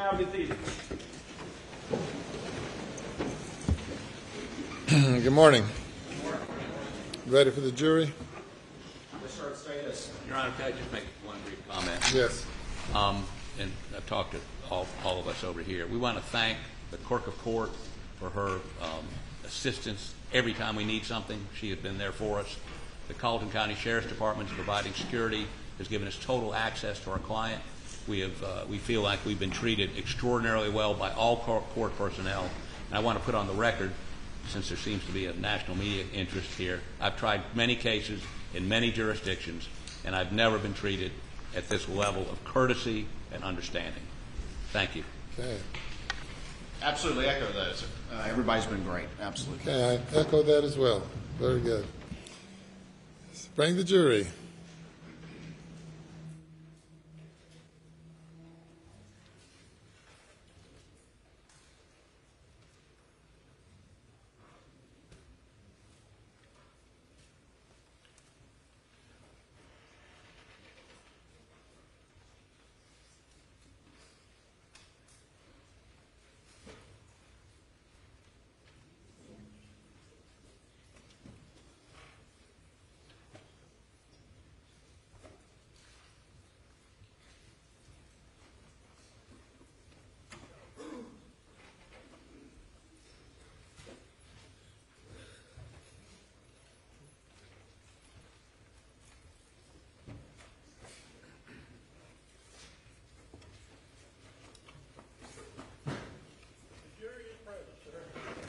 now be seated. Good morning. Ready for the jury? Your Honor, can I just make one brief comment? Yes. And I've talked to all of us over here. We want to thank the Clerk of Court for her assistance every time we need something. She has been there for us. The Colleton County Sheriff's Department is providing security, has given us total access to our client. We feel like we've been treated extraordinarily well by all court personnel. And I want to put on the record, since there seems to be a national media interest here, I've tried many cases in many jurisdictions, and I've never been treated at this level of courtesy and understanding. Thank you. Okay. Absolutely echo that, sir. Everybody's been great. Absolutely. Okay, I echo that as well. Very good. Let's bring the jury.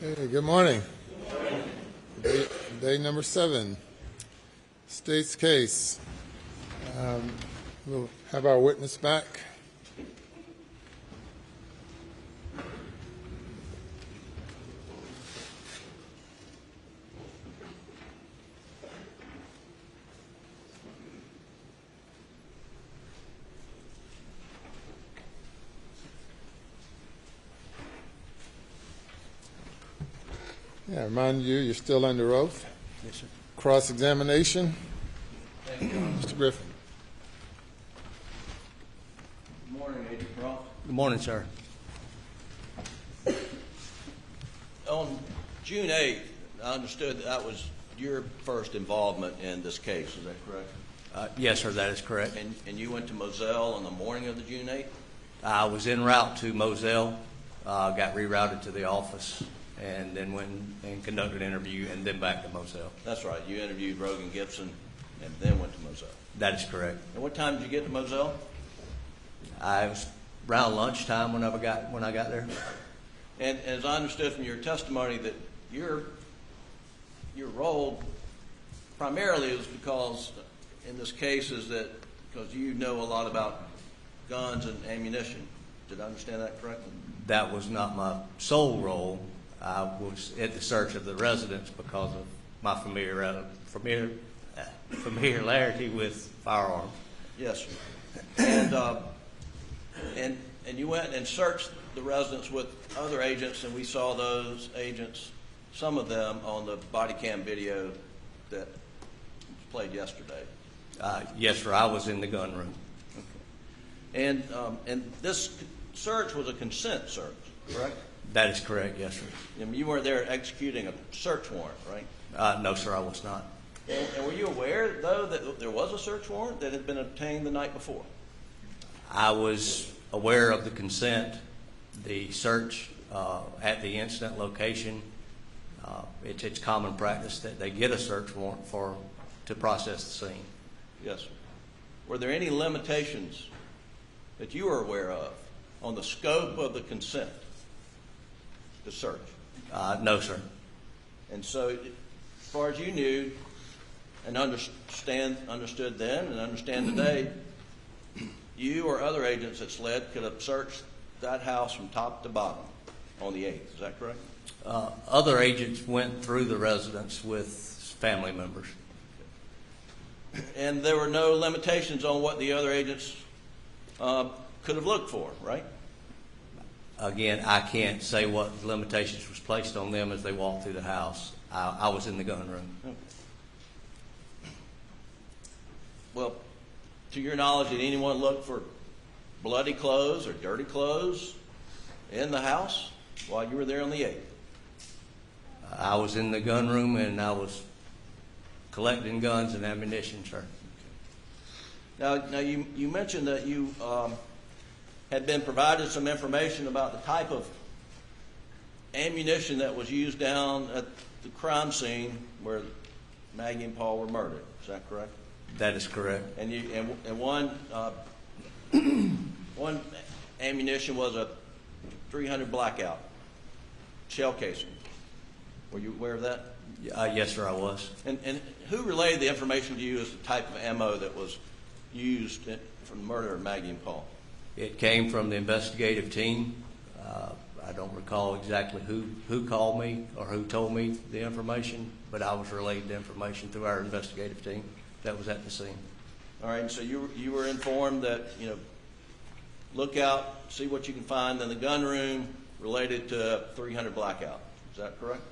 Okay, good morning. Day number 7, state's case. We'll have our witness back. Yeah, remind you, you're still under oath. Yes, sir. Cross-examination. Mr. Griffin. Good morning, Agent Roth. Good morning, sir. On June 8th, I understood that was your first involvement in this case. Is that correct? Yes, sir, that is correct. And you went to Moselle on the morning of the June 8th? I was en route to Moselle, got rerouted to the office, and then went and conducted an interview, and then back to Moselle. That's right. You interviewed Rogan Gibson and then went to Moselle. That is correct. And what time did you get to Moselle? I was around lunchtime when I got there. And as I understood from your testimony, that your role primarily was because in this case is that because you know a lot about guns and ammunition. Did I understand that correctly? That was not my sole role. I was at the search of the residence because of my familiarity with firearms. Yes, sir. And you went and searched the residence with other agents, and we saw those agents, some of them, on the body cam video that was played yesterday. Yes, sir. I was in the gun room. Okay. And this search was a consent search, correct? That is correct, yes, sir. And you weren't there executing a search warrant, right? No, sir, I was not. And were you aware, though, that there was a search warrant that had been obtained the night before? I was aware of the consent, the search at the incident location. It's common practice that they get a search warrant to process the scene. Yes, sir. Were there any limitations that you were aware of on the scope of the consent to search? No, sir. And so, as far as you knew and understood then and understand today, you or other agents at SLED could have searched that house from top to bottom on the 8th. Is that correct? Other agents went through the residence with family members. And there were no limitations on what the other agents could have looked for, right? Again, I can't say what limitations was placed on them as they walked through the house. I was in the gun room. Okay. Well, to your knowledge, did anyone look for bloody clothes or dirty clothes in the house while you were there on the 8th? I was in the gun room and I was collecting guns and ammunition, sir. Now you mentioned that you had been provided some information about the type of ammunition that was used down at the crime scene where Maggie and Paul were murdered. Is that correct? That is correct. And one one ammunition was a .300 blackout shell casing. Were you aware of that? Yes, sir, I was. And who relayed the information to you as the type of ammo that was used for the murder of Maggie and Paul? It came from the investigative team. I don't recall exactly who called me or who told me the information, but I was relayed the information through our investigative team that was at the scene. All right, so you were informed that, look out, see what you can find in the gun room related to .300 blackout. Is that correct?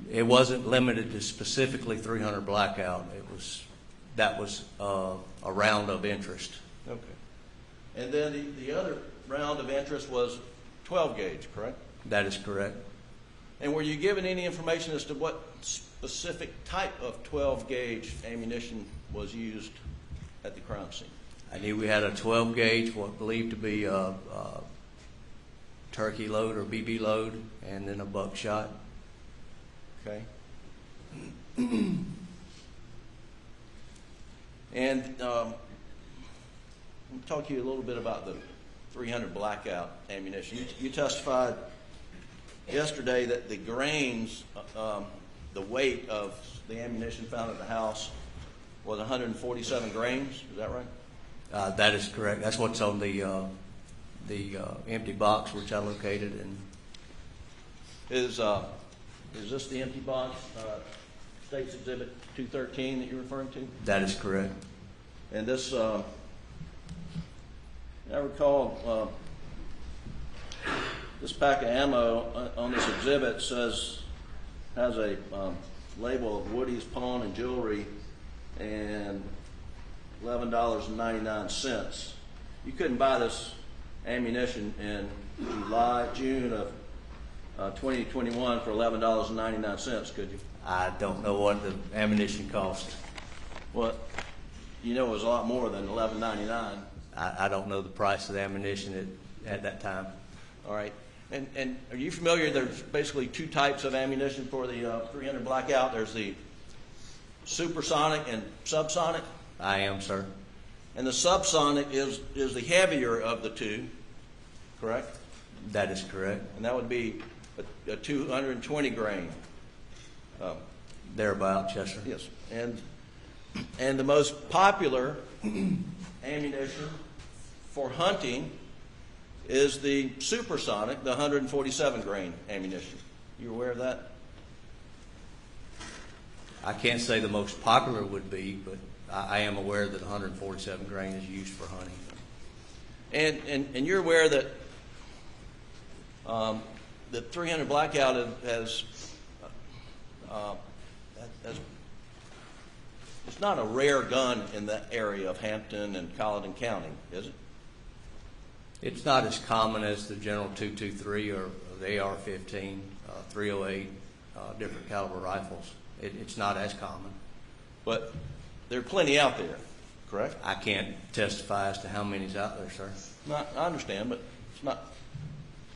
It wasn't limited to specifically .300 blackout. That was a round of interest. Okay. And then the other round of interest was 12 gauge, correct? That is correct. And were you given any information as to what specific type of 12 gauge ammunition was used at the crime scene? I knew we had a 12 gauge, what believed to be a turkey load or BB load, and then a buckshot. Okay. And let me talk to you a little bit about the .300 blackout ammunition. You testified yesterday that the grains, the weight of the ammunition found at the house was 147 grains. Is that right? That is correct. That's what's on the empty box which I located. And Is this the empty box, State's Exhibit 213 that you're referring to? that is correct. And this, I recall, this pack of ammo on this exhibit has a label of Woody's Pawn and Jewelry and $11.99. You couldn't buy this ammunition in June of 2021 for $11.99, could you? I don't know what the ammunition cost. Well, it was a lot more than $11.99. I don't know the price of the ammunition at that time. All right. And are you familiar? There's basically two types of ammunition for the .300 blackout. There's the supersonic and subsonic. I am, sir. And the subsonic is the heavier of the two, correct? That is correct. And that would be a 220 grain. Thereabouts, yes, sir. Yes. And the most popular ammunition for hunting is the supersonic, the 147 grain ammunition. You aware of that? I can't say the most popular would be, but I am aware that 147 grain is used for hunting. And you're aware that the .300 blackout has it's not a rare gun in that area of Hampton and Colleton County, is it? It's not as common as the General 223 or the AR-15, 308, different caliber rifles. It's not as common. But there are plenty out there, correct? I can't testify as to how many's out there, sir. I understand, but it's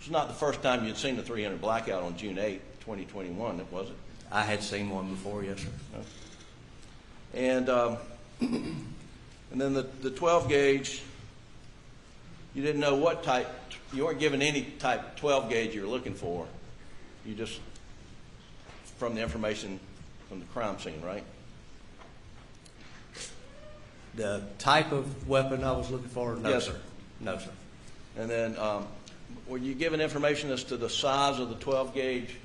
not the first time you'd seen the .300 blackout on June 8, 2021, was it? I had seen one before, yes, sir. No. And then the 12 gauge, you didn't know what type, you weren't given any type 12 gauge you were looking for. You just, from the information from the crime scene, right? The type of weapon I was looking for? No, Yes, sir. sir. No, sir. And then were you given information as to the size of the 12 gauge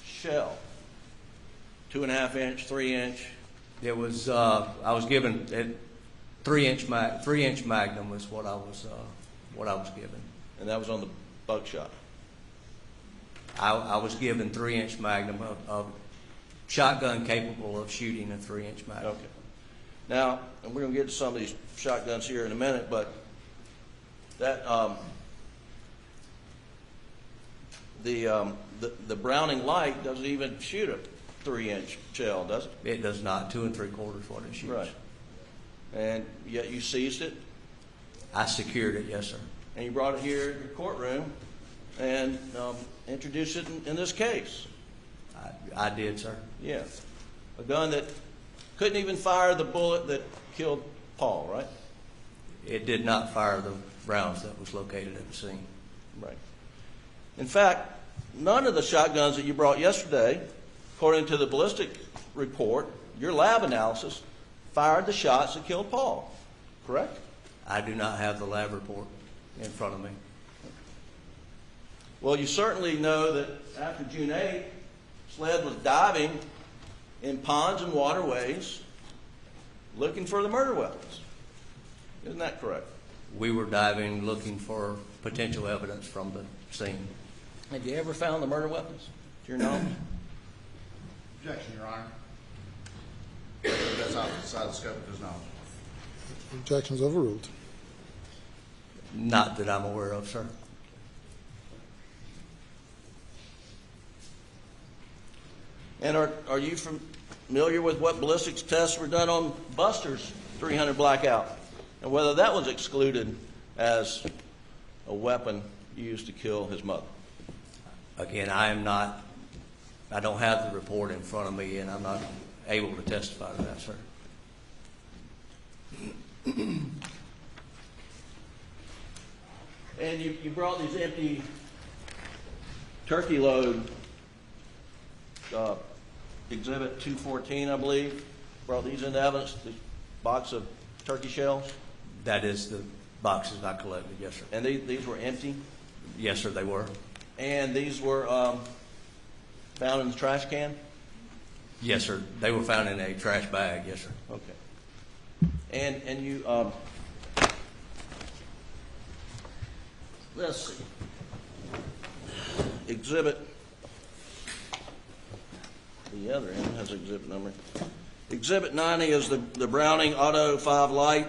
shell? 2.5 inch, 3 inch? It was, I was given 3-inch Magnum was what I was given. And that was on the buckshot? I was given 3-inch Magnum of shotgun capable of shooting a 3-inch Magnum. Okay. Now, and we're going to get to some of these shotguns here in a minute, but that the Browning light doesn't even shoot a 3-inch shell, does it? It does not. 2 3/4 what it shoots. Right. And yet you seized it, I secured it, yes, sir. and you brought it here to the courtroom and introduced it in this case. I did, sir. Yeah. A gun that couldn't even fire the bullet that killed Paul, right? It did not fire the rounds that was located at the scene. Right. In fact, none of the shotguns that you brought yesterday, according to the ballistic report, your lab analysis, fired the shots that killed Paul, correct? I do not have the lab report in front of me. Well, you certainly know that after June 8th, SLED was diving in ponds and waterways looking for the murder weapons. Isn't that correct? We were diving looking for potential evidence from the scene. Have you ever found the murder weapons, to your knowledge? Objection, Your Honor. That's outside the scope of his knowledge. Objection's overruled. Not that I'm aware of, sir. And are you familiar with what ballistics tests were done on Buster's 300 blackout, and whether that was excluded as a weapon used to kill his mother? Again, I don't have the report in front of me, and I'm not able to testify to that, sir. And you brought these empty turkey load, Exhibit 214, I believe. Brought these into evidence, the box of turkey shells. That is the boxes I collected, yes, sir. And these were empty? Yes, sir, they were. And these were found in the trash can? Yes, sir. They were found in a trash bag, yes, sir. Okay. And you, let's see. Exhibit, the other end has exhibit number. Exhibit 90 is the Browning Auto 5 Light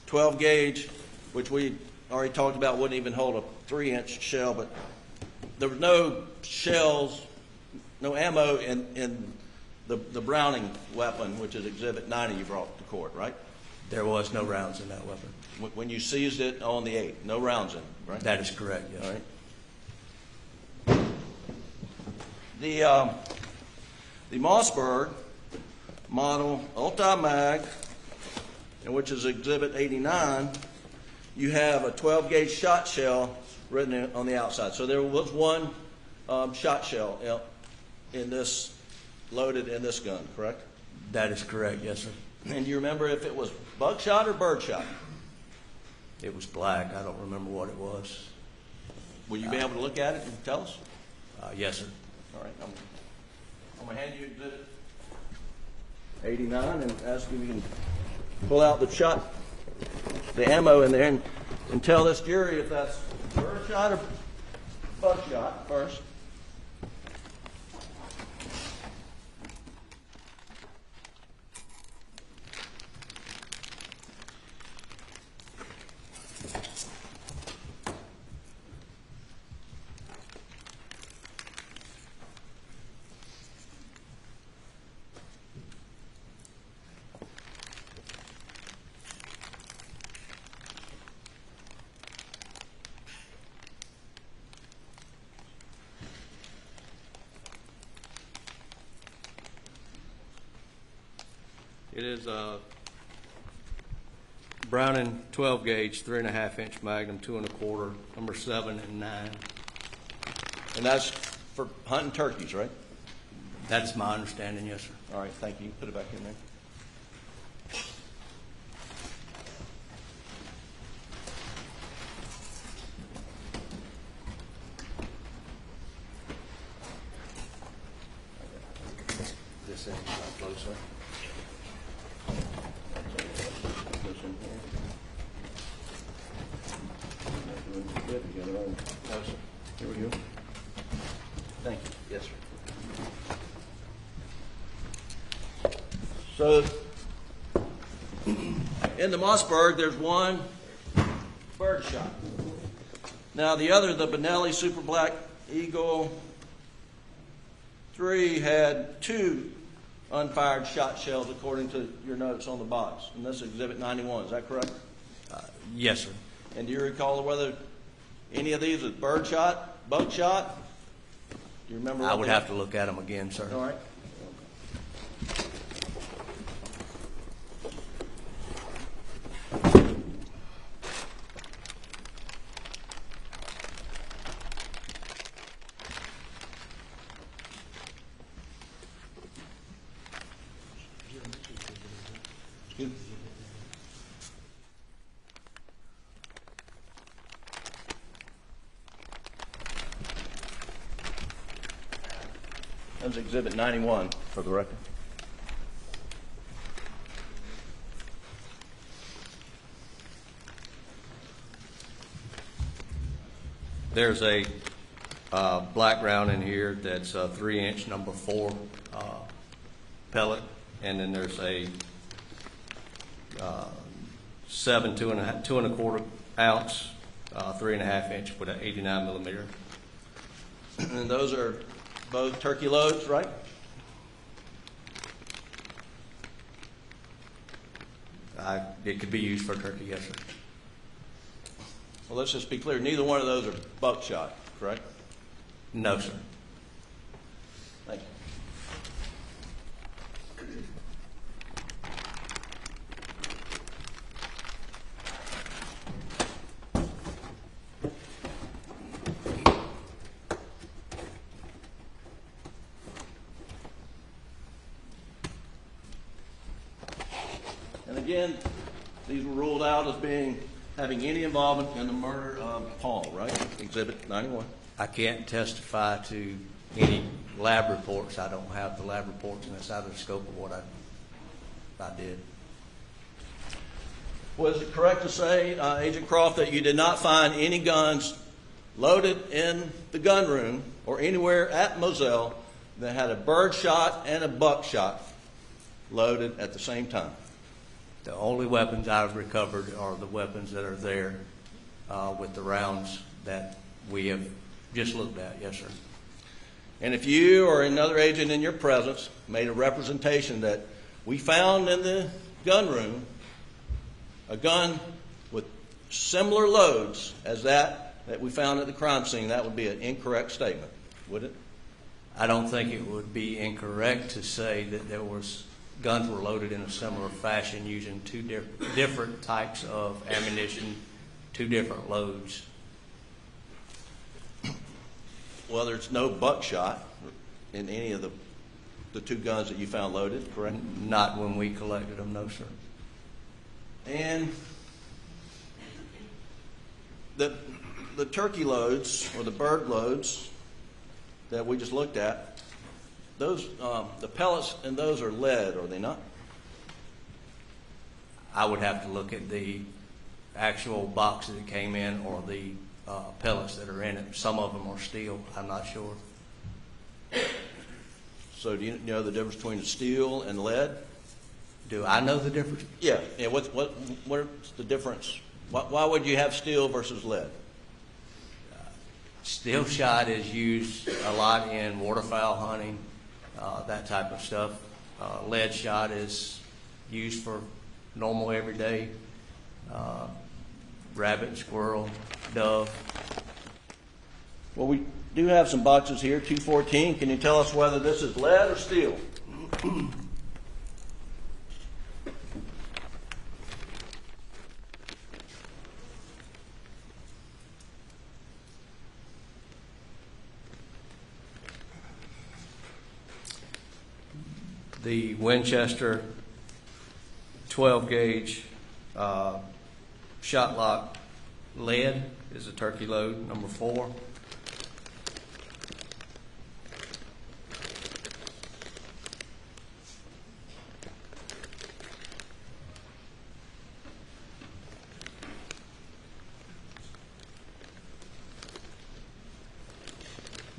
12 gauge, which we already talked about wouldn't even hold a 3-inch shell, but there was no shells, no ammo in the Browning weapon, which is Exhibit 90 you brought to court, right? There was no rounds in that weapon. When you seized it on the 8th, no rounds in it, right? That is correct, yes. All right. The Mossberg model Ulti-Mag, which is Exhibit 89, you have a 12 gauge shot shell written on the outside. So there was one shot shell in this, loaded in this gun, correct? That is correct, yes, sir. And do you remember if it was buckshot or birdshot? It was black. I don't remember what it was. Will you be able to look at it and tell us? Yes, sir. All right. I'm going to hand you Exhibit 89 and ask if you can pull out the ammo in there and tell this jury if that's birdshot or buckshot first. It is a Browning 12 gauge, 3.5-inch Magnum, 2 1/4, number 7 and 9. And that's for hunting turkeys, right? That's my understanding, yes, sir. All right, thank you. Put it back in there. This end's not closer. This in here. Good, you got it on. Closer. Here we go. Thank you. Yes, sir. So, in the Mossberg, there's one birdshot. Now, the other, the Benelli Super Black Eagle 3 had 2 unfired shot shells according to your notes on the box, and this is Exhibit 91. Is that correct? Yes, sir. And do you recall whether any of these was bird shot, buckshot? Do you remember? I would have to look at them again, sir. All right. Excuse me. That's Exhibit 91 for the record. There's a black round in here that's a 3-inch number 4 pellet, and then there's a 7 2.25 ounce 3.5 inch with an 89 millimeter. And those are both turkey loads, right? It could be used for turkey, yes, sir. Well, let's just be clear. Neither one of those are buckshot, correct? No, sir. Thank you. And again, these were ruled out as having any involvement in the murder of Paul, right? Exhibit 91. I can't testify to any lab reports. I don't have the lab reports, and that's out of the scope of what I did. Was it correct to say, Agent Croft, that you did not find any guns loaded in the gun room or anywhere at Moselle that had a bird shot and a buckshot loaded at the same time? The only weapons I've recovered are the weapons that are there with the rounds that we have just looked at, yes, sir. And if you or another agent in your presence made a representation that we found in the gun room a gun with similar loads as that we found at the crime scene, that would be an incorrect statement, would it? I don't think it would be incorrect to say that guns were loaded in a similar fashion using two different types of ammunition, 2 different loads. Well, there's no buckshot in any of the 2 guns that you found loaded, correct? Not when we collected them, no, sir. And the turkey loads or the bird loads that we just looked at, those the pellets in those are lead, are they not? I would have to look at the actual box that came in or the pellets that are in it. Some of them are steel. I'm not sure. So do you know the difference between steel and lead? Do I know the difference? Yeah. What's the difference? Why would you have steel versus lead? Steel shot is used a lot in waterfowl hunting, that type of stuff. Lead shot is used for normal everyday rabbit, squirrel, dove. Well, we do have some boxes here, 214. Can you tell us whether this is lead or steel? The Winchester 12 gauge shot lock lead is a turkey load, number 4.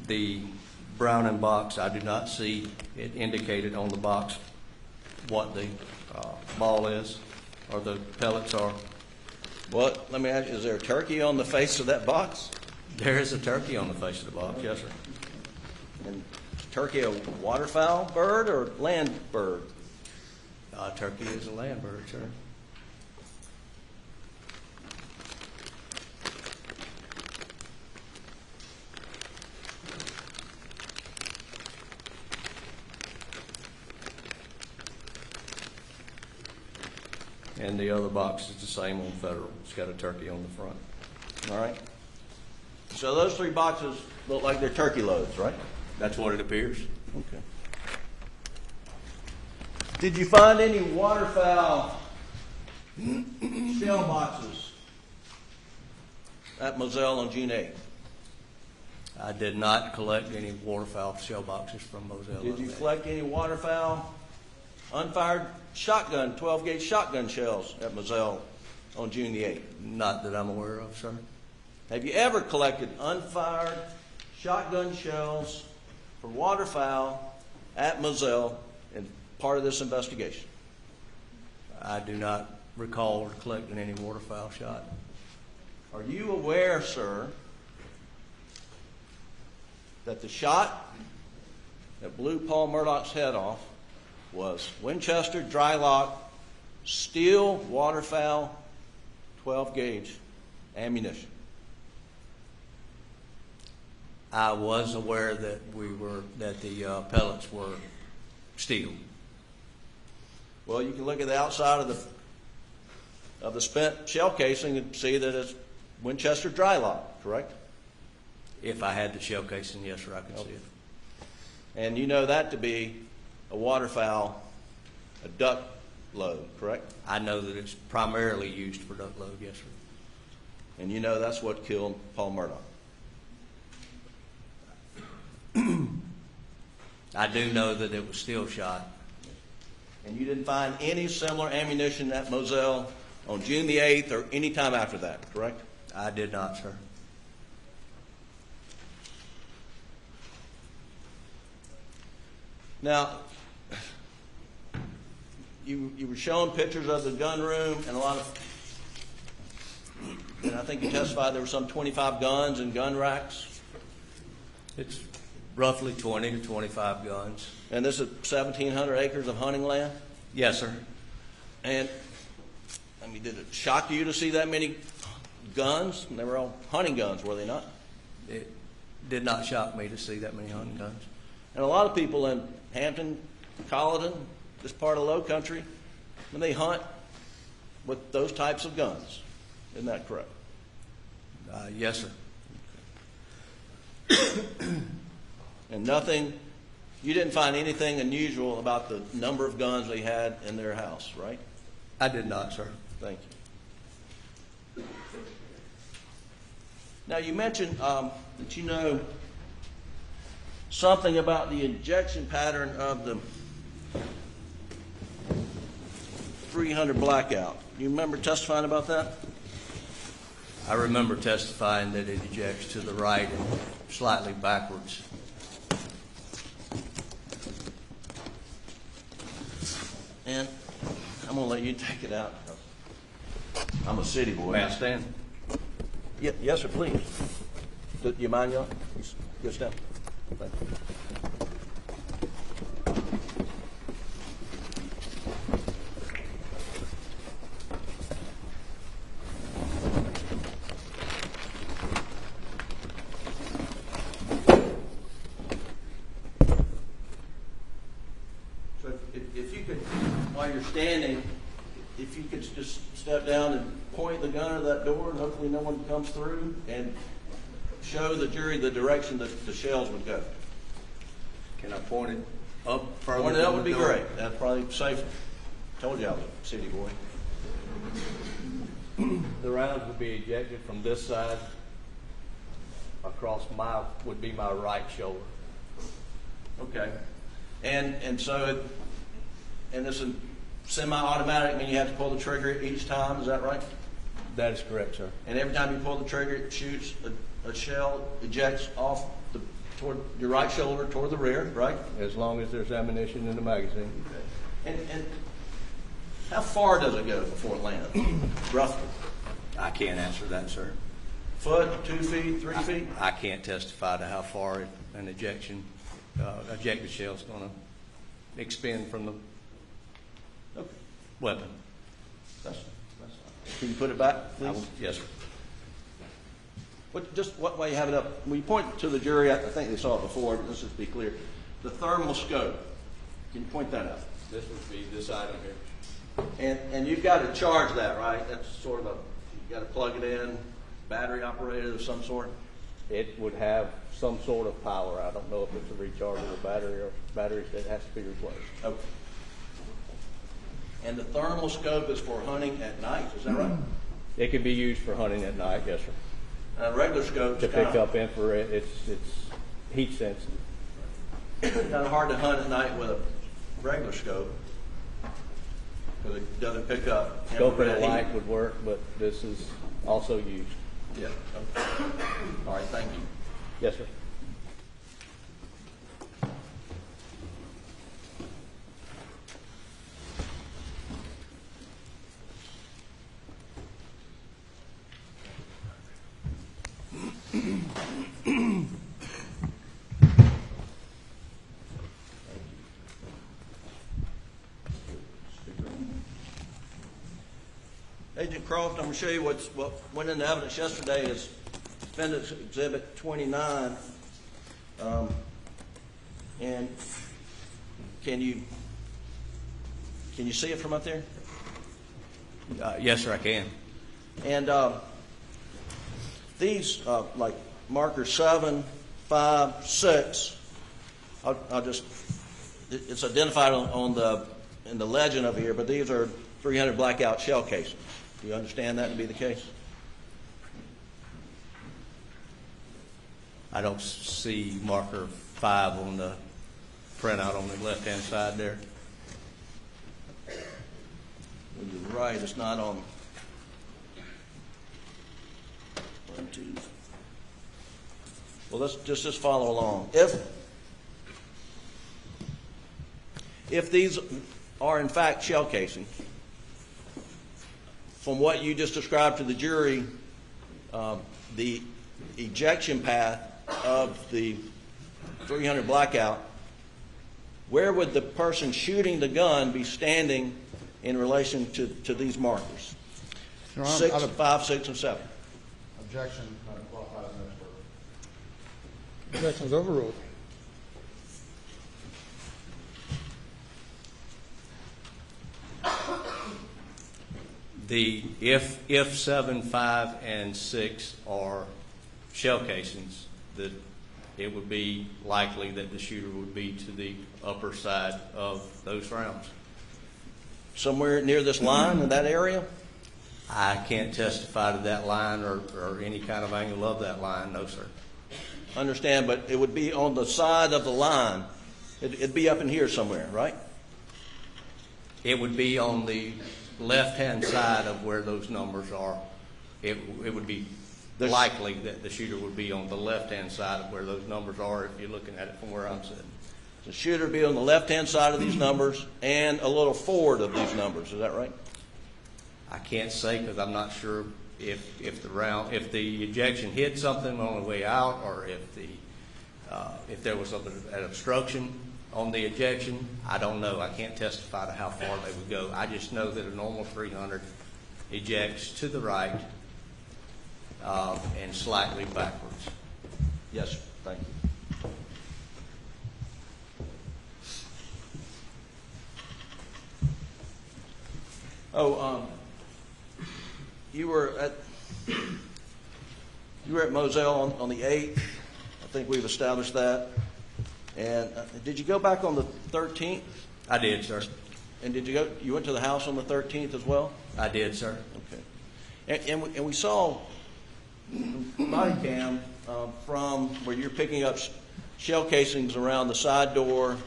The Browning box, I do not see it indicated on the box what the ball is or the pellets are. Well, let me ask you, is there a turkey on the face of that box? There is a turkey on the face of the box, yes, sir. And is turkey a waterfowl bird or land bird? Turkey is a land bird, sir. And the other box is the same on Federal. It's got a turkey on the front. All right. So those 3 boxes look like they're turkey loads, right? That's what it appears. Okay. Did you find any waterfowl shell boxes at Moselle on June 8th? I did not collect any waterfowl shell boxes from Moselle. Did you collect any waterfowl unfired shotgun, 12-gauge shotgun shells at Moselle on June the 8th? Not that I'm aware of, sir. Have you ever collected unfired shotgun shells for waterfowl at Moselle in part of this investigation? I do not recall collecting any waterfowl shot. Are you aware, sir, that the shot that blew Paul Murdaugh's head off was Winchester dry lock steel waterfowl 12-gauge ammunition? I was aware that the pellets were steel. Well, you can look at the outside of the spent shell casing and see that it's Winchester dry lock, correct? If I had the shell casing, yes, sir, I could see it. And you know that to be a waterfowl, a duck load, correct? I know that it's primarily used for duck load, yes, sir. And you know that's what killed Paul Murdaugh. I do know that it was steel shot. And you didn't find any similar ammunition at Moselle on June the 8th or any time after that, correct? I did not, sir. Now, you were showing pictures of the gun room and and I think you testified there were some 25 guns and gun racks. It's roughly 20 to 25 guns. And this is 1,700 acres of hunting land? Yes, sir. And, I mean, did it shock you to see that many guns? They were all hunting guns, were they not? It did not shock me to see that many hunting guns. And a lot of people in Hampton, Colleton, this part of Low Country, when they hunt with those types of guns. Isn't that correct? Yes, sir. And nothing, you didn't find anything unusual about the number of guns they had in their house, right? I did not, sir. Thank you. Now, you mentioned that you know something about the injection pattern of the 300 blackout. You remember testifying about that? I remember testifying that it ejects to the right and slightly backwards. And I'm going to let you take it out. I'm a city boy. May I stand? Yes, sir, please. Do you mind, y'all? Good step. Thank you. So if you could, while you're standing, if you could just step down and point the gun at that door, and hopefully no one comes through, and show the jury the direction that the shells would go. Can I point it up further? Point it up would be than the door? great. That's probably safer. Told you I was a city boy. The rounds would be ejected from this side across would be my right shoulder. Okay. And so, and this is semi-automatic, meaning you have to pull the trigger each time, is that right? That is correct, sir. And every time you pull the trigger, it shoots a shell, ejects off toward your right shoulder, toward the rear, right? As long as there's ammunition in the magazine. And how far does it go before it lands, roughly? I can't answer that, sir. foot, 2 feet, 3 feet? I can't testify to how far an ejected shell is going to expend from the Okay, weapon. that's fine. Can you put it back, please? Yes, sir. What way you have it up? When you point to the jury, I think they saw it before, but let's just be clear. The thermal scope, can you point that out? This would be this item here. And you've got to charge that, right? That's sort of you've got to plug it in, battery operated of some sort? It would have some sort of power. I don't know if it's a rechargeable battery or batteries that has to be replaced. Okay. And the thermal scope is for hunting at night, is that right? It could be used for hunting at night, yes, sir. Regular scope To is pick kind up infrared, it's heat sensitive. of hard to hunt at night with a regular scope because it doesn't pick up Scope and infrared a light heat. would work, but this is also used. Yeah. Okay. All right, thank you. Yes, sir. Agent Croft, I'm going to show you what went into evidence yesterday is Defendant's Exhibit 29. And can you see it from up there? Yes, sir, I can. And these, like marker 7, 5, 6, I'll just, it's identified in the legend over here, but these are 300 blackout shell casings. Do you understand that to be the case? I don't see marker 5 on the printout on the left-hand side there. Well, you're right, it's not on. 1, 2. Well, let's just follow along. If these are in fact shell casings, from what you just described to the jury, the ejection path of the 300 blackout, where would the person shooting the gun be standing in relation to these markers? Your Honor, 6, 5, 6, and 7. Objection, not qualified as an expert. Objection's overruled. If 7, 5, and 6 are shell casings, that it would be likely that the shooter would be to the upper side of those rounds. Somewhere near this line in that area? I can't testify to that line or any kind of angle of that line, no, sir. Understand, but it would be on the side of the line. It'd be up in here somewhere, right? It would be on the left-hand side of where those numbers are. It would be likely that the shooter would be on the left-hand side of where those numbers are if you're looking at it from where I'm sitting. The shooter would be on the left-hand side of these numbers and a little forward of these numbers. Is that right? I can't say because I'm not sure if the ejection hit something on the way out, or if there was an obstruction on the ejection. I don't know. I can't testify to how far they would go. I just know that a normal 300 ejects to the right and slightly backwards. Yes, sir. Thank you. You were at Moselle on the 8th. I think we've established that. And did you go back on the 13th? I did, sir. And you went to the house on the 13th as well? I did, sir. Okay. And we saw body cam from where you're picking up shell casings around the side door,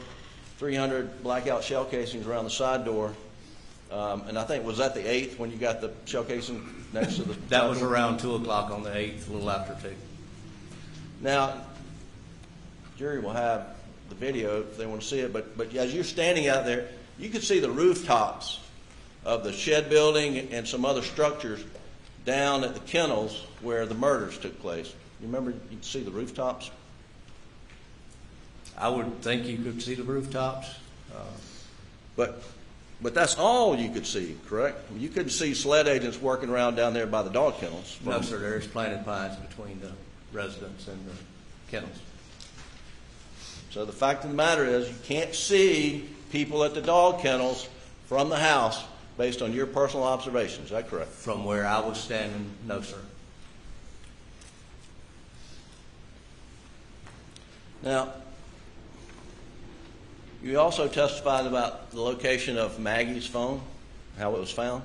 300 blackout shell casings around the side door. And I think, was that the 8th when you got the shell casing next to the That was around 2 o'clock on the 8th, a little after 2. Now, jury will have the video if they want to see it, but as you're standing out there, you could see the rooftops of the shed building and some other structures down at the kennels where the murders took place. You remember you could see the rooftops? I would think you could see the rooftops. But that's all you could see, correct? You couldn't see sled agents working around down there by the dog kennels. No, sir, there's planted pines between the residence and the kennels. So the fact of the matter is you can't see people at the dog kennels from the house based on your personal observations. Is that correct? From where I was standing, no, sir. Now, you also testified about the location of Maggie's phone, how it was found.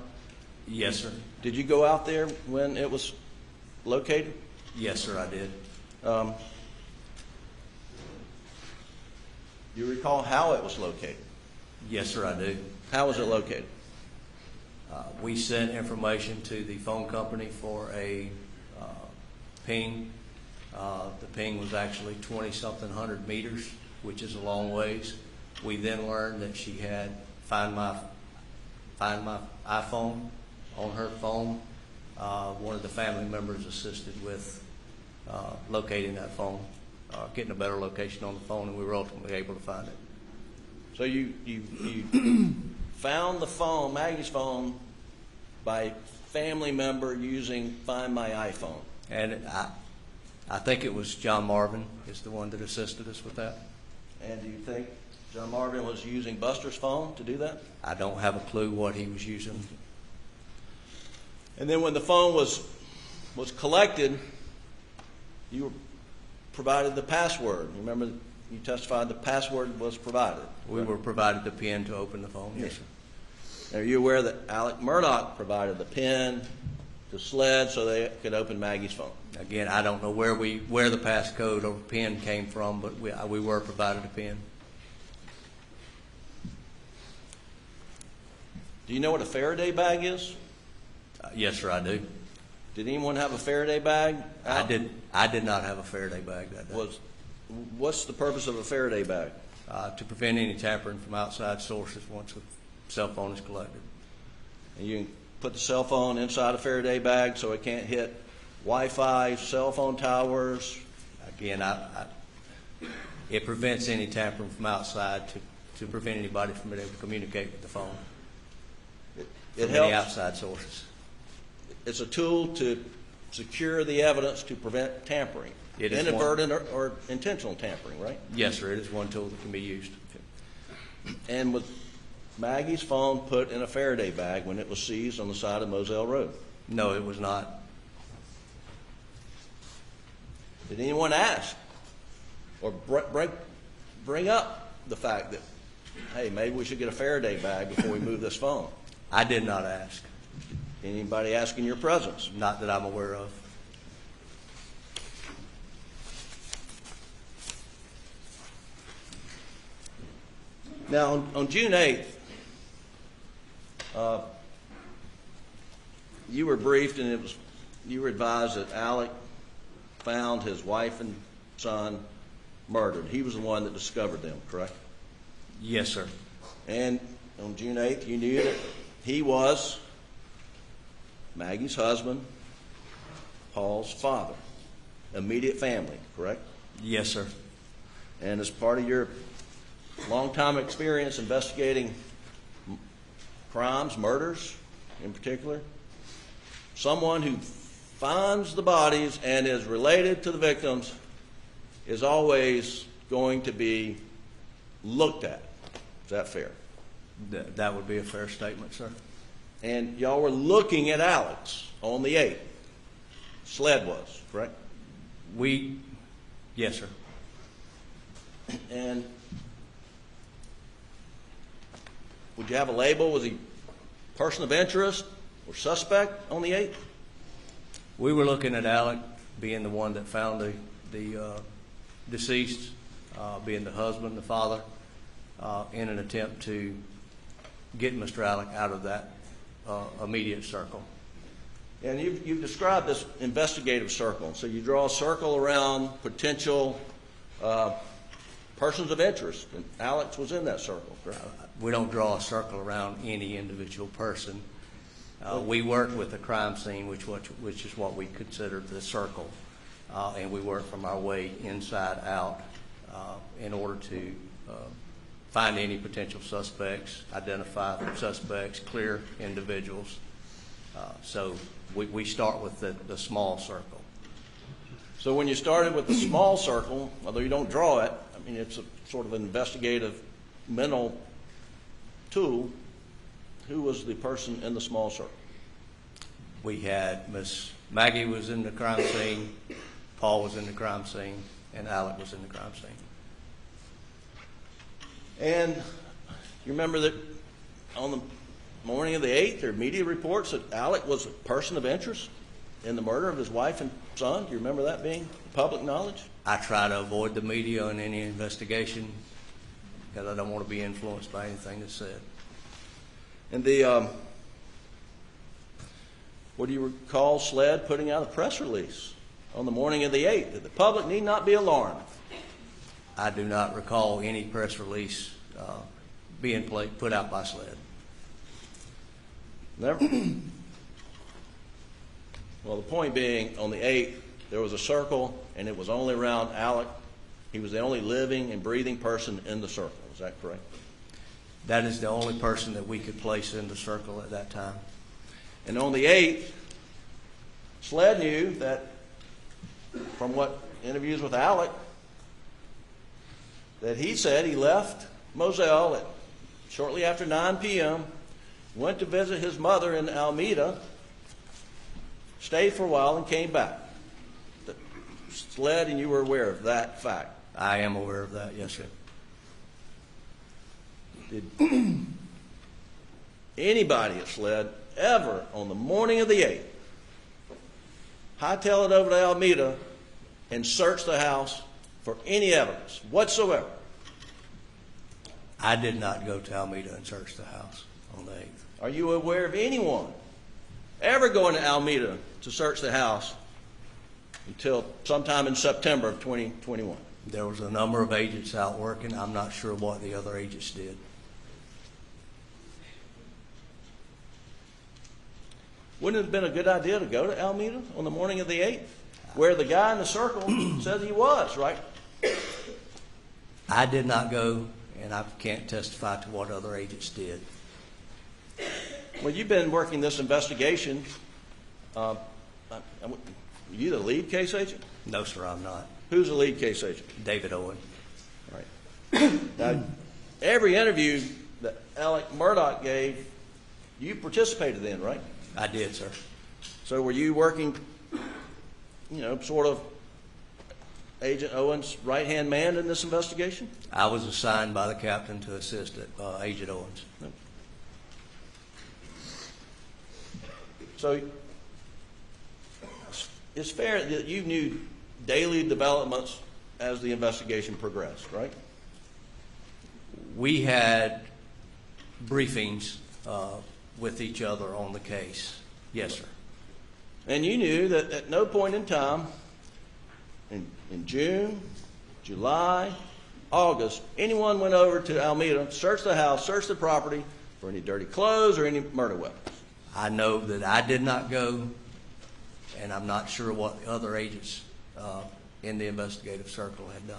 Yes, sir. Did you go out there when it was located? Yes, sir, I did. Do you recall how it was located? Yes, sir, I do. How was it located? We sent information to the phone company for a ping. The ping was actually 20-something hundred meters, which is a long ways. We then learned that she had Find My iPhone on her phone. One of the family members assisted with locating that phone, getting a better location on the phone, and we were ultimately able to find it. So you found the phone, Maggie's phone, by family member using Find My iPhone. And I think it was John Marvin is the one that assisted us with that. And do you think John Marvin was using Buster's phone to do that? I don't have a clue what he was using. And then when the phone was collected, you were provided the password. You remember you testified the password was provided. We were provided the PIN to open the phone. Yes, sir. Are you aware that Alex Murdaugh provided the PIN to SLED so they could open Maggie's phone? Again, I don't know where the passcode or PIN came from, but we were provided a PIN. Do you know what a Faraday bag is? Yes, sir, I do. Did anyone have a Faraday bag? I did not have a Faraday bag that day. What's the purpose of a Faraday bag? To prevent any tampering from outside sources once a cell phone is collected. And you can put the cell phone inside a Faraday bag so it can't hit Wi-Fi, cell phone towers. Again, it prevents any tampering from outside to prevent anybody from being able to communicate with the phone. It from helps. any outside sources. It's a tool to secure the evidence to prevent tampering. It is inadvertent or intentional tampering, right? Yes, sir. It is one tool that can be used. And with Maggie's phone put in a Faraday bag when it was seized on the side of Moselle Road. No, it was not. Did anyone ask or bring up the fact that, hey, maybe we should get a Faraday bag before we move this phone? I did not ask. Anybody ask in your presence? Not that I'm aware of. Now, on June 8th, you were briefed and you were advised that Alex found his wife and son murdered. He was the one that discovered them, correct? Yes, sir. And on June 8th, you knew that he was Maggie's husband, Paul's father, immediate family, correct? Yes, sir. And as part of your long-time experience investigating crimes, murders in particular, someone who finds the bodies and is related to the victims is always going to be looked at. Is that fair? That would be a fair statement, sir. And y'all were looking at Alex on the 8th. SLED was, correct? Yes, sir. And would you have a label? Was he person of interest or suspect on the 8th? We were looking at Alex being the one that found the deceased, being the husband, the father, in an attempt to get Mr. Alex out of that immediate circle. And you've described this investigative circle. So you draw a circle around potential persons of interest, and Alex was in that circle, correct? We don't draw a circle around any individual person. We worked with the crime scene, which is what we consider the circle, and we worked from our way inside out in order to find any potential suspects, identify suspects, clear individuals. So we start with the small circle. So when you started with the small circle, although you don't draw it, I mean, it's a sort of investigative mental tool. Who was the person in the small circle? We had Miss Maggie was in the crime scene, Paul was in the crime scene, and Alec was in the crime scene. And you remember that on the morning of the 8th, there were media reports that Alec was a person of interest in the murder of his wife and son. Do you remember that being public knowledge? I try to avoid the media in any investigation because I don't want to be influenced by anything that's said. And what do you recall SLED putting out a press release on the morning of the 8th that the public need not be alarmed? I do not recall any press release being put out by SLED. Never? Well, the point being, on the 8th, there was a circle, and it was only around Alec. He was the only living and breathing person in the circle. Is that correct? That is the only person that we could place in the circle at that time. And on the 8th, SLED knew that, from what interviews with Alec, that he said he left Moselle shortly after 9 p.m., went to visit his mother in Alameda, stayed for a while, and came back. SLED, and you were aware of that fact? I am aware of that, yes, sir. Did anybody at SLED ever, on the morning of the 8th, hightail it over to Alameda and search the house for any evidence whatsoever? I did not go to Alameda and search the house on the 8th. Are you aware of anyone ever going to Alameda to search the house until sometime in September of 2021? There was a number of agents out working. I'm not sure what the other agents did. Wouldn't it have been a good idea to go to Alameda on the morning of the 8th, where the guy in the circle says he was, right? I did not go, and I can't testify to what other agents did. Well, you've been working this investigation. Are you the lead case agent? No, sir, I'm not. Who's the lead case agent? David Owen. Right. Now, every interview that Alex Murdaugh gave, you participated in, right? I did, sir. So were you working, sort of Agent Owen's right-hand man in this investigation? I was assigned by the captain to assist Agent Owens. So it's fair that you knew daily developments as the investigation progressed, right? We had briefings with each other on the case. Yes, sir. And you knew that at no point in time, in June, July, August, anyone went over to Alameda, searched the house, searched the property for any dirty clothes or any murder weapons. I know that I did not go, and I'm not sure what the other agents in the investigative circle had done.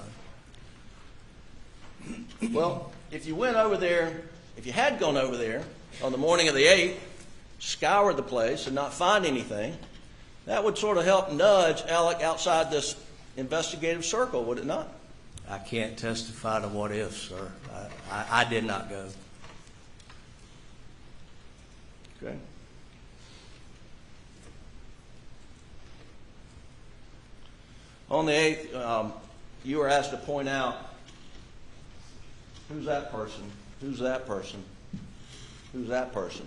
Well, if you went over there, if you had gone over there on the morning of the 8th, scoured the place and not find anything, that would sort of help nudge Alec outside this investigative circle, would it not? I can't testify to what ifs, sir. I did not go. Okay. On the 8th, you were asked to point out who's that person, who's that person, who's that person.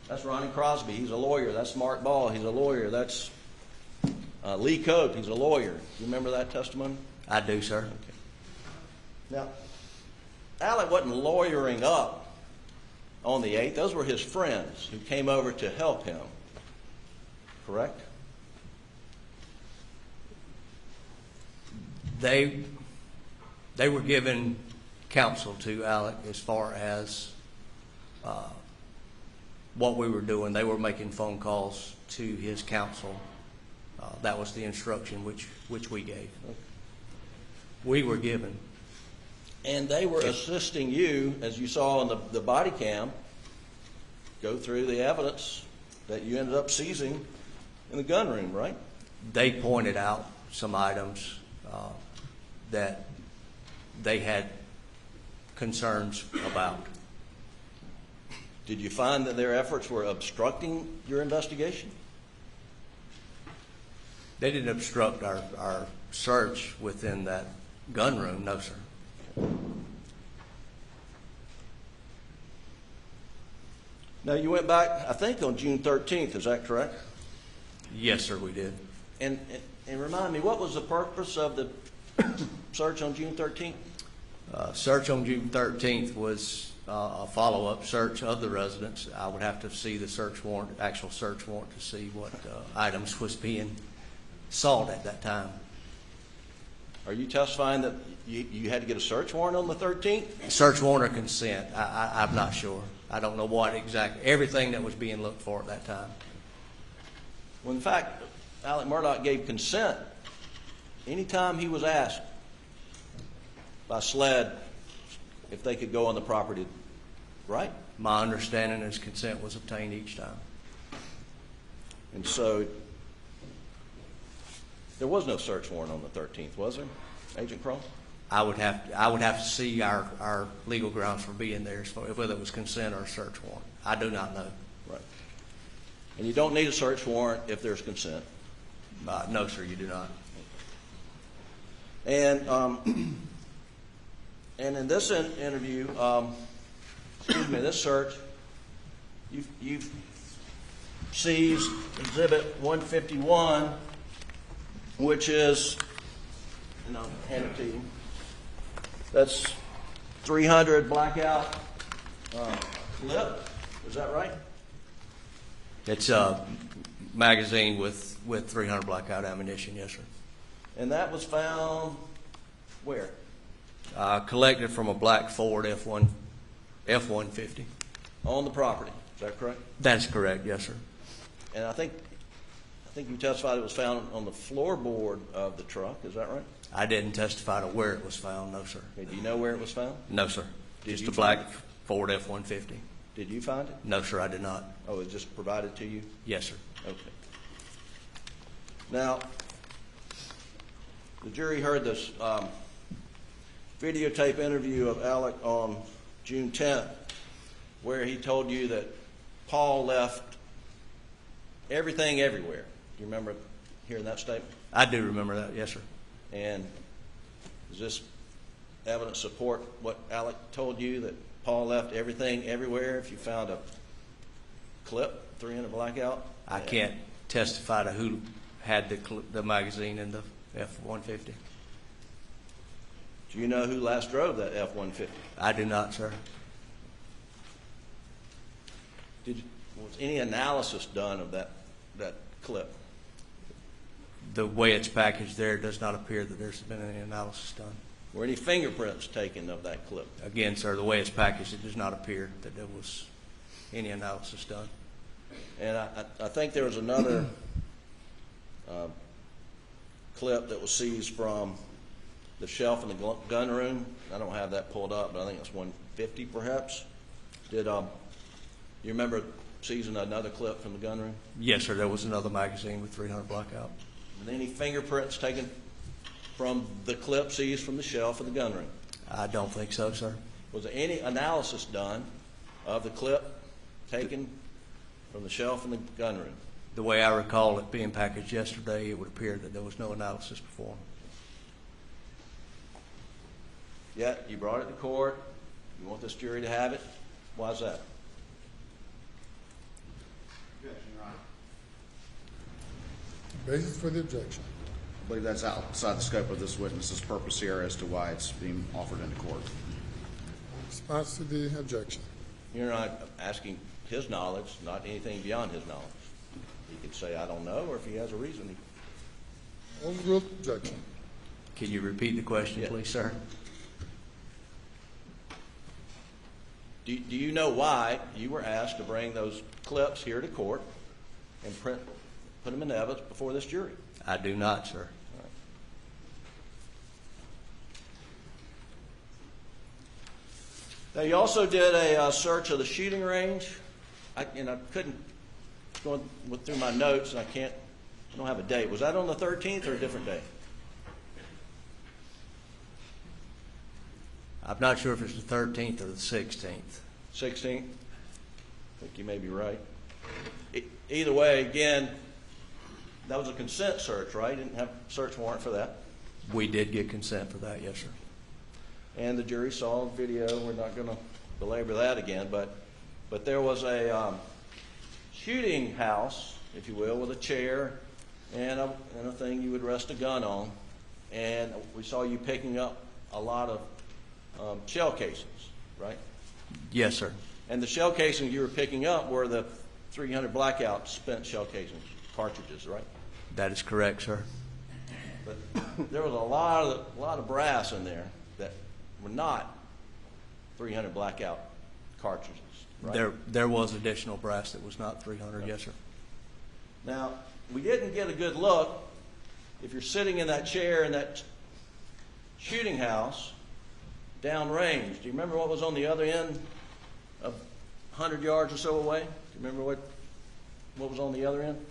That's Ronnie Crosby, he's a lawyer. That's Mark Ball, he's a lawyer. That's Lee Cope, he's a lawyer. You remember that testimony? I do, sir. Okay. Now, Alec wasn't lawyering up on the 8th. Those were his friends who came over to help him. Correct? They were given counsel to Alec as far as what we were doing. They were making phone calls to his counsel. That was the instruction which we gave. We were given. And they were assisting you, as you saw on the body cam, go through the evidence that you ended up seizing in the gun room, right? They pointed out some items that they had concerns about. Did you find that their efforts were obstructing your investigation? They didn't obstruct our search within that gun room, no, sir. Now, you went back, I think, on June 13th, is that correct? Yes, sir, we did. And remind me, what was the purpose of the search on June 13th? Search on June 13th was a follow-up search of the residence. I would have to see the search warrant, actual search warrant, to see what items was being sought at that time. Are you testifying that you had to get a search warrant on the 13th? Search warrant or consent, I'm not sure. I don't know what exactly, everything that was being looked for at that time. Well, in fact, Alex Murdaugh gave consent anytime he was asked by SLED if they could go on the property, right? My understanding is consent was obtained each time. And so there was no search warrant on the 13th, was there, Agent Crone? I would have to see our legal grounds for being there, whether it was consent or a search warrant. I do not know. Right. And you don't need a search warrant if there's consent? No, sir, you do not. And in this interview, this search, you've seized Exhibit 151, which is, and I'll hand it to you. That's 300 blackout clip. Is that right? It's a magazine with 300 blackout ammunition, yes, sir. And that was found where? Collected from a black Ford F-150. On the property. Is that correct? That's correct, yes, sir. And I think you testified it was found on the floorboard of the truck. Is that right? I didn't testify to where it was found, no, sir. Okay, do you know where it was found? No, sir. Did Just you a black find it? Ford F-150. Did you find it? No, sir, I did not. Oh, it was just provided to you? Yes, sir. Okay. Now, the jury heard this videotape interview of Alec on June 10th, where he told you that Paul left everything everywhere. Do you remember hearing that statement? I do remember that, yes, sir. And does this evidence support what Alec told you, that Paul left everything everywhere if you found a clip, 300 blackout? I can't testify to who had the magazine in the F-150. Do you know who last drove that F-150? I do not, sir. Was any analysis done of that clip? The way it's packaged there, it does not appear that there's been any analysis done. Were any fingerprints taken of that clip? Again, sir, the way it's packaged, it does not appear that there was any analysis done. And I think there was another clip that was seized from the shelf in the gun room. I don't have that pulled up, but I think it's 150 perhaps. Did you remember seizing another clip from the gun room? Yes, sir, there was another magazine with 300 blackout. And any fingerprints taken from the clip seized from the shelf in the gun room? I don't think so, sir. Was there any analysis done of the clip taken from the shelf in the gun room? The way I recall it being packaged yesterday, it would appear that there was no analysis performed. Yet you brought it to court. You want this jury to have it. Why is that? Basis for the objection. I believe that's outside the scope of this witness's purpose here as to why it's being offered into court. Response to the objection. You're not asking his knowledge, not anything beyond his knowledge. He could say, I don't know, or if he has a reason. Overruled objection. Can you repeat the question, Yeah. please, sir? Do you know why you were asked to bring those clips here to court and put them in evidence before this jury? I do not, sir. Now, you also did a search of the shooting range. I couldn't go through my notes, and I don't have a date. Was that on the 13th or a different day? I'm not sure if it's the 13th or the 16th. 16th? I think you may be right. Either way, again, that was a consent search, right? You didn't have a search warrant for that. We did get consent for that, yes, sir. And the jury saw the video. We're not going to belabor that again, but there was a shooting house, if you will, with a chair and a thing you would rest a gun on. And we saw you picking up a lot of shell casings, right? Yes, sir. And the shell casings you were picking up were the 300 blackout spent shell casings, cartridges, right? That is correct, sir. But there was a lot of brass in there that were not 300 blackout cartridges, right? There was additional brass that was not 300, yes, sir. Now, we didn't get a good look. If you're sitting in that chair in that shooting house, downrange, do you remember what was on the other end of 100 yards or so away? Do you remember what was on the other end?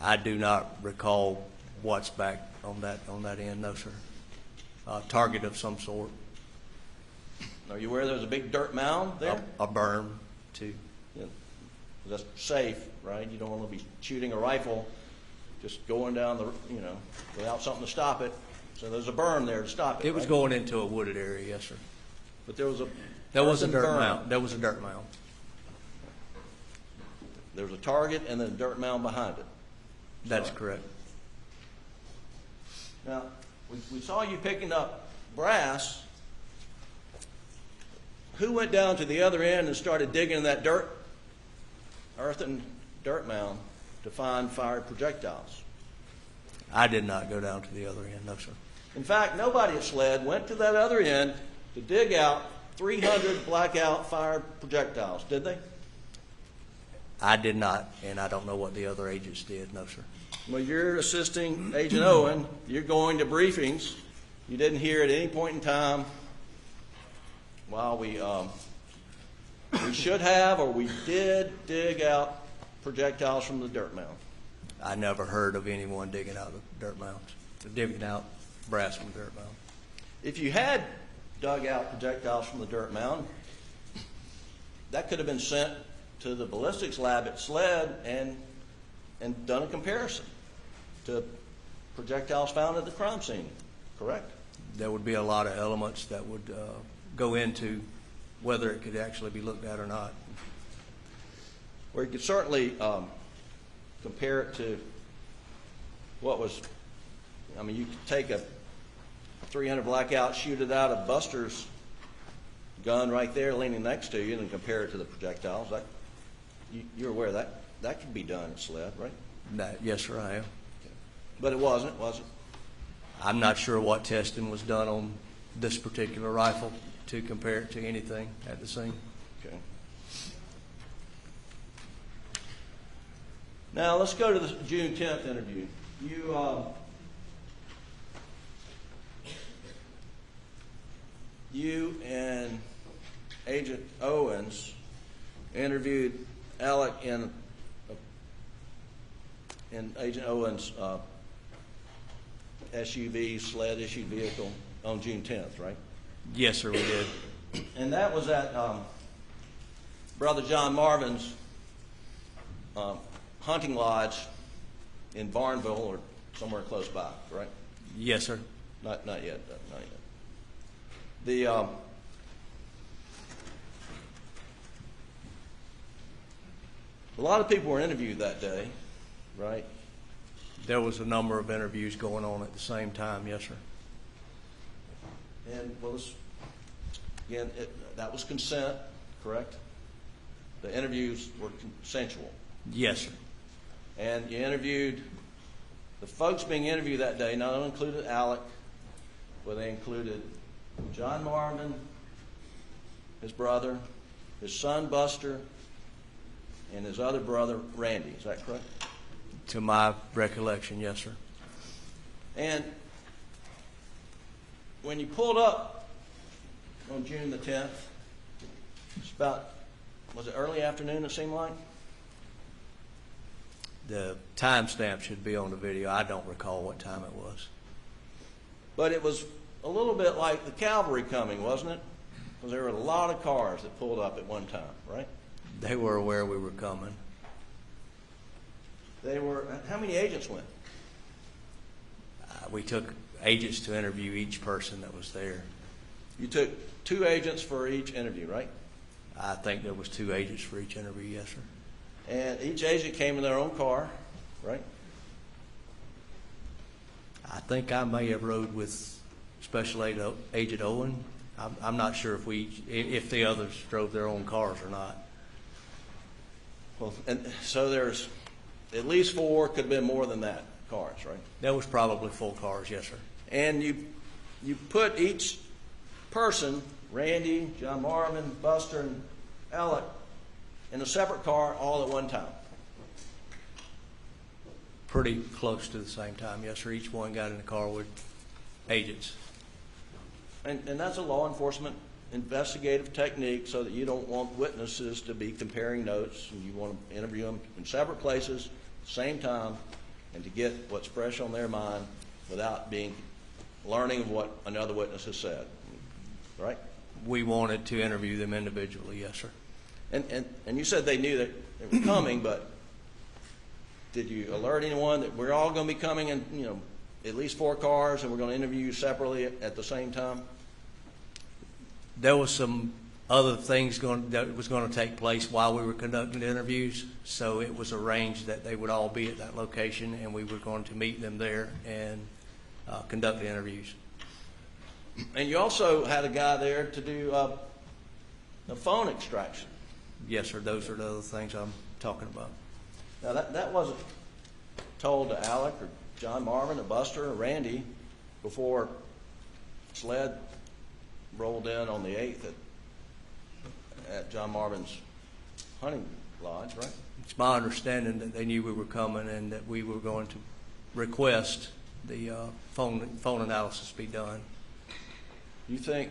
I do not recall what's back on that end, no, sir. Target of some sort. Are you aware there was a big dirt mound there? A berm, too. Yeah. That's safe, right? You don't want to be shooting a rifle just going down without something to stop it. So there's a berm there to stop it. It was right? going into a wooded area, yes, sir. But there was a dirt mound. There was a dirt mound. There was a target and then a dirt mound behind it. That's correct. Now, we saw you picking up brass. Who went down to the other end and started digging in that earthen dirt mound to find fired projectiles? I did not go down to the other end, no, sir. In fact, nobody at SLED went to that other end to dig out 300 blackout fired projectiles, did they? I did not, and I don't know what the other agents did, no, sir. Well, you're assisting Agent Owen. You're going to briefings. You didn't hear at any point in time while we should have or we did dig out projectiles from the dirt mound. I never heard of anyone digging out the dirt mounds, digging out brass from the dirt mound. If you had dug out projectiles from the dirt mound, that could have been sent to the ballistics lab at SLED and done a comparison to projectiles found at the crime scene, correct? There would be a lot of elements that would go into whether it could actually be looked at or not. Or you could certainly compare it to what was, you could take a 300 blackout, shoot it out of Buster's gun right there leaning next to you and compare it to the projectiles. You're aware that could be done at SLED, right? Yes, sir, I am. But it wasn't, was it? I'm not sure what testing was done on this particular rifle to compare it to anything at the scene. Okay. Now let's go to the June 10th interview. You and Agent Owens interviewed Alec in Agent Owens' SUV, SLED issued vehicle on June 10th, right? Yes, sir, we did. And that was at Brother John Marvin's hunting lodge in Barnville or somewhere close by, right? Yes, sir. Not yet. Not yet. The a lot of people were interviewed that day, right? There was a number of interviews going on at the same time, yes, sir. And well, again, that was consent, correct? The interviews were consensual. Yes, sir. And you interviewed, the folks being interviewed that day not only included Alec, but they included John Marvin, his brother, his son Buster, and his other brother Randy. Is that correct? To my recollection, yes, sir. And when you pulled up on June the 10th, it's about, was it early afternoon it seemed like? The timestamp should be on the video. I don't recall what time it was. But it was a little bit like the cavalry coming, wasn't it? Because there were a lot of cars that pulled up at one time, right? They were aware we were coming. They were, how many agents went? We took agents to interview each person that was there. You took 2 agents for each interview, right? I think there was 2 agents for each interview, yes, sir. And each agent came in their own car, right? I think I may have rode with Special Agent Owen. I'm not sure if the others drove their own cars or not. Well, and so there's at least 4, could have been more than that, cars, right? There was probably full cars, yes, sir. And you put each person, Randy, John Marvin, Buster, and Alec, in a separate car all at one time. Pretty close to the same time, yes, sir. Each one got in a car with agents. And that's a law enforcement investigative technique so that you don't want witnesses to be comparing notes, and you want to interview them in separate places, same time, and to get what's fresh on their mind without learning of what another witness has said, right? We wanted to interview them individually, yes, sir. And you said they knew that they were coming, but did you alert anyone that we're all going to be coming in, at least 4 cars, and we're going to interview you separately at the same time? There was some other things that was going to take place while we were conducting the interviews, so it was arranged that they would all be at that location, and we were going to meet them there and conduct the interviews. And you also had a guy there to do a phone extraction. Yes, sir. Those are the other things I'm talking about. Now, that wasn't told to Alec or John Marvin or Buster or Randy before SLED rolled in on the 8th at John Marvin's hunting lodge, right? It's my understanding that they knew we were coming and that we were going to request the phone analysis be done. You think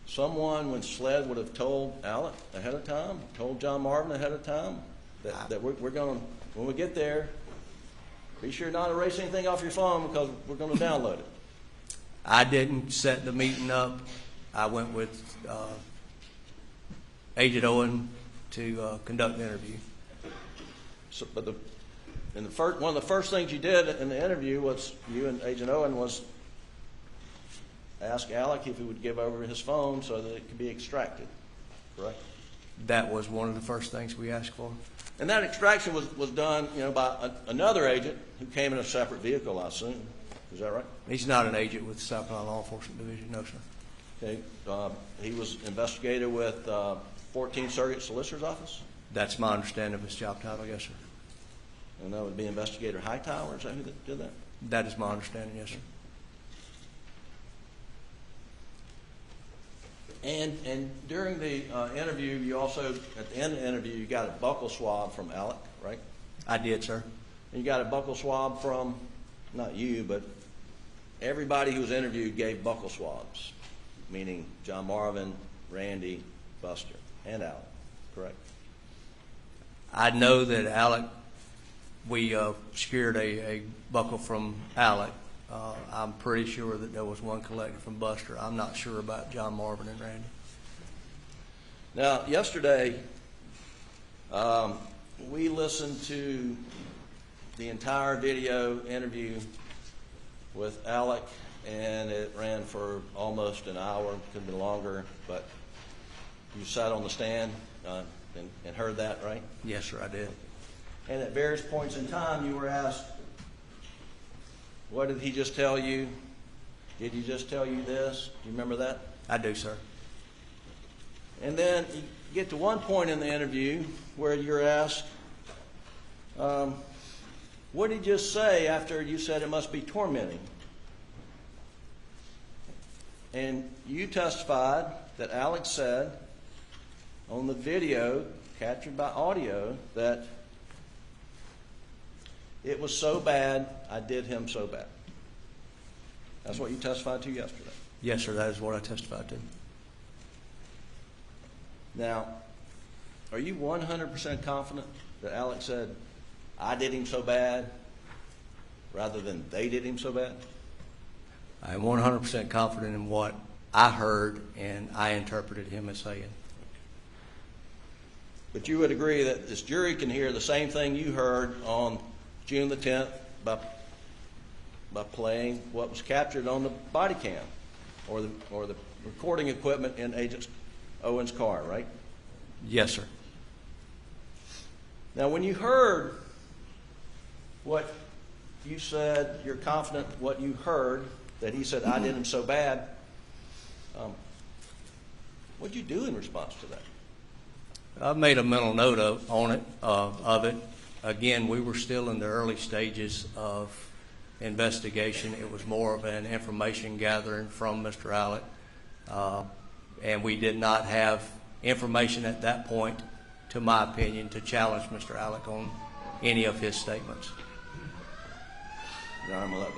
someone, when SLED would have told Alec ahead of time, told John Marvin ahead of time, that we're going to, when we get there, be sure not to erase anything off your phone because we're going to download it? I didn't set the meeting up. I went with Agent Owen to conduct the interview. So, but one of the first things you did in the interview was, you and Agent Owen, was ask Alec if he would give over his phone so that it could be extracted, correct? That was one of the first things we asked for. And that extraction was done, by another agent who came in a separate vehicle, I assume. Is that right? He's not an agent with the South Carolina Law Enforcement Division, no, sir. Okay. He was investigator with 14th Circuit Solicitor's Office? That's my understanding of his job title, yes, sir. And that would be Investigator Hightower, is that who did that? That is my understanding, yes, sir. And during the interview, you also, at the end of the interview, you got a buccal swab from Alec, right? I did, sir. And you got a buccal swab from, not you, but everybody who was interviewed gave buccal swabs, meaning John Marvin, Randy, Buster, and Alec, correct? I know that Alec, we secured a buckle from Alec. I'm pretty sure that there was one collected from Buster. I'm not sure about John Marvin and Randy. Now, yesterday, we listened to the entire video interview with Alec, and it ran for almost an hour. Could have been longer, but you sat on the stand and heard that, right? Yes, sir, I did. And at various points in time, you were asked, what did he just tell you? Did he just tell you this? Do you remember that? I do, sir. And then you get to one point in the interview where you're asked, what did he just say after you said it must be tormenting? And you testified that Alex said, on the video captured by audio that it was so bad, I did him so bad. That's what you testified to yesterday. Yes, sir, that is what I testified to. Now, are you 100% confident that Alex said, I did him so bad, rather than they did him so bad? I am 100% confident in what I heard and I interpreted him as saying. But you would agree that this jury can hear the same thing you heard on June the 10th by playing what was captured on the body cam or the recording equipment in Agent Owen's car, right? Yes, sir. Now, when you heard what you said, you're confident what you heard, that he said, I did him so bad, what'd you do in response to that? I've made a mental note of it. Again, we were still in the early stages of investigation. It was more of an information gathering from Mr. Alec, and we did not have information at that point, to my opinion, to challenge Mr. Alec on any of his statements. I'm 11.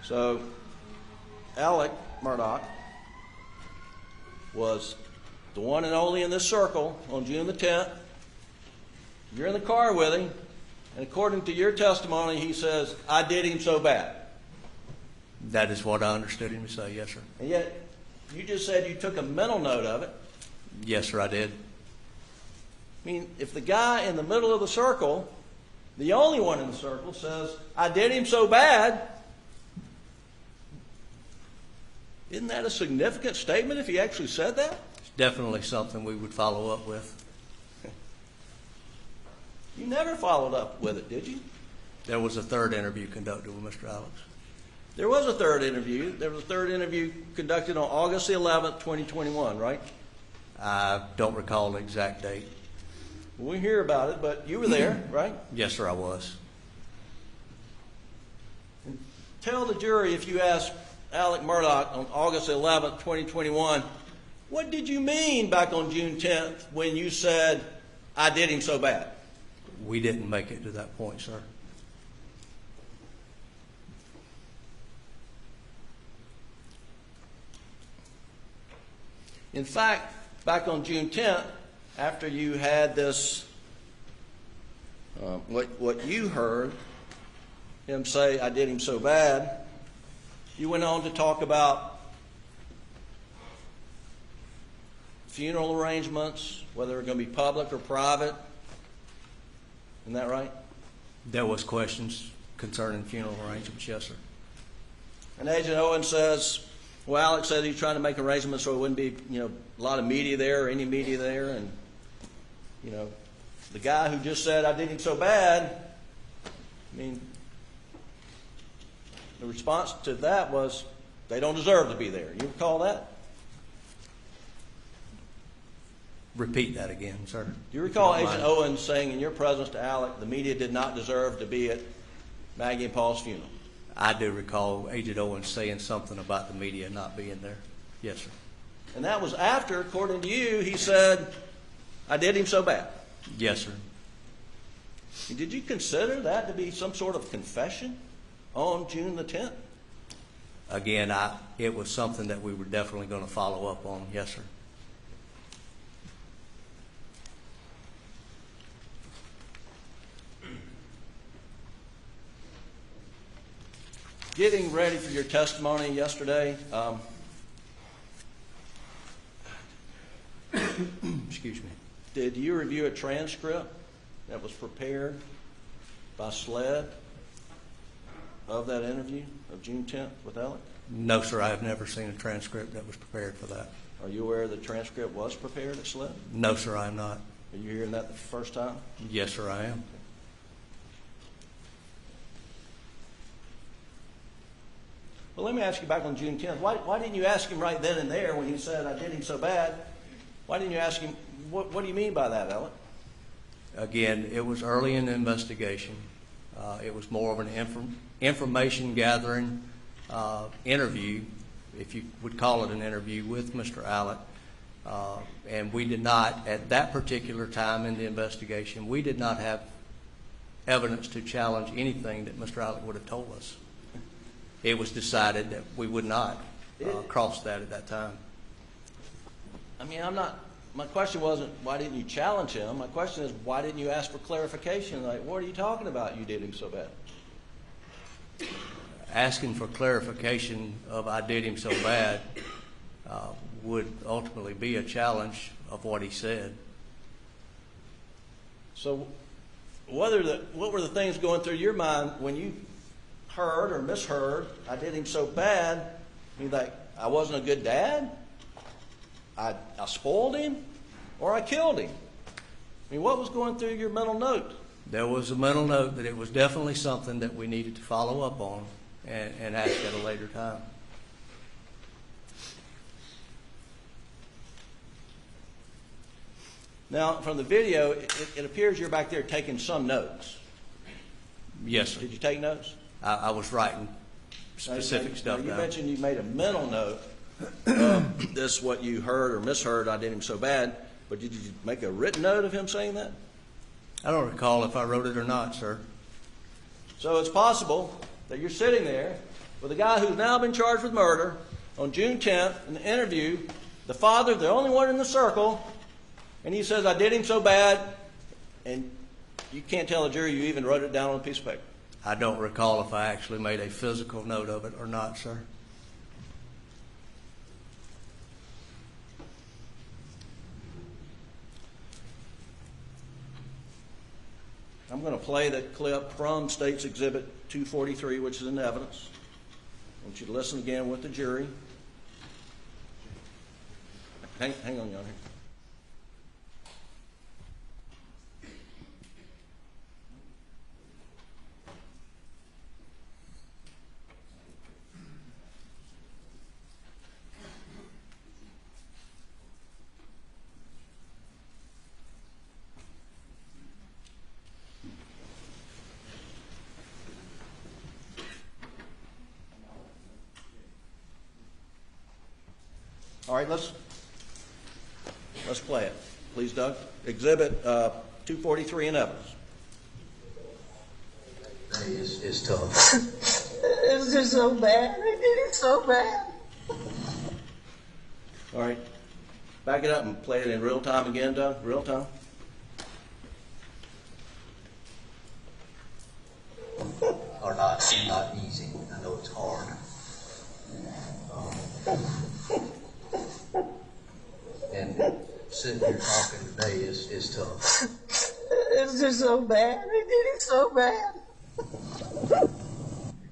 So, Alex Murdaugh was the one and only in this circle on June the 10th. You're in the car with him, and according to your testimony, he says, I did him so bad. That is what I understood him to say, yes, sir. And yet, you just said you took a mental note of it. Yes, sir, I did. I mean, if the guy in the middle of the circle, the only one in the circle, says, I did him so bad, isn't that a significant statement if he actually said that? It's definitely something we would follow up with. You never followed up with it, did you? There was a third interview conducted with Mr. Alex. There was a third interview. There was a third interview conducted on August the 11th, 2021, right? I don't recall the exact date. We hear about it, but you were there, right? Yes, sir, I was. Tell the jury, if you ask Alex Murdaugh on August 11th, 2021, what did you mean back on June 10th when you said, I did him so bad? We didn't make it to that point, sir. In fact, back on June 10th, after you had this, what you heard him say, I did him so bad, you went on to talk about funeral arrangements, whether they're going to be public or private. Isn't that right? There was questions concerning funeral arrangements, yes, sir. And Agent Owen says, well, Alex said he's trying to make arrangements so it wouldn't be, a lot of media there or any media there. And, the guy who just said, I did him so bad, the response to that was, they don't deserve to be there. You recall that? Repeat that again, sir. Do you recall Agent Owen saying in your presence to Alec, the media did not deserve to be at Maggie and Paul's funeral? I do recall Agent Owen saying something about the media not being there. Yes, sir. And that was after, according to you, he said, I did him so bad. Yes, sir. Did you consider that to be some sort of confession on June the 10th? Again, it was something that we were definitely going to follow up on. Yes, sir. Getting ready for your testimony yesterday, Excuse me. did you review a transcript that was prepared by SLED of that interview of June 10th with Alec? No, sir. I have never seen a transcript that was prepared for that. Are you aware the transcript was prepared at SLED? No, sir, I am not. Are you hearing that the first time? Yes, sir, I am. Well, let me ask you back on June 10th. Why didn't you ask him right then and there when he said, I did him so bad? Why didn't you ask him, what do you mean by that, Alec? Again, it was early in the investigation. It was more of an information gathering interview, if you would call it an interview, with Mr. Allett. And we did not, at that particular time in the investigation, we did not have evidence to challenge anything that Mr. Allett would have told us. It was decided that we would not cross that at that time. I mean, my question wasn't, why didn't you challenge him? My question is, why didn't you ask for clarification? Like, what are you talking about, you did him so bad? Asking for clarification of I did him so bad would ultimately be a challenge of what he said. So what were the things going through your mind when you heard or misheard, I did him so bad? You like, I wasn't a good dad? I spoiled him? Or I killed him? I mean, what was going through your mental note? There was a mental note that it was definitely something that we needed to follow up on and ask at a later time. Now, from the video, it appears you're back there taking some notes. Yes, sir. Did you take notes? I was writing specific stuff You down. mentioned you made a mental note of this, what you heard or misheard, I did him so bad, but did you make a written note of him saying that? I don't recall if I wrote it or not, sir. So it's possible that you're sitting there with a guy who's now been charged with murder on June 10th in the interview, the father, the only one in the circle, and he says, I did him so bad, and you can't tell a jury you even wrote it down on a piece of paper. I don't recall if I actually made a physical note of it or not, sir. I'm going to play the clip from State's Exhibit 243, which is in evidence. I want you to listen again with the jury. Hang on, Your Honor. All right, let's play it. Please, Doug. Exhibit 243 in evidence. It's tough. It was just so bad. They did it so bad. All right. Back it up and play it in real time again, Doug. Real time. Or not easy. I know it's hard. And sitting here talking today is tough. It was just so bad. They did it so bad.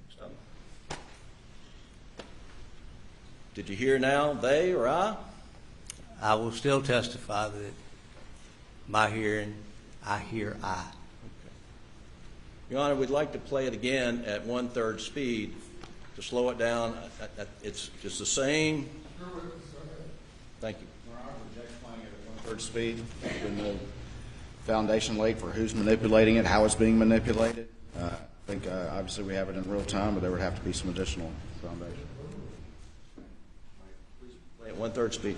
Stop. Did you hear now, they or I? I will still testify that my hearing, I hear I. Your Honor, we'd like to play it again at 1/3 speed to slow it down. It's just the same. Thank you. Your Honor, reject playing it at 1/3 speed. There's no foundation laid for who's manipulating it, how it's being manipulated. I think obviously we have it in real time, but there would have to be some additional foundation. Please play at 1/3 speed.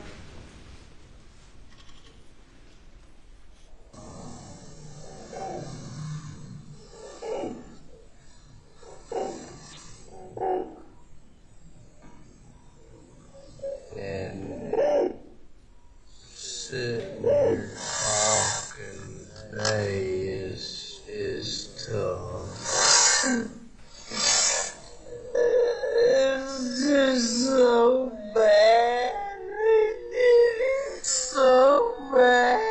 And sitting here talking today is tough. It was just so bad. They did it so bad.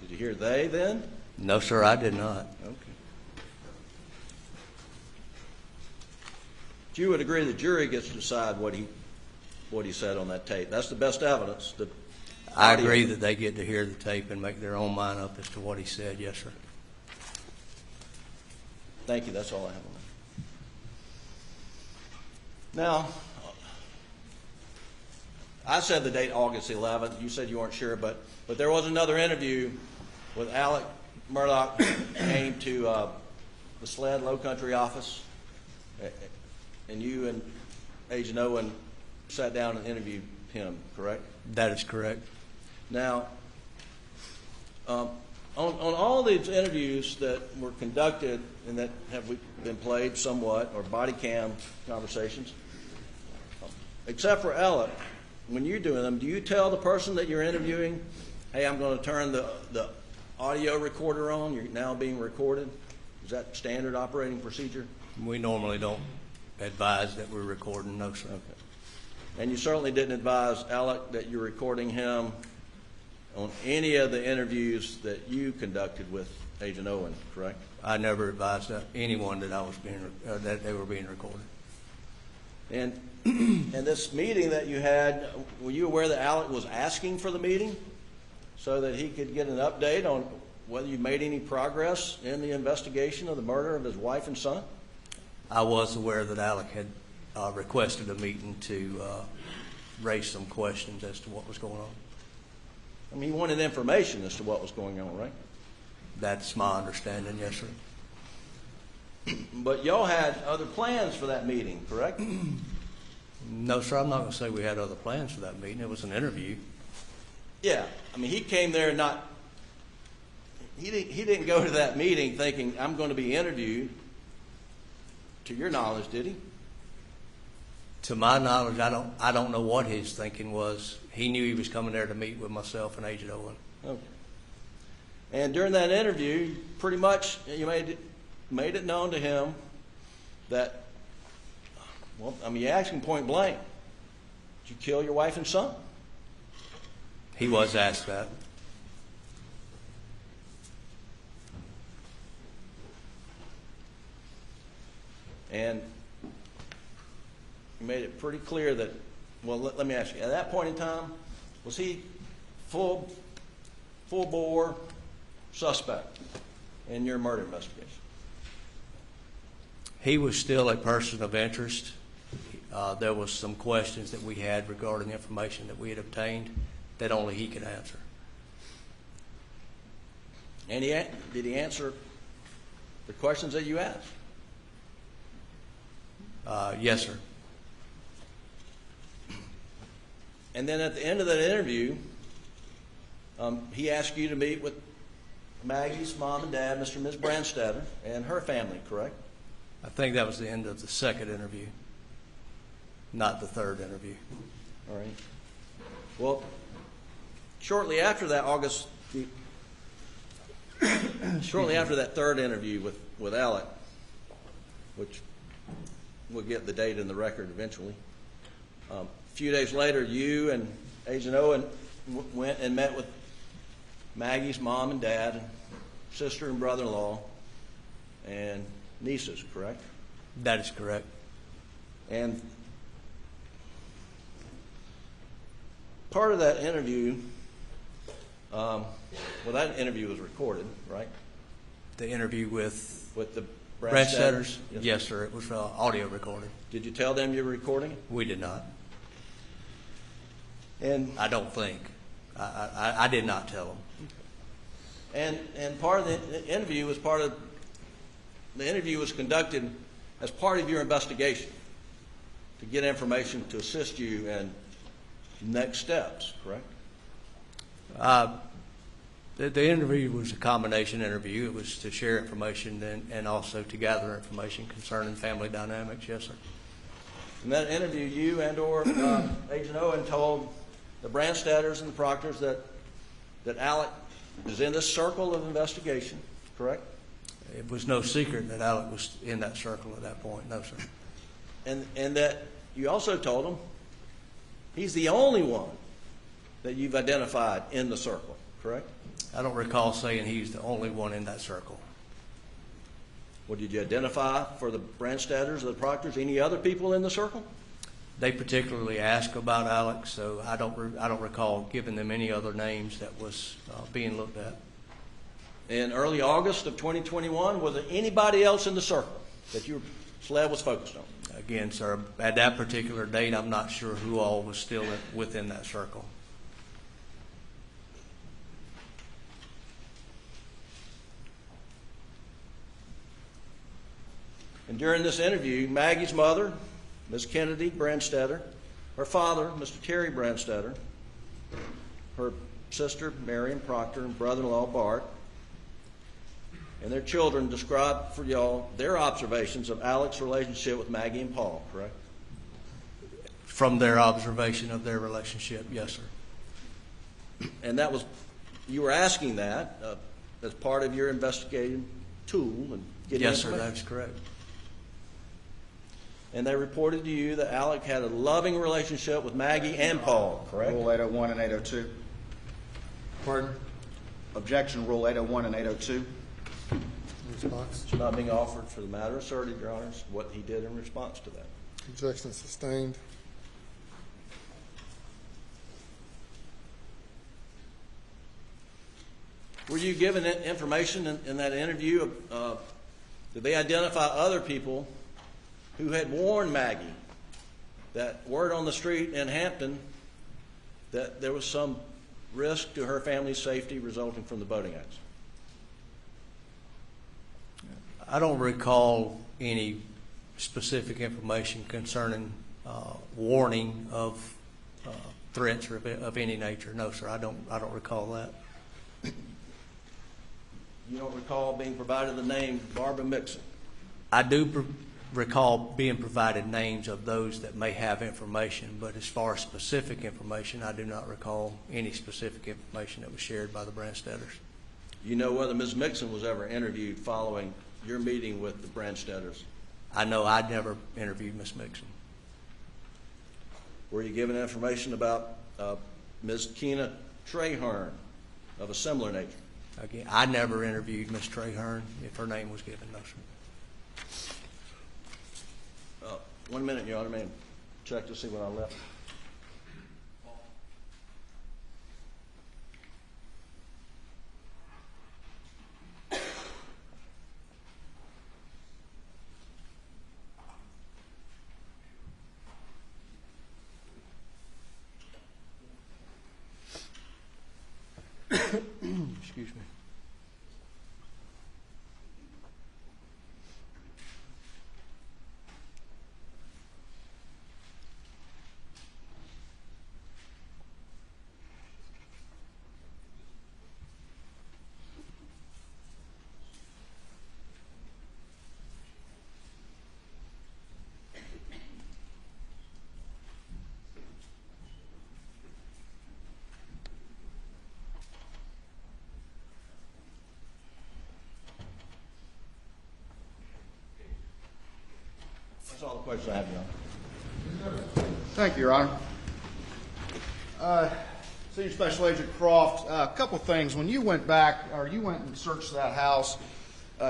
Did you hear they then? No, sir, I did not. Okay. But you would agree the jury gets to decide what he said on that tape. That's the best evidence. I agree that they get to hear the tape and make their own mind up as to what he said. Yes, sir. Thank you. That's all I have on that. Now, I said the date August 11th. You said you weren't sure, but there was another interview with Alex Murdaugh came to the SLED Low Country office, and you and Agent Owen sat down and interviewed him, correct? That is correct. Now, on all these interviews that were conducted and that have been played somewhat, or body cam conversations, except for Ella, when you're doing them, do you tell the person that you're interviewing, hey, I'm going to turn the audio recorder on, you're now being recorded? Is that standard operating procedure? We normally don't advise that we're recording, no, sir. Okay. And you certainly didn't advise Alec that you're recording him on any of the interviews that you conducted with Agent Owen, correct? I never advised anyone that I was that they were being recorded. And and this meeting that you had, were you aware that Alec was asking for the meeting so that he could get an update on whether you made any progress in the investigation of the murder of his wife and son? I was aware that Alec had requested a meeting to raise some questions as to what was going on. I mean, he wanted information as to what was going on, right? That's my understanding, yes, sir. But y'all had other plans for that meeting, correct? No, sir, I'm not going to say we had other plans for that meeting. It was an interview. Yeah. I mean, he came there he didn't go to that meeting thinking, I'm going to be interviewed. To your knowledge, did he? To my knowledge, I don't know what his thinking was. He knew he was coming there to meet with myself and Agent Owen. Okay. And during that interview, pretty much you made it known to him that, well, I mean, you asked him point blank, did you kill your wife and son? He was asked that. And you made it pretty clear that, well, let me ask you, at that point in time, was he full bore suspect in your murder investigation? He was still a person of interest. There was some questions that we had regarding the information that we had obtained that only he could answer. And did he answer the questions that you asked? Yes, sir. And then at the end of that interview, he asked you to meet with Maggie's mom and dad, Mr. and Ms. Brandstetter, and her family, correct? I think that was the end of the second interview, not the third interview. All right. Well, shortly after that shortly after that third interview with Alec, which we'll get the date in the record eventually, a few days later, you and Agent Owen went and met with Maggie's mom and dad, and sister and brother-in-law, and nieces, correct? That is correct. And part of that interview, that interview was recorded, right? The interview with the Brandstetters? Yes. Yes, sir. It was audio recorded. Did you tell them you were recording it? We did not. And I don't think. I did not tell them. And part of the interview was conducted as part of your investigation to get information to assist you in next steps, correct? The interview was a combination interview. It was to share information and also to gather information concerning family dynamics. Yes, sir. In that interview, you and or Agent Owen told the Brandstetters and the Proctors that Alec is in this circle of investigation, correct? It was no secret that Alec was in that circle at that point. No, sir. And that you also told them he's the only one that you've identified in the circle, correct? I don't recall saying he's the only one in that circle. Well, did you identify for the Brandstetters or the Proctors any other people in the circle? They particularly asked about Alex, so I don't recall giving them any other names that was being looked at. In early August of 2021, was there anybody else in the circle that your SLED was focused on? Again, sir, at that particular date, I'm not sure who all was still within that circle. And during this interview, Maggie's mother, Ms. Kennedy Branstetter, her father, Mr. Terry Branstetter, her sister, Marion Proctor, and brother-in-law, Bart, and their children described for y'all their observations of Alex's relationship with Maggie and Paul, correct? From their observation of their relationship, yes, sir. And that was, you were asking that as part of your investigative tool and getting Yes, sir, information. that's correct. And they reported to you that Alex had a loving relationship with Maggie and Paul, correct? Rule 801 and 802. Pardon? Objection, Rule 801 and 802. Response? It's not being offered for the matter asserted, Your Honors, what he did in response to that. Objection sustained. Were you given information in that interview? Did they identify other people who had warned Maggie that word on the street in Hampton that there was some risk to her family's safety resulting from the boating accident? I don't recall any specific information concerning warning of threats or of any nature. No, sir, I don't recall that. You don't recall being provided the name Barbara Mixon? I do recall being provided names of those that may have information, but as far as specific information, I do not recall any specific information that was shared by the Branstetters. You know whether Ms. Mixon was ever interviewed following your meeting with the Branstetters? I know I never interviewed Ms. Mixon. Were you given information about Ms. Keena Trahern of a similar nature? Again, I never interviewed Ms. Trahern, if her name was given, no, sir. 1 minute, Your Honor, may I check to see what I left? Excuse me. That's all the questions I have, Your Honor. Thank you, Your Honor. Senior Special Agent Croft, a couple things. When you went back, or you went and searched that house,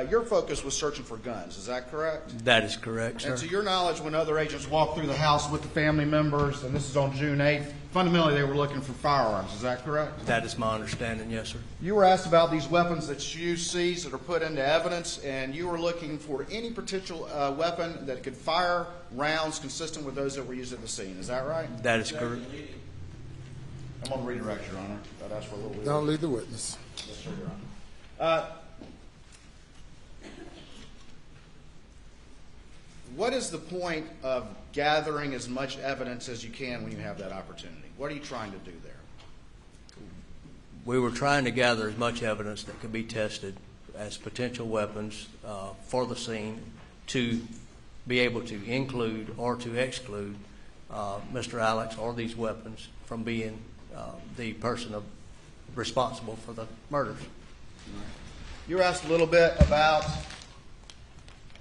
your focus was searching for guns. Is that correct? That is correct, sir. And to your knowledge, when other agents walked through the house with the family members, and this is on June 8th, fundamentally they were looking for firearms. Is that correct? That is my understanding, yes, sir. You were asked about these weapons that you seized that are put into evidence, and you were looking for any potential weapon that could fire rounds consistent with those that were used at the scene. Is that right? That is correct. I'm on redirect, Your Honor. I'd ask for a little bit. Don't lead the witness. Yes, sir, Your Honor. What is the point of gathering as much evidence as you can when you have that opportunity? What are you trying to do there? We were trying to gather as much evidence that could be tested as potential weapons for the scene to be able to include or to exclude Mr. Alex or these weapons from being the person responsible for the murders. You were asked a little bit about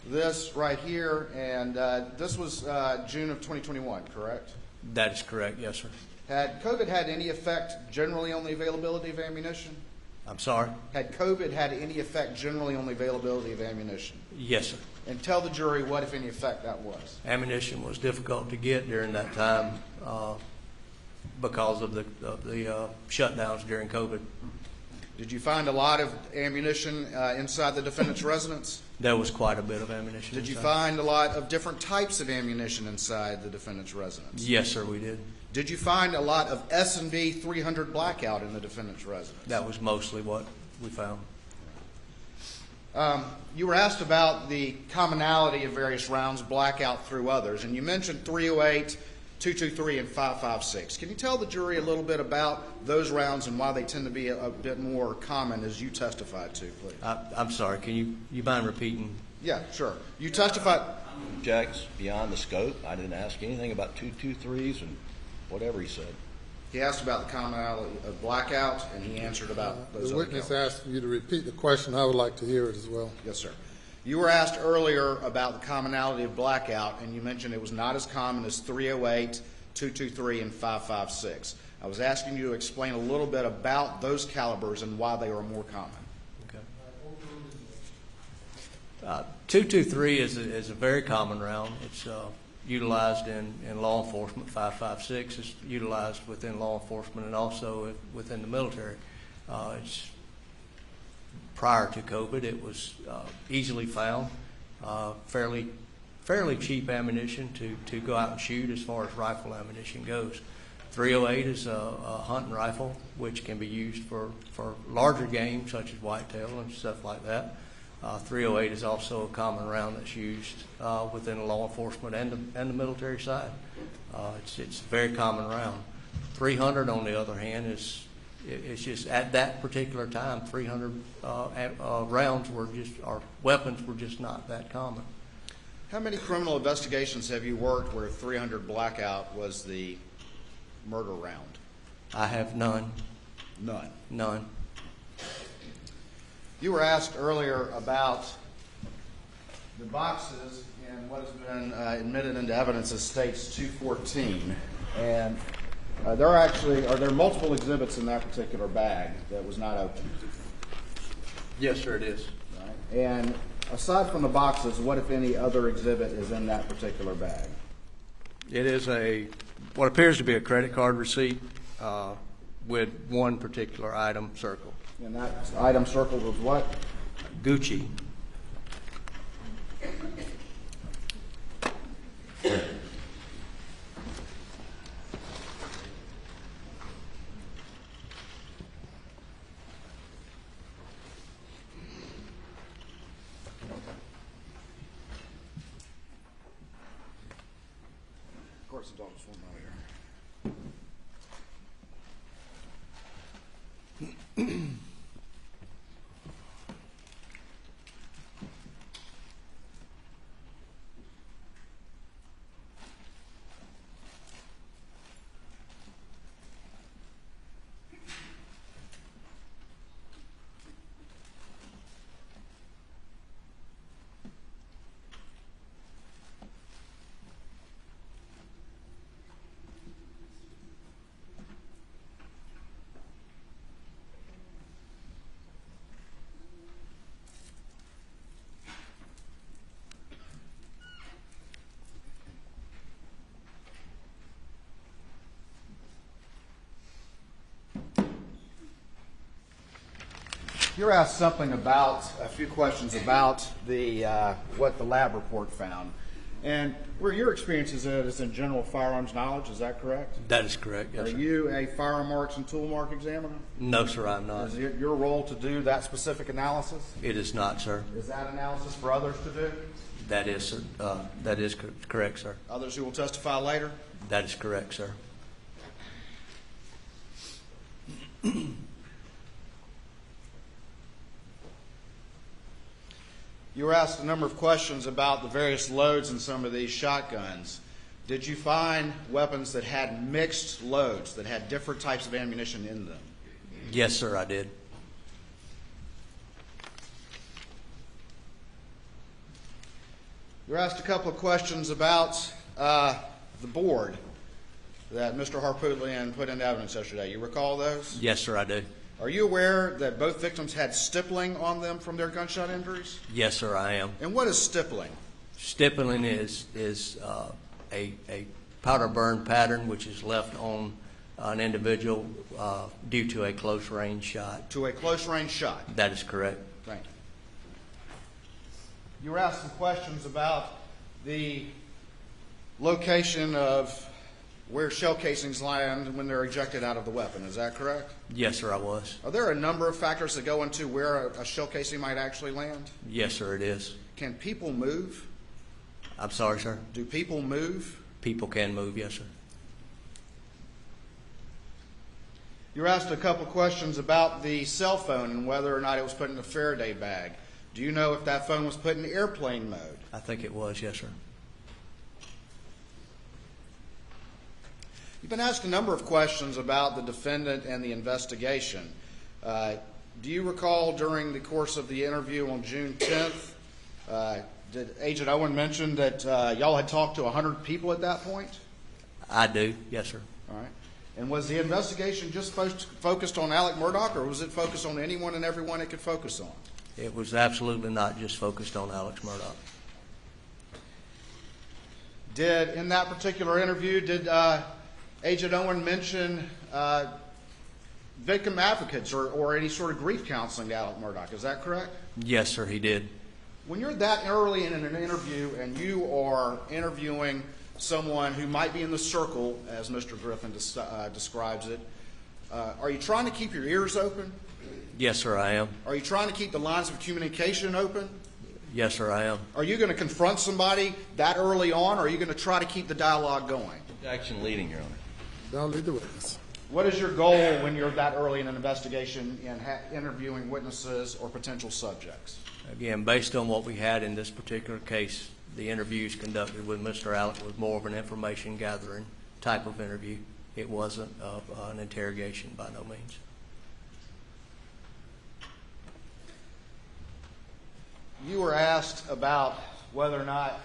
this right here, and this was June of 2021, correct? That is correct, yes, sir. Had COVID had any effect generally on the availability of ammunition? I'm sorry? Had COVID had any effect generally on the availability of ammunition? Yes, sir. And tell the jury what, if any, effect that was. Ammunition was difficult to get during that time because of the shutdowns during COVID. Did you find a lot of ammunition inside the defendant's residence? There was quite a bit of ammunition. Did you inside. find a lot of different types of ammunition inside the defendant's residence? Yes, sir, we did. Did you find a lot of S&B 300 blackout in the defendant's residence? That was mostly what we found. You were asked about the commonality of various rounds, blackout through others, and you mentioned 308, 223, and 556. Can you tell the jury a little bit about those rounds and why they tend to be a bit more common, as you testified to, please? I'm sorry, can you mind repeating? Yeah, sure. You testified. Objects beyond the scope. I didn't ask anything about 223s and whatever he said. He asked about the commonality of blackout, and he answered about those The other witness calibers. asked you to repeat the question. I would like to hear it as well. Yes, sir. You were asked earlier about the commonality of blackout, and you mentioned it was not as common as 308, 223, and 556. I was asking you to explain a little bit about those calibers and why they are more common. Okay. 223 is a very common round. It's utilized in law enforcement. 556 is utilized within law enforcement and also within the military. It's prior to COVID, it was easily found, fairly cheap ammunition to go out and shoot as far as rifle ammunition goes. 308 is a hunting rifle, which can be used for larger game such as whitetail and stuff like that. 308 is also a common round that's used within the law enforcement and the military side. It's a very common round. 300, on the other hand, it's just at that particular time, 300 rounds or weapons were just not that common. How many criminal investigations have you worked where 300 blackout was the murder round? I have none. None. None. You were asked earlier about the boxes and what has been admitted into evidence as states 214. And are there multiple exhibits in that particular bag that was not opened? Yes, sir, it is. Right. And aside from the boxes, what, if any, other exhibit is in that particular bag? It is what appears to be a credit card receipt with one particular item circled. And that item circled was what? Gucci. Of course, the dog was one out here. You're asked a few questions about what the lab report found. And where your experience is in general firearms knowledge, is that correct? That is correct, yes, Are sir. you a firearm marks and tool mark examiner? No, sir, I'm not. Is it your role to do that specific analysis? It is not, sir. Is that analysis for others to do? That is, sir. That is correct, sir. Others who will testify later? That is correct, sir. You were asked a number of questions about the various loads in some of these shotguns. Did you find weapons that had mixed loads, that had different types of ammunition in them? Yes, sir, I did. You were asked a couple of questions about the board that Mr. Harpootlian put into evidence yesterday. You recall those? Yes, sir, I do. Are you aware that both victims had stippling on them from their gunshot injuries? Yes, sir, I am. And what is stippling? Stippling is a powder burn pattern which is left on an individual due to a close-range shot. To a close-range shot? That is correct. Thank you. You were asked some questions about the location of where shell casings land when they're ejected out of the weapon. Is that correct? Yes, sir, I was. Are there a number of factors that go into where a shell casing might actually land? Yes, sir, it is. Can people move? I'm sorry, sir? Do people move? People can move, yes, sir. You were asked a couple questions about the cell phone and whether or not it was put in a Faraday bag. Do you know if that phone was put in airplane mode? I think it was, yes, sir. You've been asked a number of questions about the defendant and the investigation. Do you recall during the course of the interview on June 10th, did Agent Owen mention that y'all had talked to 100 people at that point? I do, yes, sir. All right. And was the investigation just focused on Alex Murdaugh, or was it focused on anyone and everyone it could focus on? It was absolutely not just focused on Alex Murdaugh. In that particular interview, did Agent Owen mention victim advocates or any sort of grief counseling to Alex Murdaugh? Is that correct? Yes, sir, he did. When you're that early in an interview and you are interviewing someone who might be in the circle, as Mr. Griffin describes it, are you trying to keep your ears open? Yes, sir, I am. Are you trying to keep the lines of communication open? Yes, sir, I am. Are you going to confront somebody that early on, or are you going to try to keep the dialogue going? Objection leading, Your Honor. Don't lead the witness. What is your goal when you're that early in an investigation in interviewing witnesses or potential subjects? Again, based on what we had in this particular case, the interviews conducted with Mr. Alex was more of an information gathering type of interview. It wasn't an interrogation by no means. You were asked about whether or not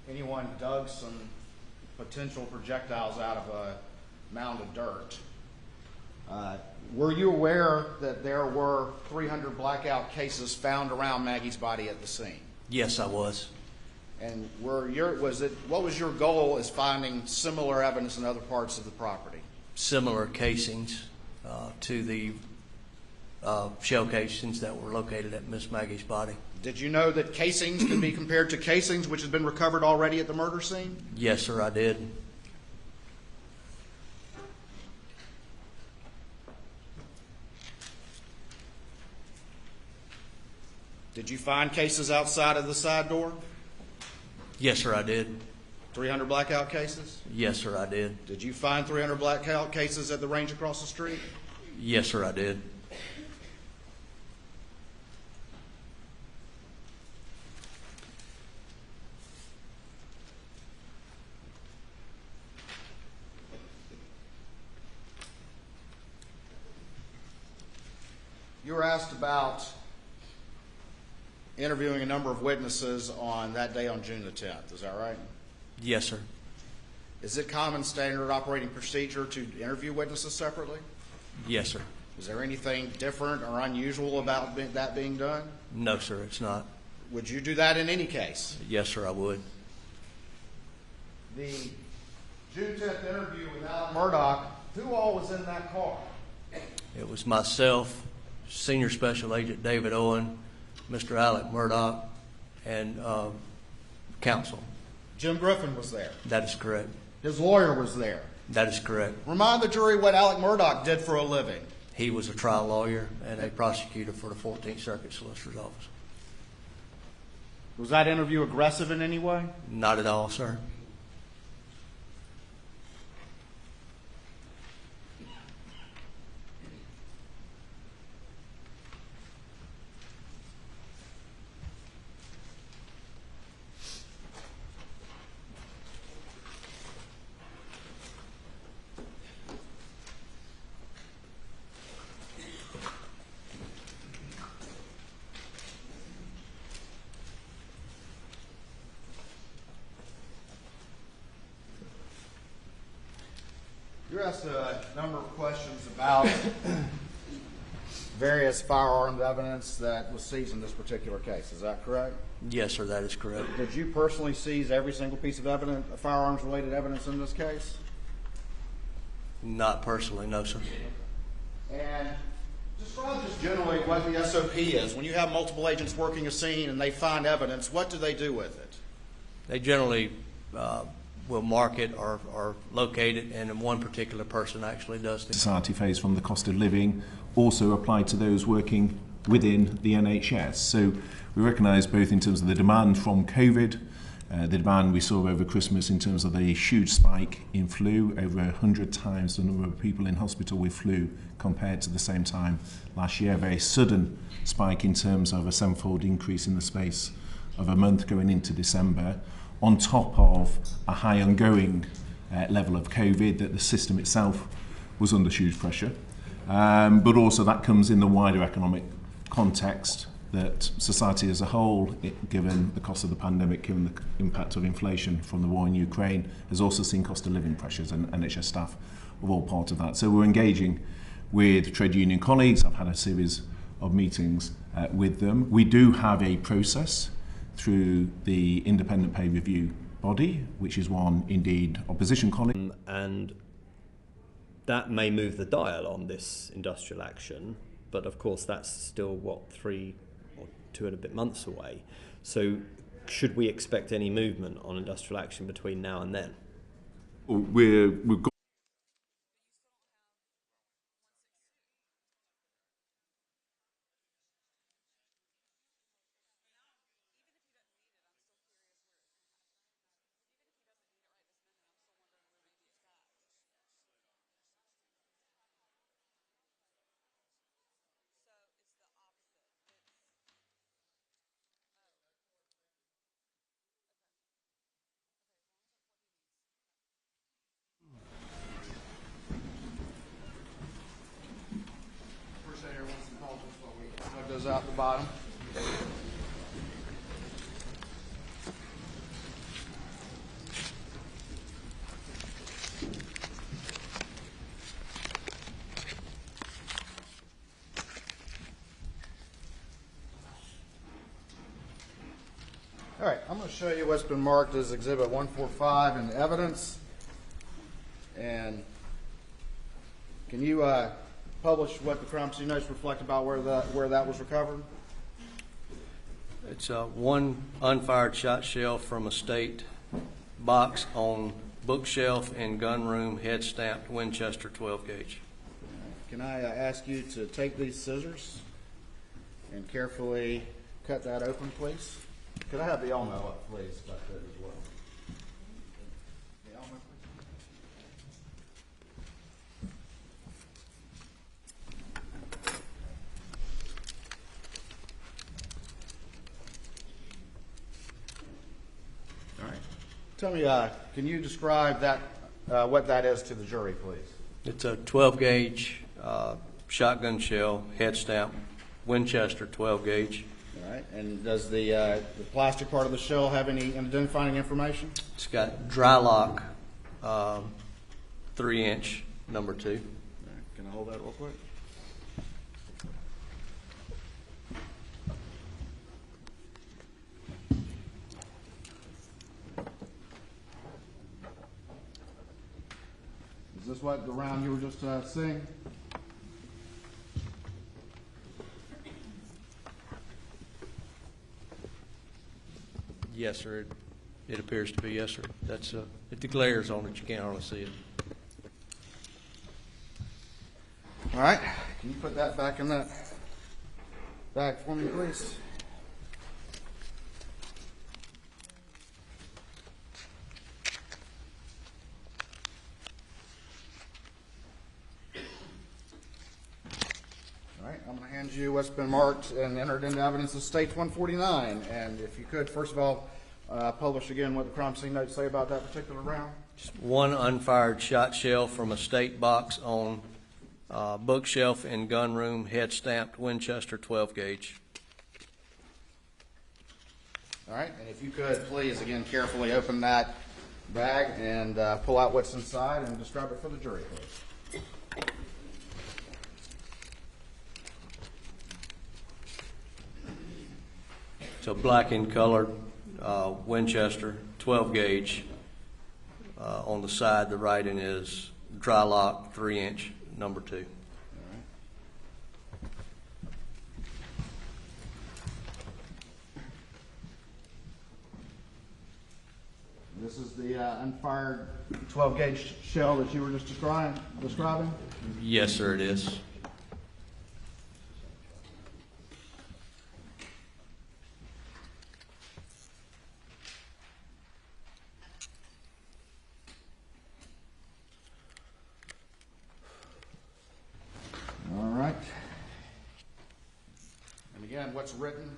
anyone dug some potential projectiles out of a mound of dirt. Were you aware that there were 300 blackout cases found around Maggie's body at the scene? Yes, I was. And what was your goal as finding similar evidence in other parts of the property? Similar casings to the shell casings that were located at Miss Maggie's body. Did you know that casings can be compared to casings which had been recovered already at the murder scene? Yes, sir, I did. Did you find cases outside of the side door? Yes, sir, I did. 300 blackout cases? Yes, sir, I did. Did you find 300 blackout cases at the range across the street? Yes, sir, I did. You were asked about interviewing a number of witnesses on that day on June the 10th. Is that right? Yes, sir. Is it common standard operating procedure to interview witnesses separately? Yes, sir. Is there anything different or unusual about that being done? No, sir, it's not. Would you do that in any case? Yes, sir, I would. The June 10th interview with Alex Murdaugh, who all was in that car? It was myself, Senior Special Agent David Owen, Mr. Alex Murdaugh, and counsel. Jim Griffin was there. That is correct. His lawyer was there. That is correct. Remind the jury what Alex Murdaugh did for a living. He was a trial lawyer and a prosecutor for the 14th Circuit Solicitor's Office. Was that interview aggressive in any way? Not at all, sir. You were asked a number of questions about various firearms evidence that was seized in this particular case. Is that correct? Yes, sir, that is correct. Did you personally seize every single piece of evidence, firearms-related evidence in this case? Not personally, no, sir. And describe just generally what the SOP is. When you have multiple agents working a scene and they find evidence, what do they do with it? They generally will mark it or locate it, and one particular person actually does this. Society phase from the cost of living also applied to those working within the NHS. So we recognise both in terms of the demand from COVID, the demand we saw over Christmas in terms of the huge spike in flu, over 100 times the number of people in hospital with flu compared to the same time last year. A very sudden spike in terms of a 7-fold increase in the space of a month going into December, on top of a high ongoing level of COVID that the system itself was under huge pressure. But also that comes in the wider economic context that society as a whole, given the cost of the pandemic, given the impact of inflation from the war in Ukraine, has also seen cost of living pressures, and NHS staff are all part of that. So we're engaging with trade union colleagues. I've had a series of meetings with them. We do have a process through the independent pay review body, which is one indeed opposition colleague. And that may move the dial on this industrial action, but of course that's still, 3 or 2 and a bit months away. So should we expect any movement on industrial action between now and then? We've got Those out the bottom. All right, I'm going to show you what's been marked as Exhibit 145 in the evidence. And can you publish what the crime scene notes reflect about where that was recovered? It's one unfired shot shell from a state box on bookshelf and gun room, head stamped Winchester 12 gauge. Can I ask you to take these scissors and carefully cut that open, please? Could I have the Elmo up, please, about that as well? The Elmo, please. All right. Tell me, can you describe that, what that is to the jury, please? It's a 12 gauge shotgun shell, head stamp Winchester 12 gauge. All right. And does the plastic part of the shell have any identifying information? It's got dry lock, 3-inch, number 2. All right. Can I hold that real quick? Is this what the round you were just seeing? Yes, sir. It appears to be, yes, sir. That's if the glare's on it, you can't hardly see it. All right. Can you put that back in that bag for me, please? All right. I'm going to hand you what's been marked and entered into evidence as State 149. And if you could, first of all, publish again what the crime scene notes say about that particular round. Just one unfired shot shell from a state box on bookshelf and gun room, head stamped Winchester 12 gauge. All right, and if you could, please, again, carefully open that bag and pull out what's inside and describe it for the jury, please. So black in colored Winchester 12 gauge. On the side, the writing is dry lock 3-inch number 2. This is the unfired 12-gauge shell that you were just describing? Yes, sir, it is. All right. And again, what's written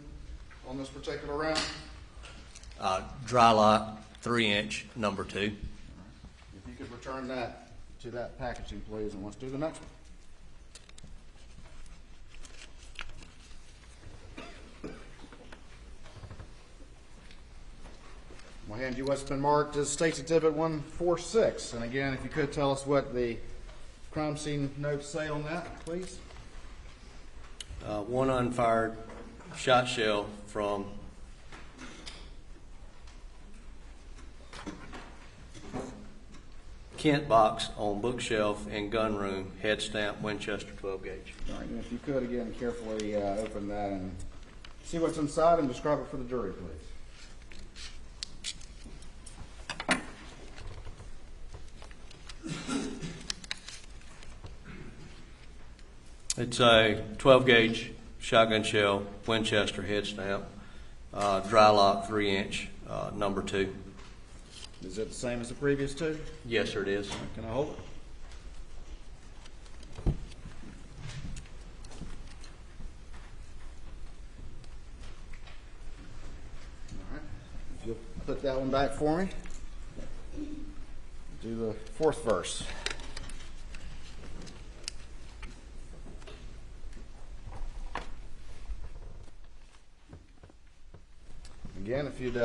on this particular round? Dry lock 3-inch number 2. If you could return that to that packaging, please, and let's do the next one. I'll hand you what's been marked as State's Exhibit 146. And again, if you could tell us what the crime scene notes say on that, please. One unfired shot shell from Kent box on bookshelf in gun room, head stamp, Winchester 12 gauge. All right, and if you could, again, carefully open that and see what's inside and describe it for the jury, please. It's a 12 gauge shotgun shell, Winchester head stamp, dry lock 3-inch, number 2. Is it the same as the previous two? Yes, sir, it is. Can I hold it? All right. If you'll put that one back for me. Do the fourth verse. Again, if you'd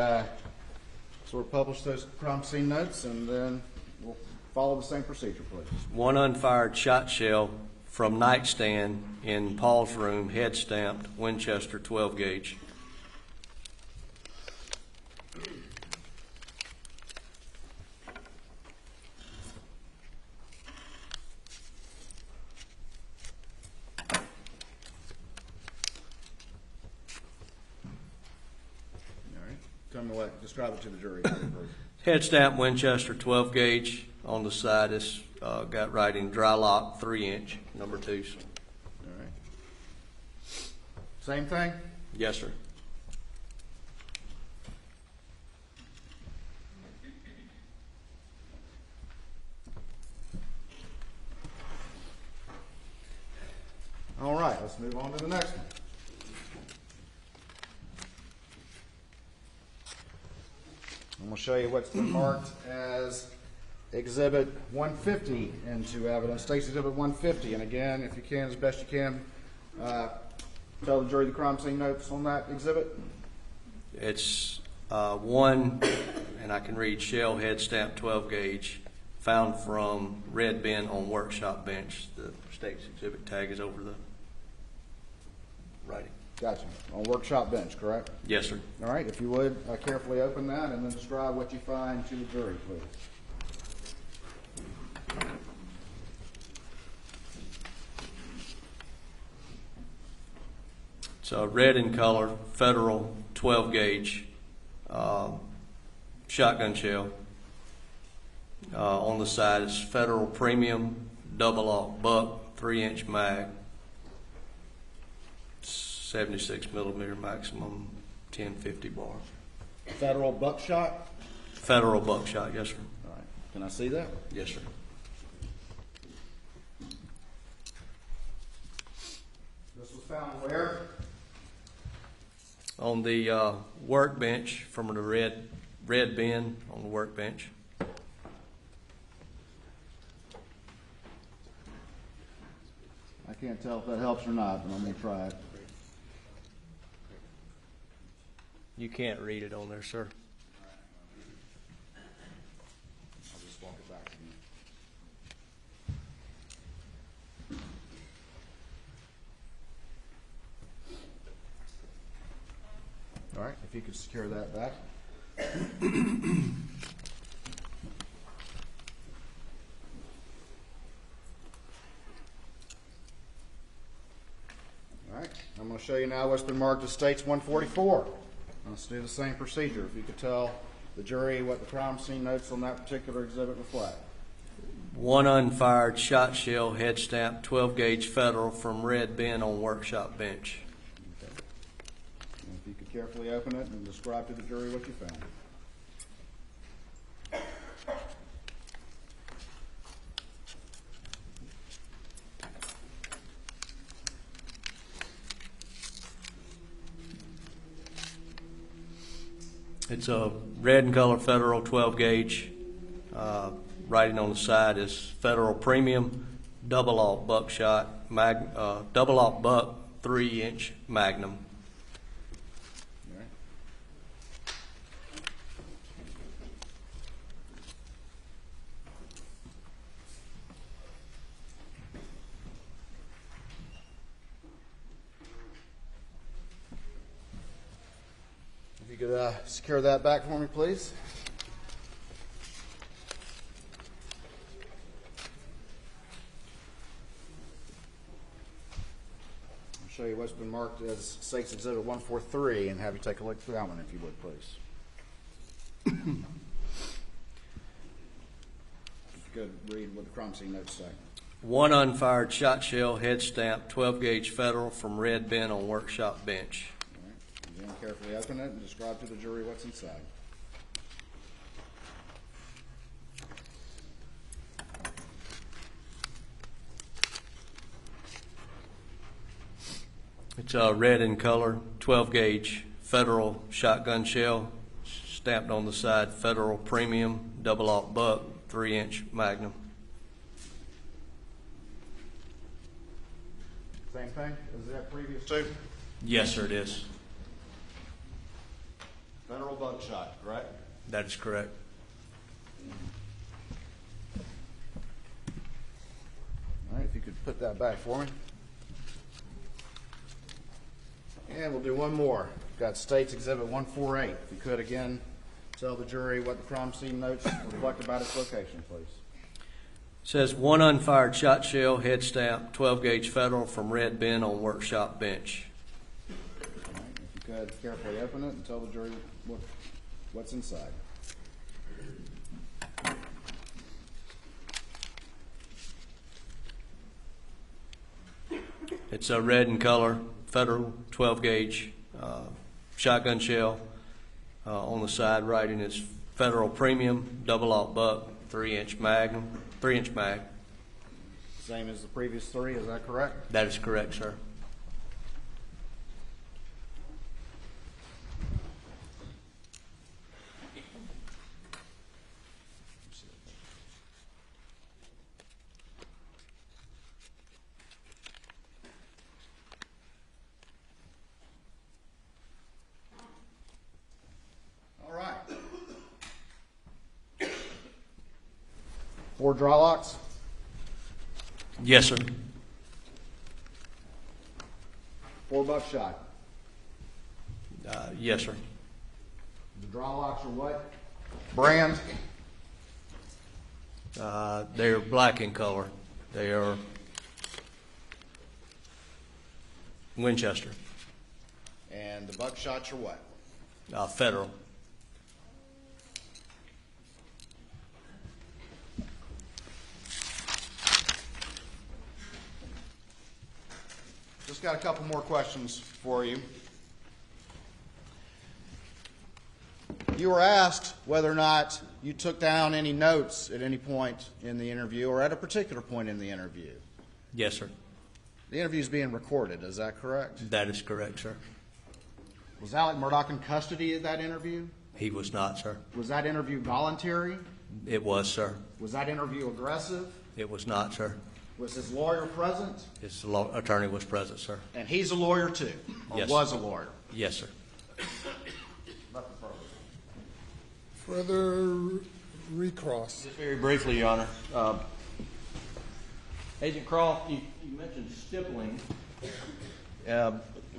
sort of publish those crime scene notes, and then we'll follow the same procedure, please. One unfired shot shell from nightstand in Paul's room, head stamped, Winchester 12 gauge. Tell me what, describe it to the jury. Head stamp Winchester 12 gauge. On the side, it's got writing dry lock 3-inch, number 2. All right. Same thing? Yes, sir. All right, let's move on to the next one. I'm going to show you what's been marked as Exhibit 150 into evidence, State's Exhibit 150. And again, if you can, as best you can, tell the jury the crime scene notes on that exhibit. It's one, and I can read shell head stamp 12 gauge, found from red bin on workshop bench. The State's exhibit tag is over the writing. Gotcha. On workshop bench, correct? Yes, sir. All right, if you would, carefully open that and then describe what you find to the jury, please. It's a red in color, Federal 12 gauge shotgun shell. On the side is Federal Premium double aught buck 3-inch mag, 76 millimeter maximum, 1050 bar. Federal buckshot? Federal buckshot, yes, sir. All right. Can I see that? Yes, sir. This was found where? On the workbench, from the red bin on the workbench. I can't tell if that helps or not, but I'm going to try it. You can't read it on there, sir. I'll just walk it back to you. All right, if you could secure that back. going to show you now what's been marked as States 144. Let's do the same procedure. If you could tell the jury what the crime scene notes on that particular exhibit reflect. 1 unfired shot shell, head stamp, 12 gauge Federal from red bin on workshop bench. Okay. And if you could carefully open it and describe to the jury what you found. It's a red in color Federal 12 gauge. Writing on the side is Federal Premium, double aught buckshot, double aught buck, 3-inch Magnum. All right. If you could secure that back for me, please. Show you what's been marked as States Exhibit 143 and have you take a look through that one, if you would, please. If you could read what the crime scene notes say. 1 unfired shot shell, head stamp, 12 gauge Federal from red bin on workshop bench. All right. Again, carefully open it and describe to the jury what's inside. It's red in color, 12 gauge Federal shotgun shell, stamped on the side, Federal Premium, double aught buck, 3-inch Magnum. Same thing as that previous two? Yes, sir, it is. Federal buckshot, correct? That is correct. All right, if you could put that back for me. And we'll do one more. We've got States Exhibit 148. If you could again tell the jury what the crime scene notes reflect about its location, please. Says 1 unfired shot shell, head stamp, 12 gauge Federal from red bin on workshop bench. All right, if you could carefully open it and tell the jury what's inside. It's a red in color, Federal 12 gauge shotgun shell. On the side writing is Federal Premium, double aught buck, 3-inch Magnum, 3-inch mag. Same as the previous three, is that correct? That is correct, sir. All right. 4 draw locks. Yes, sir. 4 buckshot. Yes, sir. The draw locks are what brand? They're black in color. They are Winchester. And the buckshots are what? Federal. Just got a couple more questions for you. You were asked whether or not you took down any notes at any point in the interview or at a particular point in the interview. Yes, sir. The interview is being recorded, is that correct? That is correct, sir. Was Alex Murdaugh in custody at that interview? He was not, sir. Was that interview voluntary? It was, sir. Was that interview aggressive? It was not, sir. Was his lawyer present? His attorney was present, sir. And he's a lawyer too, or Yes. was a lawyer? Yes, sir. Nothing further. Further recross. Just very briefly, Your Honor. Agent Croft, you mentioned stippling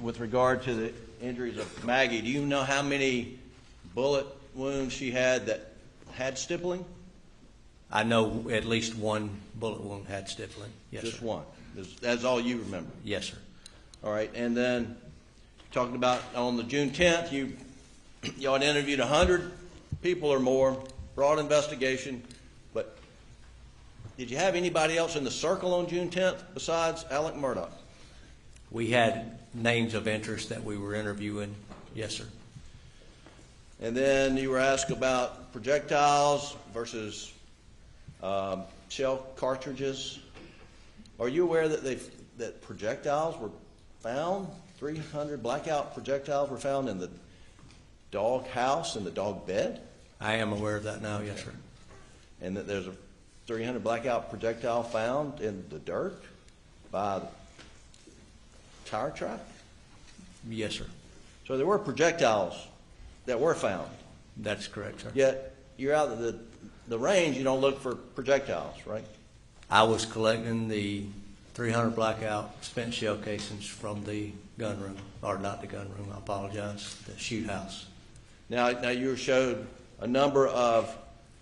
with regard to the injuries of Maggie. Do you know how many bullet wounds she had that had stippling? I know at least one bullet wound had stippling. Yes, Just sir. one. That's all you remember? Yes, sir. All right, and then talking about on the June 10th, y'all had interviewed 100 people or more, broad investigation, but did you have anybody else in the circle on June 10th besides Alex Murdaugh? We had names of interest that we were interviewing. Yes, sir. And then you were asked about projectiles versus shell cartridges. Are you aware that projectiles were found? 300 blackout projectiles were found in the dog house and the dog bed? I am aware of that now, yes, sir. And that there's a 300 blackout projectile found in the dirt by the tire track? Yes, sir. So there were projectiles that were found. That's correct, sir. Yet you're out of the range, you don't look for projectiles, right? I was collecting the 300 blackout spent shell casings from the gun room, or not the gun room, I apologize, the shoot house. Now you showed a number of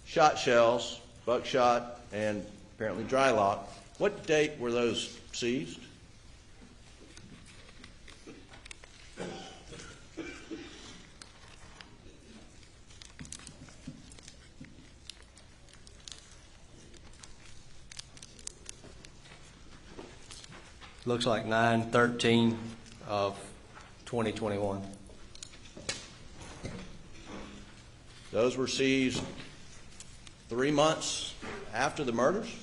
shot shells, buckshot, and apparently dry lock. What date were those seized? Looks like 9/13 of 2021. Those were seized 3 months after the murders?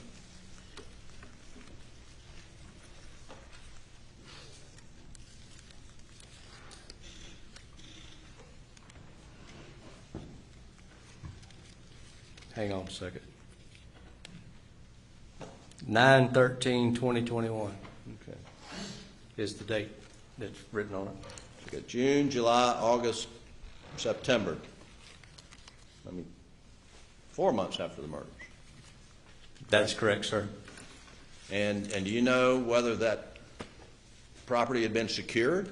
Hang on a second. 9/13/2021 Okay. is the date that's written on it. We got June, July, August, September. 4 months after the murders. That's correct, sir. And do you know whether that property had been secured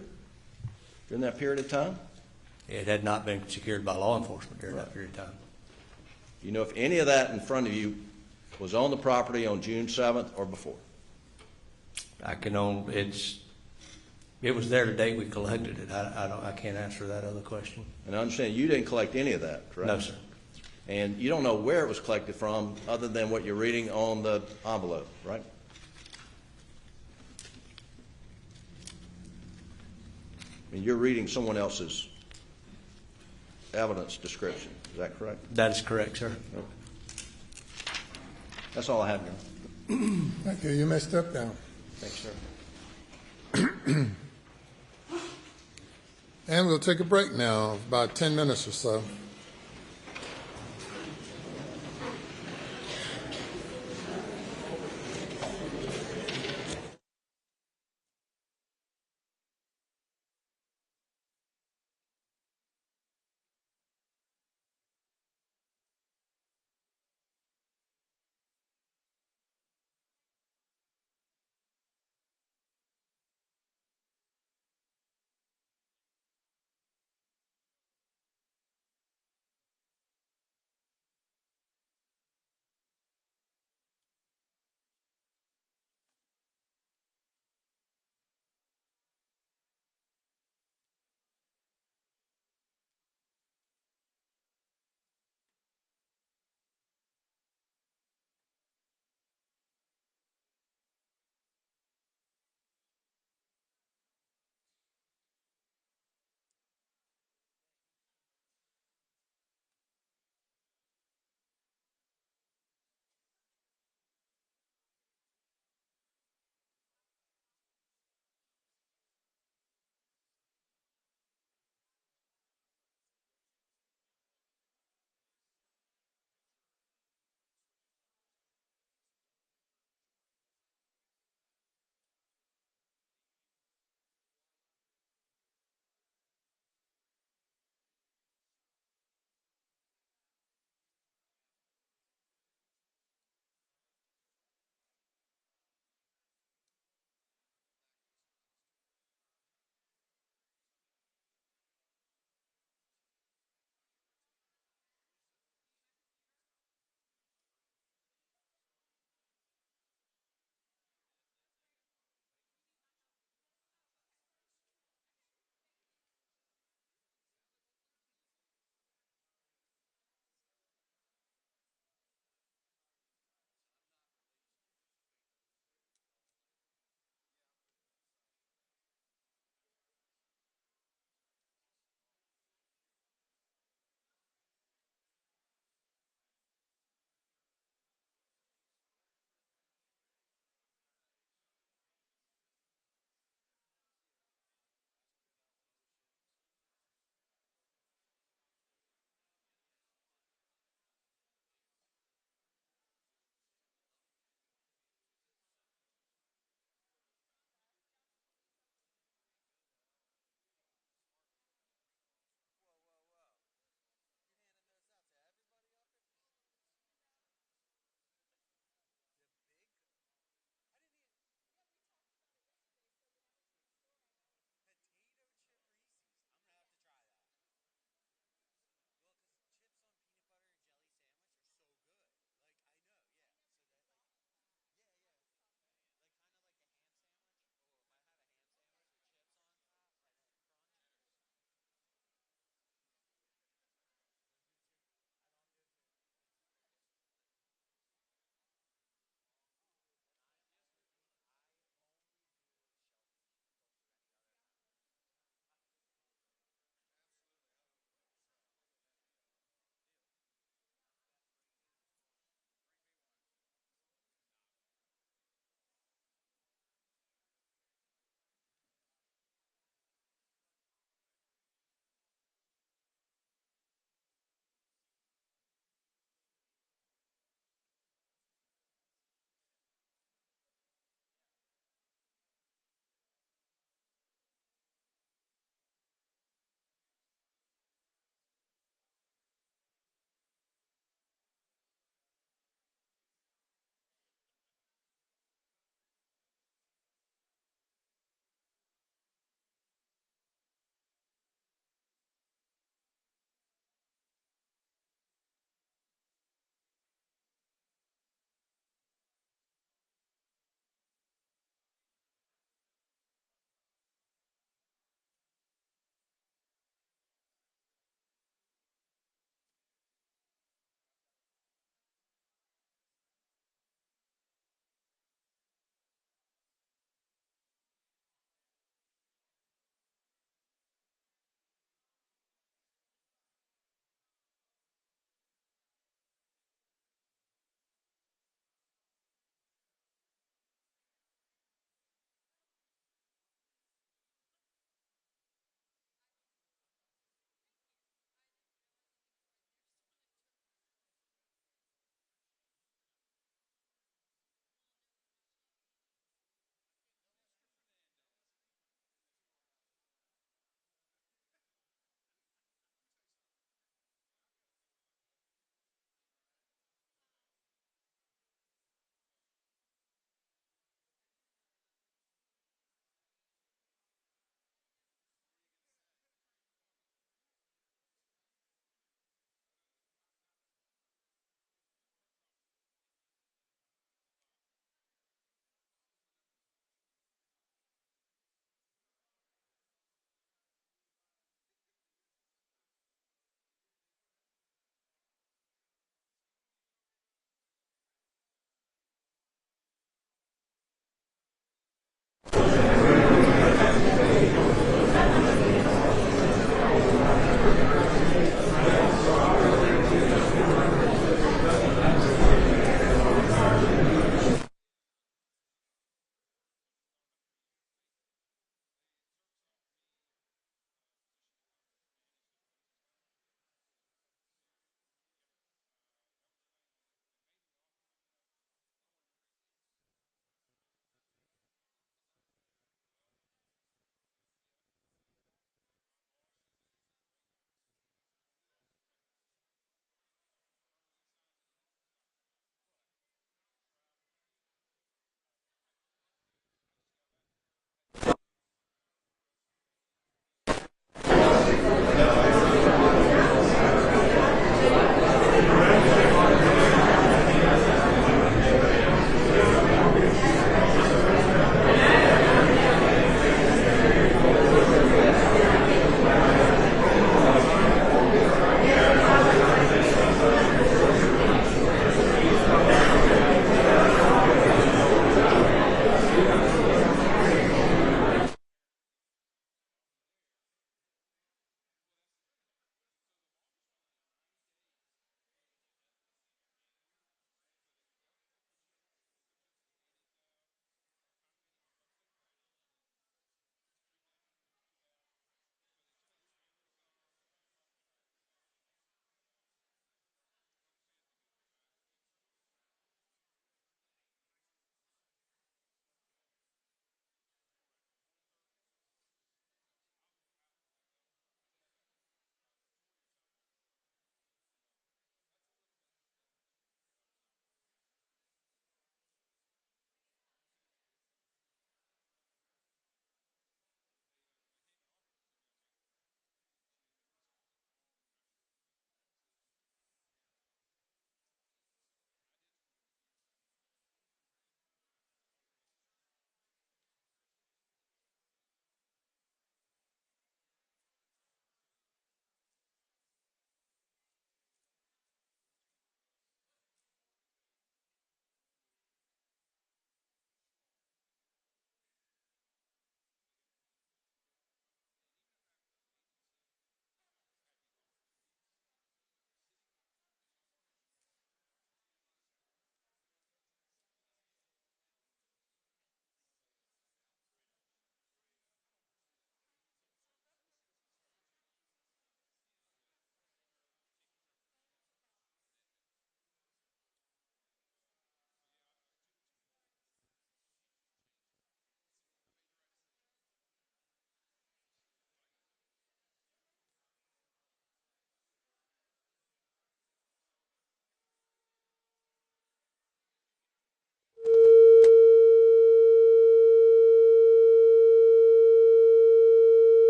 during that period of time? It had not been secured by law enforcement during that period of time. Do you know if any of that in front of you was on the property on June 7th or before? It was there the day we collected it. I can't answer that other question. And I understand you didn't collect any of that, correct? No, sir. And you don't know where it was collected from other than what you're reading on the envelope, right? I mean, you're reading someone else's evidence description. Is that correct? That is correct, sir. Okay. That's all I have here. Thank you. You may step down. Thanks, sir. And we'll take a break now, about 10 minutes or so.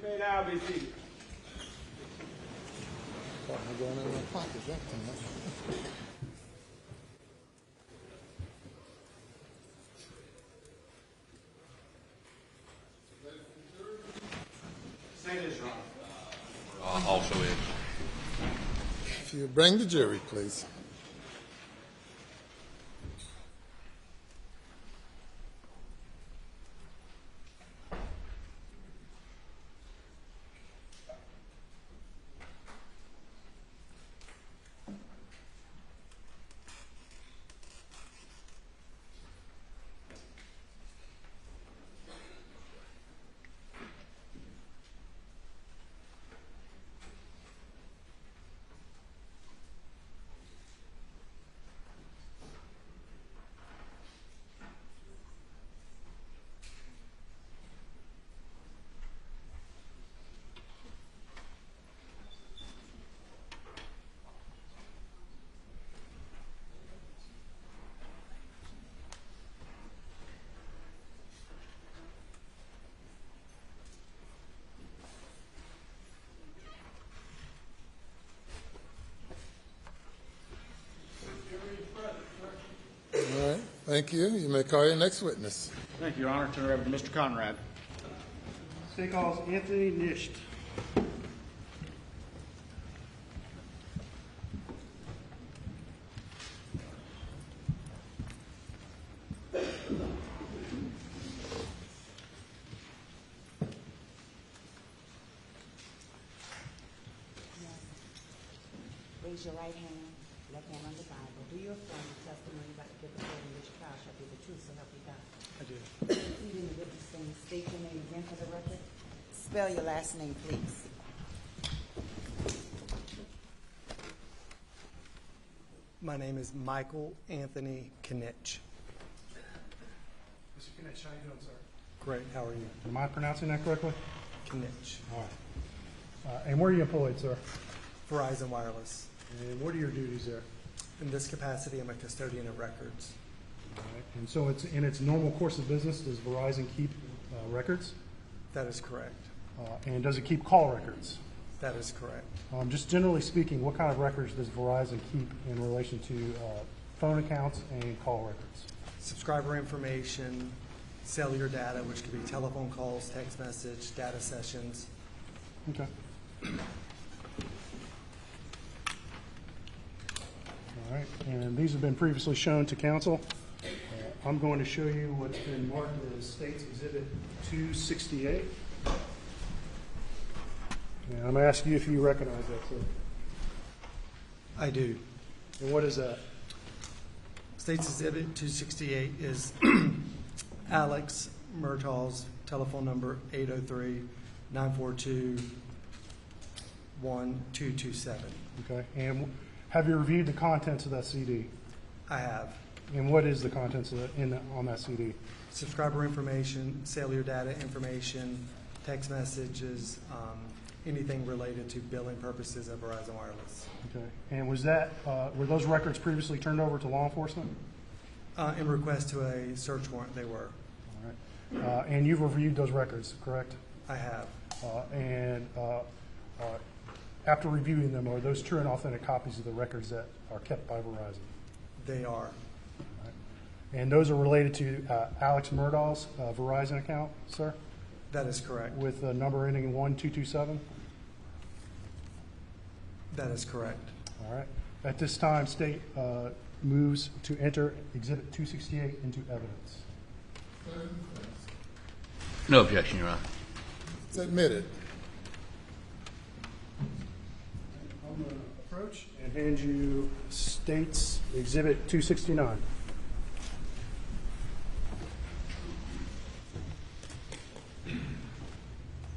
may now be seated. Partner going in my pocket that time. Also is. If you bring the jury, please. All right, thank you. You may call your next witness. Thank you, Your Honor. Turn it over to Mr. Conrad. State calls Anthony Nisht. Raise your right hand, left hand on the Bible. Do you affirm the testimony you're about to give before the which trial shall be the truth, so help you God? I do. Please, in the witness stand, state your name again for the record. Spell your last name, please. My name is Michael Anthony Knitch. Mr. Kenneth, how are you doing, sir? Great, how are you? Am I pronouncing that correctly? Knitch. All right. And where are you employed, sir? Verizon Wireless. And what are your duties there? In this capacity, I'm a custodian of records. All right. And so it's in its normal course of business, does Verizon keep records? That is correct. And does it keep call records? That is correct. Just generally speaking, what kind of records does Verizon keep in relation to phone accounts and call records? Subscriber information, cellular data, which could be telephone calls, text message, data sessions. Okay. All right, and these have been previously shown to counsel. I'm going to show you what's been marked as State's Exhibit 268. And I'm going to ask you if you recognize that, sir. I do. And what is that? State's Exhibit 268 is Alex Murdaugh's telephone number 803-942-1227. Okay, and have you reviewed the contents of that CD? I have. And what is the contents of on that CD? Subscriber information, cellular data information, text messages, anything related to billing purposes of Verizon Wireless. Okay, and was that were those records previously turned over to law enforcement? In request to a search warrant, they were. All right, and you've reviewed those records, correct? I have. After reviewing them, are those true and authentic copies of the records that are kept by Verizon? They are. Right. And those are related to Alex Murdaugh's Verizon account, sir? That is correct. With the number ending in 1227? That is correct. All right. At this time, State moves to enter Exhibit 268 into evidence. No objection, Your Honor. It's admitted. I'm going to approach and hand you State's Exhibit 269.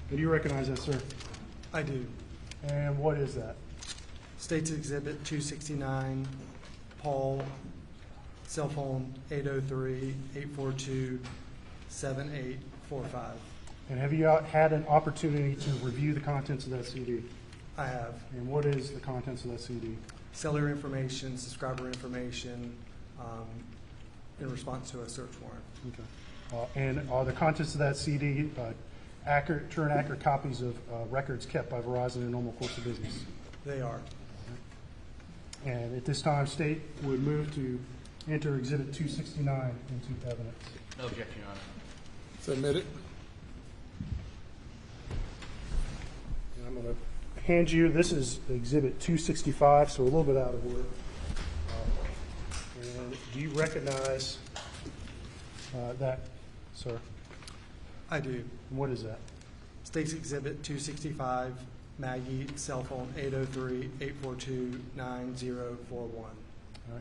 Do you recognize that, sir? I do. And what is that? State's Exhibit 269, Paul, cell phone 803-842-7845. And have you had an opportunity to review the contents of that CD? I have. And what is the contents of that CD? Cellular information, subscriber information, in response to a search warrant. Okay. And are the contents of that CD accurate, true and accurate copies of records kept by Verizon in normal course of business? They are. And at this time, state would move to enter Exhibit 269 into evidence. No objection, Your Honor. Submit it. And I'm going to hand you, this is Exhibit 265, so a little bit out of order. And do you recognize that, sir? I do. What is that? State's Exhibit 265, Maggie, cell phone 803-842-9041.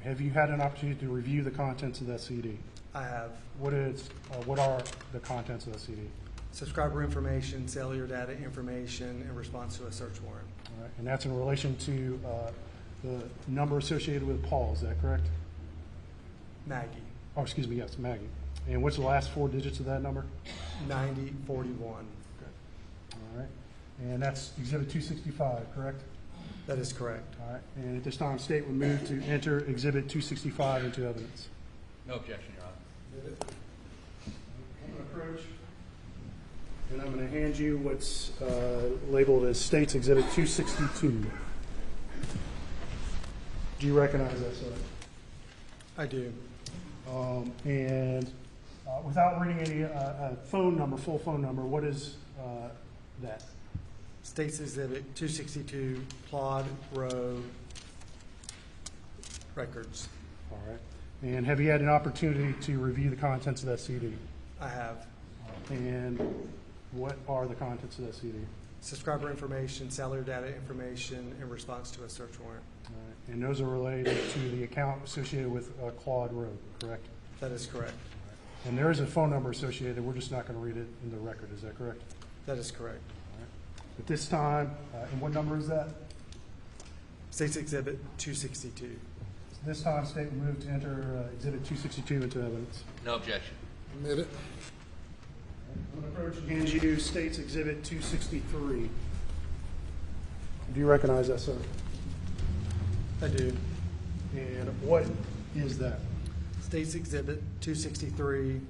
Have you had an opportunity to review the contents of that CD? I have. What are the contents of the CD? Subscriber information, cellular data information in response to a search warrant. All right, and that's in relation to the number associated with Paul, is that correct? Maggie, Oh, excuse me, yes, Maggie. And what's the last 4 digits of that number? 9041. All right, and that's Exhibit 265, correct? That is correct. All right, and at this time, state would move to enter Exhibit 265 into evidence. No objection, Your Honor. I'm going to approach, and I'm going to hand you what's labeled as State's Exhibit 262. Do you recognize that, sir? I do. And without reading any phone number, full phone number, what is that? State's Exhibit 262, Plod Row records. All right. And have you had an opportunity to review the contents of that CD? I have. And what are the contents of that CD? Subscriber information, cellular data information in response to a search warrant. All right. And those are related to the account associated with Claude Road, correct? That is correct. And there is a phone number associated. We're just not going to read it in the record. Is that correct? That is correct. All right. At this time, and what number is that? State's Exhibit 262. This time, state will move to enter Exhibit 262 into evidence. No objection. Submit it. I'm going to approach and hand you State's Exhibit 263. Do you recognize that, sir? I do. And what is that? State's Exhibit 263,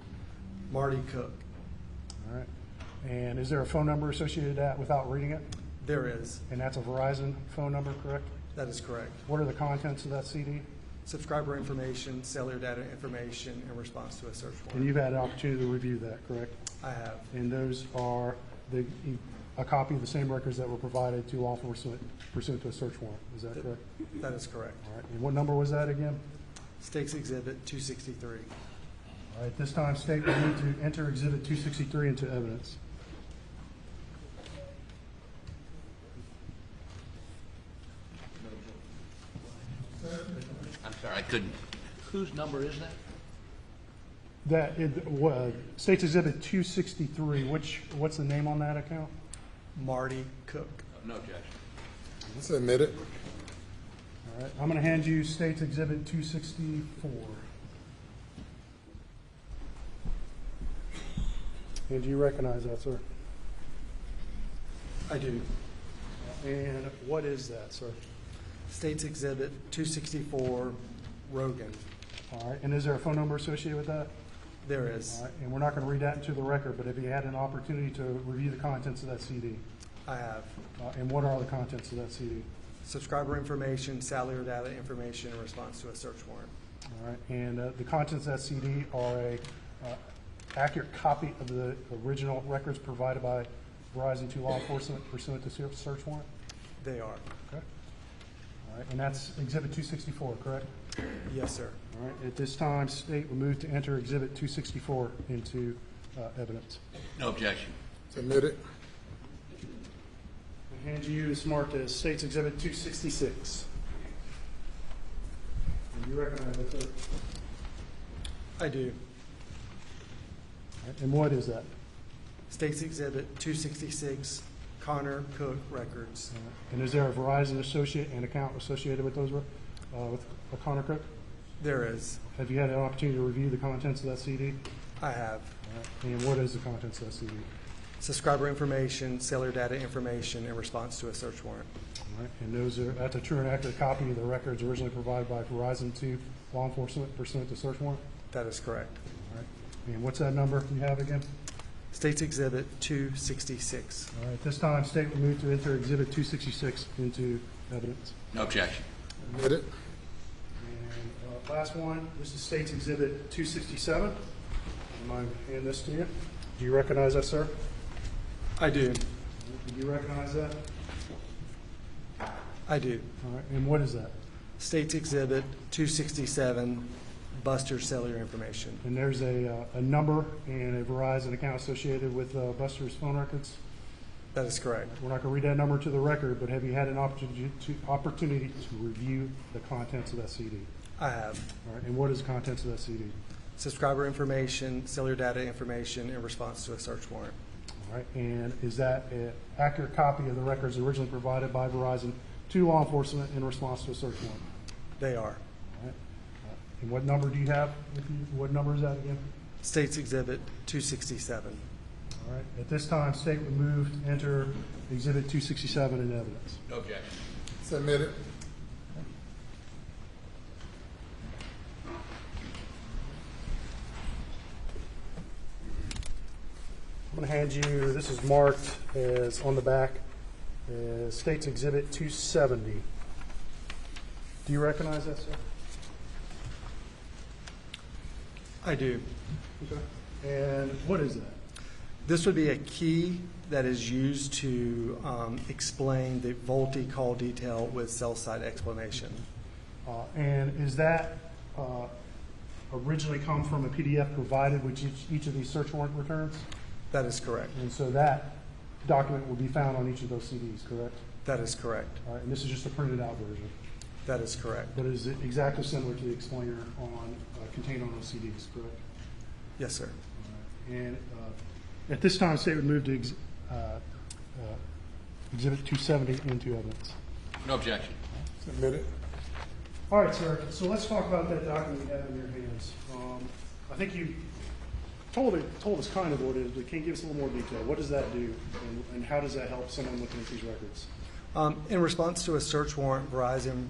Marty Cook. All right. And is there a phone number associated with that without reading it? There is. And that's a Verizon phone number, correct? That is correct. What are the contents of that CD? Subscriber information, cellular data information in response to a search warrant. And you've had an opportunity to review that, correct? I have. And those are a copy of the same records that were provided to law enforcement pursuant to a search warrant. Is that correct? That is correct. All right. And what number was that again? State's Exhibit 263. All right. This time, state will need to enter Exhibit 263 into evidence. I'm sorry, I couldn't. Whose number is that? State's Exhibit 263. What's the name on that account? Marty Cook. No objection. Submit it. All right. I'm going to hand you State's Exhibit 264. And do you recognize that, sir? I do. And what is that, sir? State's Exhibit 264, Rogan. All right. And is there a phone number associated with that? There is. All right. And we're not going to read that into the record, but have you had an opportunity to review the contents of that CD? I have. And what are the contents of that CD? Subscriber information, cellular data information in response to a search warrant. All right. And the contents of that CD are a accurate copy of the original records provided by Verizon to law enforcement pursuant to search warrant? They are. Okay. All right. And that's Exhibit 264, correct? Yes, sir. All right. At this time, state will move to enter Exhibit 264 into evidence. No objection. Submit it. I hand you is marked as State's Exhibit 266. And you recognize that, sir? I do. All right. And what is that? State's Exhibit 266, Connor Cook records. All right. And is there a Verizon associate and account associated with those with Connor Cook? There is. Have you had an opportunity to review the contents of that CD? I have. All right. And what is the contents of that CD? Subscriber information, cellular data information in response to a search warrant. All right. And that's a true and accurate copy of the records originally provided by Verizon to law enforcement pursuant to search warrant? That is correct. All right. And what's that number you have again? State's Exhibit 266. All right, at this time, state will move to enter Exhibit 266 into evidence. No objection. Admit it. And last one, this is State's Exhibit 267. I'm going to hand this to you. Do you recognize that, sir? I do. Do you recognize that? I do. All right, and what is that? State's Exhibit 267, Buster's cellular information. And there's a number and a Verizon account associated with Buster's phone records? That is correct. We're not going to read that number to the record, but have you had an opportunity to review the contents of that CD? I have. All right, and what is the contents of that CD? Subscriber information, cellular data information in response to a search warrant. All right, and is that an accurate copy of the records originally provided by Verizon to law enforcement in response to a search warrant? They are. All right. And what number do you have? What number is that again? State's Exhibit 267. All right. At this time, state would move to enter Exhibit 267 in evidence. No objection. Submit it. I'm going to hand you, this is marked as on the back, as State's Exhibit 270. Do you recognize that, sir? I do. Okay. And what is that? This would be a key that is used to explain the VoLTE call detail with cell site explanation. And is that originally come from a PDF provided with each of these search warrant returns? That is correct. And so that document will be found on each of those CDs, correct? That is correct. All right, and this is just a printed out version. That is correct. But is it exactly similar to the explainer on contained on those CDs, correct? Yes, sir. All right. And at this time, state would move to Exhibit 270 into evidence. No objection. Submit it. All right, sir. So let's talk about that document you have in your hands. I think you told us kind of what it is, but can you give us a little more detail? What does that do, and how does that help someone looking at these records? In response to a search warrant, Verizon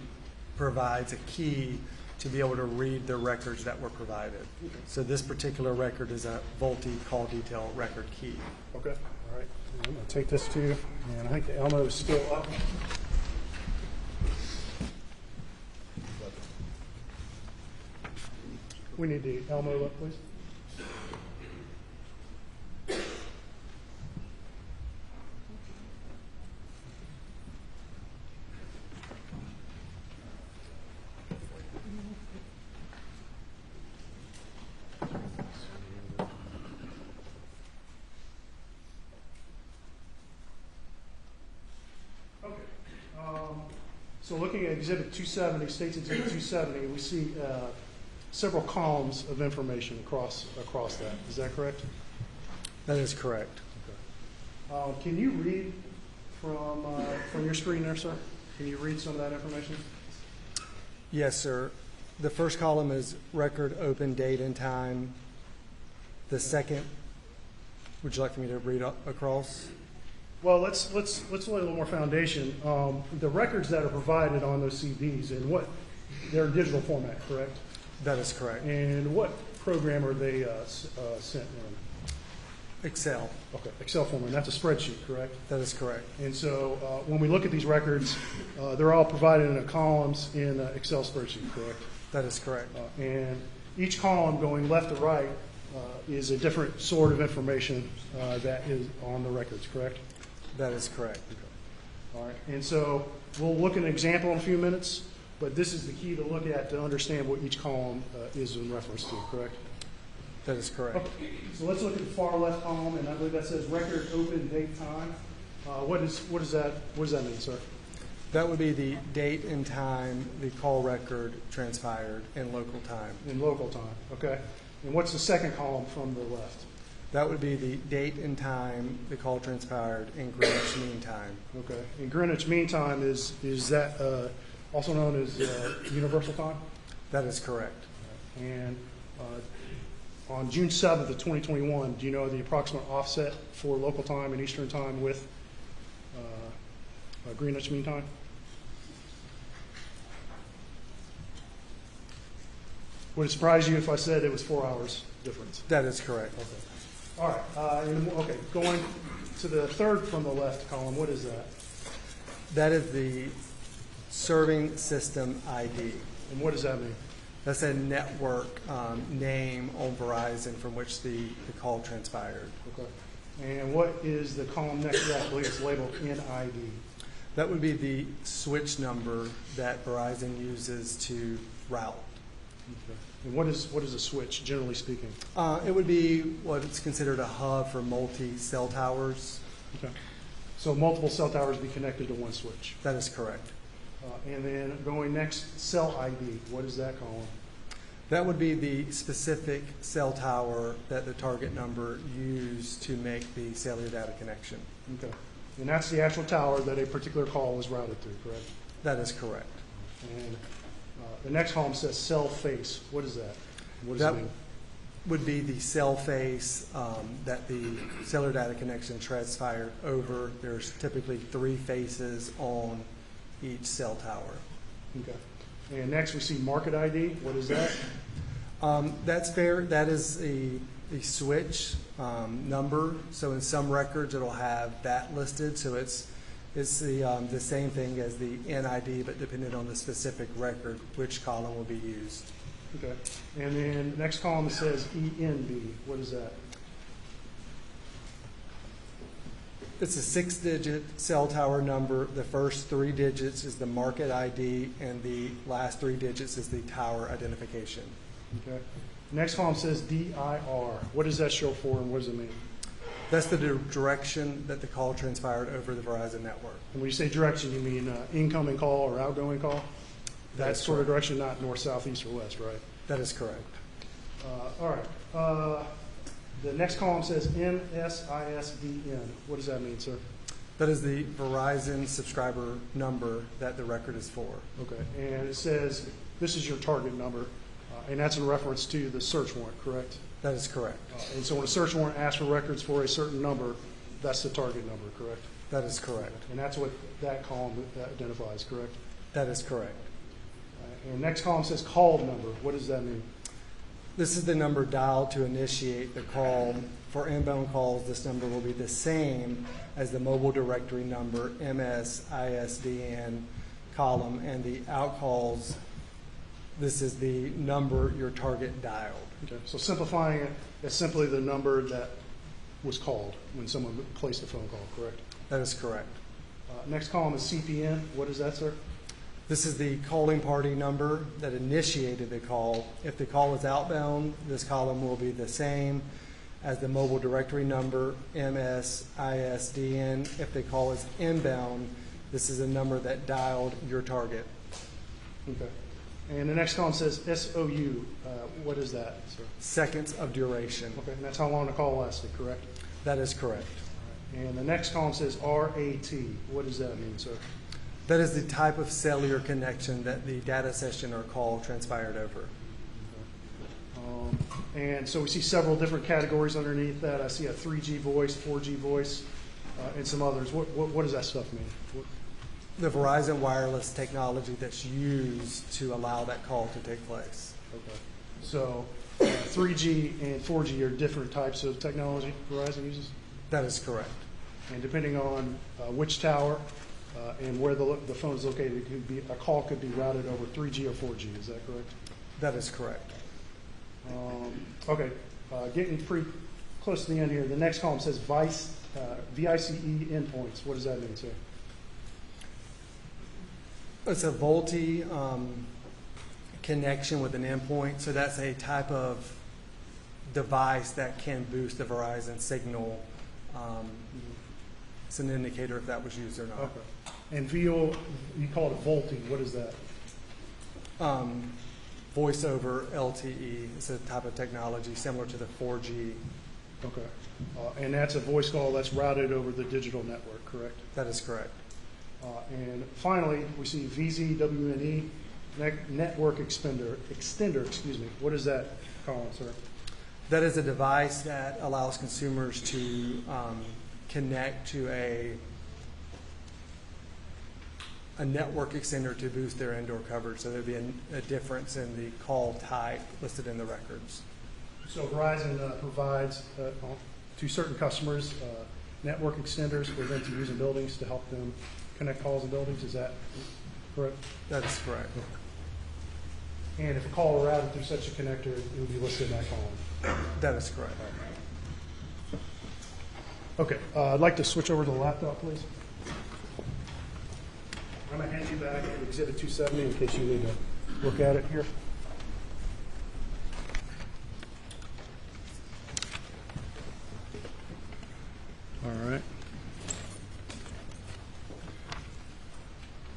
provides a key to be able to read the records that were provided. So this particular record is a VoLTE call detail record key. Okay. All right. I'm going to take this to you, and I think the Elmo is still up. We need the Elmo up, please. So looking at Exhibit 270, State's Exhibit 270, we see several columns of information across that. Is that correct? That is correct. Okay. Can you read from your screen there, sir? Can you read some of that information? Yes, sir. The first column is record open date and time. The second, would you like for me to read across? Well, let's lay a little more foundation. The records that are provided on those CDs, and they're in digital format, correct? That is correct. And what program are they sent in? Excel. Okay, Excel format. That's a spreadsheet, correct? That is correct. And so when we look at these records, they're all provided in columns in an Excel spreadsheet, correct? That is correct. And each column going left to right is a different sort of information that is on the records, correct? That is correct. All right. And so we'll look at an example in a few minutes, but this is the key to look at to understand what each column is in reference to, correct? That is correct. Okay. So let's look at the far left column, and I believe that says record open date time. What does that mean, sir? That would be the date and time the call record transpired in local time. In local time, okay. And what's the second column from the left? That would be the date and time the call transpired in Greenwich Mean Time. Okay. In Greenwich Mean Time, is that also known as universal time? That is correct. And on June 7th of 2021, do you know the approximate offset for local time and Eastern time with Greenwich Mean Time? Would it surprise you if I said it was 4 hours difference? That is correct. Okay. All right, okay, going to the third from the left column, what is that? That is the serving system ID. And what does that mean? That's a network name on Verizon from which the call transpired. Okay. And what is the column next to that? I believe it's labeled NID. That would be the switch number that Verizon uses to route. Okay. And what is a switch, generally speaking? It would be what is considered a hub for multi-cell towers. Okay. So multiple cell towers be connected to one switch. That is correct. And then going next, cell ID. What is that column? That would be the specific cell tower that the target number used to make the cellular data connection. Okay. And that's the actual tower that a particular call was routed through, correct? That is correct. And the next column says cell face. What is that? What does That it mean? would be the cell face that the cellular data connection transpired over. There's typically 3 faces on each cell tower. Okay. And next we see market ID. What is that? That's fair. That is a switch number. So in some records it'll have that listed. So it's the same thing as the NID, but depending on the specific record, which column will be used. Okay. And then next column says ENB. What is that? It's a 6-digit cell tower number. The first 3 digits is the market ID, and the last 3 digits is the tower identification. Okay. Next column says DIR. What does that show for, and what does it mean? That's the direction that the call transpired over the Verizon network. And when you say direction, you mean incoming call or outgoing call? That sort of direction, not north, south, east, or west, right? That is correct. All right. The next column says NSISDN. What does that mean, sir? That is the Verizon subscriber number that the record is for. Okay. And it says this is your target number, and that's in reference to the search warrant, correct? That is correct. And so when a search warrant asks for records for a certain number, that's the target number, correct? That is correct. And that's what that column identifies, correct? That is correct. And next column says called number. What does that mean? This is the number dialed to initiate the call. For inbound calls, this number will be the same as the mobile directory number, MSISDN column, and the out calls, this is the number your target dialed. Okay. So simplifying it, it's simply the number that was called when someone placed a phone call, correct? That is correct. Next column is CPN. What is that, sir? This is the calling party number that initiated the call. If the call is outbound, this column will be the same as the mobile directory number, MSISDN. If the call is inbound, this is a number that dialed your target. Okay. And the next column says SOU. What is that, sir? Seconds of duration. Okay. And that's how long the call lasted, correct? That is correct. And the next column says RAT. What does that mean, sir? That is the type of cellular connection that the data session or call transpired over. And so we see several different categories underneath that. I see a 3G voice, 4G voice, and some others. What does that stuff mean? The Verizon wireless technology that's used to allow that call to take place. Okay. So 3G and 4G are different types of technology Verizon uses? That is correct. And depending on which tower and where the phone is located, a call could be routed over 3G or 4G. Is that correct? That is correct. Okay. Getting pretty close to the end here. The next column says VICE endpoints. What does that mean, sir? It's a VoLTE connection with an endpoint. So that's a type of device that can boost the Verizon signal. It's an indicator if that was used or not. Okay. And VO, you call it VoLTE. What is that? Voice over LTE. It's a type of technology similar to the 4G. Okay. And that's a voice call that's routed over the digital network, correct? That is correct. And finally, we see VZWNE, network extender. What is that column, sir? That is a device that allows consumers to connect to a network extender to boost their indoor coverage. So there'd be a difference in the call type listed in the records. So Verizon provides to certain customers, network extenders for them to use in buildings to help them connect calls in buildings. Is that correct? That is correct. And if a call were routed through such a connector, it would be listed in that column. That is correct. Okay, I'd like to switch over to the laptop, please. I'm going to hand you back Exhibit 270 in case you need to look at it here. All right.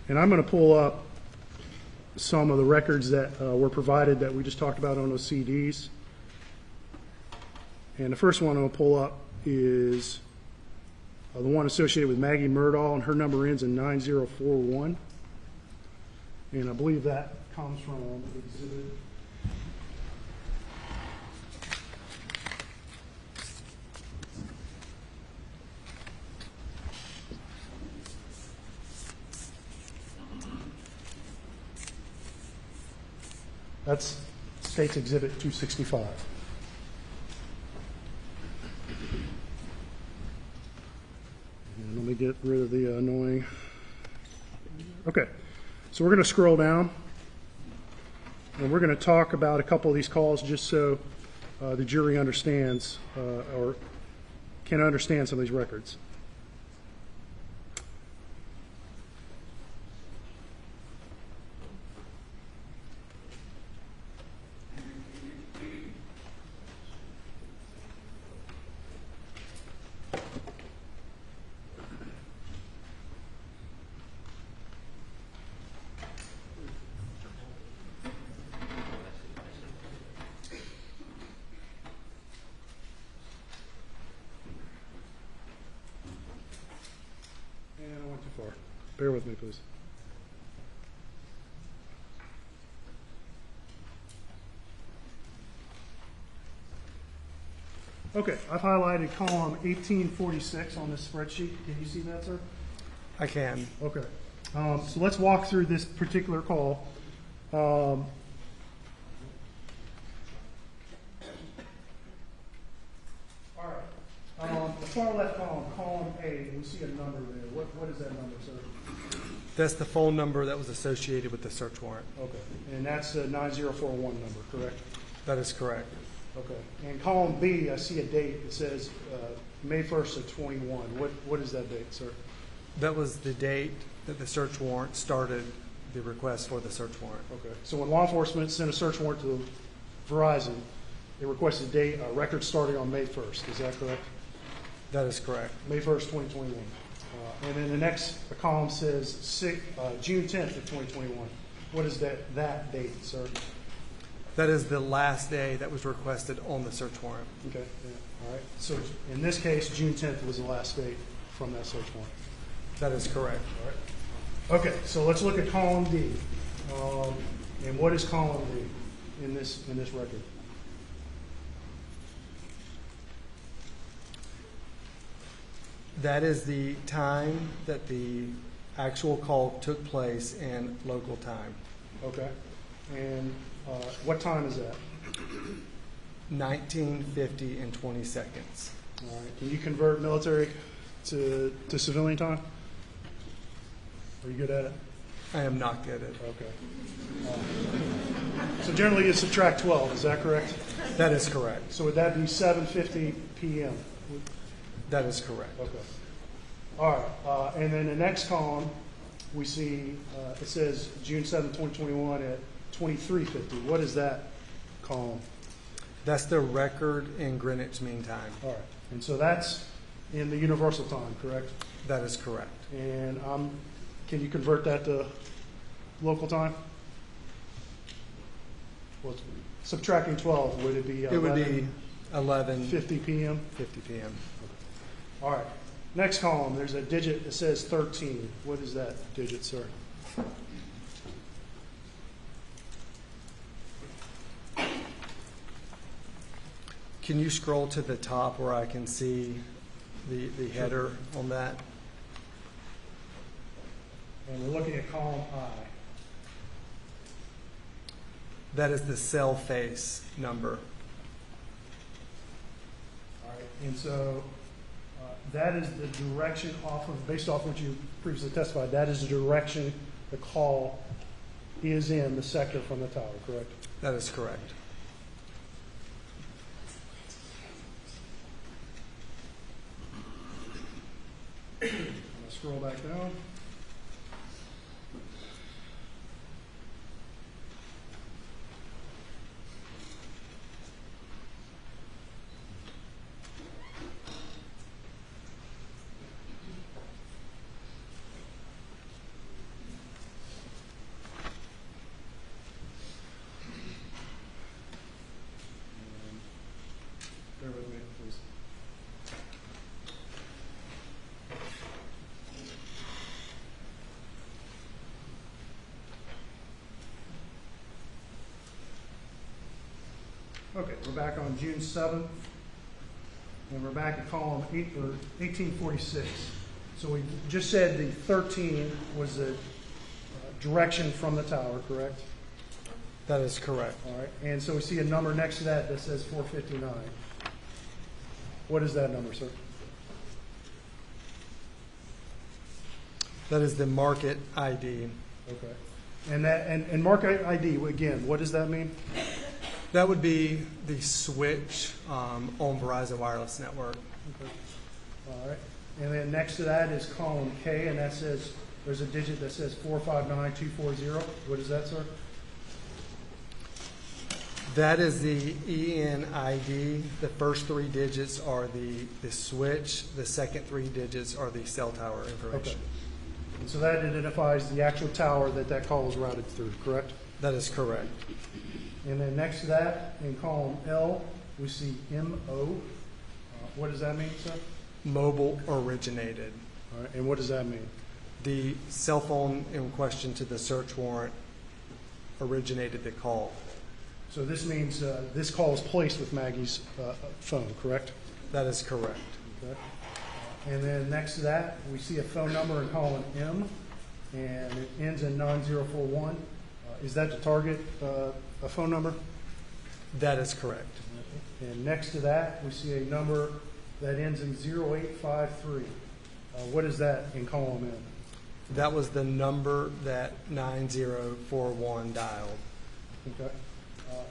And I'm going to pull up some of the records that were provided that we just talked about on those CDs. And the first one I'm going to pull up is the one associated with Maggie Murdaugh, and her number ends in 9041. And I believe that comes from Exhibit. That's State's Exhibit 265. And let me get rid of the annoying. Okay, so we're going to scroll down, and we're going to talk about a couple of these calls just so the jury understands or can understand some of these records. Bear with me, please. Okay, I've highlighted column 1846 on this spreadsheet. Can you see that, sir? I can. Okay. So let's walk through this particular call. All right. The far left column, column A, we see a number there. What is that number, sir? That's the phone number that was associated with the search warrant. Okay. And that's the 9041 number, correct? That is correct. Okay. And column B, I see a date. It says May 1st of 21. What is that date, sir? That was the date that the search warrant started the request for the search warrant. Okay. So when law enforcement sent a search warrant to Verizon, they requested a date, a record starting on May 1st. Is that correct? That is correct. May 1st, 2021. And then the next column says June 10th of 2021. What is that date, sir? That is the last day that was requested on the search warrant. Okay. Yeah. All right. So in this case, June 10th was the last date from that search warrant. That is correct. All right. Okay. So let's look at column D. And what is column D in this record? That is the time that the actual call took place in local time. Okay. And what time is that? 1950 and 20 seconds. All right. Can you convert military to civilian time? Are you good at it? I am not good at it. Okay. So generally you subtract 12, is that correct? That is correct. So would that be 7:50 p.m.? That is correct. Okay. All right. And then the next column, we see it says June 7, 2021 at 23:50. What is that column? That's the record in Greenwich Mean Time. All right. And so that's in the universal time, correct? That is correct. And can you convert that to local time? Well, subtracting 12, would it be 11? It would be 11:50 p.m.? 50 p.m. All right. Next column, there's a digit that says 13. What is that digit, sir? Can you scroll to the top where I can see the header on that? And we're looking at column I. That is the cell face number. All right. And so that is the direction based off what you previously testified, that is the direction the call is in the sector from the tower, correct? That is correct. I'm going to scroll back down. Bear with me, please. Okay, we're back on June 7th, and we're back at column 1846. So we just said the 13 was the direction from the tower, correct? That is correct. All right, and so we see a number next to that that says 459. What is that number, sir? That is the market ID. Okay. And market ID, again, what does that mean? That would be the switch on Verizon Wireless Network. Okay. All right. And then next to that is column K, and that says, there's a digit that says 459240. What is that, sir? That is the ENID. The first 3 digits are the switch. The second 3 digits are the cell tower information. Okay. And so that identifies the actual tower that call was routed through, correct? That is correct. And then next to that, in column L, we see MO. What does that mean, sir? Mobile originated. All right. And what does that mean? The cell phone in question to the search warrant originated the call. So this means this call was placed with Maggie's phone, correct? That is correct. Okay. And then next to that, we see a phone number in column M, and it ends in 9041. Is that the target a phone number? That is correct. And next to that, we see a number that ends in 0853. What is that in column M? That was the number that 9041 dialed. Okay.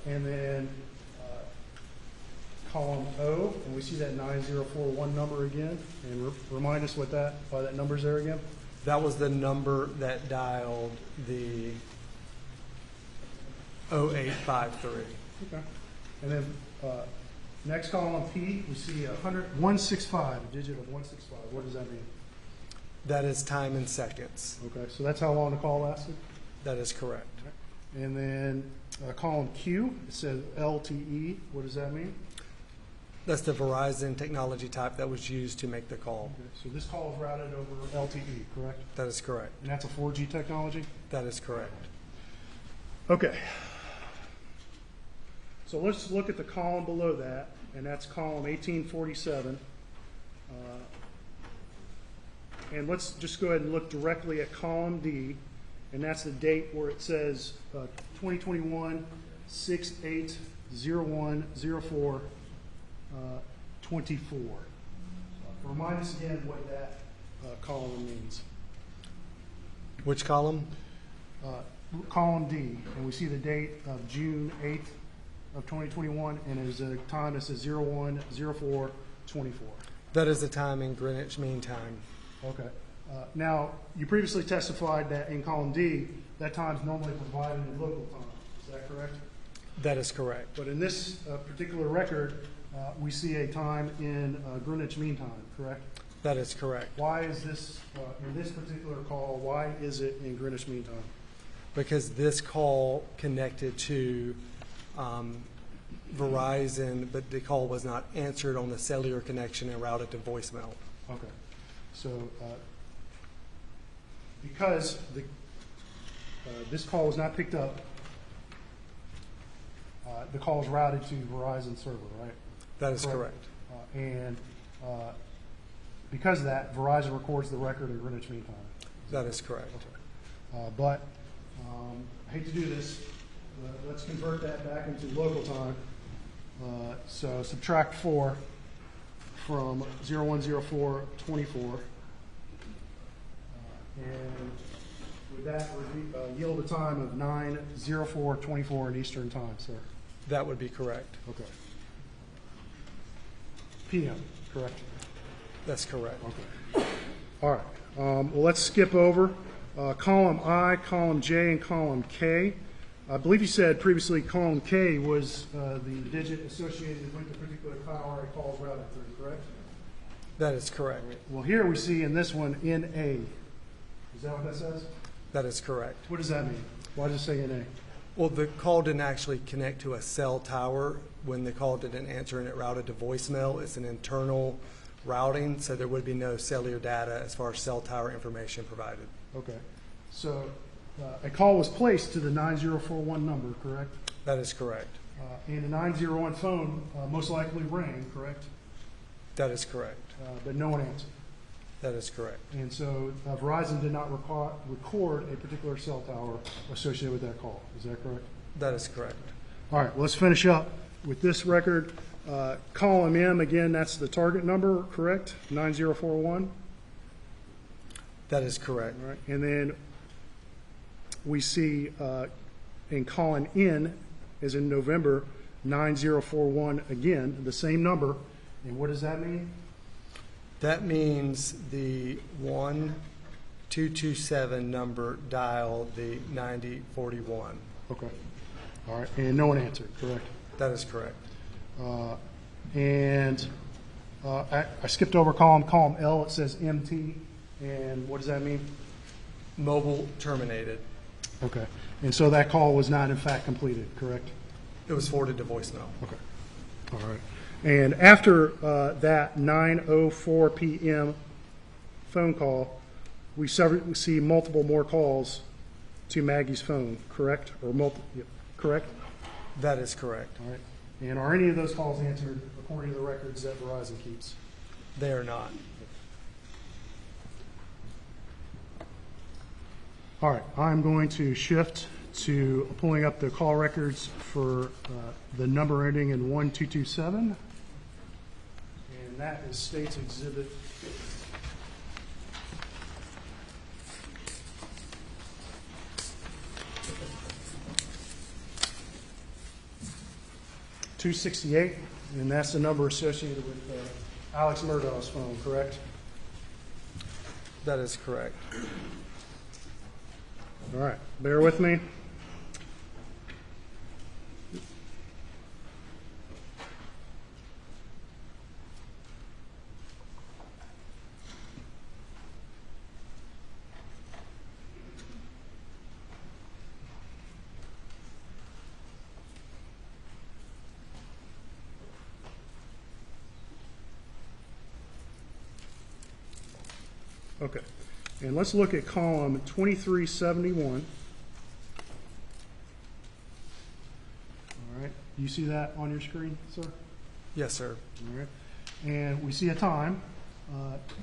And then column O, and we see that 9041 number again. And remind us why that number's there again. That was the number that dialed the 0853. Okay. And then next column P, we see 165, a digit of 165. What does that mean? That is time in seconds. Okay, so that's how long the call lasted? That is correct. And then column Q, it says LTE. What does that mean? That's the Verizon technology type that was used to make the call. Okay, so this call is routed over LTE, correct? That is correct. And that's a 4G technology? That is correct. Okay. So let's look at the column below that, and that's column 1847. And let's just go ahead and look directly at column D, and that's the date where it says 2021 680104 24. Remind us again what that column means. Which column? Column D, and we see the date of June 8th of 2021, and there's a time that says 010424. That is the time in Greenwich Mean Time. Okay. Now, you previously testified that in column D, that time is normally provided in local time. Is that correct? That is correct. But in this particular record, we see a time in Greenwich Mean Time, correct? That is correct. Why is this, in this particular call, why is it in Greenwich Mean Time? Because this call connected to Verizon, but the call was not answered on the cellular connection and routed to voicemail. Okay. So because this call was not picked up, the call is routed to Verizon server, right? That is correct. And because of that, Verizon records the record in Greenwich Mean Time. That is correct. But I hate to do this. Let's convert that back into local time. So subtract 4 from 010424. And would that yield a time of 9:04:24 in Eastern Time, sir? That would be correct. Okay. PM, correct? That's correct. Okay. All right. Well, let's skip over column I, column J, and column K. I believe you said previously column K was the digit associated with the particular file it calls routed through, correct? That is correct. Well, here we see in this one NA. Is that what that says? That is correct. What does that mean? Why does it say NA? Well, the call didn't actually connect to a cell tower. When the call didn't answer and it routed to voicemail, it's an internal routing, so there would be no cellular data as far as cell tower information provided. Okay. So a call was placed to the 9041 number, correct? That is correct. And the 901 phone most likely rang, correct? That is correct. But no one answered. That is correct. And so Verizon did not record a particular cell tower associated with that call. Is that correct? That is correct. All right, well, let's finish up with this record. Column M, again, that's the target number, correct? 9041. That is correct. All right, and then we see in column N, as in November, 9041 again, the same number. And what does that mean? That means the 1227 number dialed the 9041. Okay. All right, and no one answered, correct? That is correct. I skipped over column L. It says MT, and what does that mean? Mobile terminated. Okay, and so that call was not in fact completed, correct? It was forwarded to voicemail. Okay. All right. And after that 9:04 p.m. phone call, we see multiple more calls to Maggie's phone, correct? Or correct? That is correct. All right. And are any of those calls answered according to the records that Verizon keeps? They are not. All right. I'm going to shift to pulling up the call records for the number ending in 1227. And that is State's Exhibit 268, and that's the number associated with Alex Murdaugh's phone, correct? That is correct. All right, bear with me. Okay, and let's look at column 2371. All right, you see that on your screen, sir? Yes, sir. All right, and we see a time,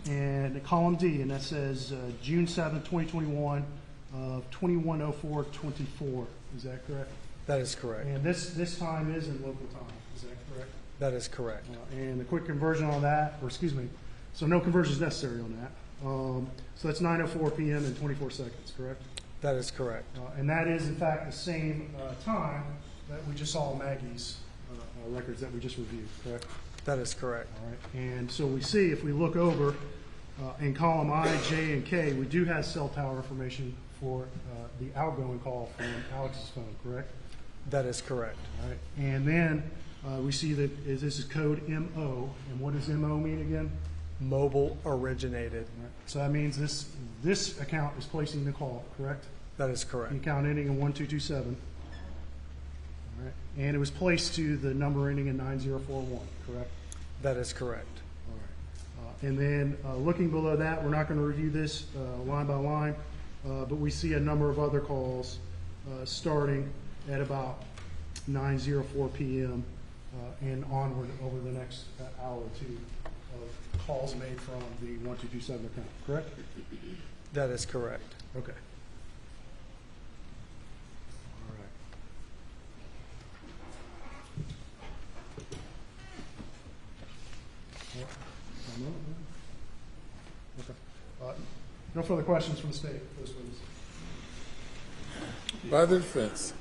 and column D, and that says June 7th, 2021, of 21:04:24. Is that correct? That is correct. And this time is in local time. Is that correct? That is correct. And a quick conversion on that, or excuse me, so no conversion is necessary on that. So that's 9:04 p.m. and 24 seconds, correct? That is correct. And that is, in fact, the same time that we just saw in Maggie's records that we just reviewed, correct? That is correct. All right. And so we see, if we look over in column I, J, and K, we do have cell tower information for the outgoing call from Alex's phone, correct? That is correct. All right. And then we see that this is code MO. And what does MO mean again? Mobile originated. Right. So that means this account is placing the call, correct? That is correct. The account ending in 1227. All right. And it was placed to the number ending in 9041, correct? That is correct. All right. And then looking below that, we're not going to review this line by line, but we see a number of other calls starting at about 9:04 p.m. And onward over the next hour or two of calls made from the 1227 account, correct? That is correct. Okay. All right. No? Okay. No further questions from the state for this witness. By the defense.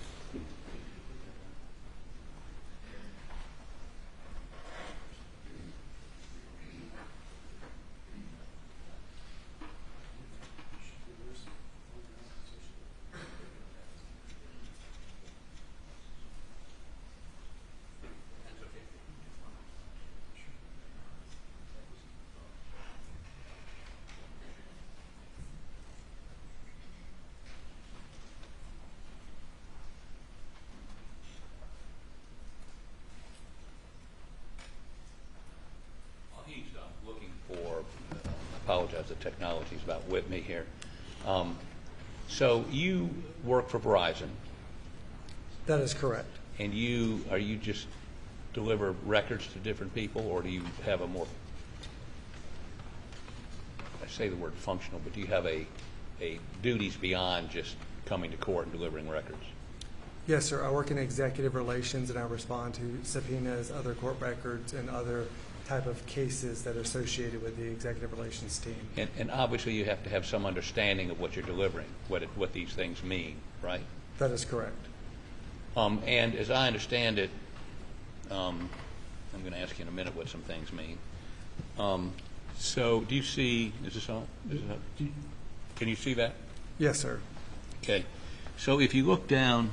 Apologize, the technology's about with me here. So you work for Verizon, That is correct. and you just deliver records to different people, or do you have a more, I say the word functional, but do you have a duties beyond just coming to court and delivering records? Yes, sir. I work in executive relations, and I respond to subpoenas, other court records, and other type of cases that are associated with the executive relations team. And obviously you have to have some understanding of what you're delivering, what these things mean, right? That is correct. And as I understand it, I'm going to ask you in a minute what some things mean. So do you see, is this on? Can you see that? Yes, sir. Okay. So if you look down,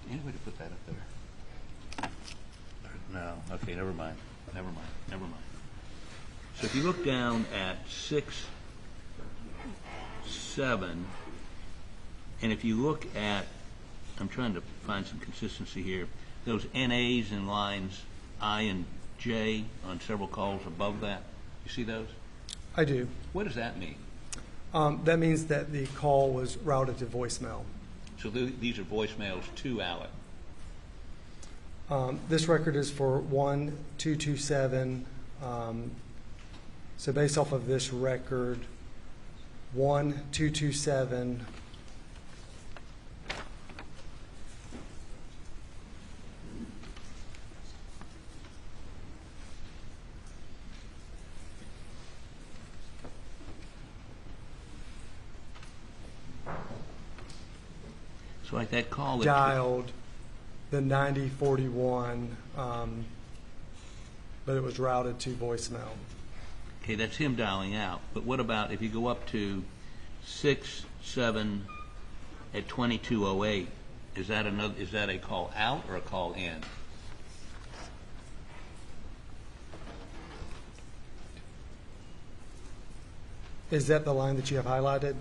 any way to put that up there? No. Okay, never mind. So if you look down at 6, 7, and if you look at, I'm trying to find some consistency here, those NAs in lines I and J on several calls above that, you see those? I do. What does that mean? That means that the call was routed to voicemail. So these are voicemails to Alex. This record is for 1227. So based off of this record, 1227. So like that call that dialed the 9041, but it was routed to voicemail. Okay, that's him dialing out. But what about if you go up to 6, 7 at 2208? Is that a call out or a call in? Is that the line that you have highlighted?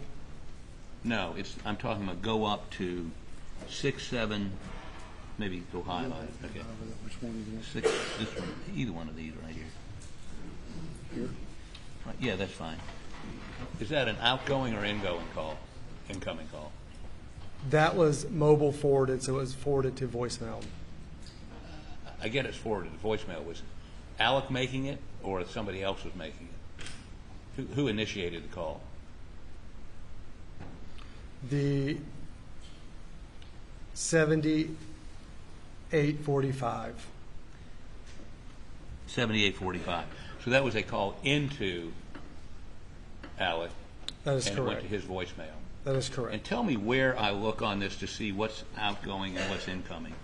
No, I'm talking about go up to 6, 7. Maybe go highlight. Okay. Which one is this? 6. This one. Either one of these right here. Here? Right, yeah, that's fine. Is that an outgoing or ingoing call? Incoming call? That was mobile forwarded, so it was forwarded to voicemail. I get it's forwarded to voicemail. Was Alec making it, or somebody else was making it? Who initiated the call? The 7845. 7845. So that was a call into Alec. That is and correct. It went to his voicemail. That is correct. And tell me where I look on this to see what's outgoing and what's incoming.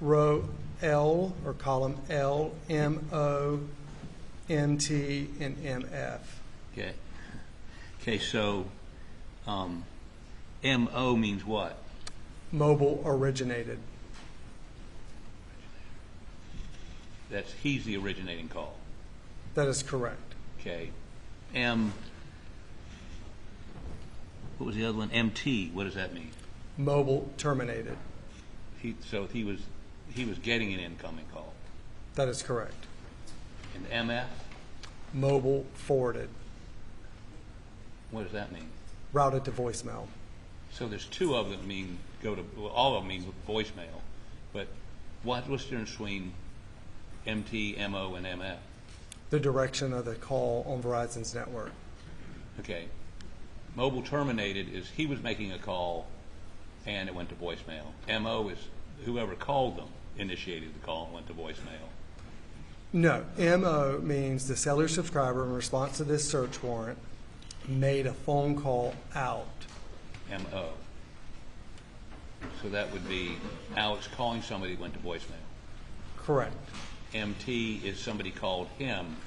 Row L, or column L, MO, MT, and MF. Okay. Okay, so MO means what? Mobile originated. He's the originating call. That is correct. Okay. What was the other one? MT. What does that mean? Mobile terminated. So he was getting an incoming call. That is correct. And MF? Mobile forwarded. What does that mean? Routed to voicemail. So there's two of them mean all of them mean voicemail. But what's the difference between MT, MO, and MF? The direction of the call on Verizon's network. Okay. Mobile terminated is he was making a call and it went to voicemail. MO is whoever called them initiated the call and went to voicemail. No, MO means the cellular subscriber in response to this search warrant made a phone call out. M.O. So that would be Alex calling somebody went to voicemail. Correct. M.T. is somebody called him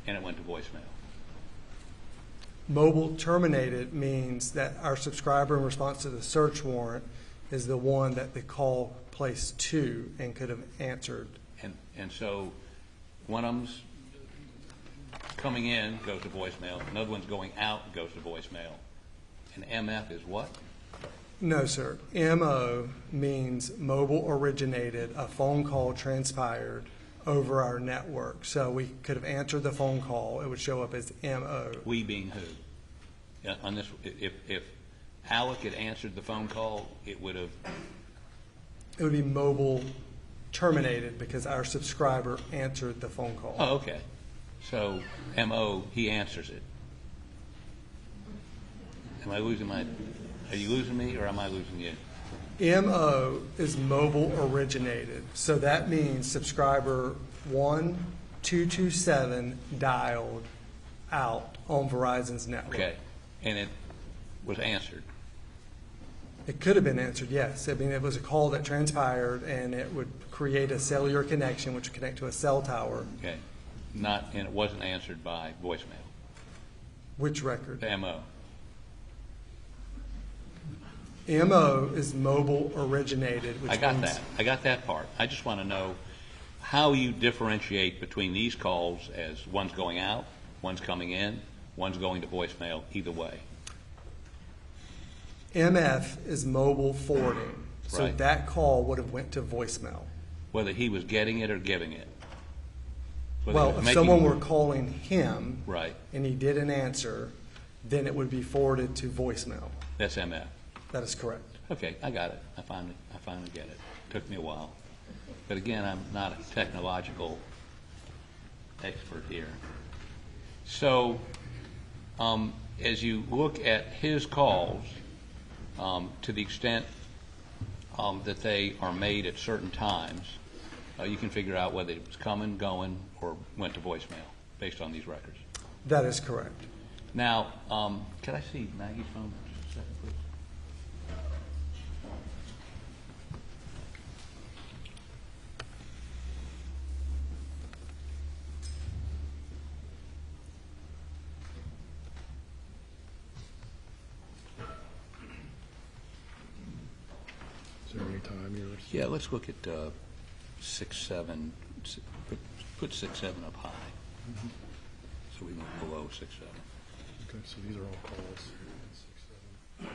and it went to voicemail. Mobile terminated means that our subscriber in response to the search warrant is the one that the call placed to and could have answered. And so one of them's coming in, goes to voicemail. Another one's going out, goes to voicemail. And MF is what? No, sir. MO means mobile originated, a phone call transpired over our network. So we could have answered the phone call. It would show up as MO. We being who? Yeah, on this, if Alec had answered the phone call, it would have. It would be mobile terminated because our subscriber answered the phone call. Oh, okay. So MO, he answers it. Am I losing my? Are you losing me, or am I losing you? MO is mobile originated. So that means subscriber 1227 dialed out on Verizon's network. Okay. And it was answered. It could have been answered, yes. I mean, it was a call that transpired, and it would create a cellular connection, which would connect to a cell tower. Okay. And it wasn't answered by voicemail. Which record? The MO. MO is mobile originated, which I got means that. I got that part. I just want to know how you differentiate between these calls as one's going out, one's coming in, one's going to voicemail, either way. MF is mobile forwarding. So Right. that call would have went to voicemail. Whether he was getting it or giving it. Whether he Well, was if making- someone were calling him Right. and he didn't answer, then it would be forwarded to voicemail. That's MF. That is correct. Okay, I got it. I finally get it. Took me a while. But again, I'm not a technological expert here. So, as you look at his calls, to the extent that they are made at certain times, you can figure out whether it was coming, going, or went to voicemail based on these records. That is correct. Now, can I see Maggie's phone for just a second, please? Is there any time yours? Yeah, let's look at 6-7. Put 6-7 up high. So we move below 6-7. Okay, so these are all calls. 6, 7.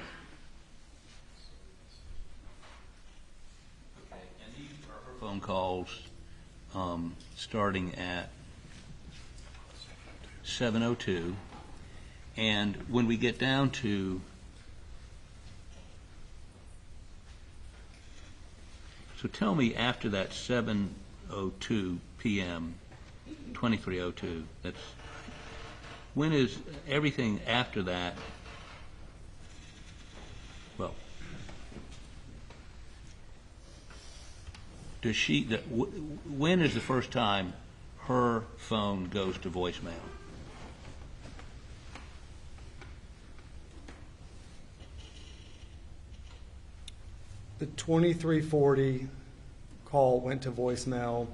Okay, and these are her phone calls starting at 7:02. And when we get down to so tell me after that 7:02 p.m., 23:02, that's when is everything after that? Well, does she? When is the first time her phone goes to voicemail? The 2340 call went to voicemail.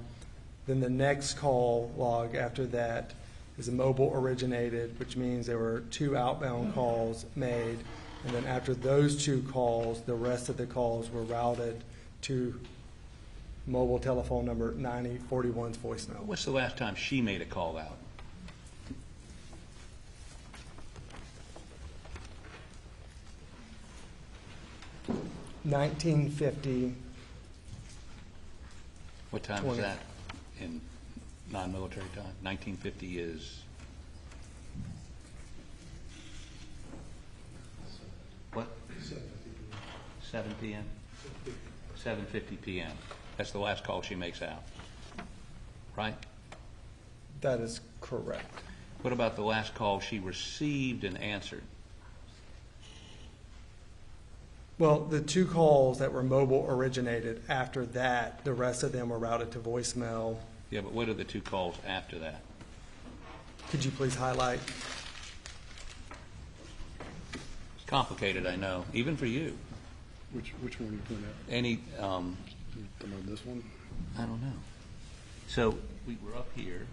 Then the next call log after that is a mobile originated, which means there were 2 outbound calls made. And then after those 2 calls, the rest of the calls were routed to mobile telephone number 9041's voicemail. What's the last time she made a call out? $19.50. What time 20. is that in non-military time? 1950 is what? 7 p.m. 7:50 p.m. That's the last call she makes out, right? That is correct. What about the last call she received and answered? Well, the 2 calls that were mobile originated, after that, the rest of them were routed to voicemail. Yeah, but what are the 2 calls after that? Could you please highlight? It's complicated, I know, even for you. Which one are you pointing at? Any, Talking about this one? I don't know. So we were up here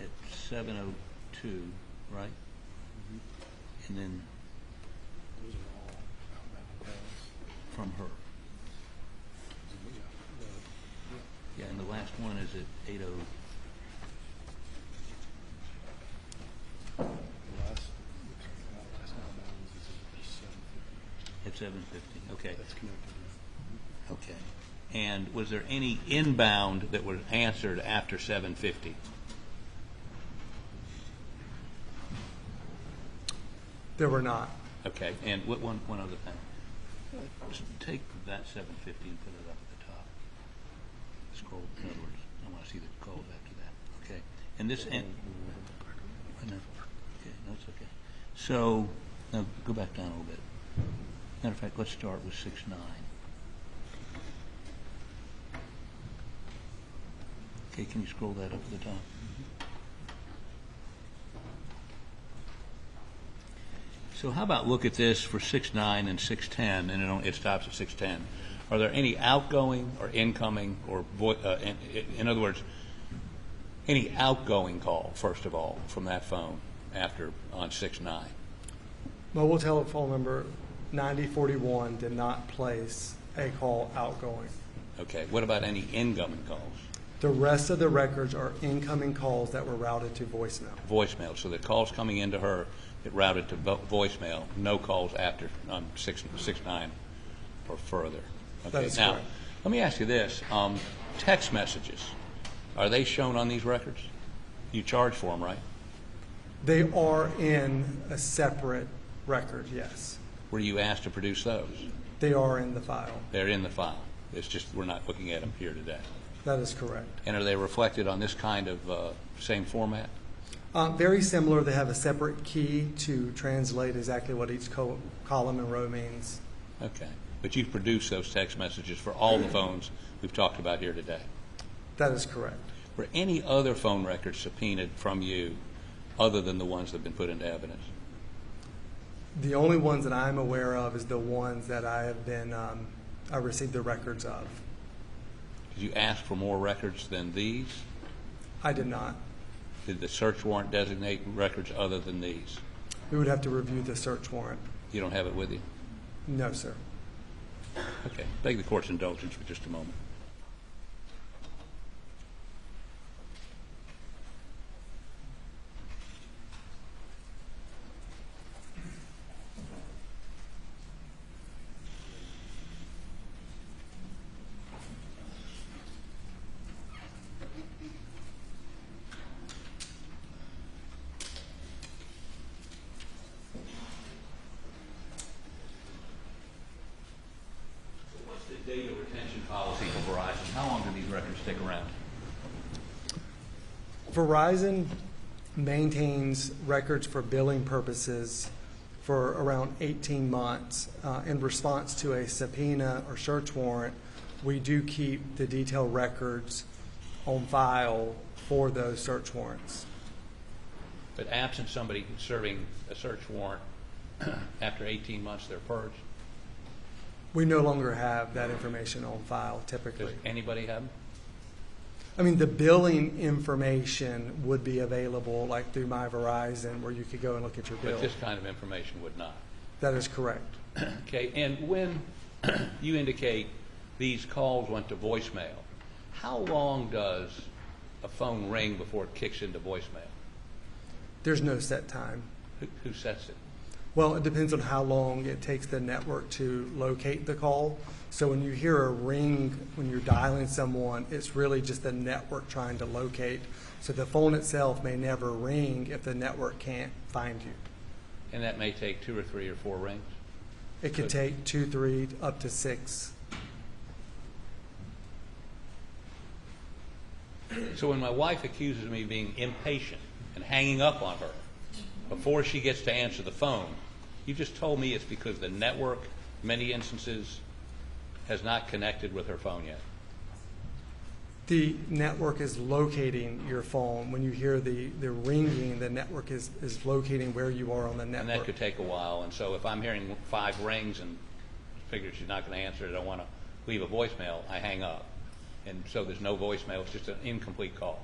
at 7:02, right? And then Those are all outbound calls. from her. Yeah, and the last one is at 8:00. The last outbound is at 7:50. At 7:50, okay. That's connected. Okay. And was there any inbound that was answered after 7:50? There were not. Okay, and one other thing. Just take that 7:50 and put it up at the top. Scroll, in other words, I want to see the calls after that. Okay. And this, and, no, okay, no, it's okay. So, now go back down a little bit. Matter of fact, let's start with 6-9. Okay, can you scroll that up to the top? So how about look at this for 6-9 and 6-10, and it stops at 6-10. Are there any outgoing or incoming or, in other words, any outgoing call, first of all, from that phone after on 6-9? Mobile telephone number 9041 did not place a call outgoing. Okay, what about any incoming calls? The rest of the records are incoming calls that were routed to voicemail. Voicemail, so the calls coming into her get routed to voicemail, no calls after on 6-9 or further. Okay, That is now, correct. let me ask you this. Text messages, are they shown on these records? You charge for them, right? They are in a separate record, yes. Were you asked to produce those? They are in the file. They're in the file. It's just we're not looking at them here today. That is correct. And are they reflected on this kind of same format? Very similar. They have a separate key to translate exactly what each column and row means. Okay. But you've produced those text messages for all the phones we've talked about here today. That is correct. Were any other phone records subpoenaed from you other than the ones that have been put into evidence? The only ones that I'm aware of is the ones that I have been, I received the records of. Did you ask for more records than these? I did not. Did the search warrant designate records other than these? We would have to review the search warrant. You don't have it with you? No, sir. Okay. Beg the court's indulgence for just a moment. Data retention policy for Verizon. How long do these records stick around? Verizon maintains records for billing purposes for around 18 months. In response to a subpoena or search warrant, we do keep the detailed records on file for those search warrants. But absent somebody serving a search warrant, after 18 months they're purged? We no longer have that information on file typically. Does anybody have them? I mean, the billing information would be available like through My Verizon where you could go and look at your bill. But this kind of information would not. That is correct. Okay, and when you indicate these calls went to voicemail, how long does a phone ring before it kicks into voicemail? There's no set time. Who sets it? Well, it depends on how long it takes the network to locate the call. So when you hear a ring, when you're dialing someone, it's really just the network trying to locate. So the phone itself may never ring if the network can't find you. And that may take 2 or 3 or 4 rings? It could take 2, 3, up to 6. So when my wife accuses me of being impatient and hanging up on her before she gets to answer the phone, you just told me it's because the network, in many instances, has not connected with her phone yet. The network is locating your phone. When you hear the ringing, the network is locating where you are on the network. And that could take a while. And so if I'm hearing 5 rings and figure she's not going to answer it, I want to leave a voicemail, I hang up. And so there's no voicemail. It's just an incomplete call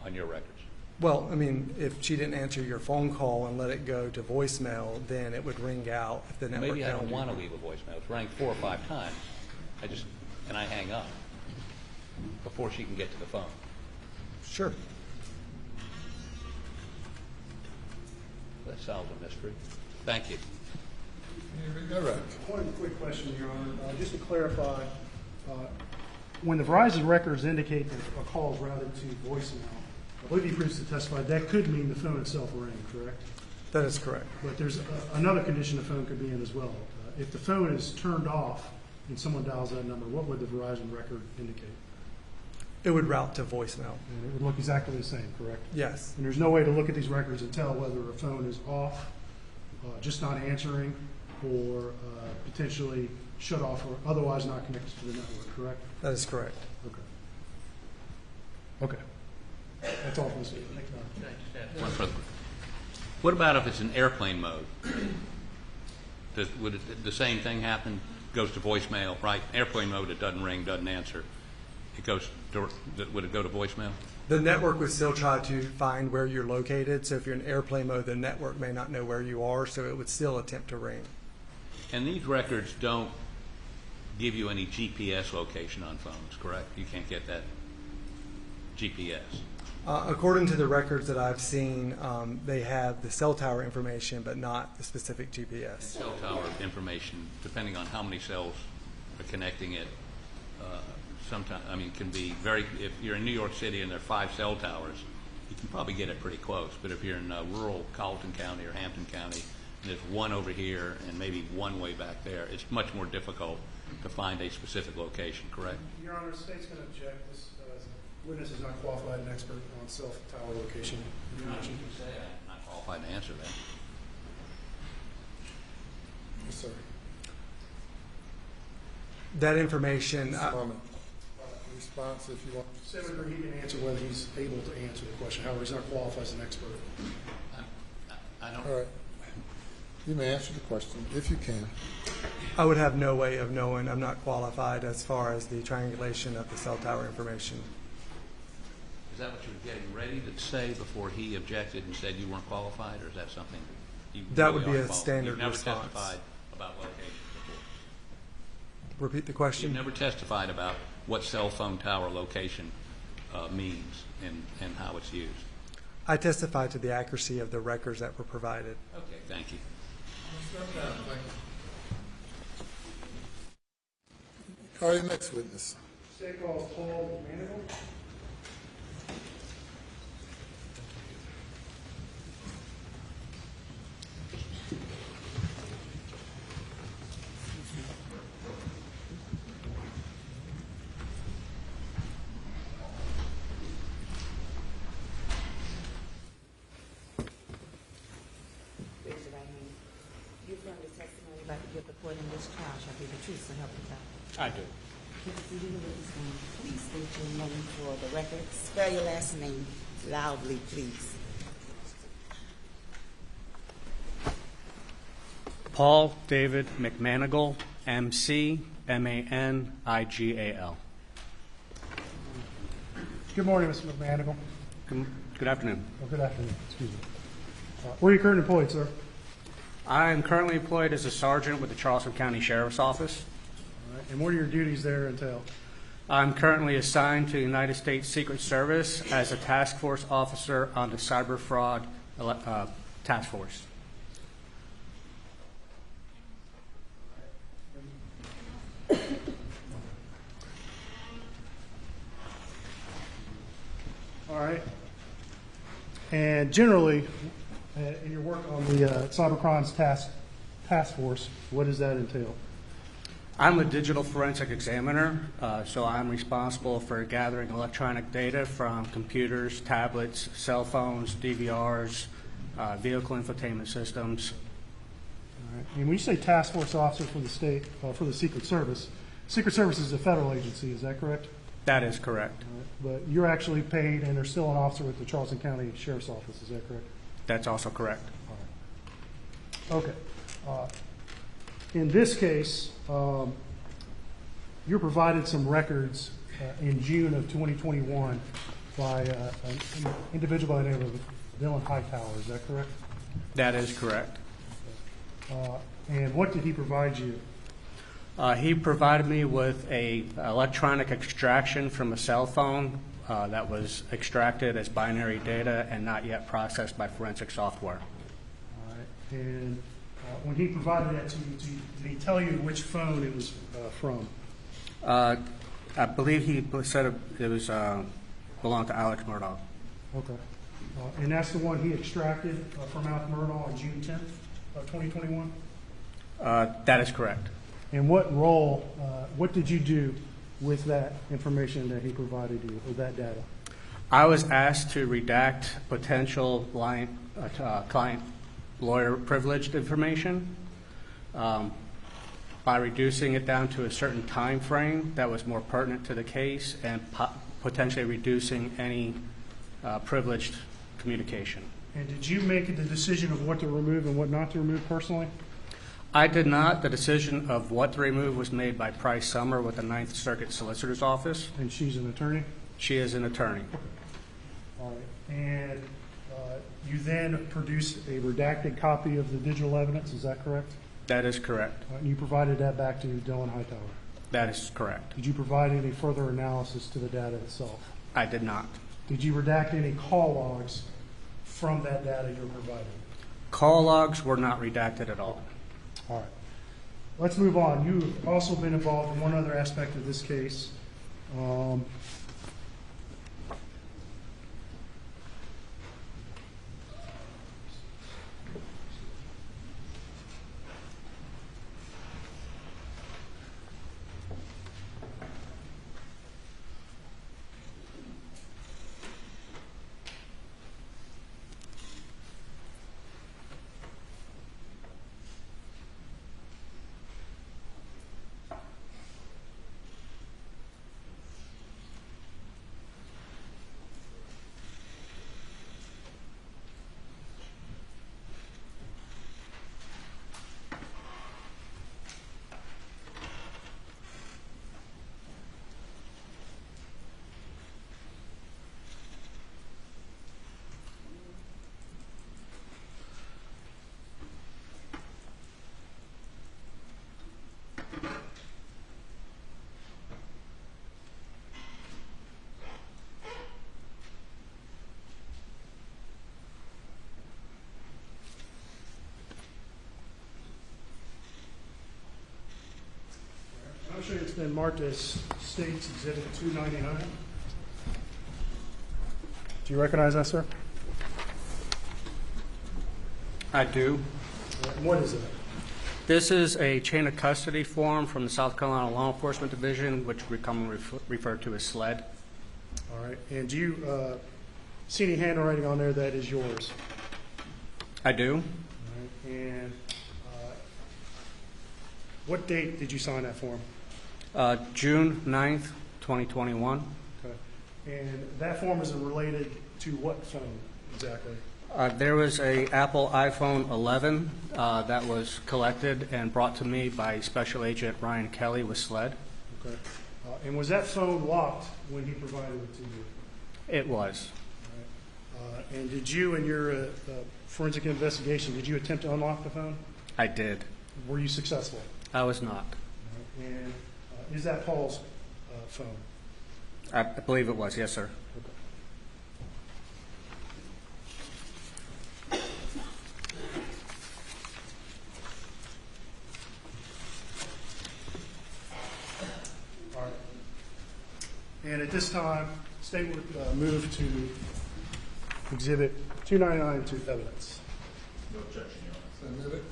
on your records. Well, I mean, if she didn't answer your phone call and let it go to voicemail, then it would ring out if the network. Maybe I don't found you. want to leave a voicemail. It's rang 4 or 5 times. I hang up before she can get to the phone. Sure. That solves a mystery. Thank you. All right. One quick question, Your Honor. Just to clarify, when the Verizon records indicate that a call is routed to voicemail, I believe you previously testified that could mean the phone itself rang, correct? That is correct. But there's another condition the phone could be in as well. If the phone is turned off and someone dials that number, what would the Verizon record indicate? It would route to voicemail. And it would look exactly the same, correct? Yes. And there's no way to look at these records and tell whether a phone is off, just not answering, or potentially shut off or otherwise not connected to the network, correct? That is correct. Okay. That's all from the statement. Thanks, Don. One further. What about if it's in airplane mode? Would the same thing happen? Goes to voicemail, right? Airplane mode, it doesn't ring, doesn't answer. It goes. Would it go to voicemail? The network would still try to find where you're located. So if you're in airplane mode, the network may not know where you are, so it would still attempt to ring. And these records don't give you any GPS location on phones, correct? You can't get that GPS. According to the records that I've seen, they have the cell tower information, but not the specific GPS. Cell tower information, depending on how many cells are connecting it, sometimes, can be very, if you're in New York City and there are 5 cell towers, you can probably get it pretty close. But if you're in rural Colleton County or Hampton County, and there's one over here and maybe one way back there, it's much more difficult to find a specific location, correct? Your Honor, the state's going to object. This witness is not qualified and expert on cell tower location information. You can say I'm not qualified to answer that. Yes, sir. That information. Response, if you want. Senator, he can answer whether he's able to answer the question. However, he's not qualified as an expert. I don't. All right. You may answer the question if you can. I would have no way of knowing. I'm not qualified as far as the triangulation of the cell tower information. Is that what you were getting ready to say before he objected and said you weren't qualified, or is that something you that really would be are a qualified? standard You've never response. testified about location before. Repeat the question. You've never testified about what cell phone tower location means and how it's used. I testified to the accuracy of the records that were provided. Okay, thank you. Call your next witness. State calls Paul Managle. Raise your right hand. You affirm the testimony about to give the court in this trial shall be the truth, so help you God. I do. Please see the witness stand. Please state your name for the record. Spell your last name loudly, please. Paul David McManigal, MC, MANIGAL. Good morning, Mr. McManigal. Good afternoon. Oh, good afternoon. Excuse me. Where are you currently employed, sir? I am currently employed as a sergeant with the Charleston County Sheriff's Office. All right. And what are your duties there entail? I'm currently assigned to the United States Secret Service as a task force officer on the cyber fraud task force. All right. And generally, in your work on the cybercrimes task force, what does that entail? I'm a digital forensic examiner, so I'm responsible for gathering electronic data from computers, tablets, cell phones, DVRs, vehicle infotainment systems. All right. And when you say task force officer for the state, for the Secret Service is a federal agency, is that correct? That is correct. But you're actually paid and are still an officer with the Charleston County Sheriff's Office, is that correct? That's also correct. Okay. In this case, you provided some records in June of 2021 by an individual by the name of Dylan Hightower, is that correct? That is correct. And what did he provide you? He provided me with a electronic extraction from a cell phone that was extracted as binary data and not yet processed by forensic software. All right. And when he provided that to you, did he tell you which phone it was from? I believe he said it was belonged to Alex Murdaugh. Okay. And that's the one he extracted from Alex Murdaugh on June 10th of 2021? That is correct. And what role, what did you do with that information that he provided you, or that data? I was asked to redact potential client lawyer privileged information by reducing it down to a certain time frame that was more pertinent to the case and potentially reducing any privileged communication. And did you make the decision of what to remove and what not to remove personally? I did not. The decision of what to remove was made by Price Summer with the Ninth Circuit Solicitor's Office. And she's an attorney? She is an attorney. All right. And you then produced a redacted copy of the digital evidence, is that correct? That is correct. And you provided that back to Dylan Hightower? That is correct. Did you provide any further analysis to the data itself? I did not. Did you redact any call logs from that data you're providing? Call logs were not redacted at all. All right. Let's move on. You've also been involved in one other aspect of this case. I'll show you it's been marked as States Exhibit 299. Do you recognize that, sir? I do. What is it? This is a chain of custody form from the South Carolina Law Enforcement Division, which we commonly refer to as SLED. All right. And do you see any handwriting on there that is yours? I do. All right. And what date did you sign that form? June 9th, 2021. Okay. And that form is related to what phone exactly? There was a Apple iPhone 11 that was collected and brought to me by Special Agent Ryan Kelly with SLED. Okay. And was that phone locked when he provided it to you? It was. All right. And did you, in your forensic investigation, did you attempt to unlock the phone? I did. Were you successful? I was not. All right. And is that Paul's phone? I believe it was, yes, sir. Okay. All right. And at this time, State would move to Exhibit 299 to evidence. No objection, Your Honor. Move it.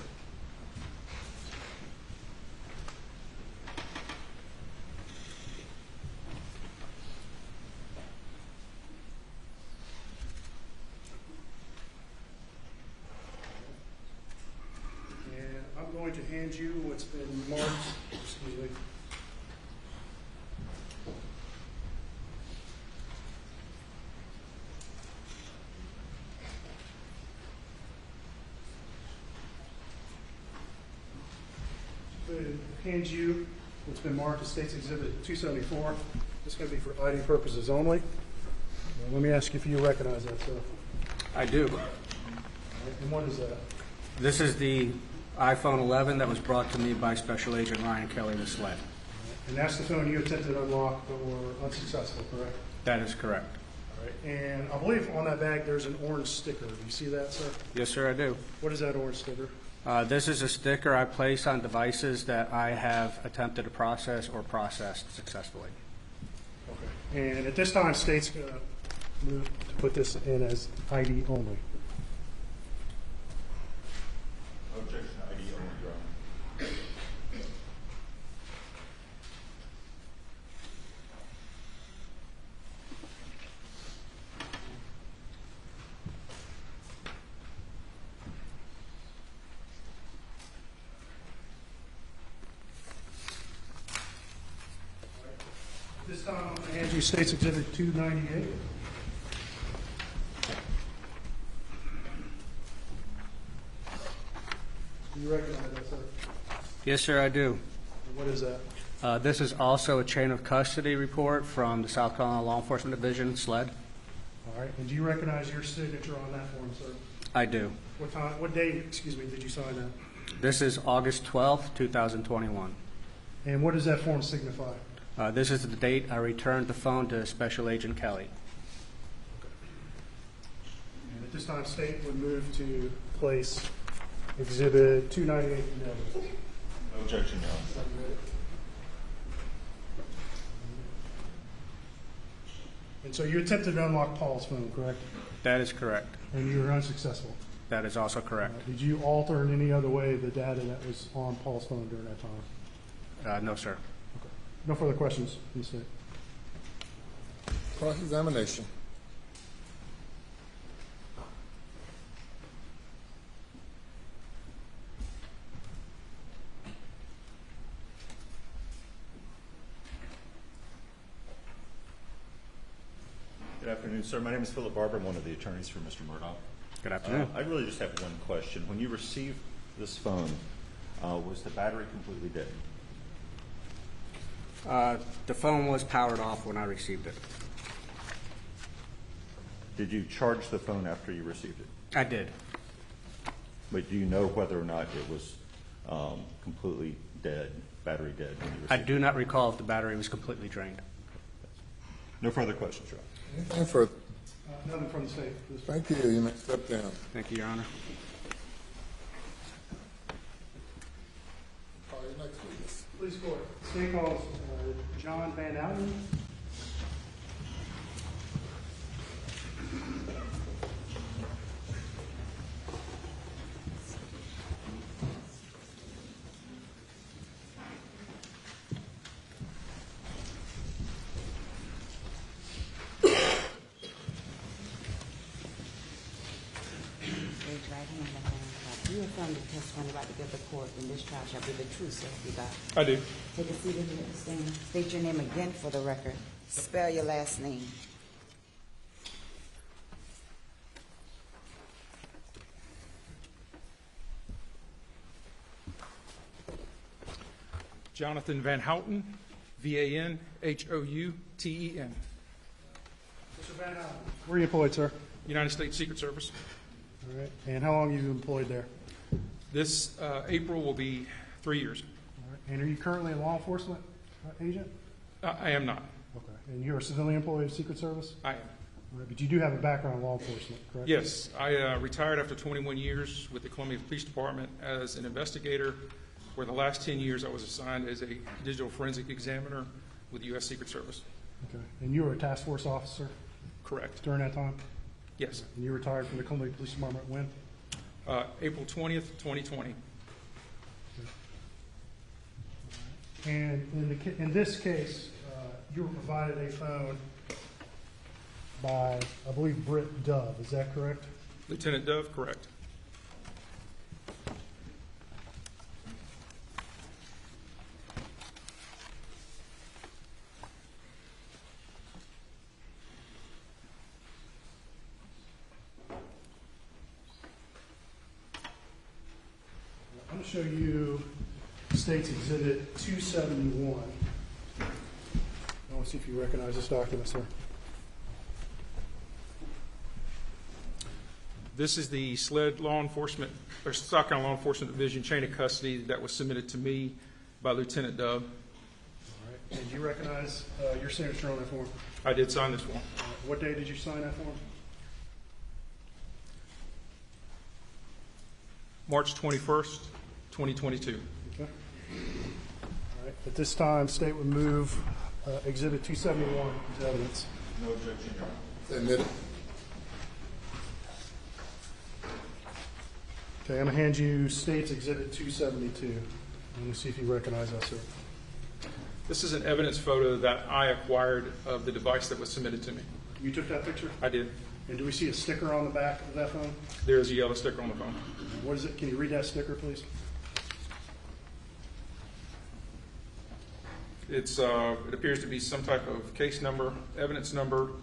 I'm going to hand you what's been marked, excuse me. hand you what's been marked as State's Exhibit 274. This is going to be for ID purposes only. Now, let me ask you if you recognize that, sir. I do. And what is that? This is the iPhone 11 that was brought to me by Special Agent Ryan Kelly misled. And that's the phone you attempted to unlock but were unsuccessful, correct? That is correct. All right. And I believe on that bag there's an orange sticker. Do you see that, sir? Yes, sir, I do. What is that orange sticker? This is a sticker I place on devices that I have attempted to process or processed successfully. Okay. And at this time, State's going to move to put this in as ID only. Objection, ID only, Your Honor. This time, I'm going to hand you State's Exhibit 298. Do you recognize that, sir? Yes, sir, I do. And what is that? This is also a chain of custody report from the South Carolina Law Enforcement Division, SLED. All right. And do you recognize your signature on that form, sir? I do. What time? What date? Excuse me. Did you sign that? This is August 12th, 2021. And what does that form signify? This is the date I returned the phone to Special Agent Kelly. And at this time, State would move to place Exhibit 298 in evidence. Objection, Your Honor. And so you attempted to unlock Paul's phone, correct? That is correct. And you were unsuccessful. That is also correct. Did you alter in any other way the data that was on Paul's phone during that time? No, sir. No further questions from the State. Cross-examination. Good afternoon, sir. My name is Philip Barber. I'm one of the attorneys for Mr. Murdaugh. Good afternoon. I really just have one question. When you received this phone, was the battery completely dead? The phone was powered off when I received it. Did you charge the phone after you received it? I did. But do you know whether or not it was completely dead, battery dead when you received I it? do not recall if the battery was completely drained. No further questions, Your Honor. Anything further? Nothing from the State. Thank you. You may step down. Thank you, Your Honor. Call you next, please. Please court. State calls John Van Outen. Raise your right hand and left hand. Do you affirm the testimony about to give the court in this trial shall be the truth, so help you God? I do. Take a seat and you stand. State your name again for the record. Spell your last name. Jonathan Van Houten, V-A-N-H-O-U-T-E-N. Mr. Van Outen. Where are you employed, sir? United States Secret Service. All right. And how long are you employed there? This April will be 3 years. All right. And are you currently a law enforcement agent? I am not. Okay. And you're a civilian employee of Secret Service? I am. All right. But you do have a background in law enforcement, correct? Yes. I retired after 21 years with the Columbia Police Department as an investigator. For the last 10 years, I was assigned as a digital forensic examiner with the U.S. Secret Service. Okay. And you were a task force officer? Correct. During that time? Yes. And you retired from the Columbia Police Department when? April 20th, 2020. And in this case, you were provided a phone by, I believe, Britt Dove. Is that correct? Lieutenant Dove, correct. I'm going to show you State's Exhibit 271. I want to see if you recognize this document, sir. This is the SLED law enforcement, or Stock County Law Enforcement Division chain of custody that was submitted to me by Lieutenant Dove. All right. And do you recognize your signature on that form? I did sign this form. What day did you sign that form? March 21st, 2022. Okay. All right. At this time, State would move Exhibit 271 into evidence. No objection, Your Honor. Admit it. Okay, I'm going to hand you State's Exhibit 272. Let me see if you recognize that, sir. This is an evidence photo that I acquired of the device that was submitted to me. You took that picture? I did. And do we see a sticker on the back of that phone? There is a yellow sticker on the phone. What is it? Can you read that sticker, please? It appears to be some type of case number, evidence number,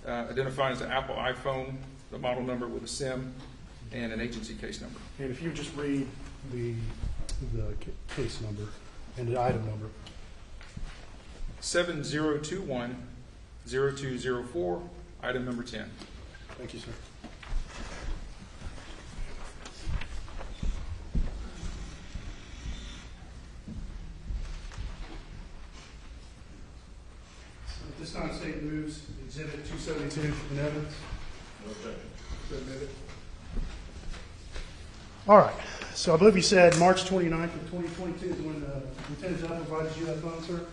identified as an Apple iPhone, the model number with a SIM, and an agency case number. And if you just read the case number and the item number. 7021-0204, item number 10. Thank you, sir. At this time, State moves Exhibit 272 in evidence. No objection. So admit it. All right. So I believe you said March 29th of 2022 is when Lieutenant Dove provided you that phone, sir?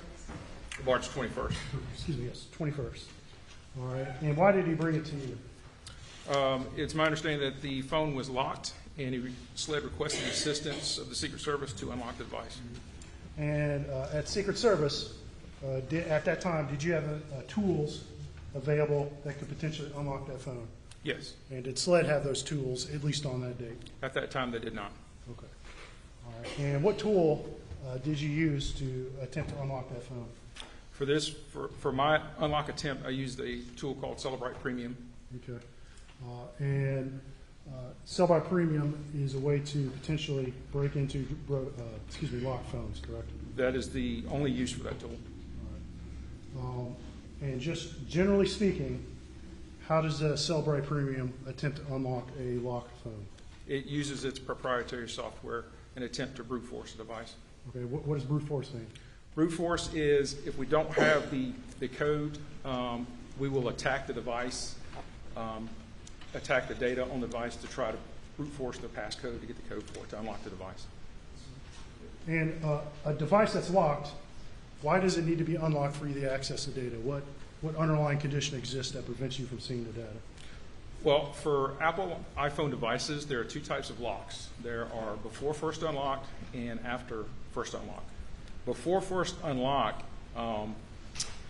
March 21st. Excuse me, yes, 21st. All right. And why did he bring it to you? It's my understanding that the phone was locked, and SLED requested assistance of the Secret Service to unlock the device. And at Secret Service, at that time, did you have tools available that could potentially unlock that phone? Yes. And did SLED have those tools, at least on that date? At that time, they did not. Okay. All right. And what tool did you use to attempt to unlock that phone? For this, for my unlock attempt, I used a tool called Celebrite Premium. Okay. And Sell by Premium is a way to potentially break into, locked phones, correct? That is the only use for that tool. All right. And just generally speaking, how does Sell by Premium attempt to unlock a locked phone? It uses its proprietary software in an attempt to brute force the device. Okay. What does brute force mean? Brute force is if we don't have the code, we will attack the device, attack the data on the device to try to brute force the passcode to get the code for it to unlock the device. And a device that's locked, why does it need to be unlocked for you to access the data? What underlying condition exists that prevents you from seeing the data? Well, for Apple iPhone devices, there are two types of locks. There are before first unlock and after first unlock. Before first unlock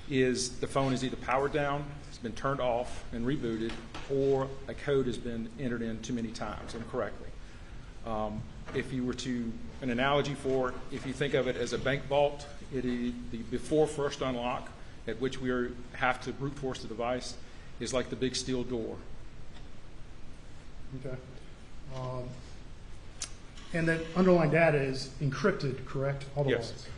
is the phone is either powered down, it's been turned off and rebooted, or a code has been entered in too many times incorrectly. If you were to, an analogy for it, if you think of it as a bank vault, it is the before first unlock at which we have to brute force the device is like the big steel door. Okay. And that underlying data is encrypted, correct? Yes. Okay.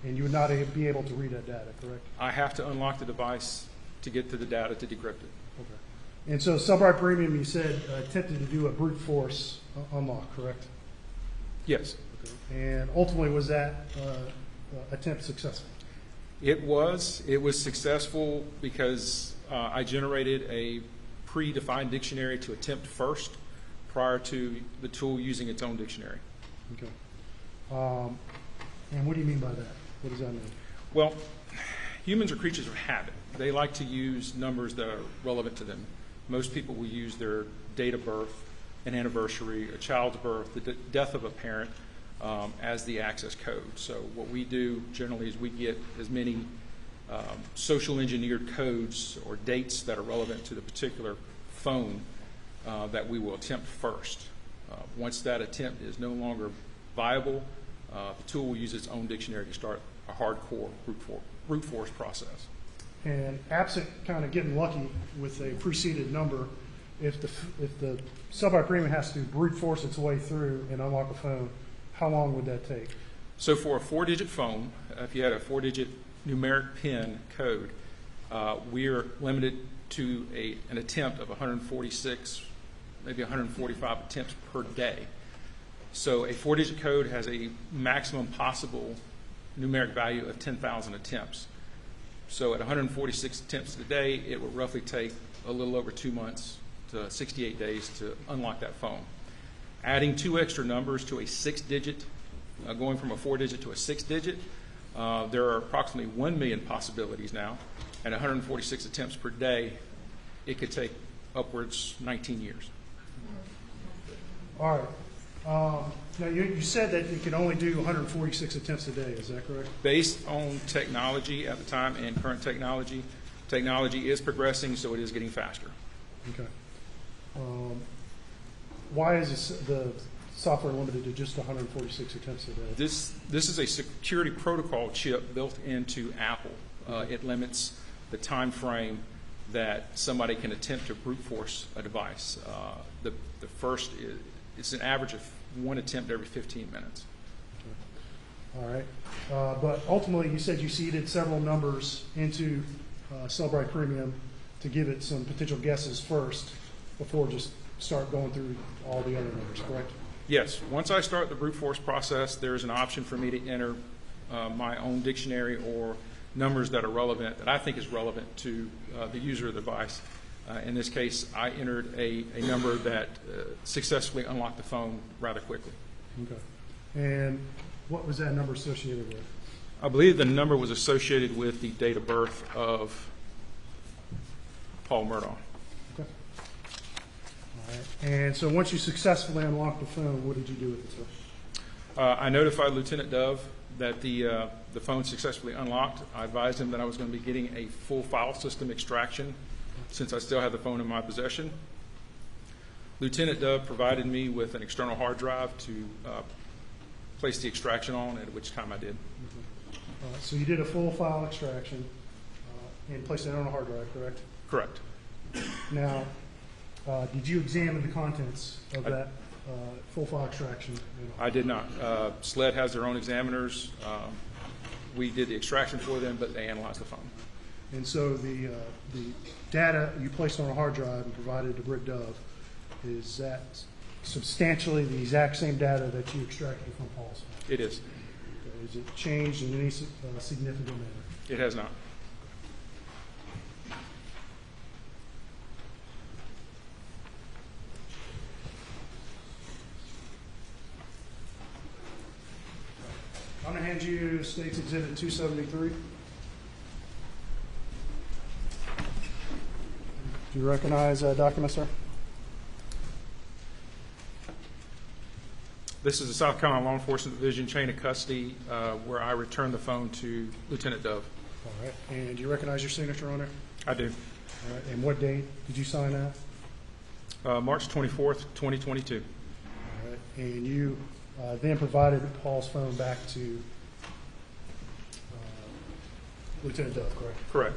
And you would not be able to read that data, correct? I have to unlock the device to get to the data to decrypt it. Okay. And so Celebrite Premium, you said, attempted to do a brute force unlock, correct? Yes. Okay. And ultimately, was that attempt successful? It was. It was successful because I generated a predefined dictionary to attempt first prior to the tool using its own dictionary. Okay. And what do you mean by that? What does that mean? Well, humans are creatures of habit. They like to use numbers that are relevant to them. Most people will use their date of birth, an anniversary, a child's birth, the death of a parent as the access code. So what we do generally is we get as many social engineered codes or dates that are relevant to the particular phone that we will attempt first. Once that attempt is no longer viable, the tool will use its own dictionary to start a hardcore brute force process. And absent kind of getting lucky with a preceded number, if the Celebrite Premium has to brute force its way through and unlock a phone, how long would that take? So for a 4-digit phone, if you had a 4-digit numeric PIN code, we're limited to an attempt of 146, maybe 145 attempts per day. So a 4-digit code has a maximum possible numeric value of 10,000 attempts. So at 146 attempts a day, it will roughly take a little over 2 months to 68 days to unlock that phone. Adding 2 extra numbers to a 6-digit, going from a 4-digit to a 6-digit, there are approximately 1 million possibilities now. At 146 attempts per day, it could take upwards 19 years. All right. Now, you said that you can only do 146 attempts a day. Is that correct? Based on technology at the time and current technology, technology is progressing, so it is getting faster. Okay. Why is the software limited to just 146 attempts a day? This is a security protocol chip built into Apple. It limits the time frame that somebody can attempt to brute force a device. The first it's an average of 1 attempt every 15 minutes. All right. But ultimately, you said you seeded several numbers into Cellbrite Premium to give it some potential guesses first before just start going through all the other numbers, correct? Yes. Once I start the brute force process, there is an option for me to enter my own dictionary or numbers that are relevant, that I think is relevant to the user of the device. In this case, I entered a number that successfully unlocked the phone rather quickly. Okay. And what was that number associated with? I believe the number was associated with the date of birth of Paul Murdaugh. Okay. All right. And so once you successfully unlocked the phone, what did you do with it, sir? I notified Lieutenant Dove that the phone successfully unlocked. I advised him that I was going to be getting a full file system extraction since I still had the phone in my possession. Lieutenant Dove provided me with an external hard drive to place the extraction on, at which time I did. So you did a full file extraction and placed it on a hard drive, correct? Correct. Now, did you examine the contents of that full file extraction? I did not. SLED has their own examiners. We did the extraction for them, but they analyzed the phone. And so the data you placed on a hard drive and provided to Brick Dove, is that substantially the exact same data that you extracted from Paul's phone? It is. Okay. Is it changed in any significant manner? It has not. I'm going to hand you State's Exhibit 273. Do you recognize that document, sir? This is the South Carolina Law Enforcement Division chain of custody where I returned the phone to Lieutenant Dove. All right. And do you recognize your signature on there? I do. All right. And what date did you sign that? March 24th, 2022. All right. And you then provided Paul's phone back to Lieutenant Dove, correct? Correct.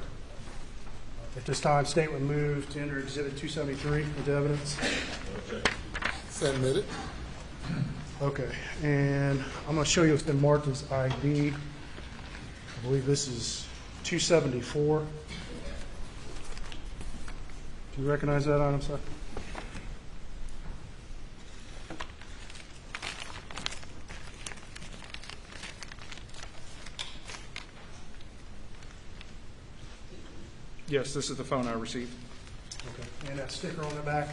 At this time, State would move to enter Exhibit 273 into evidence. Submit it. Okay, and I'm going to show you what's been marked as ID. I believe this is 274. Do you recognize that item, sir? Yes, this is the phone I received. Okay, and that sticker on the back?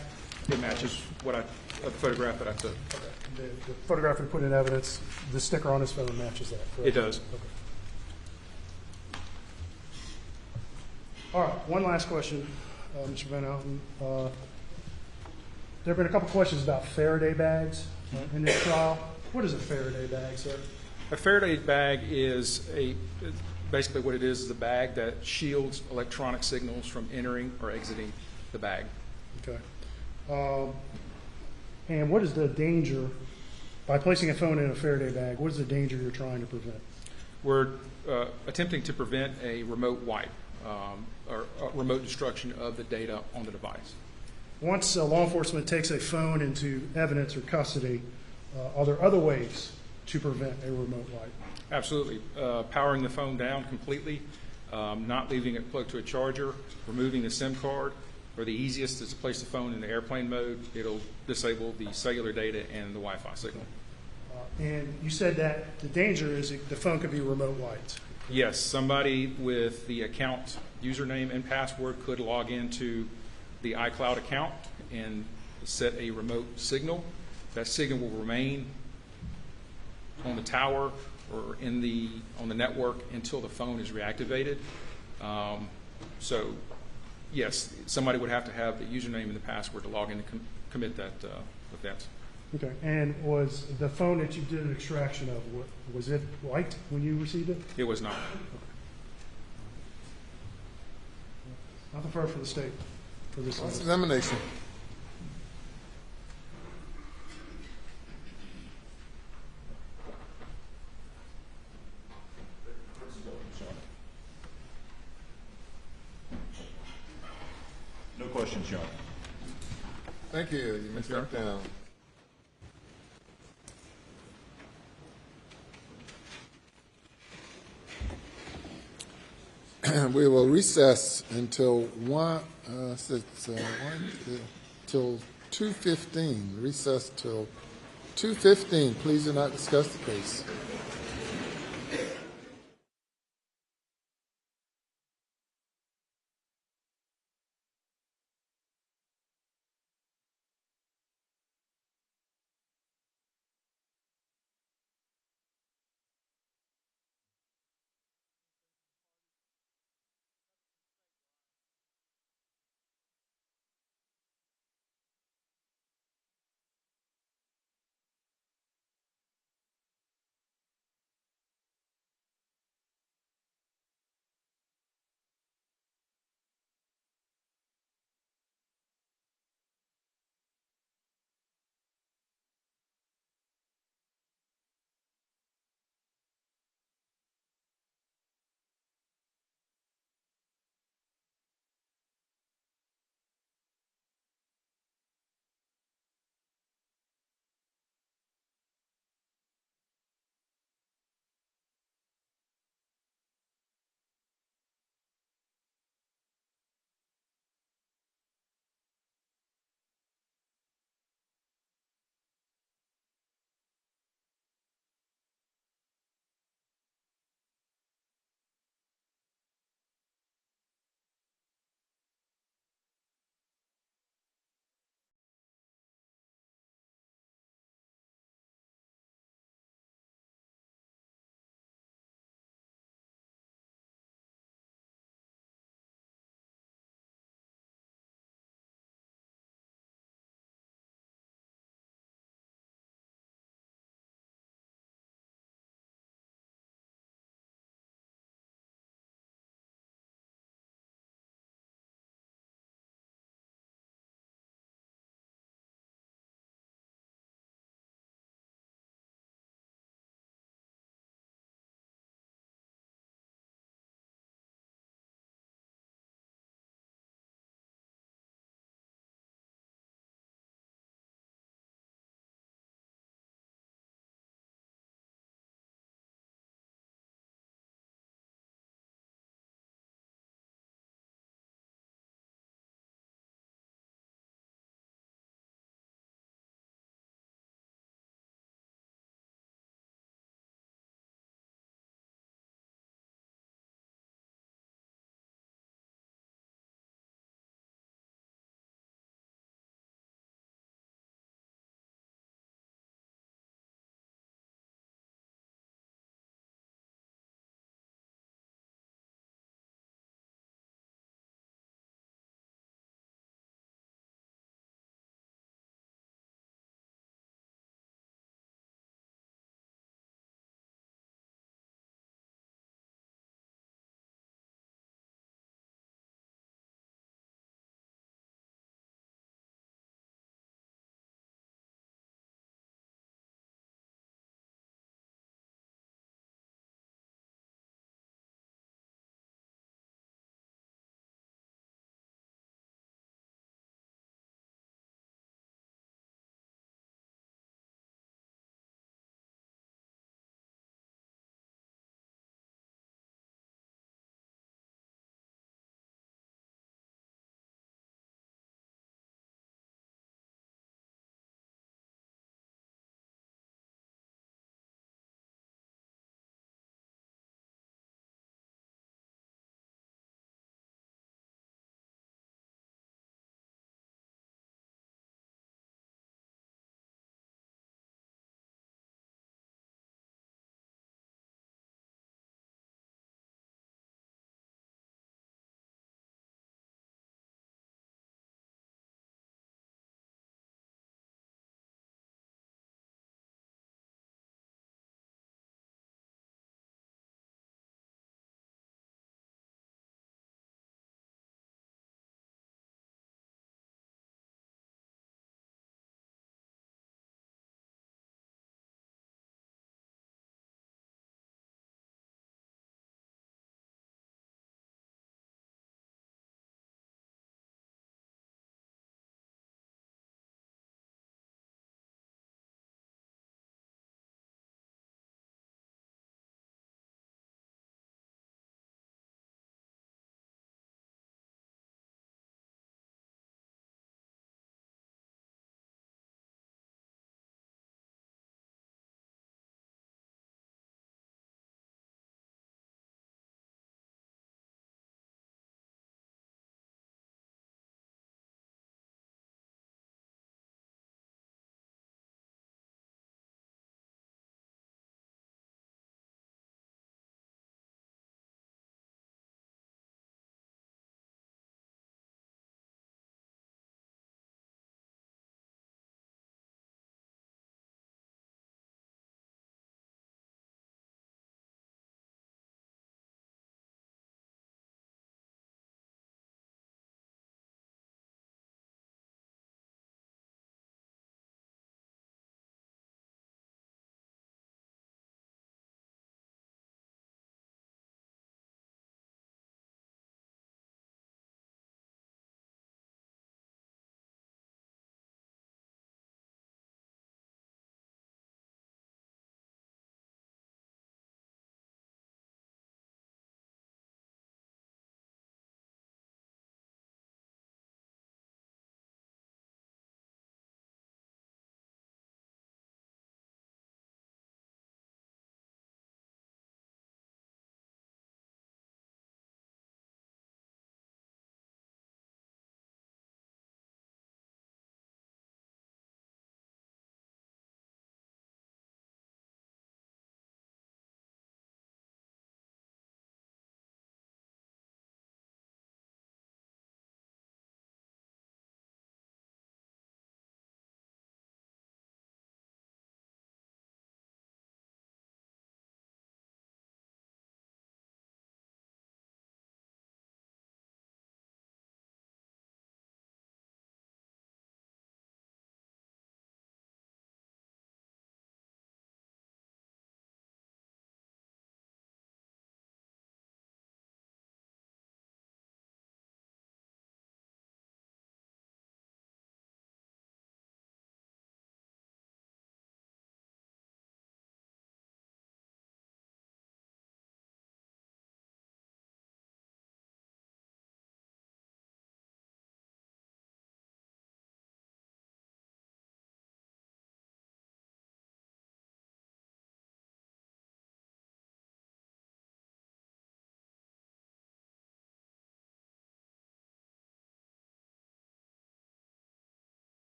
It matches the photograph that I took. Okay. The photograph we put in evidence, the sticker on his phone matches that, correct? It does. Okay. All right, one last question, Mr. Van Houten. There have been a couple questions about Faraday bags in this trial. What is a Faraday bag, sir? A Faraday bag is basically what it is a bag that shields electronic signals from entering or exiting the bag. Okay. And what is the danger, by placing a phone in a Faraday bag, what is the danger you're trying to prevent? We're attempting to prevent a remote wipe or remote destruction of the data on the device. Once law enforcement takes a phone into evidence or custody, are there other ways to prevent a remote light? Absolutely. Powering the phone down completely, not leaving it plugged to a charger, removing the SIM card, or the easiest is to place the phone in the airplane mode. It'll disable the cellular data and the Wi-Fi signal. And you said that the danger is the phone could be remote light. Yes, somebody with the account username and password could log into the iCloud account and set a remote signal. That signal will remain on the tower or on the network until the phone is reactivated. So, yes, somebody would have to have the username and the password to log in to commit that offense. Okay. And was the phone that you did an extraction of, was it light when you received it? It was not. Nothing further for the state for this. Cross-examination. No questions, Your Honor. Thank you. You may step down. We will recess until till 2:15. Recess till 2:15. Please do not discuss the case.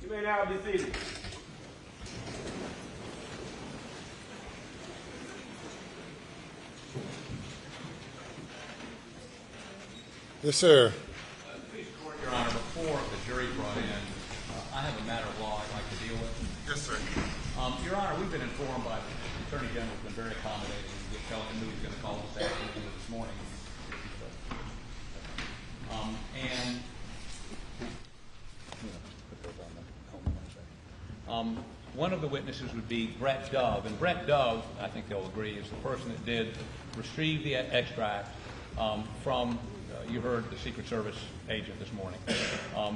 You may now be seated. Yes, sir. Please, Court, Your Honor, before the jury brought in, I have a matter of law I'd like to deal with. Yes, sir. Your Honor, we've been informed by the Attorney General has been very accommodating. We're telling him he was going to call this afternoon or this morning. One of the witnesses would be Brett Dove. And Brett Dove, I think they'll agree, is the person that did retrieve the extract from, you heard the Secret Service agent this morning,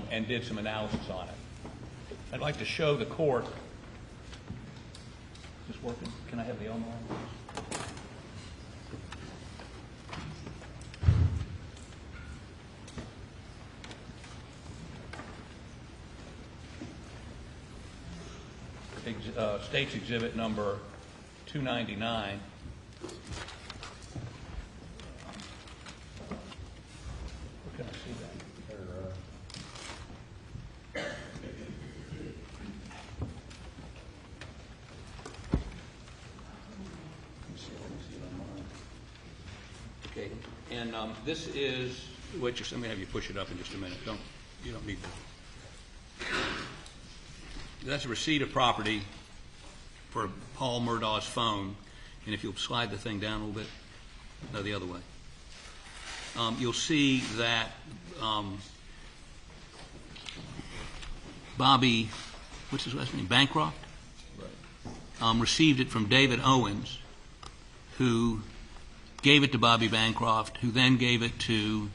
and did some analysis on it. I'd like to show the court. Is this working? Can I have the online, please? State's Exhibit number 299. Where can I see that? Okay, and this is, wait, just let me have you push it up in just a minute. You don't need that. That's a receipt of property for Paul Murdaugh's phone, and if you'll slide the thing down a little bit, no, the other way. You'll see that Bobby, what's his last name, Bancroft, received it from David Owens, who gave it to Bobby Bancroft, who then gave it to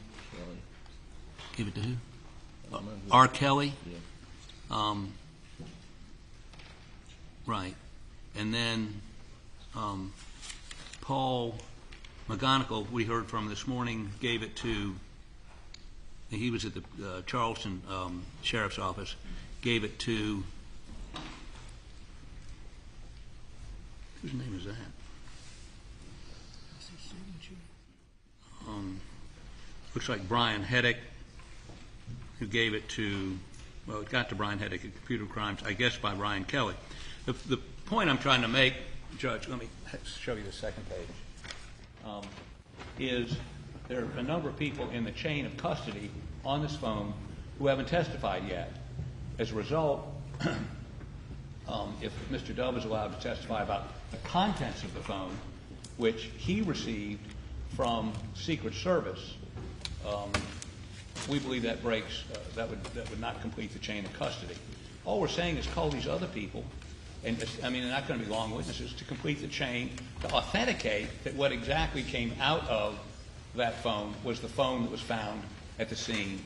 who? R. Kelly. Right. And then Paul McGonigal, we heard from this morning, gave it to, he was at the Charleston Sheriff's Office, gave it to, whose name is that? Looks like Brian Heddick, who gave it to, well, it got to Brian Heddick at Computer Crimes, I guess by Ryan Kelly. The point I'm trying to make, Judge, let me show you the second page, is there are a number of people in the chain of custody on this phone who haven't testified yet. As a result, if Mr. Dove is allowed to testify about the contents of the phone, which he received from Secret Service, we believe that breaks, that would not complete the chain of custody. All we're saying is call these other people, and I mean, they're not going to be long witnesses, to complete the chain, to authenticate that what exactly came out of that phone was the phone that was found at the scene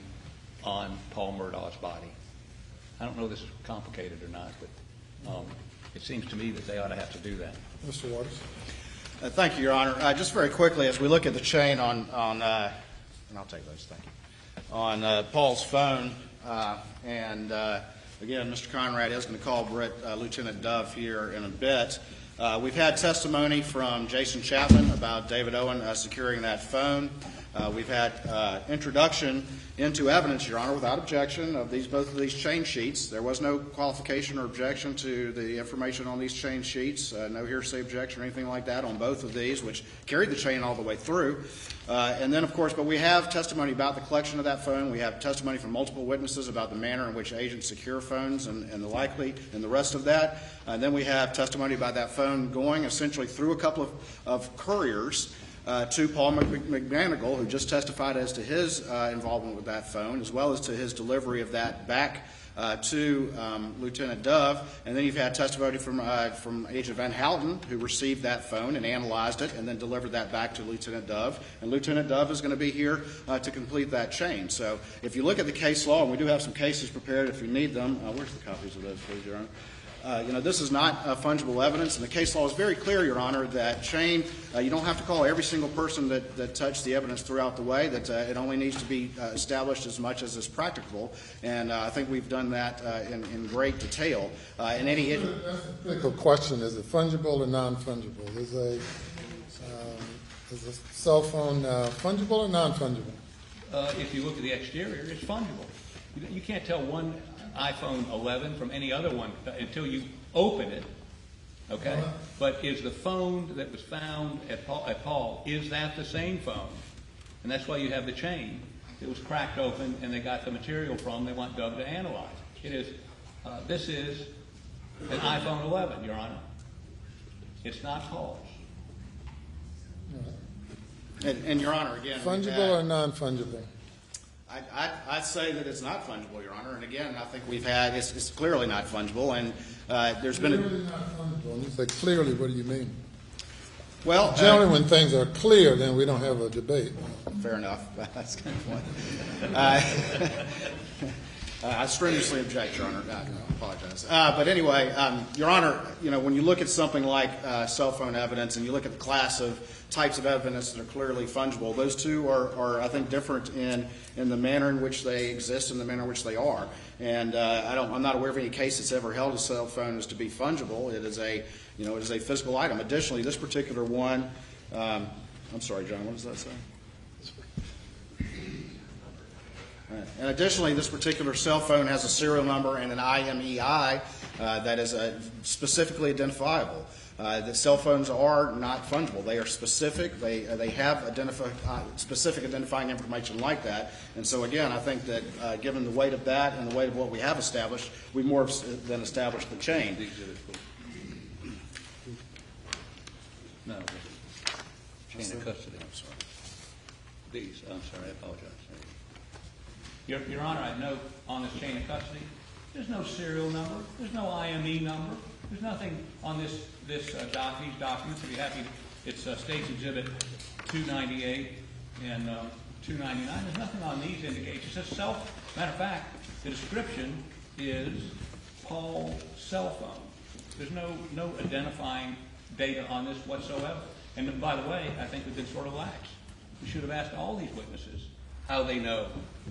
on Paul Murdaugh's body. I don't know if this is complicated or not, but it seems to me that they ought to have to do that. Mr. Waters. Thank you, Your Honor. Just very quickly, as we look at the chain on and I'll take those, thank you, on Paul's phone, and again, Mr. Conrad is going to call Lieutenant Dove here in a bit. We've had testimony from Jason Chapman about David Owen securing that phone. We've had introduction into evidence, Your Honor, without objection of both of these chain sheets. There was no qualification or objection to the information on these chain sheets, no hearsay objection or anything like that on both of these, which carried the chain all the way through. And then, of course, but we have testimony about the collection of that phone. We have testimony from multiple witnesses about the manner in which agents secure phones and the rest of that. And then we have testimony about that phone going essentially through a couple of couriers to Paul McGonigal, who just testified as to his involvement with that phone, as well as to his delivery of that back to Lieutenant Dove. And then you've had testimony from Agent Van Houten, who received that phone and analyzed it and then delivered that back to Lieutenant Dove. And Lieutenant Dove is going to be here to complete that chain. So if you look at the case law, and we do have some cases prepared if you need them. Where's the copies of those, please, Your Honor? This is not fungible evidence, and the case law is very clear, Your Honor, that chain, you don't have to call every single person that touched the evidence throughout the way, that it only needs to be established as much as is practicable, and I think we've done that in great detail. In any That's a critical question. Is it fungible or non-fungible? Is a cell phone fungible or non-fungible? If you look at the exterior, it's fungible. You can't tell one iPhone 11 from any other one until you open it, okay? But is the phone that was found at Paul, is that the same phone? And that's why you have the chain. It was cracked open, and they got the material from. They want Doug to analyze. It is. This is an iPhone 11, Your Honor. It's not Paul's. And Your Honor, again, fungible or non-fungible? I'd say that it's not fungible, Your Honor. And again, I think we've had it's clearly not fungible, and there's been clearly not fungible. And you say clearly, what do you mean? Well, generally, when things are clear, then we don't have a debate. Fair enough. That's kind of point. I strenuously object, Your Honor. I apologize. But anyway, Your Honor, when you look at something like cell phone evidence and you look at the class of types of evidence that are clearly fungible, those two are I think, different in the manner in which they exist and the manner in which they are. And I'm not aware of any case that's ever held a cell phone as to be fungible. It is a physical item. Additionally, this particular one, I'm sorry, John, what does that say? And additionally, this particular cell phone has a serial number and an IMEI that is specifically identifiable. The cell phones are not fungible. They are specific. They have specific identifying information like that. And so, again, I think that given the weight of that and the weight of what we have established, we more than established the chain. No, chain of custody. I'm sorry. These. I'm sorry. I apologize. Your Honor, I note on this chain of custody, there's no serial number, there's no IME number, there's nothing on these documents. If you're happy, it's State's Exhibit 298 and 299. There's nothing on these indications. It's matter of fact, the description is Paul's cell phone. There's no identifying data on this whatsoever. And by the way, I think we've been sort of lax. We should have asked all these witnesses how they know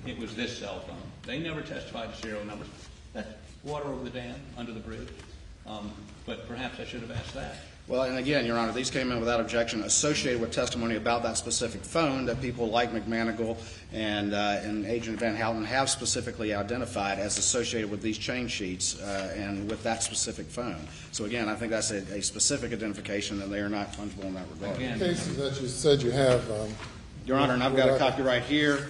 it was this cell phone. They never testified to serial numbers. That's water over the dam, under the bridge. But perhaps I should have asked that. Well, and again, Your Honor, these came in without objection associated with testimony about that specific phone that people like McManigal and Agent Van Houten have specifically identified as associated with these chain sheets and with that specific phone. So again, I think that's a specific identification, and they are not fungible in that regard. Again, cases that you said you have. Your Honor, and I've got a copy right here.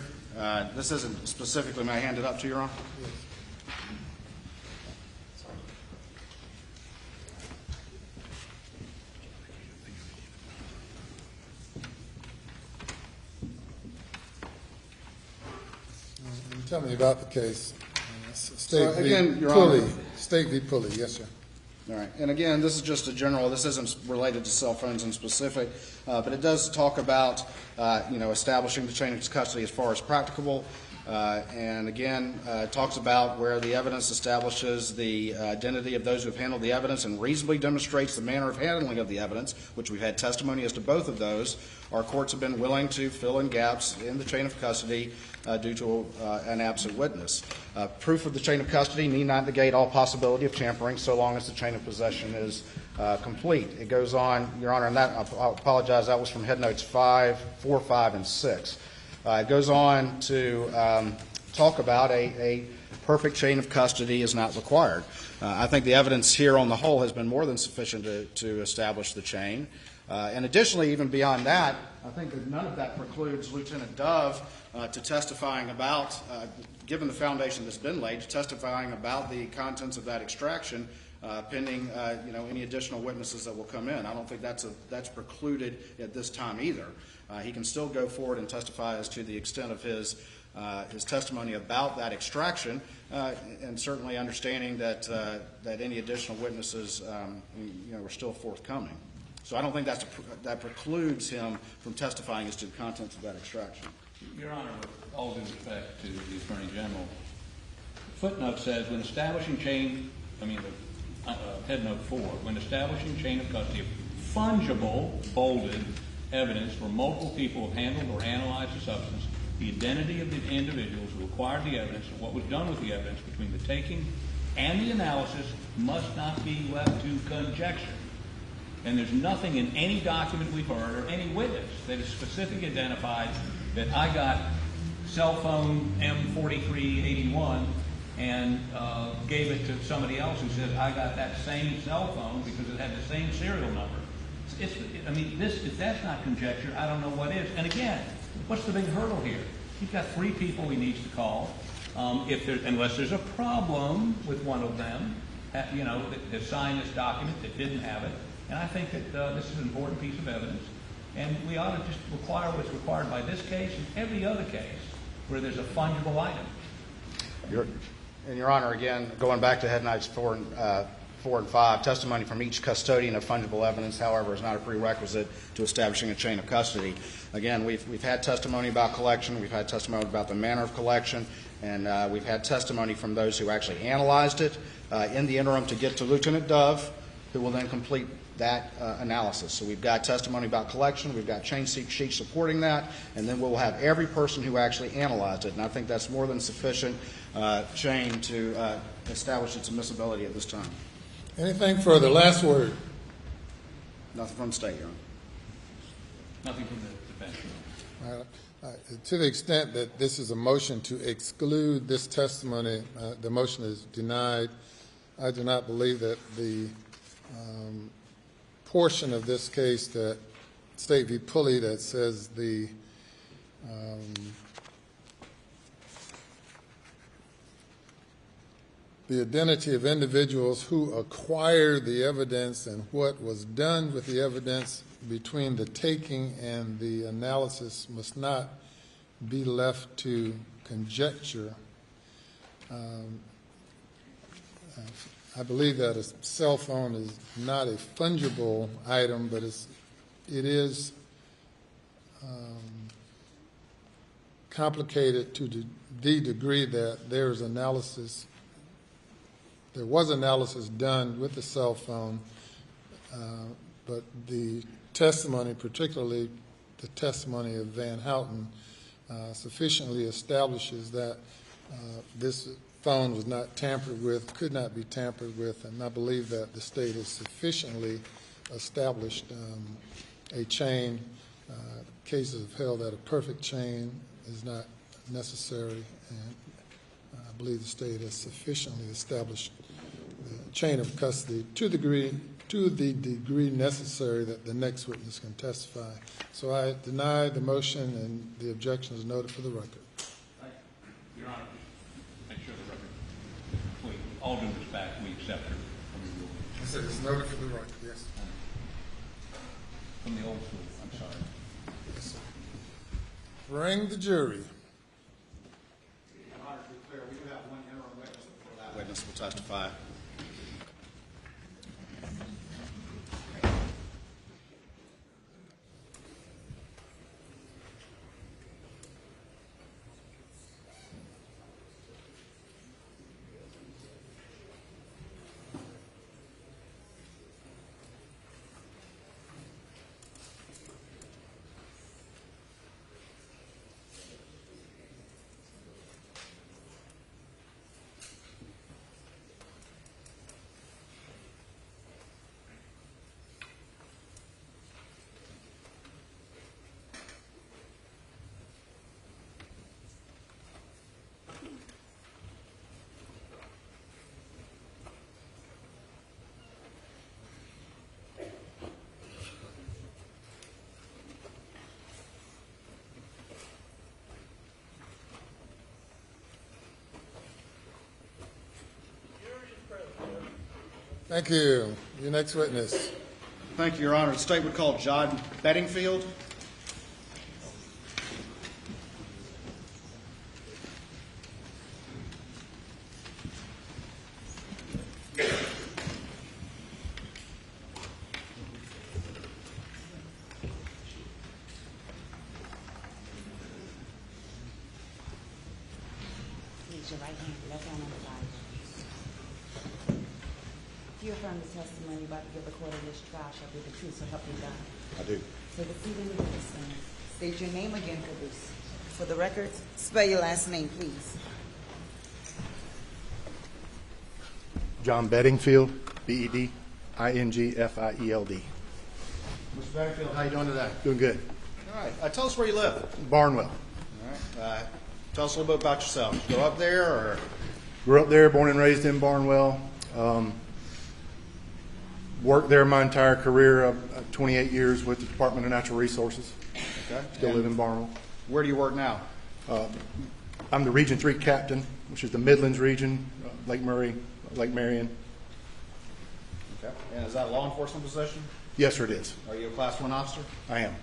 This isn't specifically, may I hand it up to you, Your Honor? Yes. Tell me about the case. State v. Pulley, yes, sir. All right. And again, this is just a general, this isn't related to cell phones in specific, but it does talk about, establishing the chain of custody as far as practicable. And again, it talks about where the evidence establishes the identity of those who have handled the evidence and reasonably demonstrates the manner of handling of the evidence, which we've had testimony as to both of those. Our courts have been willing to fill in gaps in the chain of custody due to an absent witness. Proof of the chain of custody need not negate all possibility of tampering so long as the chain of possession is complete. It goes on, Your Honor, and that, I apologize, that was from Head Notes 4, 5, and 6. It goes on to talk about a perfect chain of custody is not required. I think the evidence here on the whole has been more than sufficient to establish the chain. And additionally, even beyond that, I think that none of that precludes Lieutenant Dove to testifying about, given the foundation that's been laid, to testifying about the contents of that extraction pending any additional witnesses that will come in. I don't think that's precluded at this time either. He can still go forward and testify as to the extent of his testimony about that extraction, and certainly understanding that any additional witnesses are still forthcoming. So I don't think that precludes him from testifying as to the contents of that extraction. Your Honor, with all due respect to the Attorney General, the footnote says when establishing Head Note 4, when establishing chain of custody of fungible, bolded evidence where multiple people have handled or analyzed the substance, the identity of the individuals who acquired the evidence and what was done with the evidence between the taking and the analysis must not be left to conjecture. And there's nothing in any document we've heard or any witness that is specifically identified that I got cell phone M4381 and gave it to somebody else who said, I got that same cell phone because it had the same serial number. If that's not conjecture, I don't know what is. And again, what's the big hurdle here? He's got 3 people he needs to call. Unless there's a problem with one of them, that signed this document that didn't have it. And I think that this is an important piece of evidence. And we ought to just require what's required by this case and every other case where there's a fungible item. Your Honor, again, going back to Head Notes 4 and 5, testimony from each custodian of fungible evidence, however, is not a prerequisite to establishing a chain of custody. Again, we've had testimony about collection, we've had testimony about the manner of collection, and we've had testimony from those who actually analyzed it in the interim to get to Lieutenant Dove, who will then complete that analysis. So we've got testimony about collection, we've got chain sheets supporting that, and then we'll have every person who actually analyzed it. And I think that's more than sufficient chain to establish its admissibility at this time. Anything further? Last word. Nothing from the State, Your Honor. Nothing from the defense. All right. To the extent that this is a motion to exclude this testimony, the motion is denied. I do not believe that the portion of this case that State v. Pulley that says the identity of individuals who acquired the evidence and what was done with the evidence between the taking and the analysis must not be left to conjecture. I believe that a cell phone is not a fungible item, but it is complicated to the degree that there was analysis done with the cell phone, but the testimony, particularly the testimony of Van Houten, sufficiently establishes that this phone was not tampered with, could not be tampered with, and I believe that the State has sufficiently established a chain. Cases have held that a perfect chain is not necessary, and I believe the State has sufficiently established the chain of custody to the degree necessary that the next witness can testify. So I deny the motion, and the objection is noted for the record. Your Honor, make sure the record is clean. All due respect, we accept her from the ruling. I said it's noted for the record, yes. From the old school, I'm sorry. Yes, sir. Bring the jury. Your Honor, to be clear, we do have one interim witness before that witness will testify. Thank you. Your next witness. Thank you, Your Honor. The State would call John Bedingfield. Raise your right hand, left hand on the Bible. Do you affirm the testimony you're about to give the court in this trial shall be the truth, so help you God? I do. So the seat in the witness stand. State your name again for the records. Spell your last name, please. John Bedingfield, Bedingfield. Mr. Bedingfield, how you doing today? Doing good. All right. Tell us where you live. Barnwell. All right. Tell us a little bit about yourself. You grow up there, or? Grew up there, born and raised in Barnwell. Worked there my entire career, 28 years with the Department of Natural Resources. Okay. Still live in Barnwell. Where do you work now? I'm the Region 3 captain, which is the Midlands region, Lake Murray, Lake Marion. Okay. And is that a law enforcement position? Yes, sir, it is. Are you a Class 1 officer? I am.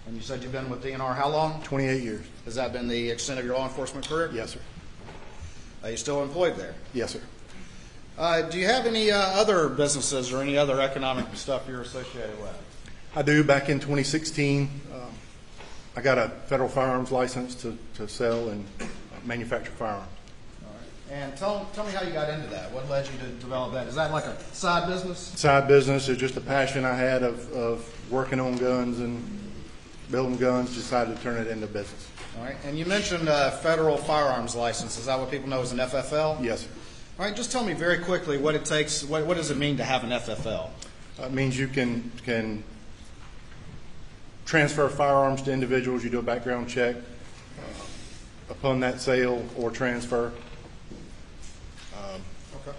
And you said you've been with DNR how long? 28 years. Has that been the extent of your law enforcement career? Yes, sir. Are you still employed there? Yes, sir. Do you have any other businesses or any other economic stuff you're associated with? I do. Back in 2016, I got a federal firearms license to sell and manufacture firearms. All right. And tell me how you got into that. What led you to develop that? Is that like a side business? Side business is just a passion I had of working on guns and building guns. Decided to turn it into business. All right. And you mentioned federal firearms license. Is that what people know as an FFL? Yes, sir. All right. Just tell me very quickly what it takes. What does it mean to have an FFL? It means you can transfer firearms to individuals. You do a background check upon that sale or transfer. Okay.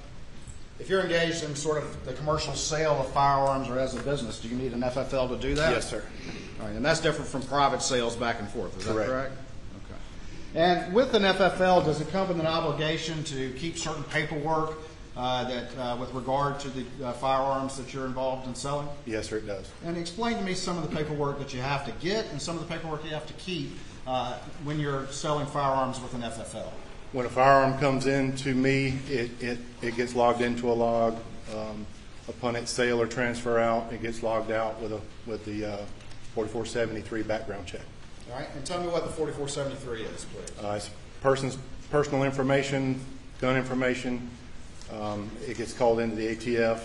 If you're engaged in sort of the commercial sale of firearms or as a business, do you need an FFL to do that? Yes, sir. All right. And that's different from private sales back and forth. Is that Correct. correct? Okay. And with an FFL, does it come with an obligation to keep certain paperwork with regard to the firearms that you're involved in selling? Yes, sir, it does. And explain to me some of the paperwork that you have to get and some of the paperwork you have to keep when you're selling firearms with an FFL. When a firearm comes in to me, it gets logged into a log. Upon its sale or transfer out, it gets logged out with the 4473 background check. All right, and tell me what the 4473 is, please. It's person's personal information, gun information. It gets called into the ATF,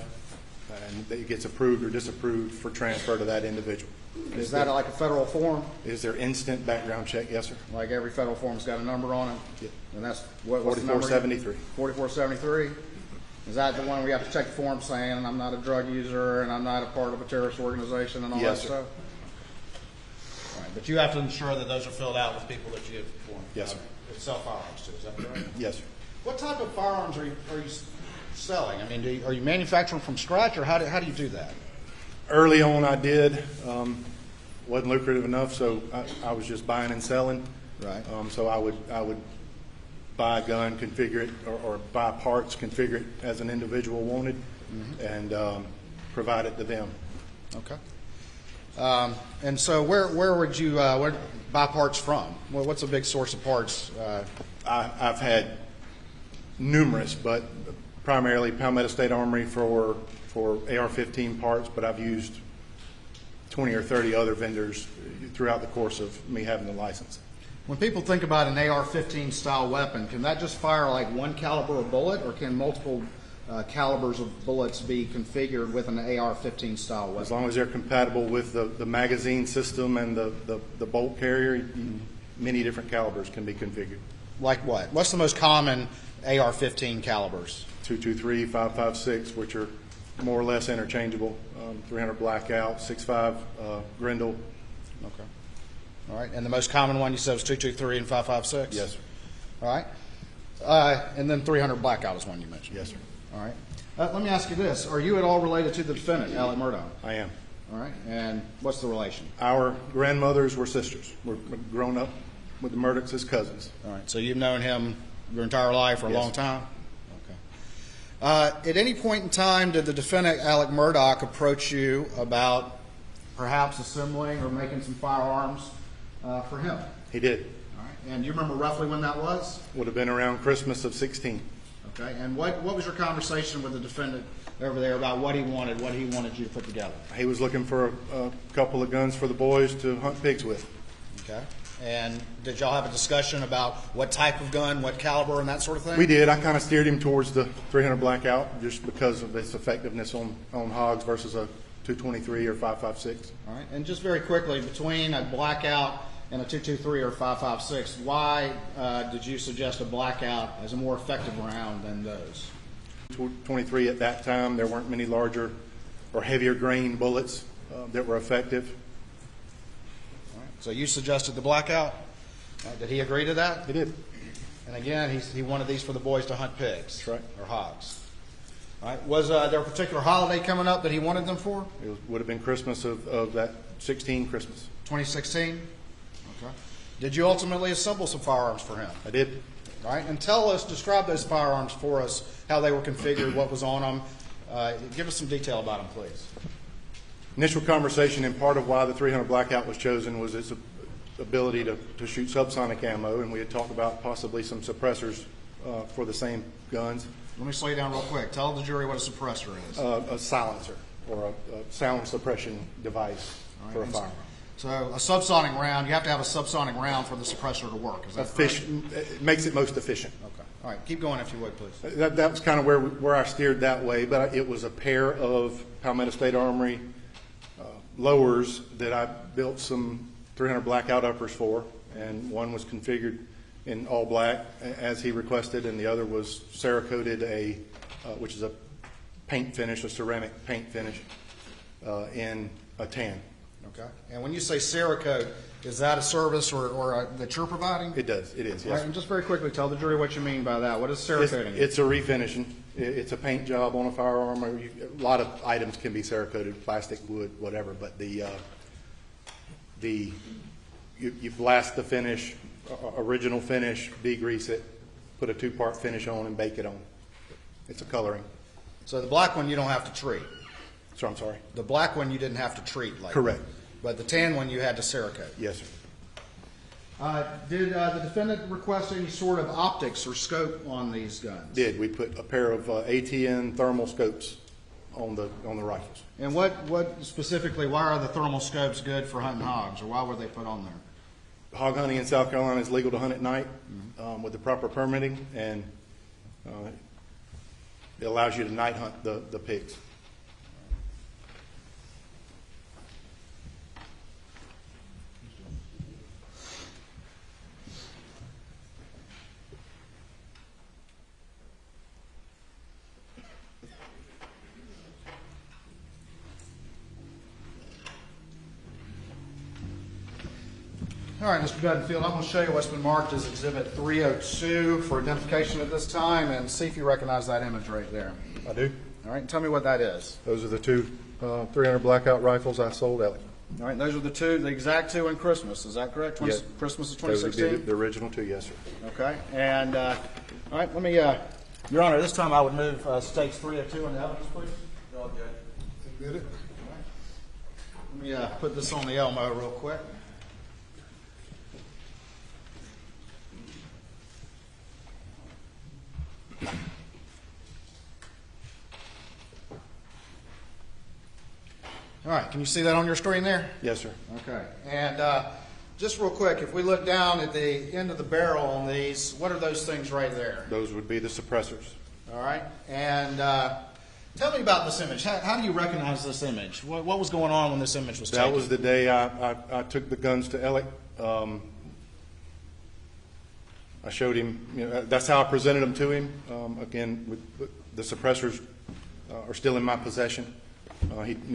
and it gets approved or disapproved for transfer to that individual. Is that like a federal form? Is there instant background check? Yes, sir. Like every federal form's got a number on it? Yeah. And that's what's the number? 4473. 4473? Is that the one where you have to check the form saying I'm not a drug user and I'm not a part of a terrorist organization and all Yes, that sir. stuff? All right, but you have to ensure that those are filled out with people that you Yes, sir. Sell firearms to. Is that correct? Yes, sir. What type of firearms are you selling? I mean, are you manufacturing from scratch, or how do you do that? Early on, I did. Wasn't lucrative enough, so I was just buying and selling. Right. So I would buy a gun, configure it, or buy parts, configure it as an individual wanted, and provide it to them. Okay. And so where would you buy parts from? Well, what's a big source of parts? I've had numerous, but primarily Palmetto State Armory for AR-15 parts, but I've used 20 or 30 other vendors throughout the course of me having the license. When people think about an AR-15 style weapon, can that just fire like one caliber of bullet, or can multiple calibers of bullets be configured with an AR-15 style weapon? As long as they're compatible with the magazine system and the bolt carrier, many different calibers can be configured. Like what? What's the most common AR-15 calibers? 223, 5.56, which are more or less interchangeable. 300 Blackout, 6.5 Grendel. Okay. All right. And the most common one you said was 223 and 5.56? Yes, sir. All right. And then 300 Blackout is one you mentioned. Yes, sir. All right. Let me ask you this. Are you at all related to the defendant, Alex Murdaugh? I am. All right. And what's the relation? Our grandmothers were sisters. We're grown up with the Murdaughs as cousins. All right. So you've known him your entire life for a Yes, long time? Okay. At any point in time, did the defendant, Alex Murdaugh, approach you about perhaps assembling or making some firearms for him? He did. All right. And do you remember roughly when that was? Would have been around Christmas of 16. Okay. And what was your conversation with the defendant over there about what he wanted you to put together? He was looking for a couple of guns for the boys to hunt pigs with. Okay. And did y'all have a discussion about what type of gun, what caliber, and that sort of thing? We did. I kind of steered him towards the 300 Blackout just because of its effectiveness on hogs versus a 223 or 5.56. All right. And just very quickly, between a Blackout and a 223 or 5.56, why did you suggest a Blackout as a more effective round than those? 223 at that time, there weren't many larger or heavier grain bullets that were effective. All right. So you suggested the Blackout. Did he agree to that? He did. And again, he wanted these for the boys to hunt pigs. That's right. Or hogs. All right. Was there a particular holiday coming up that he wanted them for? It would have been Christmas of that 16 Christmas. 2016? Okay. Did you ultimately assemble some firearms for him? I did. All right. And describe those firearms for us, how they were configured, what was on them. Give us some detail about them, please. Initial conversation, and part of why the 300 Blackout was chosen was its ability to shoot subsonic ammo, and we had talked about possibly some suppressors for the same guns. Let me slow you down real quick. Tell the jury what a suppressor is. A silencer or a sound suppression device for a firearm. So a subsonic round, you have to have a subsonic round for the suppressor to work. Is that correct? It makes it most efficient. Okay. All right. Keep going if you would, please. That was kind of where I steered that way, but it was a pair of Palmetto State Armory lowers that I built some 300 Blackout uppers for, and one was configured in all black as he requested, and the other was Cerakoted, which is a paint finish, a ceramic paint finish, in a tan. Okay. And when you say Cerakote, is that a service or that you're providing? It does. It is, yes. All right, and just very quickly, tell the jury what you mean by that. What is Cerakoting? It's a refinishing. It's a paint job on a firearm. A lot of items can be Cerakoted, plastic, wood, whatever, but you blast the finish, original finish, degrease it, put a 2-part finish on, and bake it on. It's a coloring. So the black one you don't have to treat. So I'm sorry? The black one you didn't have to treat. Correct. But the tan one you had to Cerakote. Yes, sir. Did the defendant request any sort of optics or scope on these guns? Did. We put a pair of ATN thermal scopes on the rifles. And what specifically, why are the thermal scopes good for hunting hogs, or why were they put on there? Hog hunting in South Carolina is legal to hunt at night with the proper permitting, and it allows you to night hunt the pigs. All right, Mr. Bedingfield, I'm going to show you what's been marked as Exhibit 302 for identification at this time, and see if you recognize that image right there. I do. All right, and tell me what that is. Those are the two 300 Blackout rifles I sold Alex. All right, those are the exact two in Christmas. Is that correct? Yes. Christmas of Those 2016? would be the original two, yes, sir. Okay, and all right, let me, Your Honor, this time I would move Stakes 302 in the evidence, please. No objection. Get it? Let me put this on the Elmo real quick. All right, can you see that on your screen there? Yes, sir. Okay, and just real quick, if we look down at the end of the barrel on these, what are those things right there? Those would be the suppressors. All right, and tell me about this image. How do you recognize this image? What was going on when this image was taken? That was the day I took the guns to Alec. I showed him, that's how I presented them to him. Again, the suppressors are still in my possession.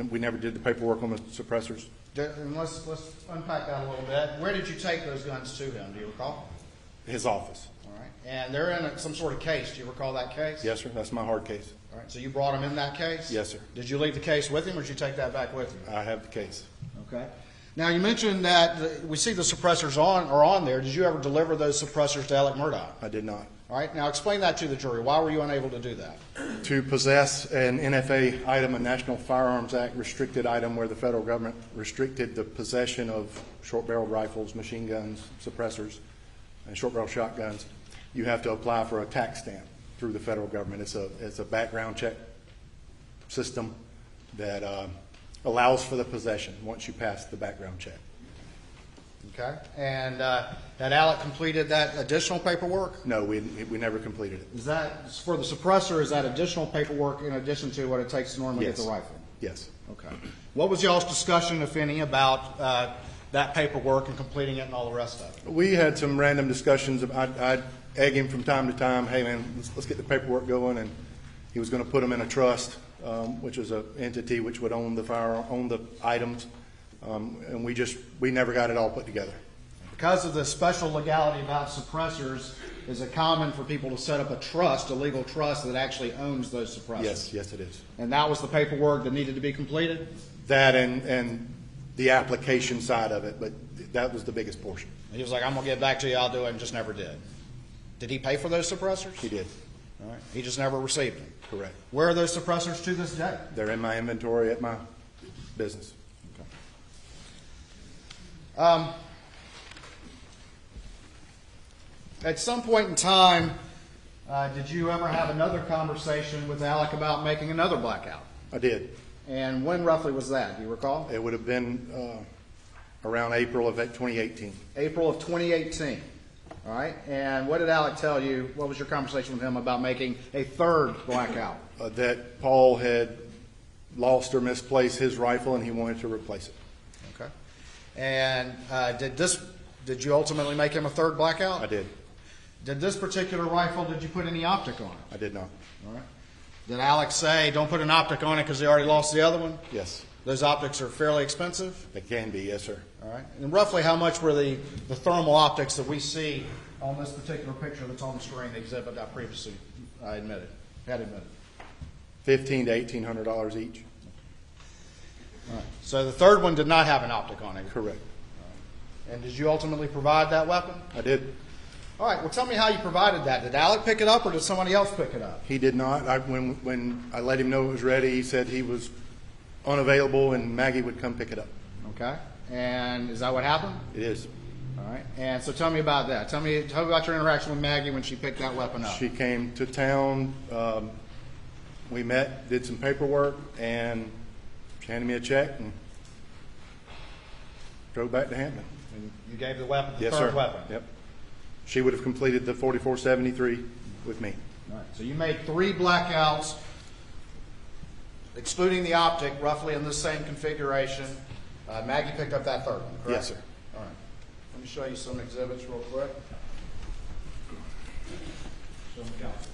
We never did the paperwork on the suppressors. And let's unpack that a little bit. Where did you take those guns to him? Do you recall? His office. All right. And they're in some sort of case. Do you recall that case? Yes, sir. That's my hard case. All right. So you brought them in that case? Yes, sir. Did you leave the case with him, or did you take that back with you? I have the case. Okay. Now, you mentioned that we see the suppressors are on there. Did you ever deliver those suppressors to Alex Murdaugh? I did not. All right. Now, explain that to the jury. Why were you unable to do that? To possess an NFA item, a National Firearms Act restricted item, where the federal government restricted the possession of short-barreled rifles, machine guns, suppressors, and short-barrel shotguns, you have to apply for a tax stamp through the federal government. It's a background check system that allows for the possession once you pass the background check. Okay. And had Alec completed that additional paperwork? No, we never completed it. Is that, for the suppressor, is that additional paperwork in addition to what it takes to normally get the rifle? Yes. Okay. What was y'all's discussion, if any, about that paperwork and completing it and all the rest of it? We had some random discussions. I'd egg him from time to time, hey man, let's get the paperwork going, and he was going to put them in a trust, which was an entity which would own the items, and we never got it all put together. because of the special legality about suppressors, is it common for people to set up a trust, a legal trust that actually owns those suppressors? Yes, it is. And that was the paperwork that needed to be completed? That and the application side of it, but that was the biggest portion. He was like, I'm going to get back to you, I'll do it, and just never did. Did he pay for those suppressors? He did. All right. He just never received them? Correct. Where are those suppressors to this day? They're in my inventory at my business. At some point in time, did you ever have another conversation with Alec about making another blackout? I did. And when roughly was that? Do you recall? It would have been around April of 2018. April of 2018. All right. And what did Alec tell you? What was your conversation with him about making a third blackout? That Paul had lost or misplaced his rifle and he wanted to replace it. Okay. And did you ultimately make him a third blackout? I did. Did this particular rifle, did you put any optic on it? I did not. All right. Did Alex say, don't put an optic on it because he already lost the other one? Yes. Those optics are fairly expensive? They can be, yes, sir. All right. And roughly how much were the thermal optics that we see on this particular picture that's on the screen, the exhibit I previously had admitted? $1,500 to $1,800 each. All right. So the third one did not have an optic on it? Correct. Right. And did you ultimately provide that weapon? I did. All right. Well, tell me how you provided that. Did Alec pick it up or did somebody else pick it up? He did not. When I let him know it was ready, he said he was unavailable and Maggie would come pick it up. Okay. And is that what happened? It is. All right. And so tell me about that. Tell me about your interaction with Maggie when she picked that weapon up. She came to town. We met, did some paperwork, and she handed me a check and drove back to Hampton. And you gave the weapon, the yes, third sir. weapon? Yep. She would have completed the 4473 with me. All right. So you made 3 blackouts, excluding the optic, roughly in the same configuration. Maggie picked up that third one, correct? Yes, sir. All right. Let me show you some exhibits real quick. Show them counsel.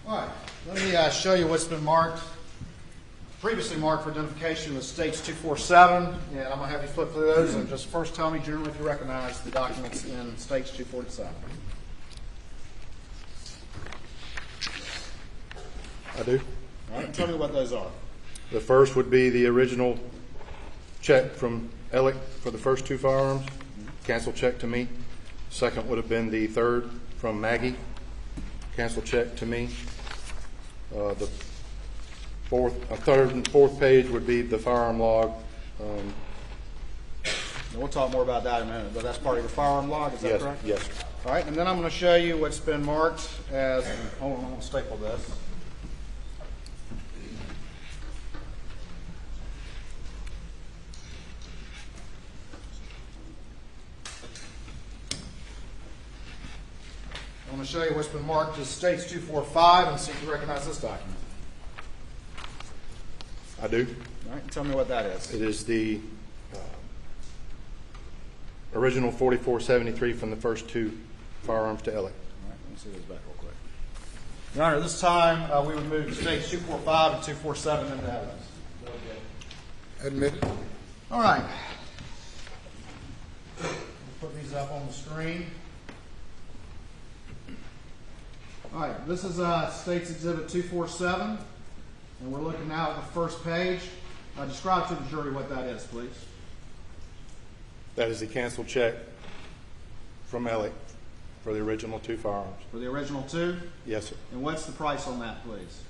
All right, let me show you what's been previously marked for identification with States 247, and I'm going to have you flip through those and just first tell me generally if you recognize the documents in States 247. I do. All right, tell me what those are. The first would be the original check from Alec for the first 2 firearms, cancel check to me. Second would have been the third from Maggie, cancel check to me. The third and fourth page would be the firearm log. We'll talk more about that in a minute, but that's part of your firearm log, is that Yes, correct? yes, sir. All right, and then I'm going to show you what's been marked as, hold on, I'm going to staple this. I'm going to show you what's been marked as States 245 and see if you recognize this document. I do. All right, tell me what that is. It is the original 4473 from the first 2 firearms to Alec. All right, let me see this back real quick. Your Honor, this time we would move States 245 and 247 into evidence. Admitted. All right. Put these up on the screen. All right, this is States Exhibit 247, and we're looking now at the first page. Describe to the jury what that is, please. That is the cancel check from Alec for the original 2 firearms. For the original 2? Yes, sir. And what's the price on that, please?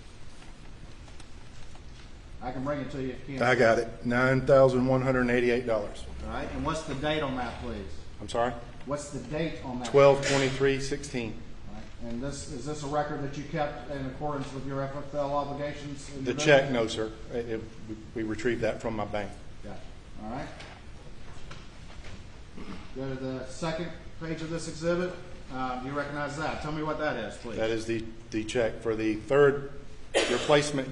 I can bring it to you if you can. I got it. $9,188. All right, and what's the date on that, please? I'm sorry? What's the date on that? 12/23/16. And is this a record that you kept in accordance with your FFL obligations? The check, no, sir. We retrieved that from my bank. Got it. All right. Go to the second page of this exhibit. Do you recognize that? Tell me what that is, please. That is the check for the third replacement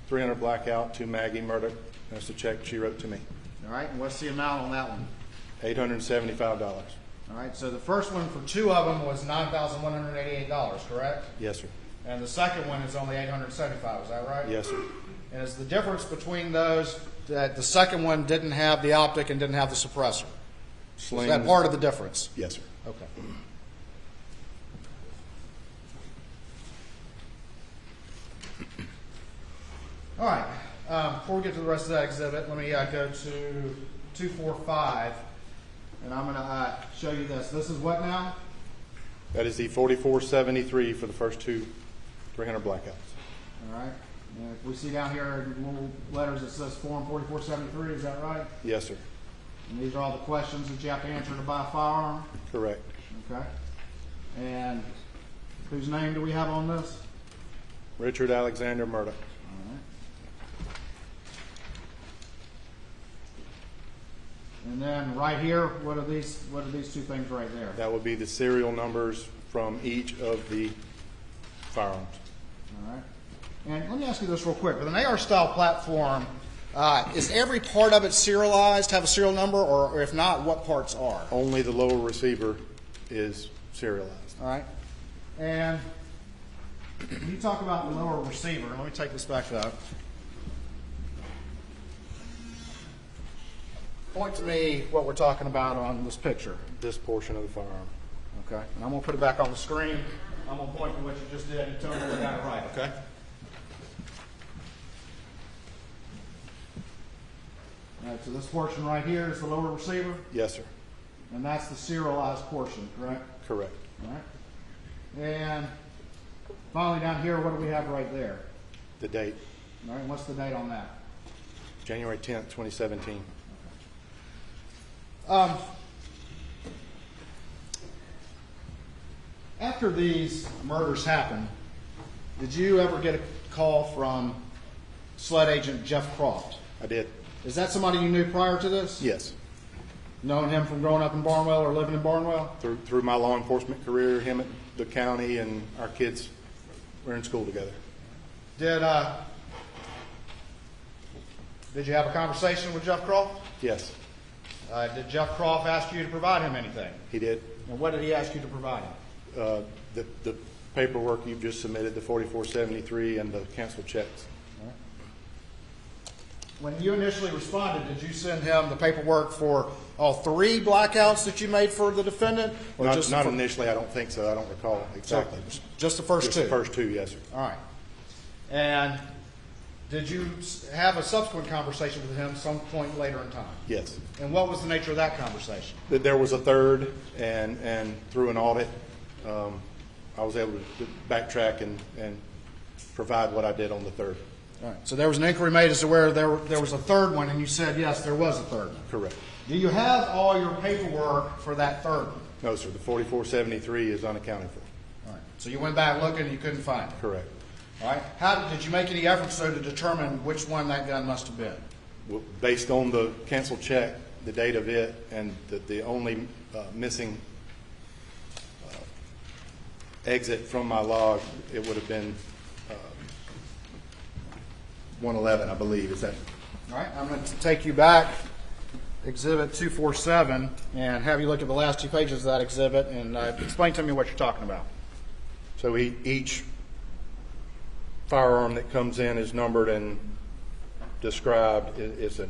300 blackout to Maggie Murdaugh. That's the check she wrote to me. All right, and what's the amount on that one? $875. All right, so the first one for two of them was $9,188, correct? Yes, sir. And the second one is only $875, is that right? Yes, sir. And is the difference between those that the second one didn't have the optic and didn't have the suppressor? Slings. Is that part of the difference? Yes, sir. Okay. All right. Before we get to the rest of that exhibit, let me go to 245, and I'm going to show you this. This is what now? That is the 4473 for the first two 300 blackouts. All right. And if we see down here in little letters it says Form 4473, is that right? Yes, sir. And these are all the questions that you have to answer to buy a firearm? Correct. Okay. And whose name do we have on this? Richard Alexander Murdaugh. And then right here, what are these two things right there? That would be the serial numbers from each of the firearms. All right. And let me ask you this real quick. With an AR-style platform, is every part of it serialized, have a serial number, or if not, what parts are? Only the lower receiver is serialized. All right. And when you talk about the lower receiver, let me take this back up. Point to me what we're talking about on this picture. This portion of the firearm. Okay. And I'm going to put it back on the screen. I'm going to point to what you just did and tell me we got it right, okay? All right, so this portion right here is the lower receiver? Yes, sir. And that's the serialized portion, correct? Correct. All right. And finally down here, what do we have right there? The date. All right, and what's the date on that? January 10th, 2017. After these murders happened, did you ever get a call from SLED agent Jeff Croft? I did. Is that somebody you knew prior to this? Yes. Known him from growing up in Barnwell or living in Barnwell? Through my law enforcement career, him at the county and our kids were in school together. Did you have a conversation with Jeff Croft? Yes. Did Jeff Croft ask you to provide him anything? He did. And what did he ask you to provide him? The paperwork you've just submitted, the 4473 and the canceled checks. When you initially responded, did you send him the paperwork for all three blackouts that you made for the defendant? Or Not initially, I don't think so. I don't recall exactly. So just the first two? Just the first two, yes, sir. All right. And did you have a subsequent conversation with him some point later in time? Yes. And what was the nature of that conversation? There was a third, and through an audit, I was able to backtrack and provide what I did on the third. All right. So there was an inquiry made as to where there was a third one, and you said, yes, there was a third one. Correct. Do you have all your paperwork for that third one? No, sir. The 4473 is unaccounted for. All right. So you went back looking and you couldn't find it? Correct. All right. How did you make any efforts, though, to determine which one that gun must have been? Well, based on the canceled check, the date of it, and the only missing exit from my log, it would have been 111, I believe. Is that? All right. I'm going to take you back, Exhibit 247, and have you look at the last two pages of that exhibit and explain to me what you're talking about. So each firearm that comes in is numbered and described. It's a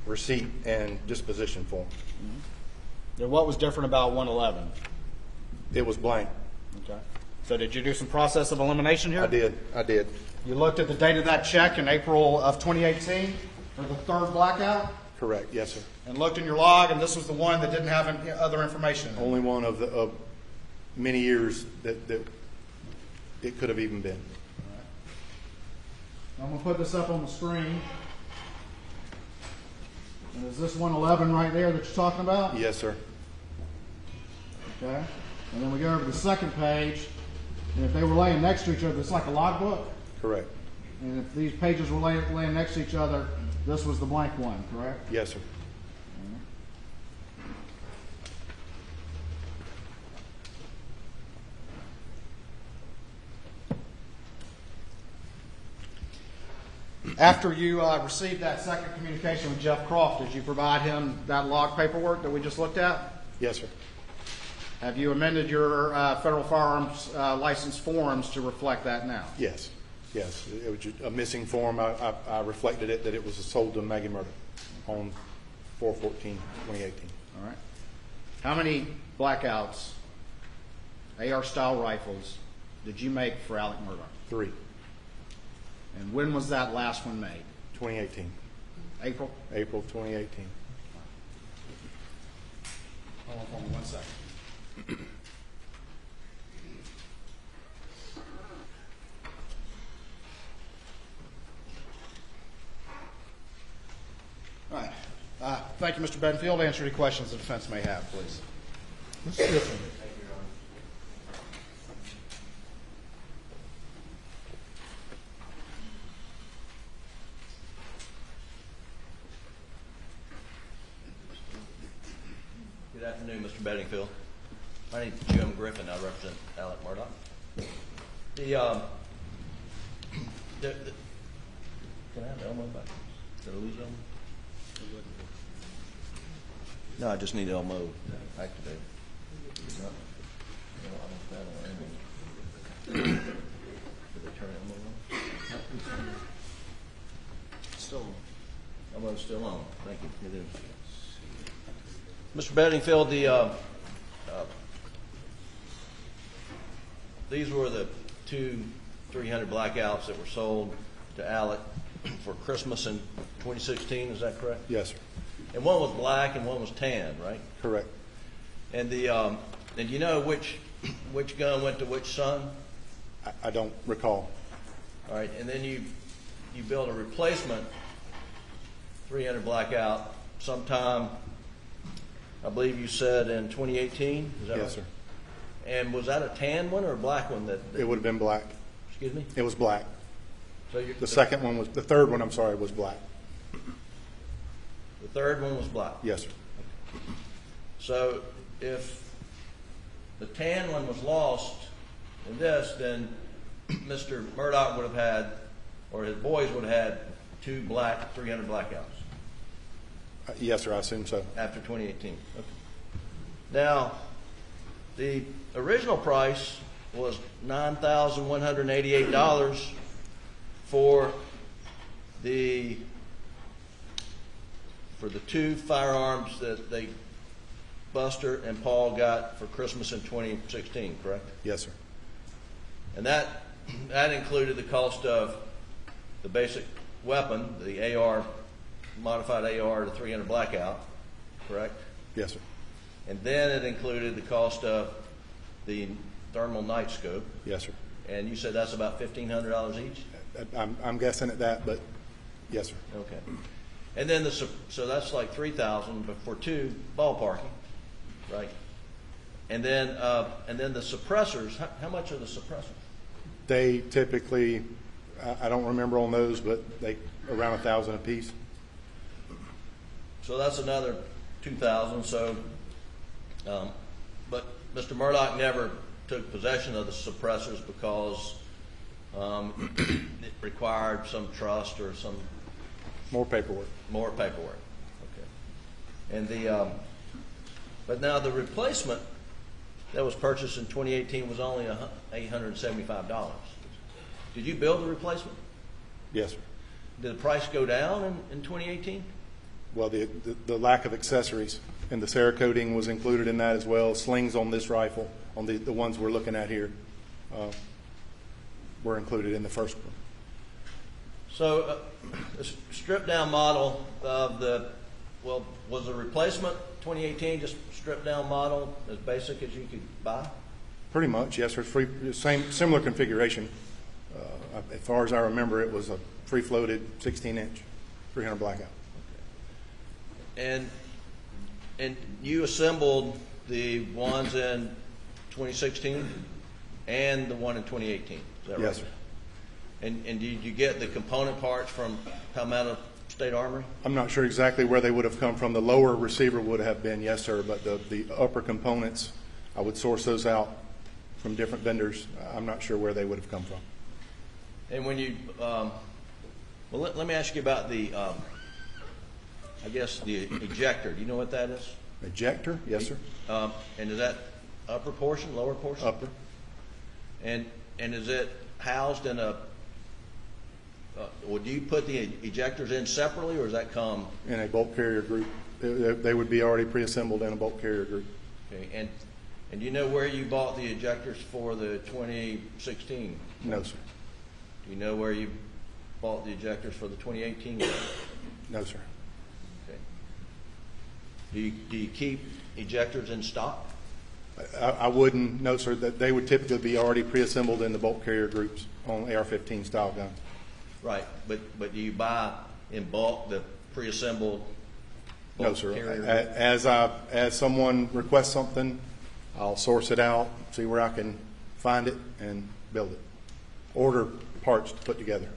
receipt and disposition form. Mm-hmm. And what was different about 111? It was blank. Okay. So did you do some process of elimination here? I did. You looked at the date of that check in April of 2018 for the third blackout? Correct. Yes, sir. And looked in your log, and this was the one that didn't have any other information in it? Only one of many years that it could have even been. All right. I'm going to put this up on the screen. And is this 111 right there that you're talking about? Yes, sir. Okay. And then we go over to the second page, and if they were laying next to each other, it's like a logbook? Correct. And if these pages were laying next to each other, this was the blank one, correct? Yes, sir. After you received that second communication with Jeff Croft, did you provide him that log paperwork that we just looked at? Yes, sir. Have you amended your federal firearms license forms to reflect that now? Yes. Yes. It was just a missing form. I reflected it that it was sold to Maggie Murdaugh on 4/14/2018. All right. How many blackouts, AR-style rifles, did you make for Alex Murdaugh? 3. And when was that last one made? 2018. April? April 2018. Hold on for me 1 second. All right. Thank you, Mr. Bedingfield. Answer any questions the defense may have, please. Let's hear from you. Good afternoon, Mr. Bedingfield. My name is Jim Griffin. I represent Alex Murdaugh. Can I have Elmo back? Did I lose Elmo? No, I just need Elmo activated. No, I don't have Elmo. Did they turn Elmo on? Still on. Elmo's still on. Thank you. It is. Mr. Bedingfield, these were the 300 blackouts that were sold to Alec for Christmas in 2016. Is that correct? Yes, sir. And one was black and one was tan, right? Correct. And and you know which gun went to which son? I don't recall. All right. And then you built a replacement 300 blackout sometime, I believe you said in 2018. Is that right? Yes, sir. And was that a tan one or a black one? That It would have been black. Excuse me? It was black. So The second one was, the third one, I'm sorry, was black. The third one was black. Yes, sir. So if the tan one was lost in this, then Mr. Murdaugh would have had, or his boys would have had 2 black 300 blackouts. Yes, sir. I assume so. After 2018. Okay. Now, the original price was $9,188 for the 2 firearms that Buster and Paul got for Christmas in 2016, correct? Yes, sir. And that included the cost of the basic weapon, the AR, modified AR to 300 blackout, correct? Yes, sir. And then it included the cost of the thermal night scope. Yes, sir. And you said that's about $1,500 each? I'm guessing at that, but yes, sir. Okay. And then so that's like $3,000, but for 2 ballparking, right? And then the suppressors. How much are the suppressors? They typically, I don't remember on those, but they around $1,000 a piece. So that's another $2,000. So, but Mr. Murdaugh never took possession of the suppressors because it required some trust or some more paperwork. More paperwork. Okay. And but now the replacement that was purchased in 2018 was only $875. Did you build the replacement? Yes, sir. Did the price go down in 2018? Well, the lack of accessories and the Cerakoting was included in that as well. Slings on this rifle, on the ones we're looking at here, were included in the first one. So, a stripped down model of was the replacement 2018 just stripped down model as basic as you could buy? Pretty much, yes, sir. Similar configuration. As far as I remember, it was a free-floated 16-inch 300 blackout. Okay. And you assembled the ones in 2016 and the one in 2018. Is that right? Yes, sir. And did you get the component parts from Palmetto State Armory? I'm not sure exactly where they would have come from. The lower receiver would have been, yes, sir, but the upper components, I would source those out from different vendors. I'm not sure where they would have come from. And when you Well, let me ask you about the, I guess, the ejector. Do you know what that is? Ejector? Yes, sir. And is that upper portion, lower portion? Upper. And is it housed in a, or do you put the ejectors in separately, or does that come? In a bulk carrier group. They would be already pre-assembled in a bulk carrier group. Okay, and do you know where you bought the ejectors for the 2016? No, sir. Do you know where you bought the ejectors for the 2018? No, sir. Okay. Do you keep ejectors in stock? I wouldn't, no, sir. That they would typically be already pre-assembled in the bulk carrier groups on AR-15 style guns. Right, but do you buy in bulk the pre-assembled bulk No, sir. carrier? As someone requests something, I'll source it out, see where I can find it, and build it. Order parts to put together.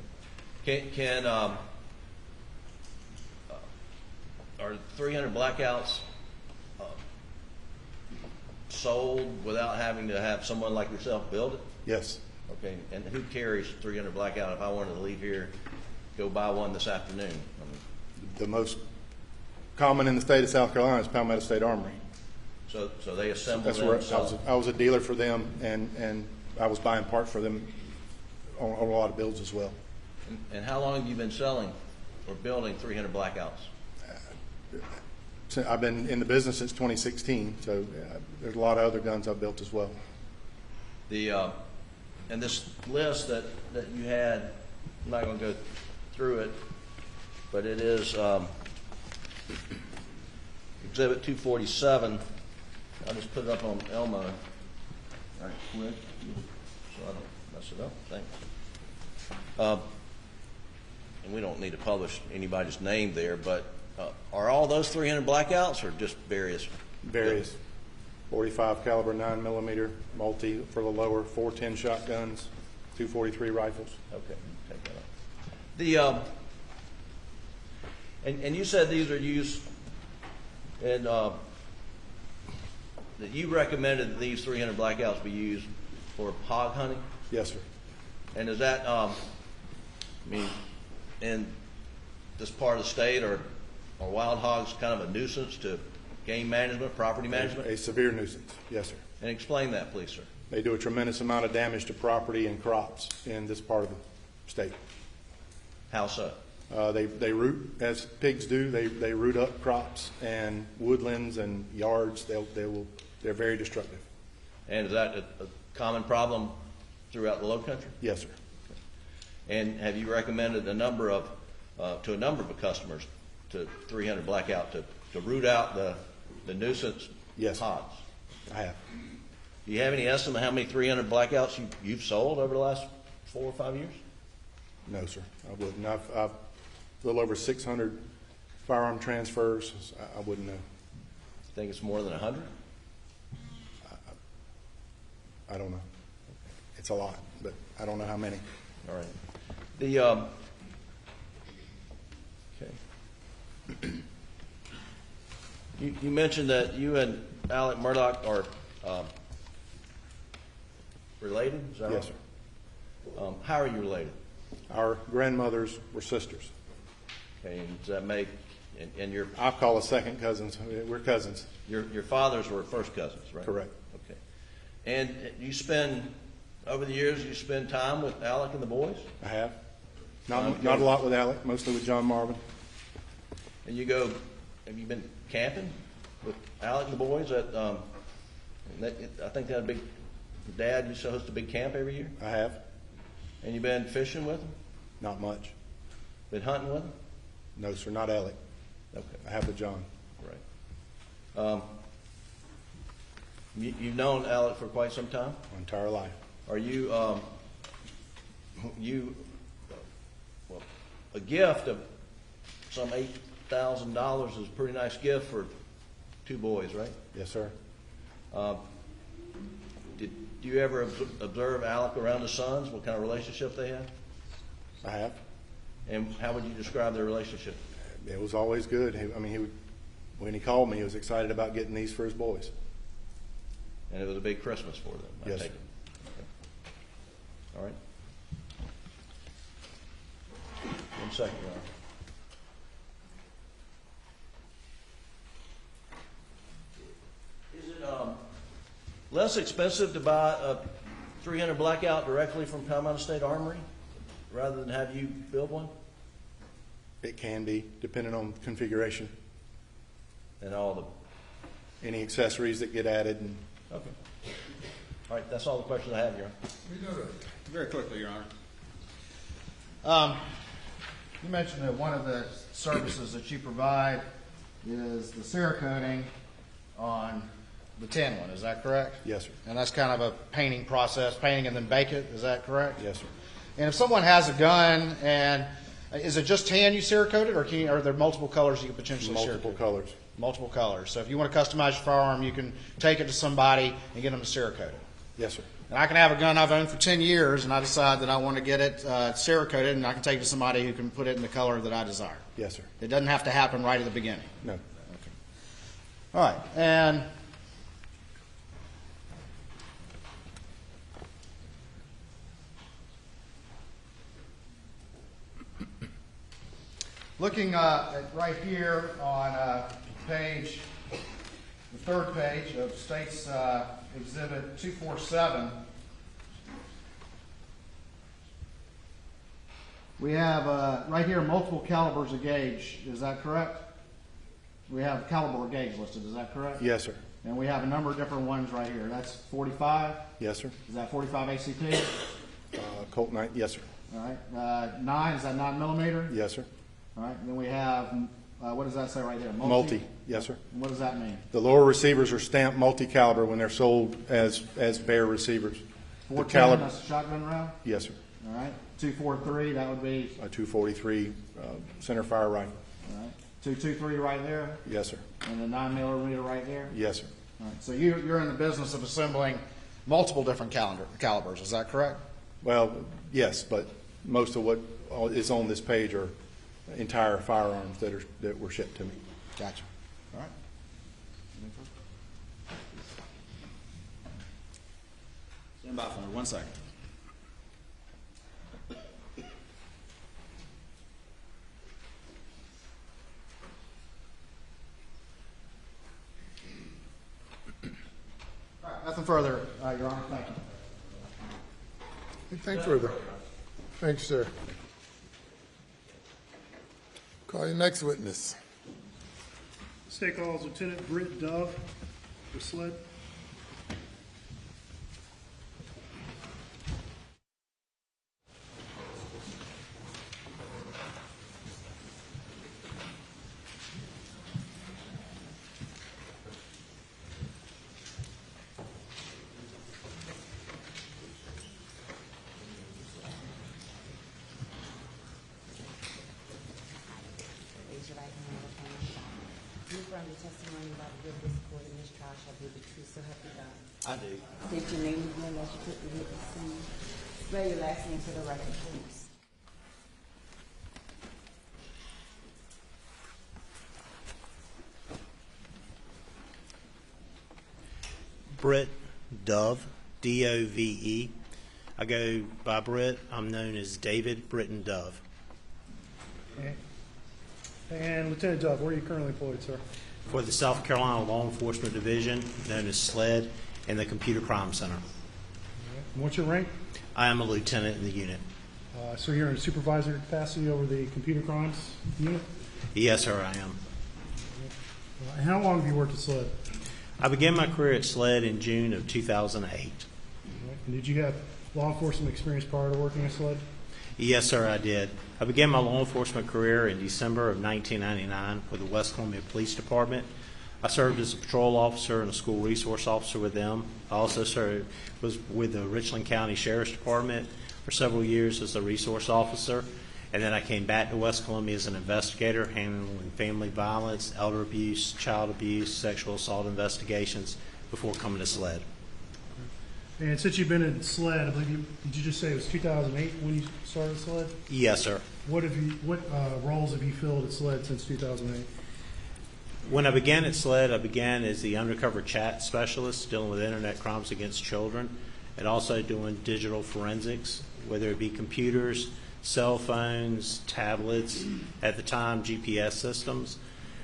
Are 300 blackouts sold without having to have someone like yourself build it? Yes. Okay, and who carries 300 blackout if I wanted to leave here, go buy one this afternoon? The most common in the state of South Carolina is Palmetto State Armory. So they assemble That's them where themselves? I was a dealer for them, and I was buying parts for them on a lot of builds as well. And how long have you been selling or building 300 blackouts? I've been in the business since 2016, so there's a lot of other guns I've built as well. And this list that you had, I'm not going to go through it, but it is Exhibit 247. I'll just put it up on Elmo right quick so I don't mess it up. Thanks. And we don't need to publish anybody's name there, but are all those 300 blackouts or just various? Various. 45 caliber 9mm multi for the lower, 4 10-shot guns, 243 rifles. Okay, take that up. And you said these are used, and that you recommended that these 300 blackouts be used for hog hunting? Yes, sir. And is that, in this part of the state, are wild hogs kind of a nuisance to game management, property management? A severe nuisance, yes, sir. And explain that, please, sir. They do a tremendous amount of damage to property and crops in this part of the state. How so? They root, as pigs do. They root up crops and woodlands and yards. They're very destructive. And is that a common problem throughout the Low Country? Yes, sir. And have you recommended to a number of customers to 300 blackout to root out the nuisance hogs? I have. Do you have any estimate how many 300 blackouts you've sold over the last 4 or 5 years? No, sir. I wouldn't. I've a little over 600 firearm transfers. I wouldn't know. Think it's more than 100? I don't know. It's a lot, but I don't know how many. All right. Okay. You mentioned that you and Alex Murdaugh are related? Is that Yes, right? sir. How are you related? Our grandmothers were sisters. Okay, and does that make, and your... I call us second cousins. We're cousins. Your fathers were first cousins, right? Correct. Okay. And over the years, you spend time with Alec and the boys? I have. Not a lot with Alec, mostly with John Marvin. And have you been camping with Alec and the boys I think they had a big, Dad used to host a big camp every year? I have. And you been fishing with them? Not much. Been hunting with them? No, sir, not Alec. Okay. I have with John. Right. You've known Alec for quite some time? My entire life. Are you, a gift of some $8,000 is a pretty nice gift for 2 boys, right? Yes, sir. Did you ever observe Alec around his sons? What kind of relationship they had? I have. And how would you describe their relationship? It was always good. When he called me, he was excited about getting these for his boys. And it was a big Christmas for them, I Yes. take it. Okay. All right. 1 second, Your Honor. Is it less expensive to buy a 300 blackout directly from Palmetto State Armory rather than have you build one? It can be, depending on configuration. And all any accessories that get added. And okay. All right, that's all the questions I have, Your Honor. Very quickly, Your Honor. You mentioned that one of the services that you provide is the Cerakoting on the tin one. Is that correct? Yes, sir. And that's kind of a painting process, painting and then bake it. Is that correct? Yes, sir. And if someone has a gun, and is it just tan you Cerakote it, or are there multiple colors you could potentially Cerakote? Multiple colors. Multiple colors. So if you want to customize your firearm, you can take it to somebody and get them to Cerakote it. Yes, sir. And I can have a gun I've owned for 10 years, and I decide that I want to get it Cerakoted, and I can take it to somebody who can put it in the color that I desire. Yes, sir. It doesn't have to happen right at the beginning. No. Okay. All right. And looking at right here on page, the third page of State's Exhibit 247, we have right here multiple calibers of gauge. Is that correct? We have caliber of gauge listed. Is that correct? Yes, sir. And we have a number of different ones right here. That's 45. Yes, sir. Is that 45 ACP? Colt 9. Yes, sir. All right. 9, is that 9 millimeter? Yes, sir. All right. Then we have, what does that say right there? Multi. Yes, sir. What does that mean? The lower receivers are stamped multi-caliber when they're sold as bare receivers. 410, that's a shotgun round? Yes, sir. All right. 243, that would be? A 243 center fire rifle. All right. 223 right there? Yes, sir. And the 9 millimeter right there? Yes, sir. All right. So you're in the business of assembling multiple different calibers. Is that correct? Well, yes, but most of what is on this page are entire firearms that were shipped to me. Gotcha. All right. Stand by for me 1 second. All right, nothing further, Your Honor. Thank you. Anything further? Thanks, sir. Call your next witness. State calls Lieutenant Britt Dove for SLED. Raise your right hand and repeat after me. You affirm the testimony you about to give this court in this trial shall be the truth, so help you God. I do. State your name again as you took the witness stand. Spell your last name for the record, please. Britt Dove, D-O-V-E. I go by Britt. I'm known as David Britton Dove. Okay. And Lieutenant Dove, where are you currently employed, sir? For the South Carolina Law Enforcement Division, known as SLED, and the Computer Crime Center. And what's your rank? I am a lieutenant in the unit. So you're in a supervisor capacity over the computer crimes unit? Yes, sir, I am. And how long have you worked at SLED? I began my career at SLED in June of 2008. And did you have law enforcement experience prior to working at SLED? Yes, sir, I did. I began my law enforcement career in December of 1999 with the West Columbia Police Department. I served as a patrol officer and a school resource officer with them. I also was with the Richland County Sheriff's Department for several years as a resource officer. And then I came back to West Columbia as an investigator, handling family violence, elder abuse, child abuse, sexual assault investigations before coming to SLED. And since you've been in SLED, I believe did you just say it was 2008 when you started SLED? Yes, sir. What roles have you filled at SLED since 2008? When I began at SLED, I began as the undercover chat specialist dealing with internet crimes against children and also doing digital forensics, whether it be computers, cell phones, tablets, at the time GPS systems.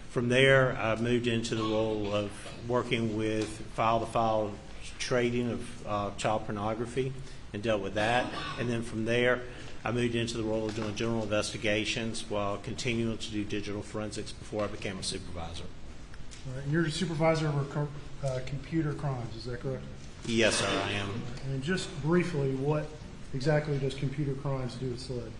From there, I moved into the role of working with file-to-file trading of child pornography and dealt with that. And then from there, I moved into the role of doing general investigations while continuing to do digital forensics before I became a supervisor. All right, and you're a supervisor over computer crimes, is that correct? Yes, sir, I am. And just briefly, what exactly does computer crimes do at SLED?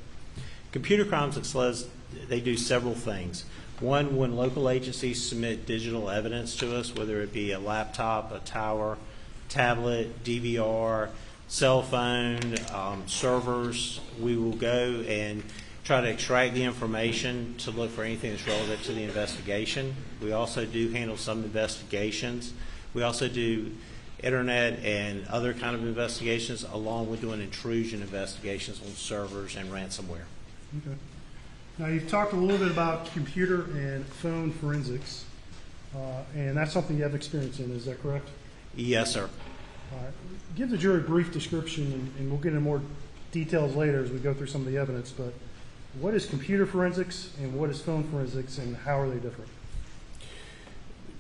Computer crimes at SLED, they do several things. One, when local agencies submit digital evidence to us, whether it be a laptop, a tower, tablet, DVR, cell phone, servers, we will go and try to extract the information to look for anything that's relevant to the investigation. We also do handle some investigations. We also do internet and other kind of investigations, along with doing intrusion investigations on servers and ransomware. Okay. Now, you've talked a little bit about computer and phone forensics, and that's something you have experience in, is that correct? Yes, sir. All right. Give the jury a brief description, and we'll get into more details later as we go through some of the evidence, but what is computer forensics and what is phone forensics, and how are they different?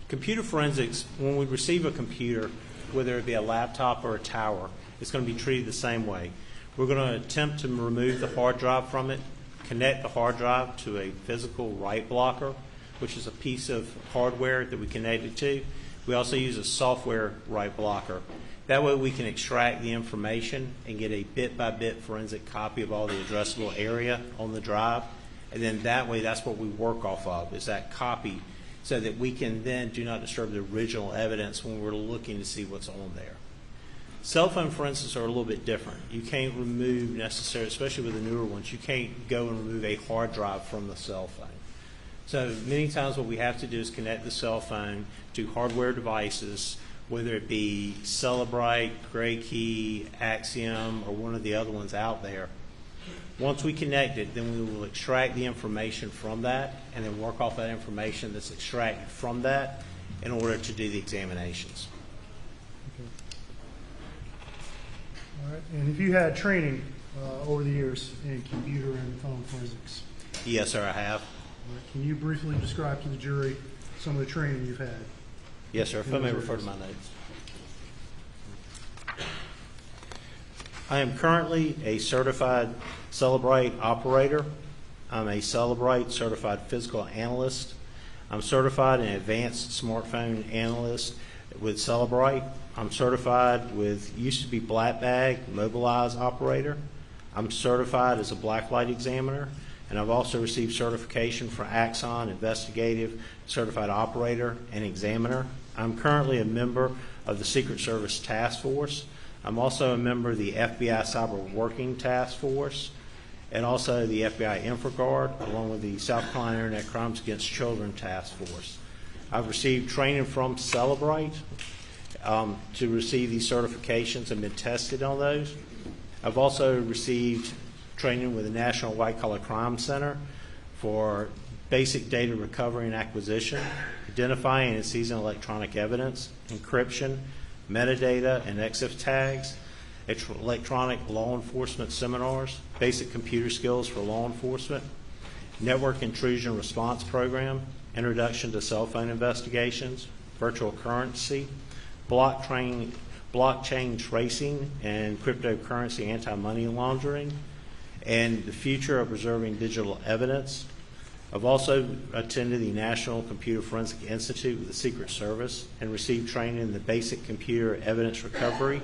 Computer forensics, when we receive a computer, whether it be a laptop or a tower, it's going to be treated the same way. We're going to attempt to remove the hard drive from it, connect the hard drive to a physical write blocker, which is a piece of hardware that we connect it to. We also use a software write blocker. That way we can extract the information and get a bit-by-bit forensic copy of all the addressable area on the drive. And then that way, that's what we work off of, is that copy, so that we can then do not disturb the original evidence when we're looking to see what's on there. Cell phone forensics are a little bit different. You can't remove necessarily, especially with the newer ones, you can't go and remove a hard drive from the cell phone. So many times what we have to do is connect the cell phone to hardware devices, whether it be Celebrite, Gray Key, Axiom, or one of the other ones out there. Once we connect it, then we will extract the information from that and then work off that information that's extracted from that in order to do the examinations. Okay. All right. And have you had training over the years in computer and phone forensics? Yes, sir, I have. All right. Can you briefly describe to the jury some of the training you've had? Yes, sir. If I may refer to my notes. I am currently a certified Celebrite operator. I'm a Celebrite certified physical analyst. I'm certified in advanced smartphone analyst with Celebrite. I'm certified with, used to be Black Bag, Mobilize operator. I'm certified as a blacklight examiner, and I've also received certification for Axon, investigative, certified operator, and examiner. I'm currently a member of the Secret Service Task Force. I'm also a member of the FBI Cyber Working Task Force, and also the FBI InfraGuard, along with the South Carolina Internet Crimes Against Children Task Force. I've received training from Celebrite to receive these certifications and been tested on those. I've also received training with the National White Collar Crime Center for basic data recovery and acquisition, identifying and seizing electronic evidence, encryption, metadata and EXIF tags, electronic law enforcement seminars, basic computer skills for law enforcement, network intrusion response program, introduction to cell phone investigations, virtual currency, blockchain tracing and cryptocurrency anti-money laundering, and the future of preserving digital evidence. I've also attended the National Computer Forensic Institute with the Secret Service and received training in the basic computer evidence recovery,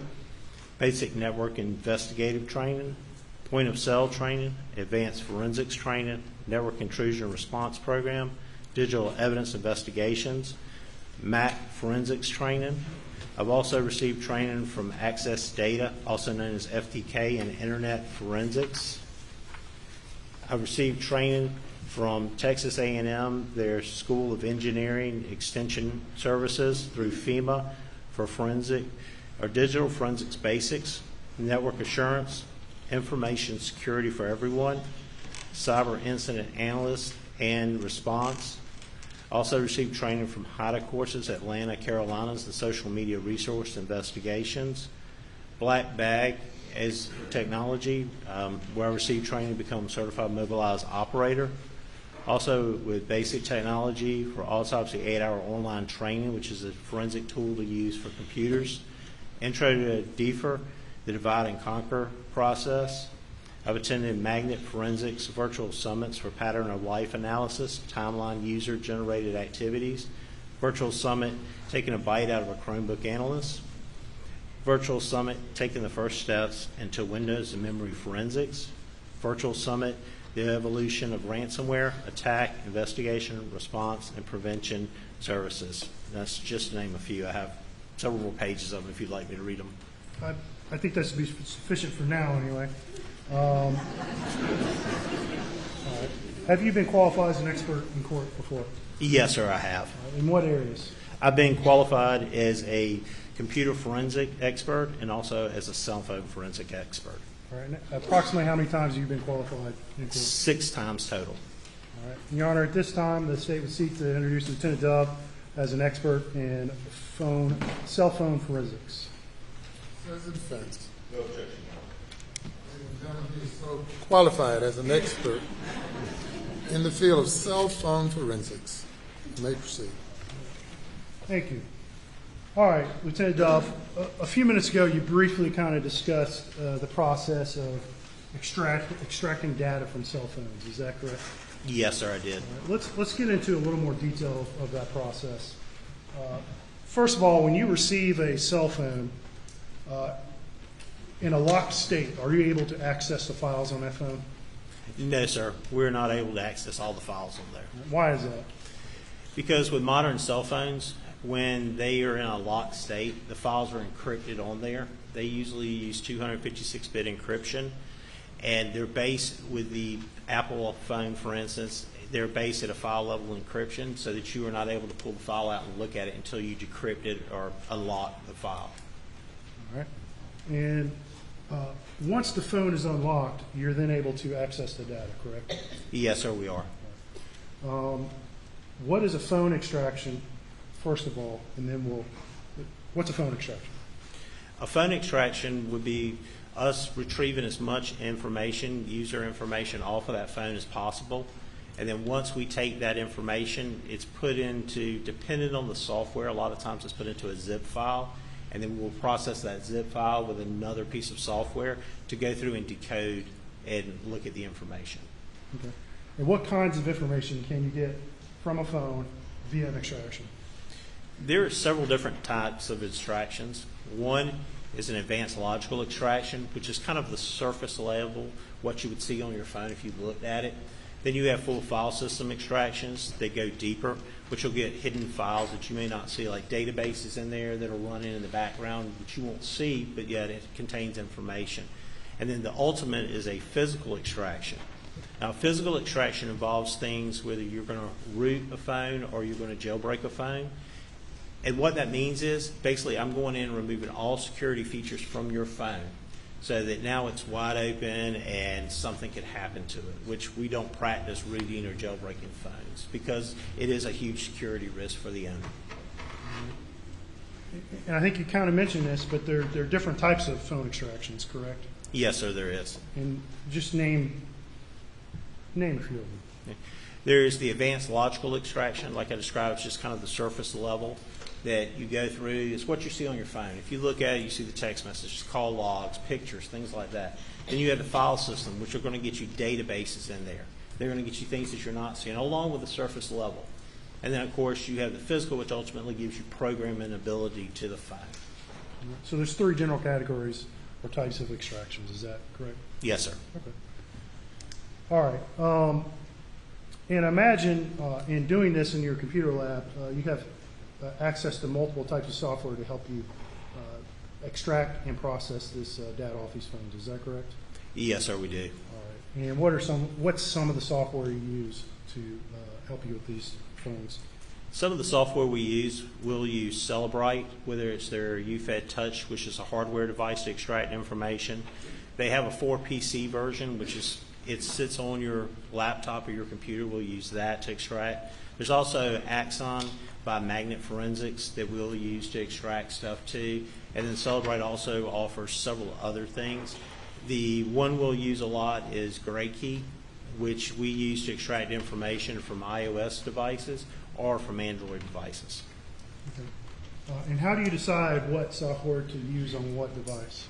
basic network investigative training, point of sale training, advanced forensics training, network intrusion response program, digital evidence investigations, MAC forensics training. I've also received training from Access Data, also known as FTK, and Internet Forensics. I've received training from Texas A&M, their School of Engineering Extension Services, through FEMA for forensic or digital forensics basics, network assurance, information security for everyone, cyber incident analyst and response. Also received training from HIDA courses at Atlanta, Carolinas, the Social Media Resource Investigations, Black Bag as technology, where I received training to become a certified mobilized operator. Also with basic technology for autopsy 8-hour online training, which is a forensic tool to use for computers. Intro to DFIR, the divide and conquer process. I've attended magnet forensics virtual summits for pattern of life analysis, timeline user generated activities. Virtual summit, taking a bite out of a Chromebook analyst. Virtual summit, taking the first steps into Windows and memory forensics. Virtual summit, the evolution of ransomware, attack, investigation, response, and prevention services. That's just to name a few. I have several more pages of them if you'd like me to read them. I think that should be sufficient for now, anyway. Have you been qualified as an expert in court before? Yes, sir, I have. In what areas? I've been qualified as a computer forensic expert and also as a cell phone forensic expert. All right. Approximately how many times have you been qualified in court? 6 times total. All right. Your Honor, at this time, the state would seek to introduce Lieutenant Dove as an expert in cell phone forensics. As a defense. No objection. He is so qualified as an expert in the field of cell phone forensics. You may proceed. Thank you. All right, Lieutenant Dove, a few minutes ago you briefly kind of discussed the process of extracting data from cell phones. Is that correct? Yes, sir, I did. All right, let's get into a little more detail of that process. First of all, when you receive a cell phone in a locked state, are you able to access the files on that phone? No, sir. We're not able to access all the files on there. Why is that? Because with modern cell phones, when they are in a locked state, the files are encrypted on there. They usually use 256-bit encryption, and they're based with the Apple phone, for instance, they're based at a file level encryption so that you are not able to pull the file out and look at it until you decrypt it or unlock the file. All right. And once the phone is unlocked, you're then able to access the data, correct? Yes, sir, we are. What is a phone extraction, first of all, and then what's a phone extraction? A phone extraction would be us retrieving as much information, user information, off of that phone as possible. And then once we take that information, it's put into, depending on the software, a lot of times it's put into a zip file. And then we'll process that zip file with another piece of software to go through and decode and look at the information. Okay. And what kinds of information can you get from a phone via an extraction? There are several different types of extractions. One is an advanced logical extraction, which is kind of the surface level, what you would see on your phone if you looked at it. Then you have full file system extractions. They go deeper, which you'll get hidden files that you may not see, like databases in there that are running in the background that you won't see, but yet it contains information. And then the ultimate is a physical extraction. Now, physical extraction involves things whether you're going to root a phone or you're going to jailbreak a phone. And what that means is, basically, I'm going in and removing all security features from your phone so that now it's wide open and something could happen to it, which we don't practice rooting or jailbreaking phones because it is a huge security risk for the owner. And I think you kind of mentioned this, but there are different types of phone extractions, correct? Yes, sir, there is. And just name a few of them. There's the advanced logical extraction, like I described, it's just kind of the surface level that you go through. It's what you see on your phone. If you look at it, you see the text messages, call logs, pictures, things like that. Then you have the file system, which are going to get you databases in there. They're going to get you things that you're not seeing, along with the surface level. And then, of course, you have the physical, which ultimately gives you programming ability to the phone. So there's 3 general categories or types of extractions. Is that correct? Yes, sir. Okay. All right. And imagine in doing this in your computer lab, you have access to multiple types of software to help you extract and process this data off these phones. Is that correct? Yes, sir, we do. All right. And what's some of the software you use to help you with these phones? Some of the software we use, we'll use Celebrite, whether it's their UFED Touch, which is a hardware device to extract information. They have a 4PC version, which is it sits on your laptop or your computer. We'll use that to extract. There's also Axon by Magnet Forensics that we'll use to extract stuff too. And then Celebrate also offers several other things. The one we'll use a lot is Gray Key, which we use to extract information from iOS devices or from Android devices. Okay. And how do you decide what software to use on what device?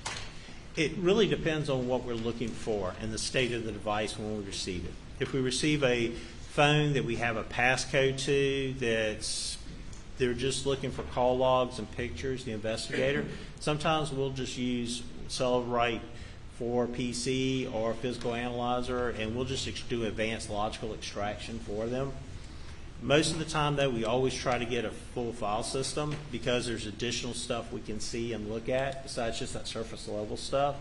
It really depends on what we're looking for and the state of the device when we receive it. If we receive a phone that we have a passcode to they're just looking for call logs and pictures, the investigator, sometimes we'll just use Celebrate for PC or Physical Analyzer, and we'll just do advanced logical extraction for them. Most of the time, though, we always try to get a full file system because there's additional stuff we can see and look at besides just that surface level stuff.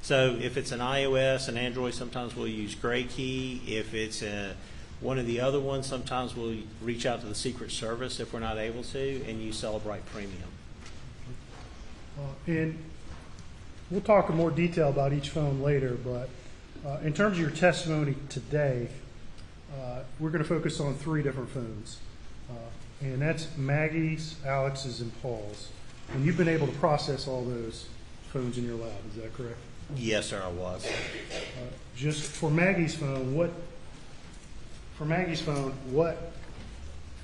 So if it's an iOS and Android, sometimes we'll use Gray Key. If it's one of the other ones, sometimes we'll reach out to the Secret Service if we're not able to and use Celebrate Premium. And we'll talk in more detail about each phone later, but in terms of your testimony today, we're going to focus on 3 different phones, and that's Maggie's, Alex's, and Paul's. And you've been able to process all those phones in your lab, is that correct? Yes, sir, I was. Just for Maggie's phone, what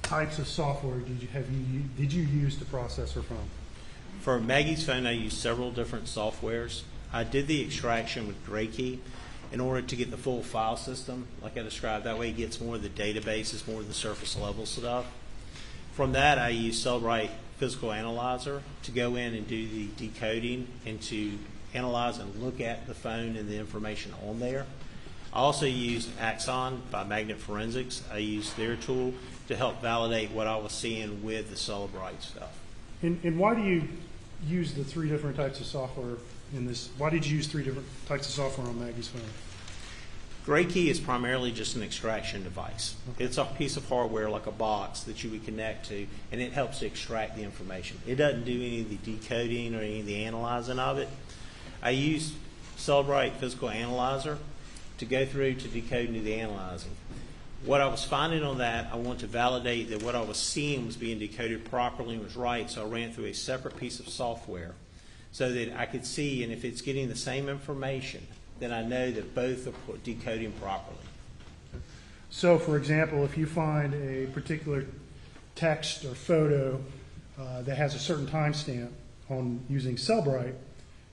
types of software did you use to process her phone? For Maggie's phone, I used several different softwares. I did the extraction with Gray Key in order to get the full file system, like I described. That way it gets more of the databases, more of the surface level stuff. From that, I used Celebrate Physical Analyzer to go in and do the decoding and to analyze and look at the phone and the information on there. I also used Axon by Magnet Forensics. I used their tool to help validate what I was seeing with the Celebrate stuff. And why do you use the 3 different types of software in this? Why did you use 3 different types of software on Maggie's phone? Gray Key is primarily just an extraction device. Okay. It's a piece of hardware like a box that you would connect to, and it helps to extract the information. It doesn't do any of the decoding or any of the analyzing of it. I used Celebrate Physical Analyzer to go through to decode and do the analyzing. What I was finding on that, I want to validate that what I was seeing was being decoded properly and was right, so I ran through a separate piece of software so that I could see, and if it's getting the same information, then I know that both are decoding properly. So, for example, if you find a particular text or photo that has a certain timestamp on using Celebrate,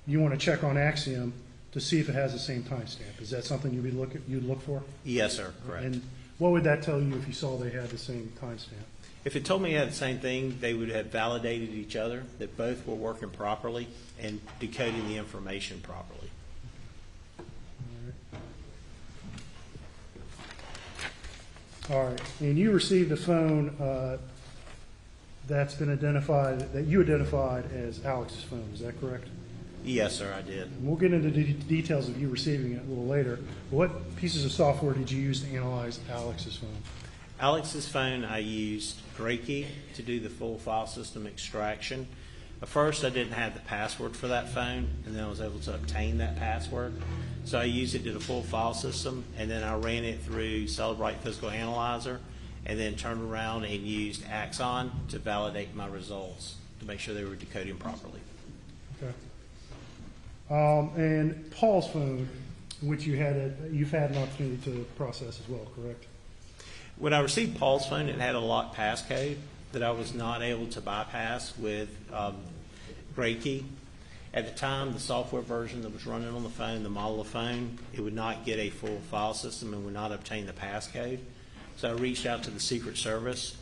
you want to check on Axiom to see if it has the same timestamp. Is that something you'd look for? Yes, sir. Correct. And what would that tell you if you saw they had the same timestamp? If it told me it had the same thing, they would have validated each other, that both were working properly and decoding the information properly. All right. And you received a phone that's been identified, that you identified as Alex's phone. Is that correct? Yes, sir, I did. We'll get into the details of you receiving it a little later. What pieces of software did you use to analyze Alex's phone? Alex's phone, I used Gray Key to do the full file system extraction. At first, I didn't have the password for that phone, and then I was able to obtain that password. So I used it to the full file system, and then I ran it through Celebrate Physical Analyzer, and then turned around and used Axon to validate my results to make sure they were decoding properly. Okay. And Paul's phone, which you've had an opportunity to process as well, correct? When I received Paul's phone, it had a locked passcode that I was not able to bypass with Gray Key. At the time, the software version that was running on the phone, the model of phone, it would not get a full file system and would not obtain the passcode. So I reached out to the Secret Service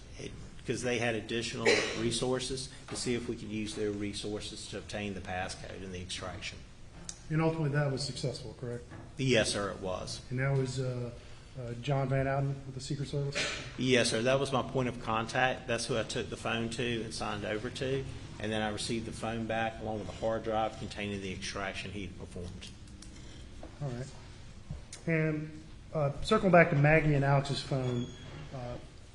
because they had additional resources to see if we could use their resources to obtain the passcode and the extraction. And ultimately that was successful, correct? Yes, sir, it was. And that was John Van Ouden with the Secret Service? Yes, sir. That was my point of contact. That's who I took the phone to and signed over to. And then I received the phone back along with a hard drive containing the extraction he performed. All right. And circling back to Maggie and Alex's phone,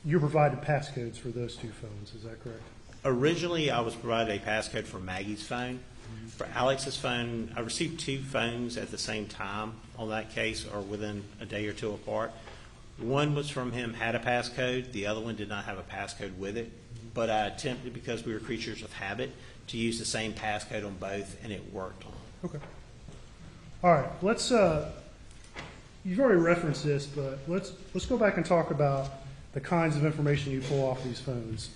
you provided passcodes for those 2 phones. Is that correct? Originally, I was provided a passcode for Maggie's phone. For Alex's phone, I received 2 phones at the same time on that case, or within a day or 2 apart. One was from him, had a passcode. The other one did not have a passcode with it. But I attempted, because we were creatures of habit, to use the same passcode on both, and it worked on them. Okay. All right. Let's. You've already referenced this, but let's go back and talk about the kinds of information you pull off these phones.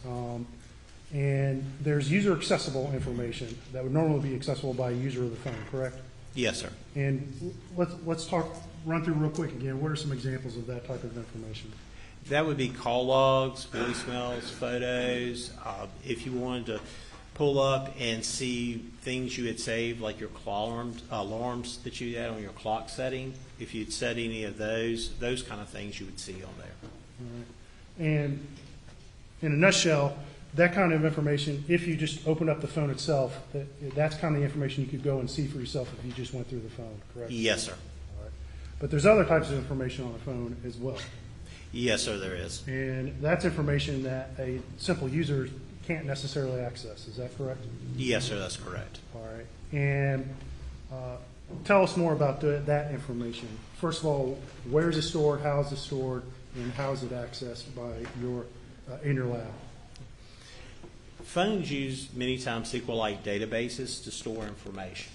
And there's user accessible information that would normally be accessible by a user of the phone, correct? Yes, sir. And let's run through real quick again. What are some examples of that type of information? That would be call logs, voicemails, photos. If you wanted to pull up and see things you had saved, like your alarms that you had on your clock setting, if you'd set any of those kind of things you would see on there. All right. And in a nutshell, that kind of information, if you just opened up the phone itself, that's kind of the information you could go and see for yourself if you just went through the phone, correct? Yes, sir. All right. But there's other types of information on the phone as well. Yes, sir, there is. And that's information that a simple user can't necessarily access. Is that correct? Yes, sir, that's correct. All right. And tell us more about that information. First of all, where is it stored, how is it stored, and how is it accessed by in your lab? Phones use many times SQLite databases to store information.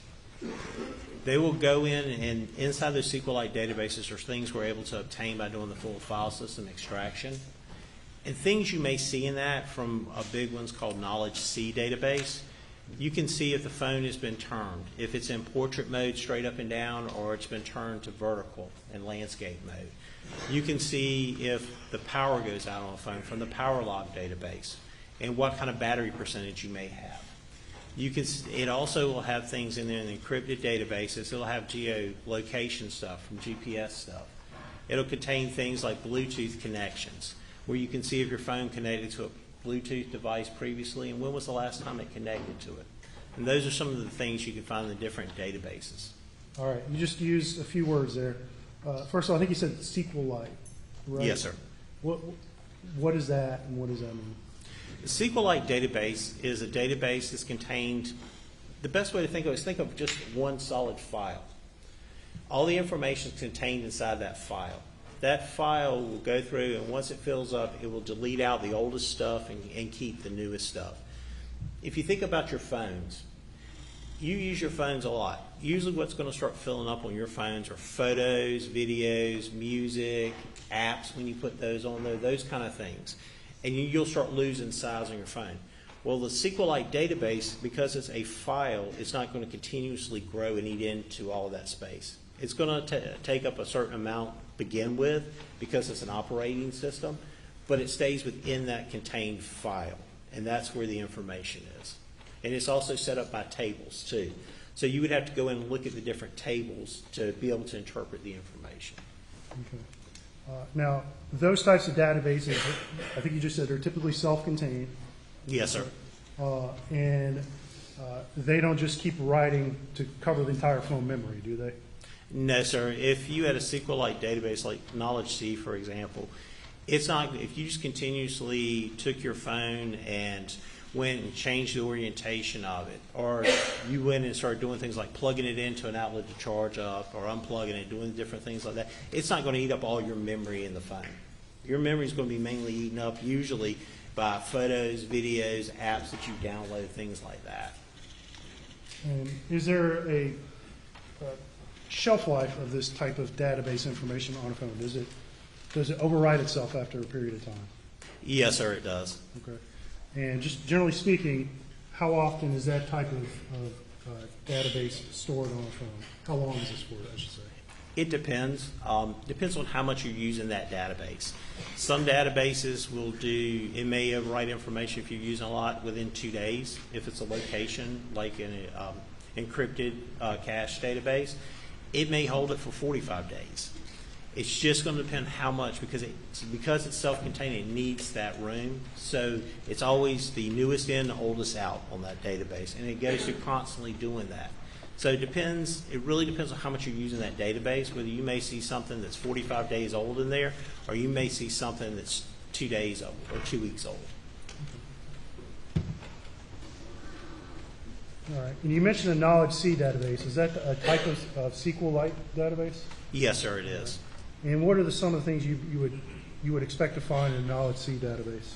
They will go in, and inside those SQLite databases are things we're able to obtain by doing the full file system extraction. And things you may see in that from a big one's called Knowledge C database. You can see if the phone has been turned, if it's in portrait mode straight up and down, or it's been turned to vertical and landscape mode. You can see if the power goes out on a phone from the power log database, and what kind of battery percentage you may have. It also will have things in there in the encrypted databases. It'll have geolocation stuff from GPS stuff. It'll contain things like Bluetooth connections, where you can see if your phone connected to a Bluetooth device previously and when was the last time it connected to it. And those are some of the things you can find in the different databases. All right. You just used a few words there. First of all, I think you said SQLite, right? Yes, sir. What is that, and what does that mean? The SQLite database is a database that's contained, the best way to think of it is think of just one solid file. All the information is contained inside that file. That file will go through, and once it fills up, it will delete out the oldest stuff and keep the newest stuff. If you think about your phones, you use your phones a lot. Usually what's going to start filling up on your phones are photos, videos, music, apps when you put those on there, those kind of things. And you'll start losing size on your phone. Well, the SQLite database, because it's a file, it's not going to continuously grow and eat into all of that space. It's going to take up a certain amount to begin with because it's an operating system, but it stays within that contained file, and that's where the information is. And it's also set up by tables, too. So you would have to go in and look at the different tables to be able to interpret the information. Okay. Now, those types of databases, I think you just said, are typically self-contained. Yes, sir. And they don't just keep writing to cover the entire phone memory, do they? No, sir. If you had a SQLite database like Knowledge C, for example, it's not. If you just continuously took your phone and went and changed the orientation of it, or you went and started doing things like plugging it into an outlet to charge up, or unplugging it, doing different things like that, it's not going to eat up all your memory in the phone. Your memory is going to be mainly eaten up usually by photos, videos, apps that you download, things like that. And is there a shelf life of this type of database information on a phone? Does it overwrite itself after a period of time? Yes, sir, it does. Okay. And just generally speaking, how often is that type of database stored on a phone? How long is this for, I should say? It depends. Depends on how much you're using that database. Some databases will do, it may overwrite information if you're using a lot within 2 days. If it's a location, like an encrypted cache database, it may hold it for 45 days. It's just going to depend how much, because it's self-contained, it needs that room. So it's always the newest in, the oldest out on that database, and it goes through constantly doing that. So it depends. It really depends on how much you're using that database. Whether you may see something that's 45 days old in there, or you may see something that's 2 days old or 2 weeks old. All right. And you mentioned a Knowledge C database. Is that a type of SQLite database? Yes, sir, it is. And what are some of the things you would expect to find in a Knowledge C database?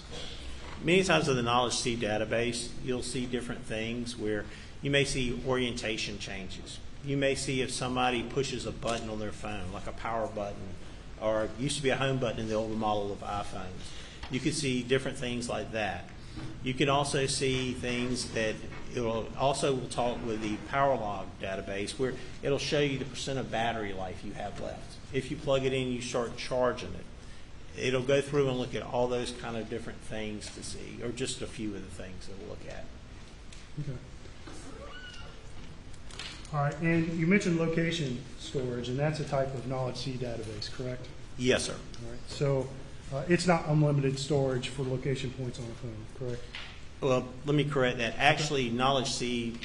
Many times in the Knowledge C database, you'll see different things where you may see orientation changes. You may see if somebody pushes a button on their phone, like a power button, or it used to be a home button in the older model of iPhones. You can see different things like that. You can also see things that will talk with the power log database where it'll show you the percent of battery life you have left. If you plug it in, you start charging it. It'll go through and look at all those kind of different things to see, or just a few of the things it'll look at. Okay. All right, and you mentioned location storage, and that's a type of Knowledge C database, correct? Yes, sir. All right, so it's not unlimited storage for location points on a phone, correct? Well, let me correct that. Actually, Knowledge C,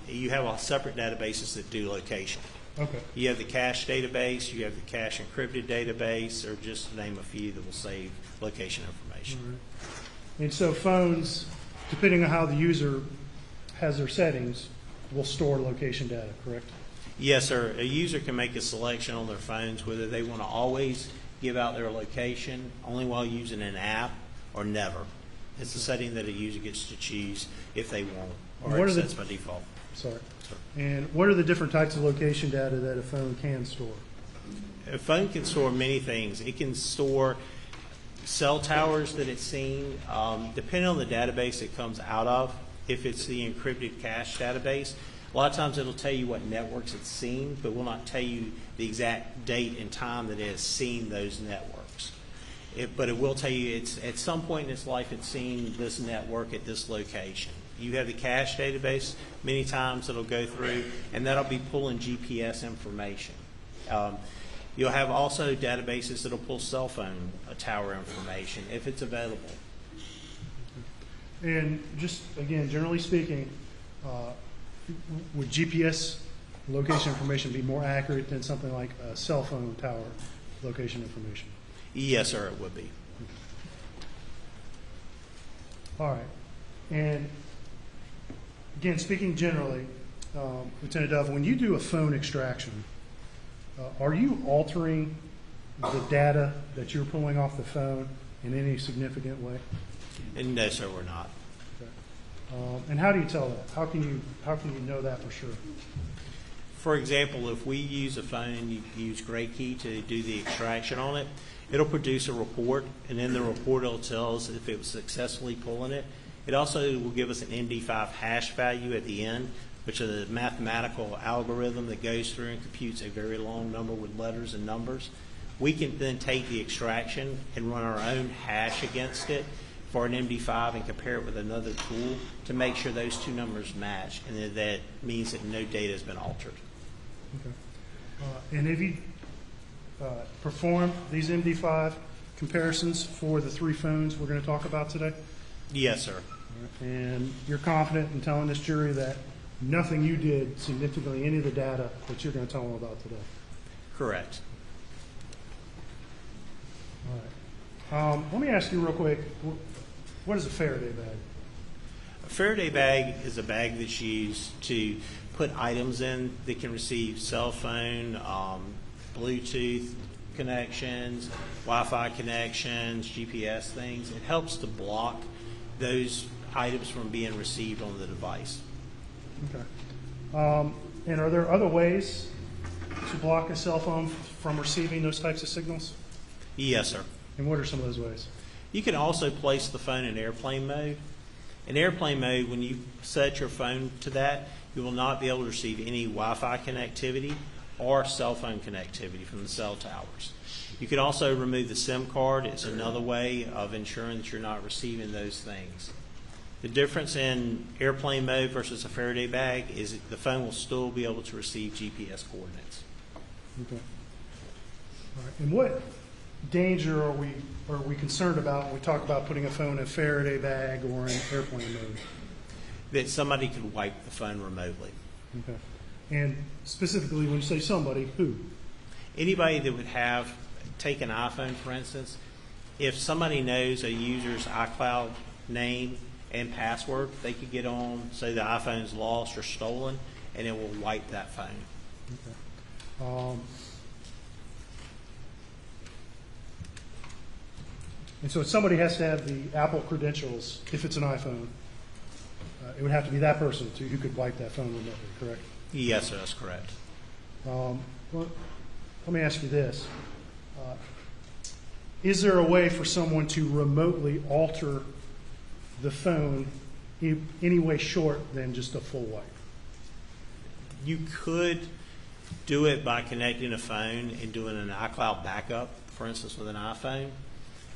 you have a separate databases that do location. Okay. You have the cache database, you have the cache encrypted database, or just to name a few that will save location information. All right. And so phones, depending on how the user has their settings, will store location data, correct? Yes, sir. A user can make a selection on their phones whether they want to always give out their location only while using an app or never. It's a setting that a user gets to choose if they want, or it sets by default. Sorry. And what are the different types of location data that a phone can store? A phone can store many things. It can store cell towers that it's seen, depending on the database it comes out of. If it's the encrypted cache database, a lot of times it'll tell you what networks it's seen, but will not tell you the exact date and time that it has seen those networks. But it will tell you it's at some point in its life it's seen this network at this location. You have the cache database, many times it'll go through, and that'll be pulling GPS information. You'll have also databases that'll pull cell phone tower information if it's available. And just, again, generally speaking, would GPS location information be more accurate than something like a cell phone tower location information? Yes, sir, it would be. All right. And again, speaking generally, Lieutenant Dove, when you do a phone extraction, are you altering the data that you're pulling off the phone in any significant way? And no, sir, we're not. Okay. And how do you tell that? How can you know that for sure? For example, if we use a phone and you use Gray Key to do the extraction on it, it'll produce a report, and in the report it'll tell us if it was successfully pulling it. It also will give us an MD5 hash value at the end, which is a mathematical algorithm that goes through and computes a very long number with letters and numbers. We can then take the extraction and run our own hash against it for an MD5 and compare it with another tool to make sure those two numbers match, and that means that no data has been altered. Okay. And have you performed these MD5 comparisons for the three phones we're going to talk about today? Yes, sir. And you're confident in telling this jury that nothing you did significantly any of the data that you're going to tell them about today? Correct. All right. Let me ask you real quick, what is a Faraday bag? A Faraday bag is a bag that's used to put items in that can receive cell phone, Bluetooth connections, Wi-Fi connections, GPS things. It helps to block those items from being received on the device. Okay. And are there other ways to block a cell phone from receiving those types of signals? Yes, sir. And what are some of those ways? You can also place the phone in airplane mode. In airplane mode, when you set your phone to that, you will not be able to receive any Wi-Fi connectivity or cell phone connectivity from the cell towers. You can also remove the SIM card. It's another way of ensuring that you're not receiving those things. The difference in airplane mode versus a Faraday bag is that the phone will still be able to receive GPS coordinates. Okay. All right. And what danger are we concerned about when we talk about putting a phone in a Faraday bag or in airplane mode? That somebody could wipe the phone remotely. Okay. And specifically, when you say somebody, who? Anybody that would have, take an iPhone for instance, if somebody knows a user's iCloud name and password, they could get on, say the iPhone's lost or stolen, and it will wipe that phone. Okay. And so somebody has to have the Apple credentials if it's an iPhone. It would have to be that person who could wipe that phone remotely, correct? Yes, sir, that's correct. Well, let me ask you this. Is there a way for someone to remotely alter the phone in any way short than just a full wipe? You could do it by connecting a phone and doing an iCloud backup, for instance, with an iPhone.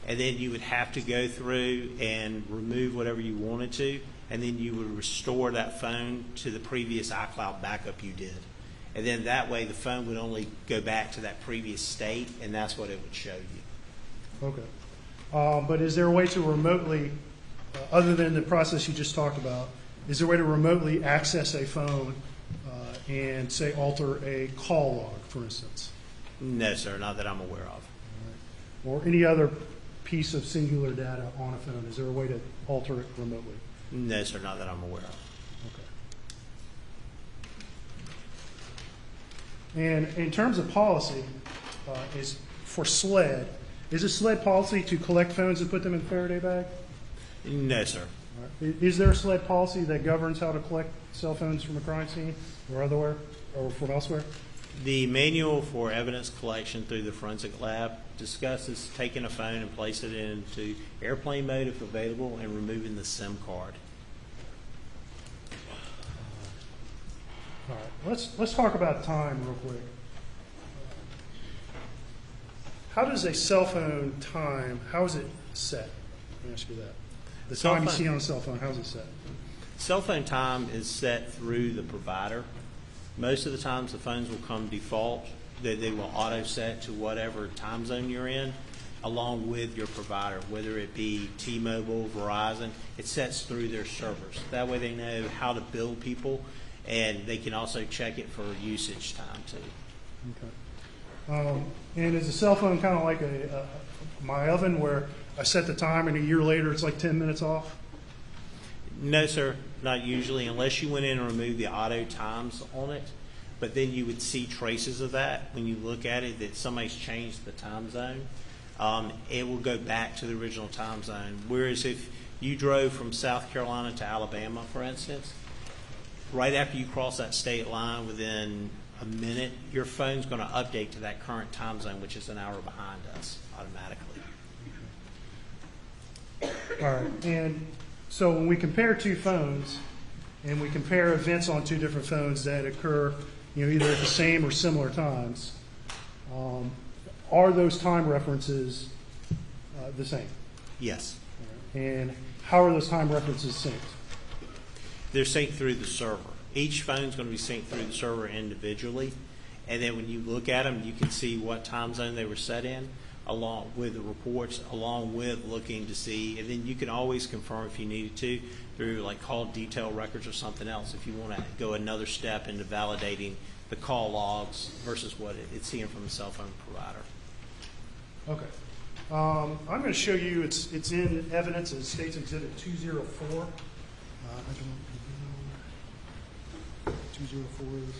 And then you would have to go through and remove whatever you wanted to, and then you would restore that phone to the previous iCloud backup you did. And then that way the phone would only go back to that previous state, and that's what it would show you. Okay. But is there a way to remotely, other than the process you just talked about, is there a way to remotely access a phone and, say, alter a call log, for instance? No, sir, not that I'm aware of. Or any other piece of singular data on a phone? Is there a way to alter it remotely? No, sir, not that I'm aware of. Okay. And in terms of policy, is for SLED, is it SLED policy to collect phones and put them in a Faraday bag? No, sir. Is there a SLED policy that governs how to collect cell phones from a crime scene or otherwhere, or from elsewhere? The manual for evidence collection through the forensic lab discusses taking a phone and placing it into airplane mode if available and removing the SIM card. All right, let's talk about time real quick. How does a cell phone time, how is it set? Let me ask you that. The time you see on a cell phone, how is it set? Cell phone time is set through the provider. Most of the times the phones will come default. They will auto set to whatever time zone you're in along with your provider, whether it be T-Mobile, Verizon. It sets through their servers. That way they know how to bill people, and they can also check it for usage time too. Okay. And is a cell phone kind of like my oven where I set the time and a year later it's like 10 minutes off? No, sir, not usually, unless you went in and removed the auto times on it. But then you would see traces of that when you look at it, that somebody's changed the time zone. It will go back to the original time zone. Whereas if you drove from South Carolina to Alabama, for instance, right after you cross that state line within a minute, your phone's going to update to that current time zone, which is an hour behind us automatically. All right. And so when we compare two phones and we compare events on two different phones that occur, either at the same or similar times, are those time references the same? Yes. And how are those time references synced? They're synced through the server. Each phone's going to be synced through the server individually, and then when you look at them, you can see what time zone they were set in, along with the reports, along with looking to see, and then you can always confirm if you needed to through like call detail records or something else if you want to go another step into validating the call logs versus what it's seeing from the cell phone provider. Okay. I'm going to show you, it's in evidence in States Exhibit 204. 204 is...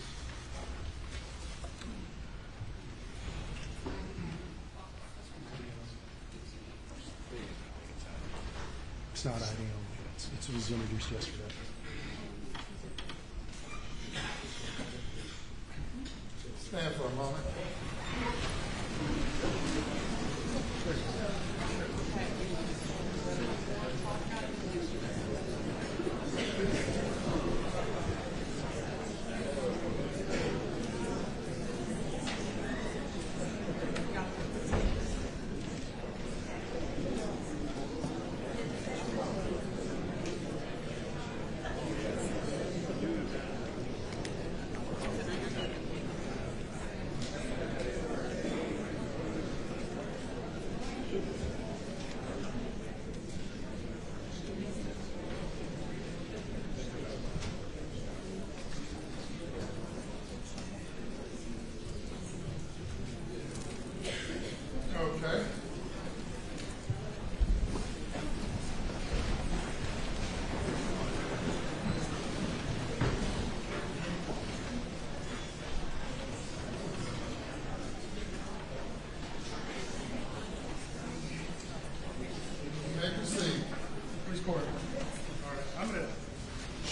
It's not ideal. It was introduced yesterday. Stand for a moment.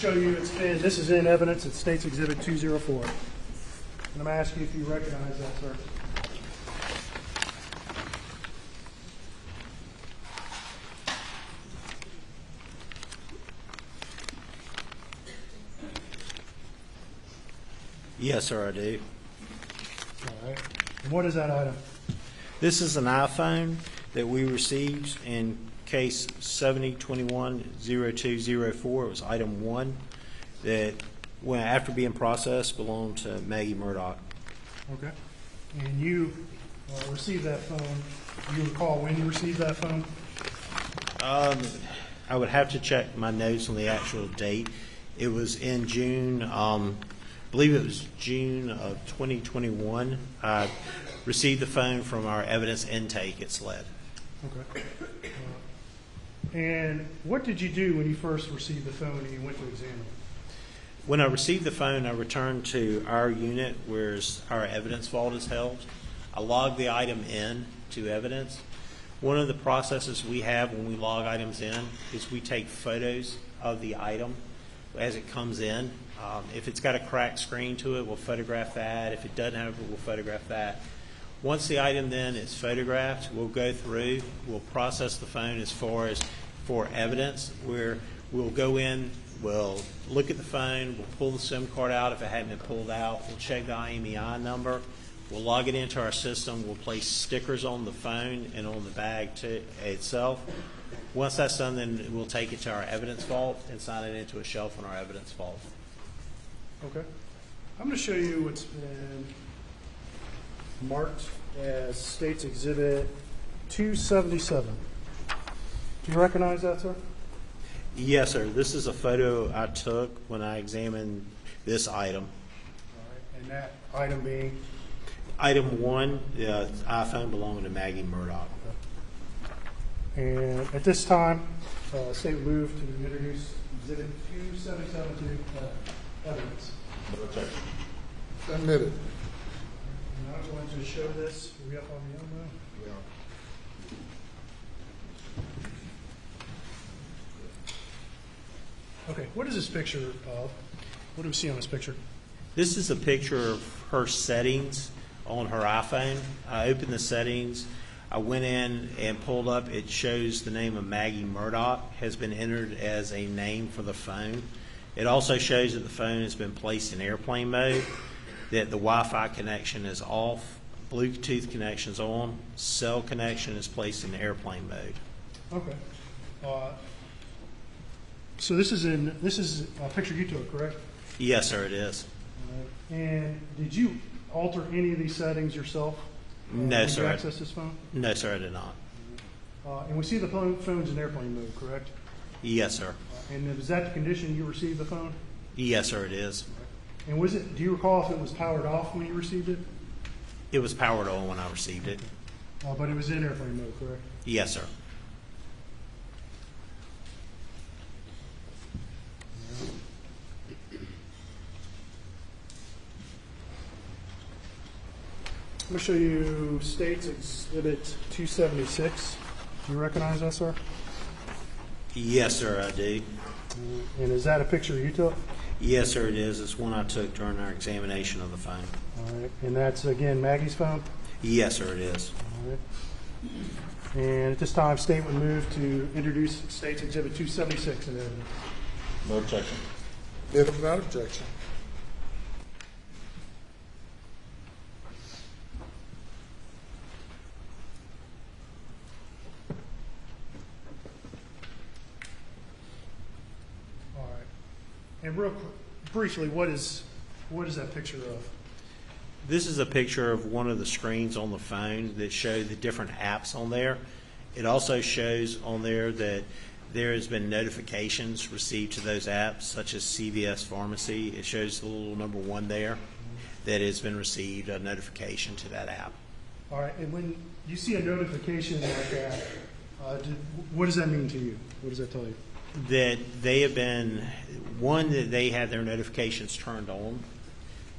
show you, this is in evidence, it's State's Exhibit 204. And I'm going to ask you if you recognize that, sir. Yes, sir, I do. All right. And what is that item? This is an iPhone that we received in case 7021-0204. It was item 1 that, after being processed, belonged to Maggie Murdaugh. Okay. And you received that phone. Do you recall when you received that phone? I would have to check my notes on the actual date. It was in June. I believe it was June of 2021. I received the phone from our evidence intake at SLED. Okay. And what did you do when you first received the phone and you went to examine it? When I received the phone, I returned to our unit where our evidence vault is held. I logged the item in to evidence. One of the processes we have when we log items in is we take photos of the item as it comes in. If it's got a cracked screen to it, we'll photograph that. If it doesn't have it, we'll photograph that. Once the item then is photographed, we'll go through, we'll process the phone as far as for evidence, where we'll go in, we'll look at the phone, we'll pull the SIM card out if it hadn't been pulled out, we'll check the IMEI number, we'll log it into our system, we'll place stickers on the phone and on the bag itself. Once that's done, then we'll take it to our evidence vault and sign it into a shelf in our evidence vault. Okay. I'm going to show you what's been marked as State's Exhibit 277. Do you recognize that, sir? Yes, sir. This is a photo I took when I examined this item. All right. And that item being? Item 1, the iPhone belonging to Maggie Murdaugh. And at this time, State would move to introduce Exhibit 277 to evidence. Admitted. And I'm going to show this. Are we up on the elbow? We are. Okay, what is this picture of? What do we see on this picture? This is a picture of her settings on her iPhone. I opened the settings. I went in and pulled up. It shows the name of Maggie Murdaugh has been entered as a name for the phone. It also shows that the phone has been placed in airplane mode, that the Wi-Fi connection is off, Bluetooth connection is on, cell connection is placed in airplane mode. Okay. So this is a picture you took, correct? Yes, sir, it is. And did you alter any of these settings yourself? No, sir. Did you access this phone? No, sir, I did not. And we see the phone's in airplane mode, correct? Yes, sir. And is that the condition you received the phone? Yes, sir, it is. And do you recall if it was powered off when you received it? It was powered on when I received it. But it was in airplane mode, correct? Yes, sir. I'm going to show you State's Exhibit 276. Do you recognize that, sir? Yes, sir, I do. And is that a picture you took? Yes, sir, it is. It's one I took during our examination of the phone. All right. And that's, again, Maggie's phone? Yes, sir, it is. All right. And at this time, State would move to introduce State's Exhibit 276 in evidence. No objection. Without objection. And real briefly, what is that picture of? This is a picture of one of the screens on the phone that show the different apps on there. It also shows on there that there has been notifications received to those apps, such as CVS Pharmacy. It shows the little number 1 there that has been received a notification to that app. All right. And when you see a notification like that, what does that mean to you? What does that tell you? That they have been, one, that they have their notifications turned on,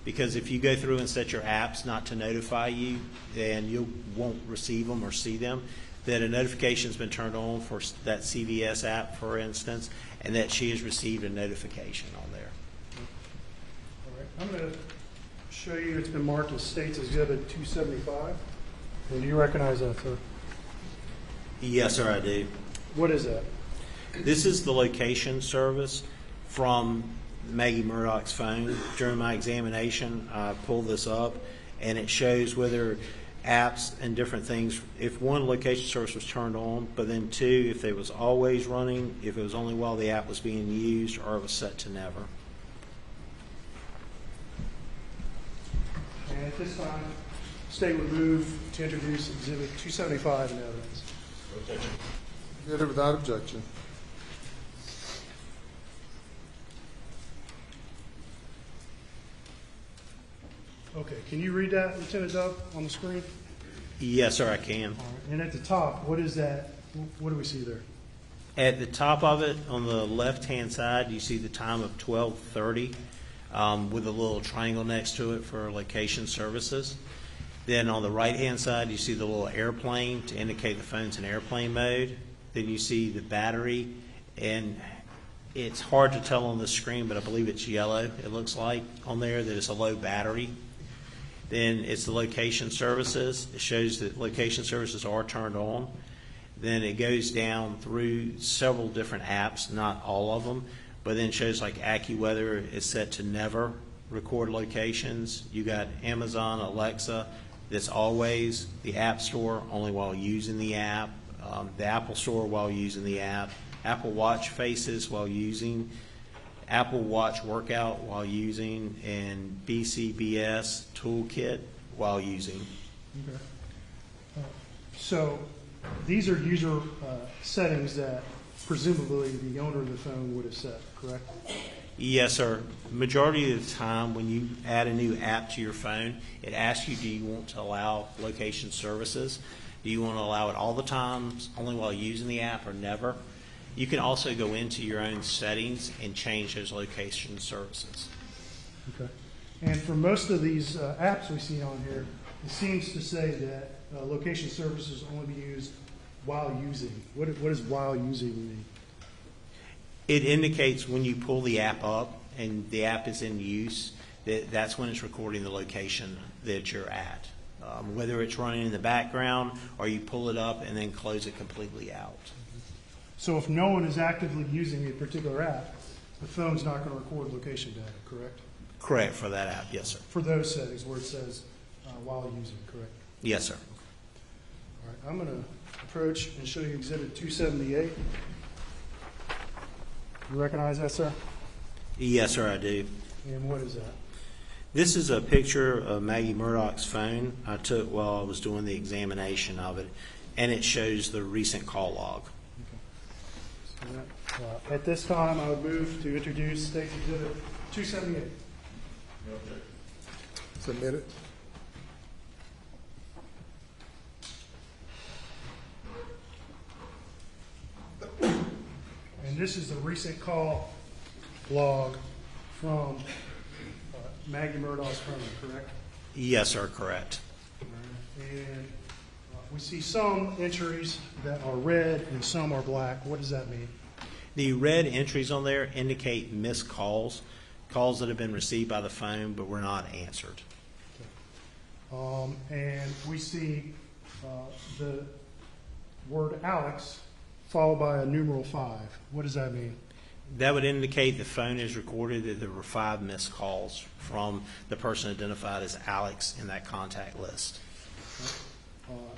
because if you go through and set your apps not to notify you, then you won't receive them or see them. that a notification's been turned on for that CVS app, for instance, and that she has received a notification on there. All right. I'm going to show you, it's been marked as States Exhibit 275. And do you recognize that, sir? Yes, sir, I do. What is that? This is the location service from Maggie Murdaugh's phone. During my examination, I pulled this up, and it shows whether apps and different things, if one location service was turned on, but then two, if it was always running, if it was only while the app was being used, or it was set to never. And at this time, State would move to introduce Exhibit 275 in evidence. Considered without objection. Okay, can you read that, Lieutenant Dove, on the screen? Yes, sir, I can. All right. And at the top, what is that? What do we see there? At the top of it, on the left-hand side, you see the time of 12:30 with a little triangle next to it for location services. Then on the right-hand side, you see the little airplane to indicate the phone's in airplane mode. Then you see the battery, and it's hard to tell on the screen, but I believe it's yellow. It looks like on there that it's a low battery. Then it's the location services. It shows that location services are turned on. Then it goes down through several different apps, not all of them, but then shows like AccuWeather is set to never record locations. You got Amazon, Alexa, that's always, the App Store only while using the app, the Apple Store while using the app, Apple Watch faces while using, Apple Watch workout while using, and BCBS toolkit while using. Okay. So these are user settings that presumably the owner of the phone would have set, correct? Yes, sir. Majority of the time when you add a new app to your phone, it asks you, do you want to allow location services? Do you want to allow it all the times, only while using the app, or never? You can also go into your own settings and change those location services. Okay. And for most of these apps we see on here, it seems to say that location services only be used while using. What does while using mean? It indicates when you pull the app up and the app is in use, that's when it's recording the location that you're at. Whether it's running in the background or you pull it up and then close it completely out. So if no one is actively using a particular app, the phone's not going to record location data, correct? Correct, for that app, yes, sir. For those settings where it says while using, correct? Yes, sir. All right, I'm going to approach and show you Exhibit 278. You recognize that, sir? Yes, sir, I do. And what is that? This is a picture of Maggie Murdaugh's phone I took while I was doing the examination of it, and it shows the recent call log. So at this time, I would move to introduce State Exhibit 278. Submitted. And this is the recent call log from Maggie Murdaugh's phone, correct? Yes, sir, correct. And we see some entries that are red and some are black. What does that mean? The red entries on there indicate missed calls, calls that have been received by the phone but were not answered. And we see the word Alex followed by a numeral 5. What does that mean? That would indicate the phone is recorded that there were 5 missed calls from the person identified as Alex in that contact list.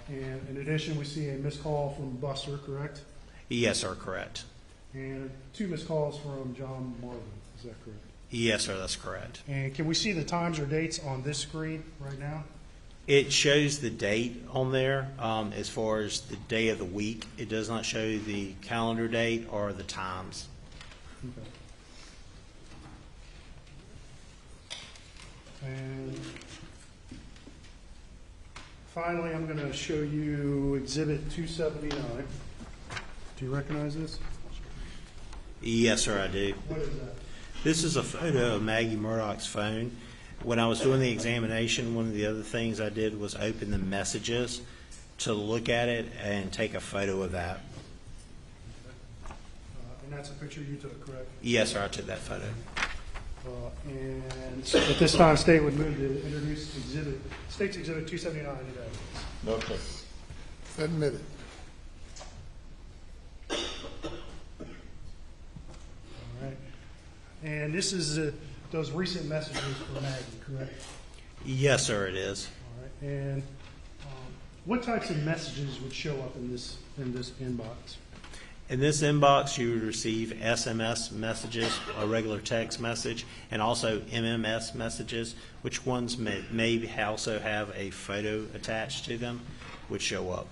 And in addition, we see a missed call from Buster, correct? Yes, sir, correct. And 2 missed calls from John Marvin. Is that correct? Yes, sir, that's correct. And can we see the times or dates on this screen right now? It shows the date on there as far as the day of the week. It does not show the calendar date or the times. Okay. And finally, I'm going to show you Exhibit 279. Do you recognize this? Yes, sir, I do. What is that? This is a photo of Maggie Murdaugh's phone. When I was doing the examination, one of the other things I did was open the messages to look at it and take a photo of that. And that's a picture you took, correct? Yes, sir, I took that photo. And at this time, State would move to introduce State's Exhibit 279 into evidence. No, sir. Admitted. All right. And this is those recent messages for Maggie, correct? Yes, sir, it is. All right. And what types of messages would show up in this inbox? In this inbox, you would receive SMS messages, a regular text message, and also MMS messages, which ones may also have a photo attached to them, would show up.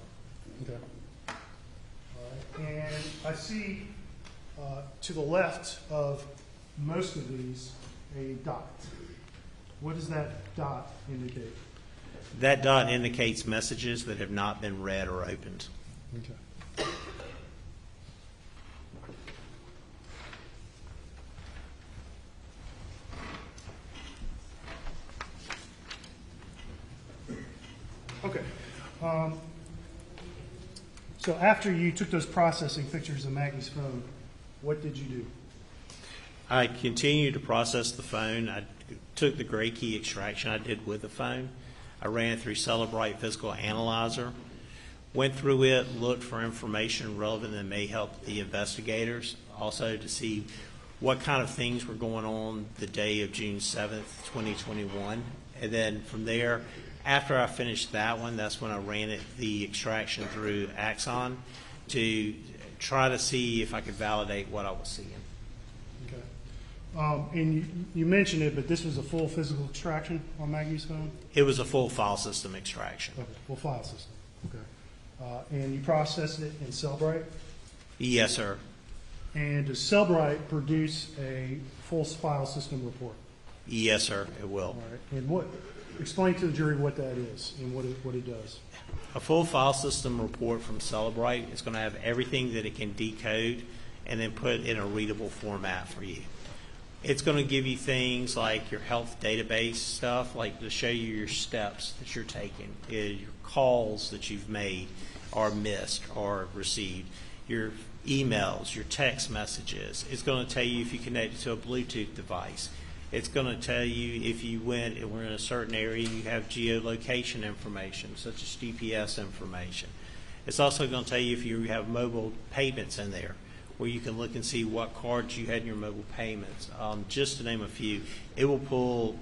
Okay. All right. And I see to the left of most of these a dot. What does that dot indicate? That dot indicates messages that have not been read or opened. Okay. Okay. So after you took those processing pictures of Maggie's phone, what did you do? I continued to process the phone. I took the gray key extraction I did with the phone. I ran it through Celebrite Physical Analyzer, went through it, looked for information relevant that may help the investigators, also to see what kind of things were going on the day of June 7th, 2021. And then from there, after I finished that one, that's when I ran the extraction through Axon to try to see if I could validate what I was seeing. Okay. And you mentioned it, but this was a full physical extraction on Maggie's phone? It was a full file system extraction. Okay, full file system. Okay. And you processed it in Cellbrite? Yes, sir. And does Cellbrite produce a full file system report? Yes, sir, it will. All right. And explain to the jury what that is and what it does. A full file system report from Celebrite is going to have everything that it can decode and then put in a readable format for you. It's going to give you things like your health database stuff, like to show you your steps that you're taking, your calls that you've made or missed or received, your emails, your text messages. It's going to tell you if you connect it to a Bluetooth device. It's going to tell you if you went and were in a certain area, you have geolocation information, such as GPS information. It's also going to tell you if you have mobile payments in there, where you can look and see what cards you had in your mobile payments. Just to name a few, it will pull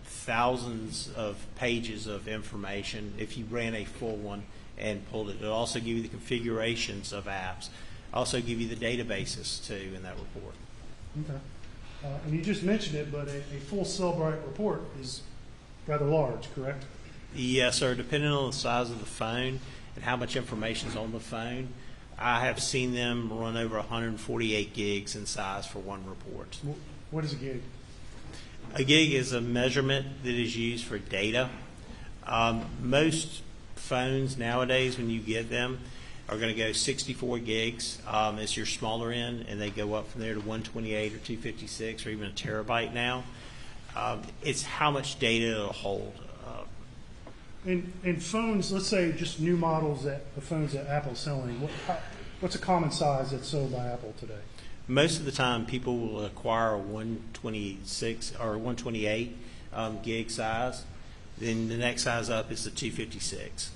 thousands of pages of information if you ran a full one and pulled it. It'll also give you the configurations of apps. Also give you the databases too in that report. Okay. And you just mentioned it, but a full Cellbrite report is rather large, correct? Yes, sir. Depending on the size of the phone and how much information is on the phone, I have seen them run over 148 gigs in size for one report. What is a gig? A gig is a measurement that is used for data. Most phones nowadays, when you get them, are going to go 64 gigs as your smaller end, and they go up from there to 128 or 256 or even a terabyte now. It's how much data it'll hold. And phones, let's say just new models the phones that Apple's selling, what's a common size that's sold by Apple today? Most of the time, people will acquire a 126 or 128 gig size. Then the next size up is the 256.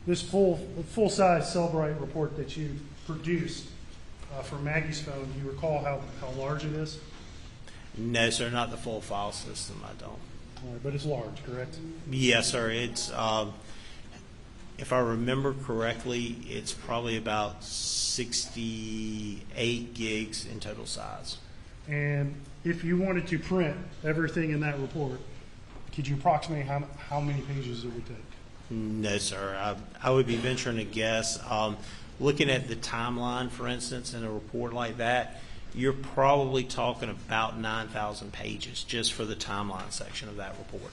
This full-size Cellbrite report that you produced for Maggie's phone, do you recall how large it is? No, sir, not the full file system. I don't. All right, but it's large, correct? Yes, sir. It's if I remember correctly, it's probably about 68 gigs in total size. And if you wanted to print everything in that report, could you approximate how many pages it would take? No, sir. I would be venturing to guess. Looking at the timeline, for instance, in a report like that, you're probably talking about 9,000 pages just for the timeline section of that report.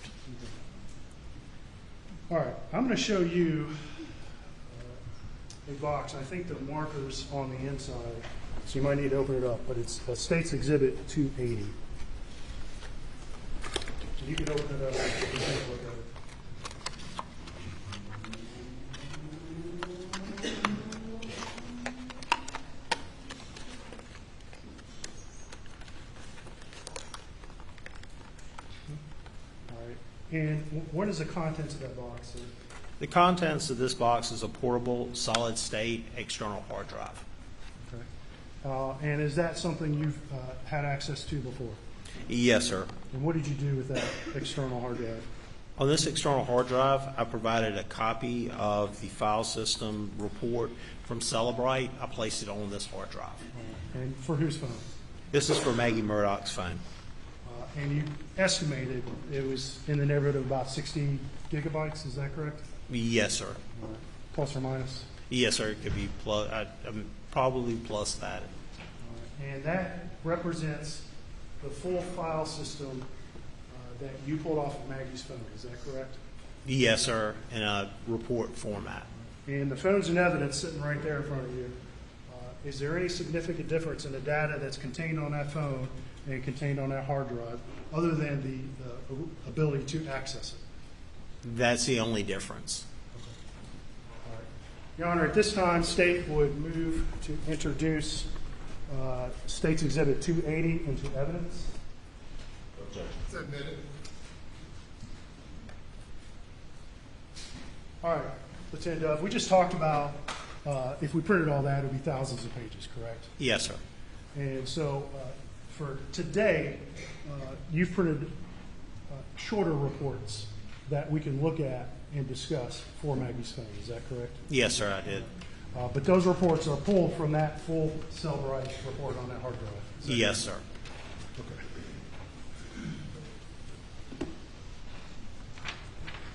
All right. I'm going to show you a box. I think the marker's on the inside, so you might need to open it up, but it's State's Exhibit 280. You can open it up and take a look at it. what is the contents of that box, sir? The contents of this box is a portable, solid-state external hard drive. Okay. And is that something you've had access to before? Yes, sir. And what did you do with that external hard drive? On this external hard drive, I provided a copy of the file system report from Celebrite. I placed it on this hard drive. And for whose phone? This is for Maggie Murdaugh's phone. And you estimated it was in the neighborhood of about 60 gigabytes, is that correct? Yes, sir. Plus or minus? Yes, sir. It could be plus, probably plus that. And that represents the full file system that you pulled off of Maggie's phone, is that correct? Yes, sir, in a report format. And the phone's in evidence sitting right there in front of you. Is there any significant difference in the data that's contained on that phone and contained on that hard drive, other than the ability to access it? That's the only difference. Your Honor, at this time, State would move to introduce State's Exhibit 280 into evidence. It's admitted. All right, Lieutenant Dove, we just talked about if we printed all that, it would be thousands of pages, correct? Yes, sir. And so for today, you've printed shorter reports that we can look at and discuss for Maggie's phone, is that correct? Yes, sir, I did. But those reports are pulled from that full Celebrite report on that hard drive? Yes, sir. Okay.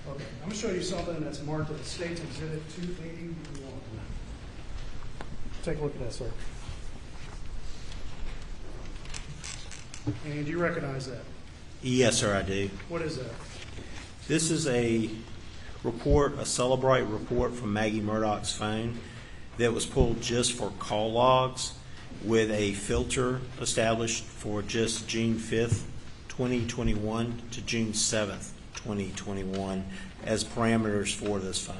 Okay, I'm going to show you something that's marked as State's Exhibit 281. Take a look at that, sir. And you recognize that? Yes, sir, I do. What is that? This is a report, a Celebrite report from Maggie Murdaugh's phone that was pulled just for call logs with a filter established for just June 5th, 2021 to June 7th, 2021 as parameters for this phone.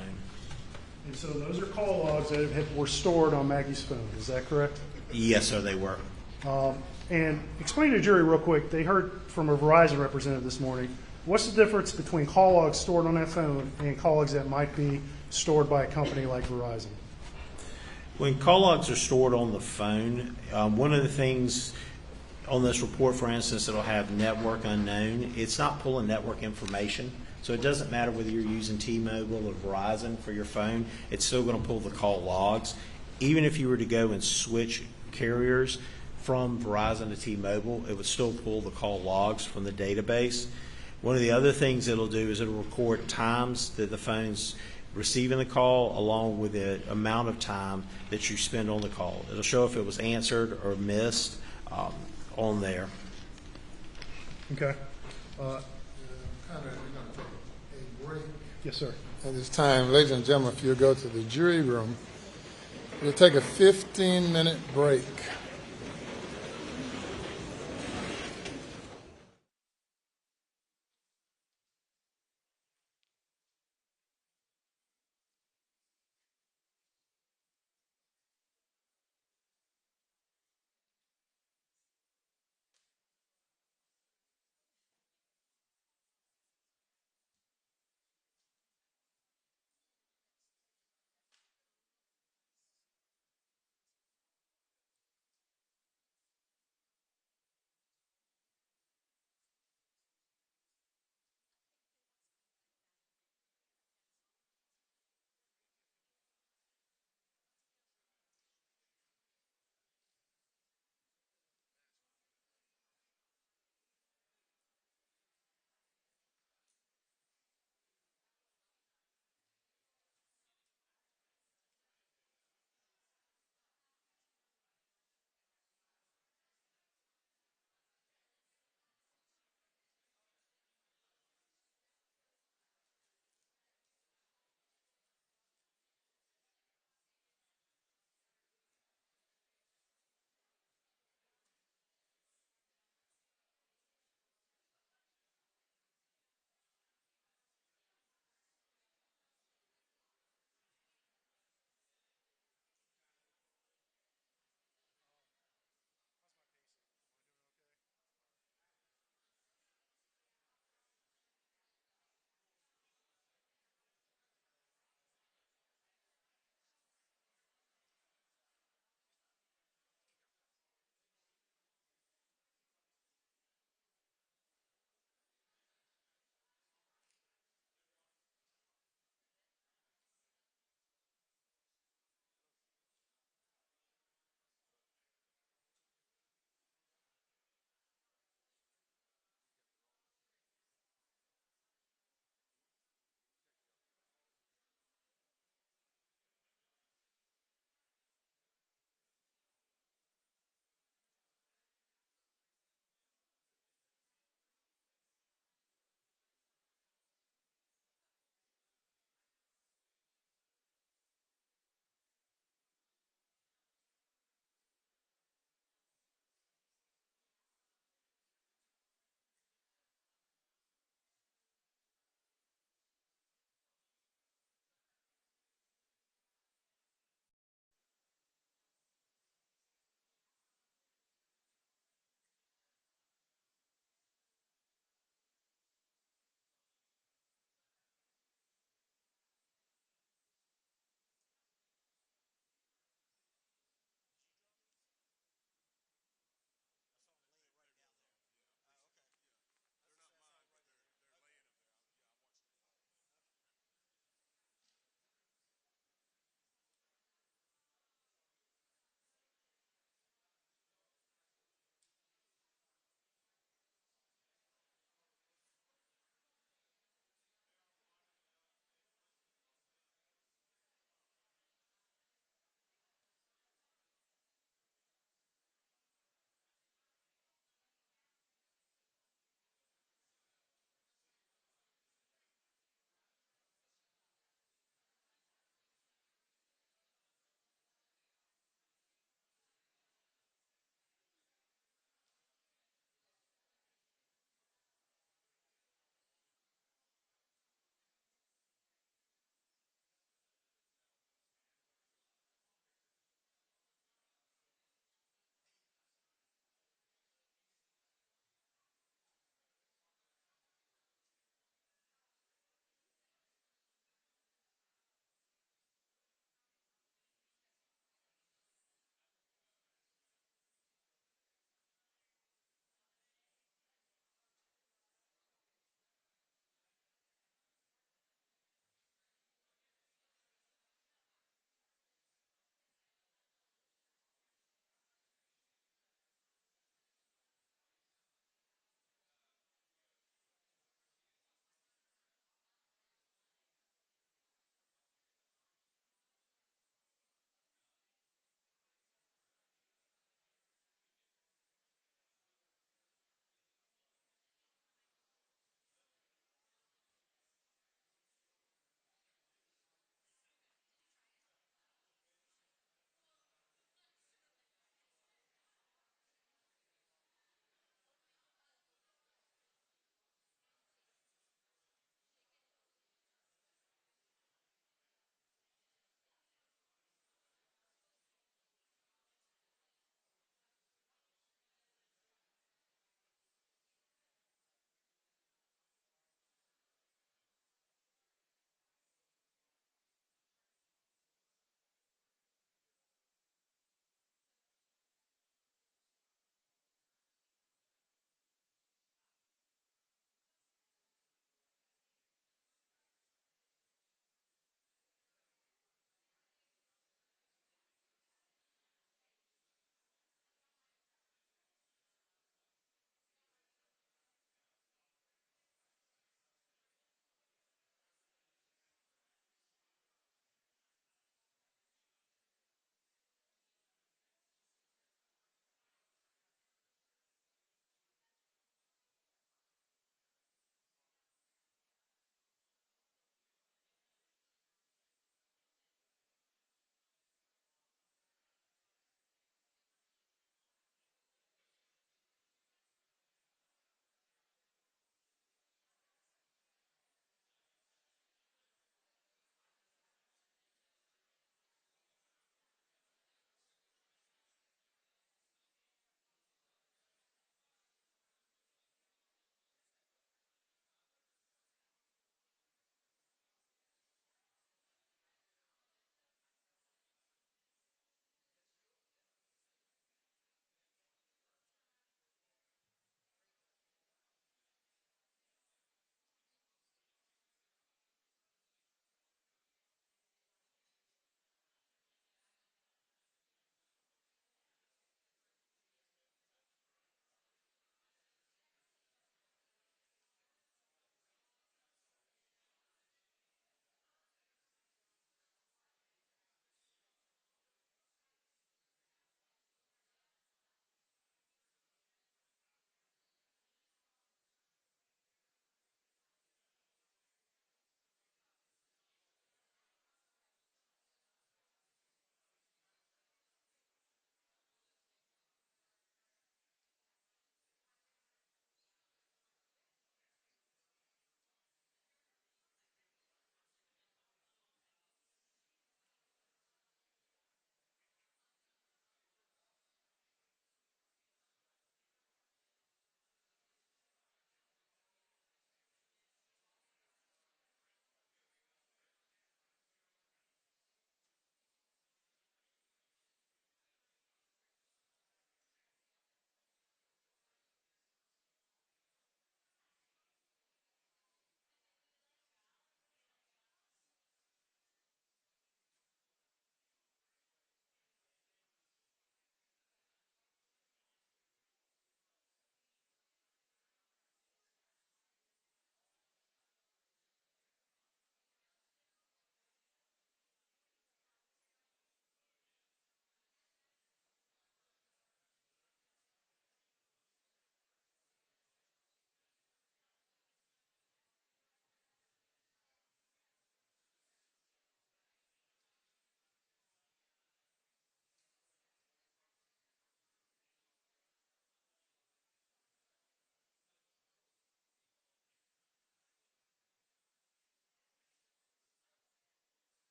And so those are call logs that were stored on Maggie's phone, is that correct? Yes, sir, they were. And explain to the jury real quick, they heard from a Verizon representative this morning, what's the difference between call logs stored on that phone and call logs that might be stored by a company like Verizon? When call logs are stored on the phone, one of the things on this report, for instance, it'll have network unknown. It's not pulling network information, so it doesn't matter whether you're using T-Mobile or Verizon for your phone. It's still going to pull the call logs. Even if you were to go and switch carriers from Verizon to T-Mobile, it would still pull the call logs from the database. One of the other things it'll do is it'll record times that the phone's receiving the call along with the amount of time that you spend on the call. It'll show if it was answered or missed on there. Okay. Conrad, we're going to take a break. Yes, sir. At this time, ladies and gentlemen, if you'll go to the jury room, we'll take a 15-minute break.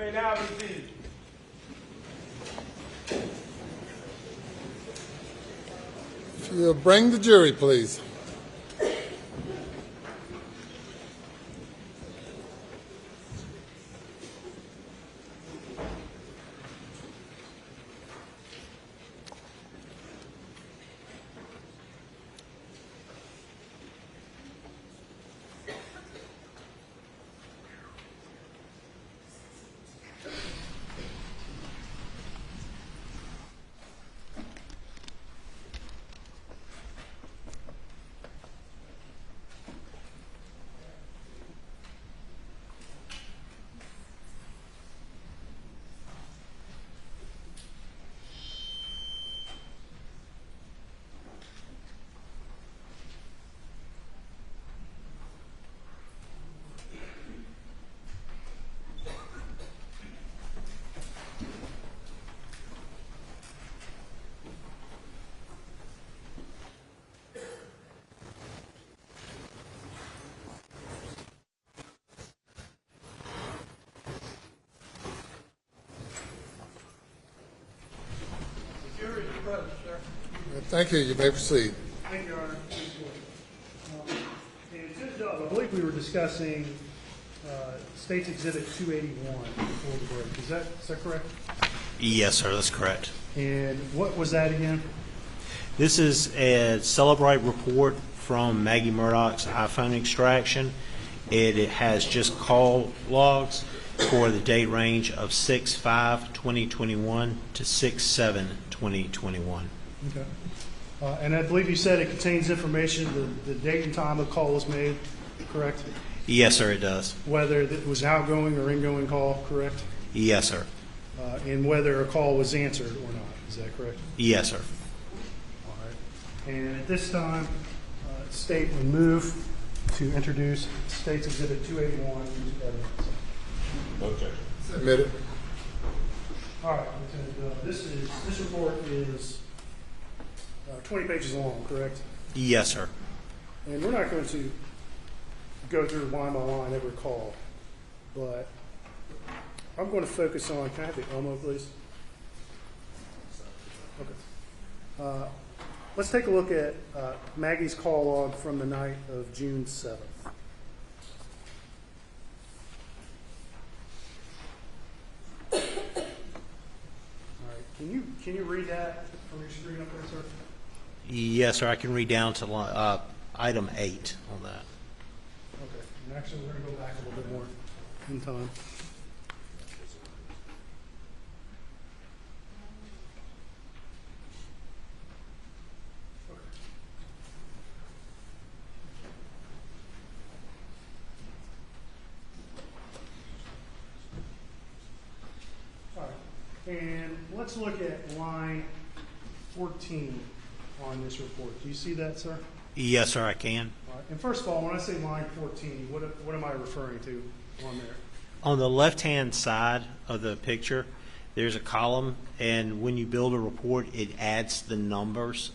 may now be seated. If you'll bring the jury, please. Thank you. You may proceed. Thank you, Your Honor. And Judge Dove, I believe we were discussing State's Exhibit 281 before the break. Is that correct? Yes, sir, that's correct. And what was that again? This is a Celebrate report from Maggie Murdaugh's iPhone extraction. It has just call logs for the date range of 6/5/2021 to 6/7/2021. Okay. And I believe you said it contains information, the date and time the call was made, correct? Yes, sir, it does. Whether it was outgoing or ingoing call, correct? Yes, sir. And whether a call was answered or not, is that correct? Yes, sir. All right. And at this time, State would move to introduce State's Exhibit 281 into evidence. No objection. Submit it. All right. This report is 20 pages long, correct? Yes, sir. And we're not going to go through line by line every call, but I'm going to focus on, can I have the Elmo, please? Okay. Let's take a look at Maggie's call log from the night of June 7th. All right. Can you read that from your screen up there, sir? Yes, sir. I can read down to item 8 on that. Okay. And actually, we're going to go back a little bit more in time. All right. And let's look at line 14 on this report. Do you see that, sir? Yes, sir, I can. All right. And first of all, when I say line 14, what am I referring to on there? On the left-hand side of the picture, there's a column, and when you build a report, it adds the numbers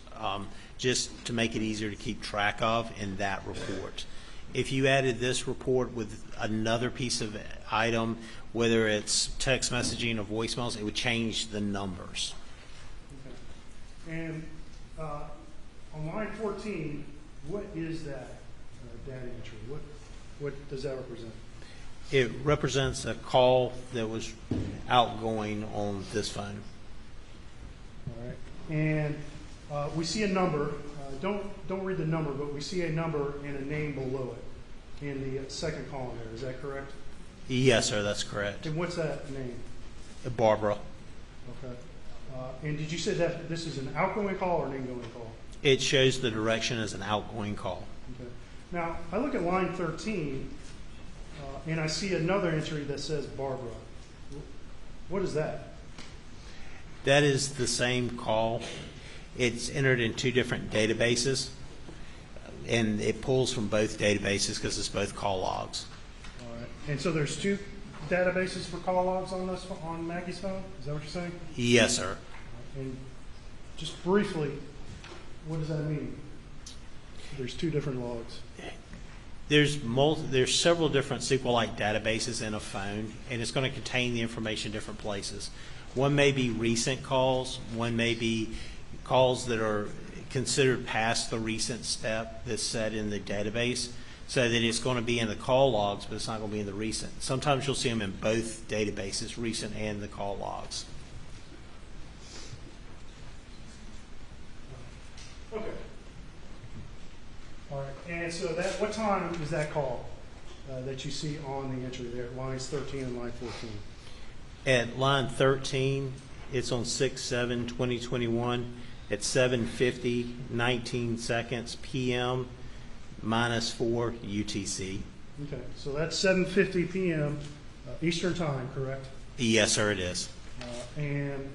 just to make it easier to keep track of in that report. If you added this report with another piece of item, whether it's text messaging or voicemails, it would change the numbers. Okay. And on line 14, what is that data entry? What does that represent? It represents a call that was outgoing on this phone. All right. And we see a number. Don't read the number, but we see a number and a name below it in the second column there. Is that correct? Yes, sir, that's correct. And what's that name? Barbara. Okay. And did you say that this is an outgoing call or an ingoing call? It shows the direction as an outgoing call. Okay. Now, I look at line 13, and I see another entry that says Barbara. What is that? That is the same call. It's entered in two different databases, and it pulls from both databases because it's both call logs. All right. And so there's two databases for call logs on Maggie's phone? Is that what you're saying? Yes, sir. And just briefly, what does that mean? There's two different logs. There's several different SQLite databases in a phone, and it's going to contain the information in different places. One may be recent calls. One may be calls that are considered past the recent step that's set in the database, so that it's going to be in the call logs, but it's not going to be in the recent. Sometimes you'll see them in both databases, recent and the call logs. Okay. All right. And so what time is that call that you see on the entry there, lines 13 and line 14? At line 13, it's on 6/7/2021 at 7:50, 19 seconds p.m. -4 UTC. Okay, so that's 7:50 p.m. Eastern Time, correct? Yes, sir, it is. And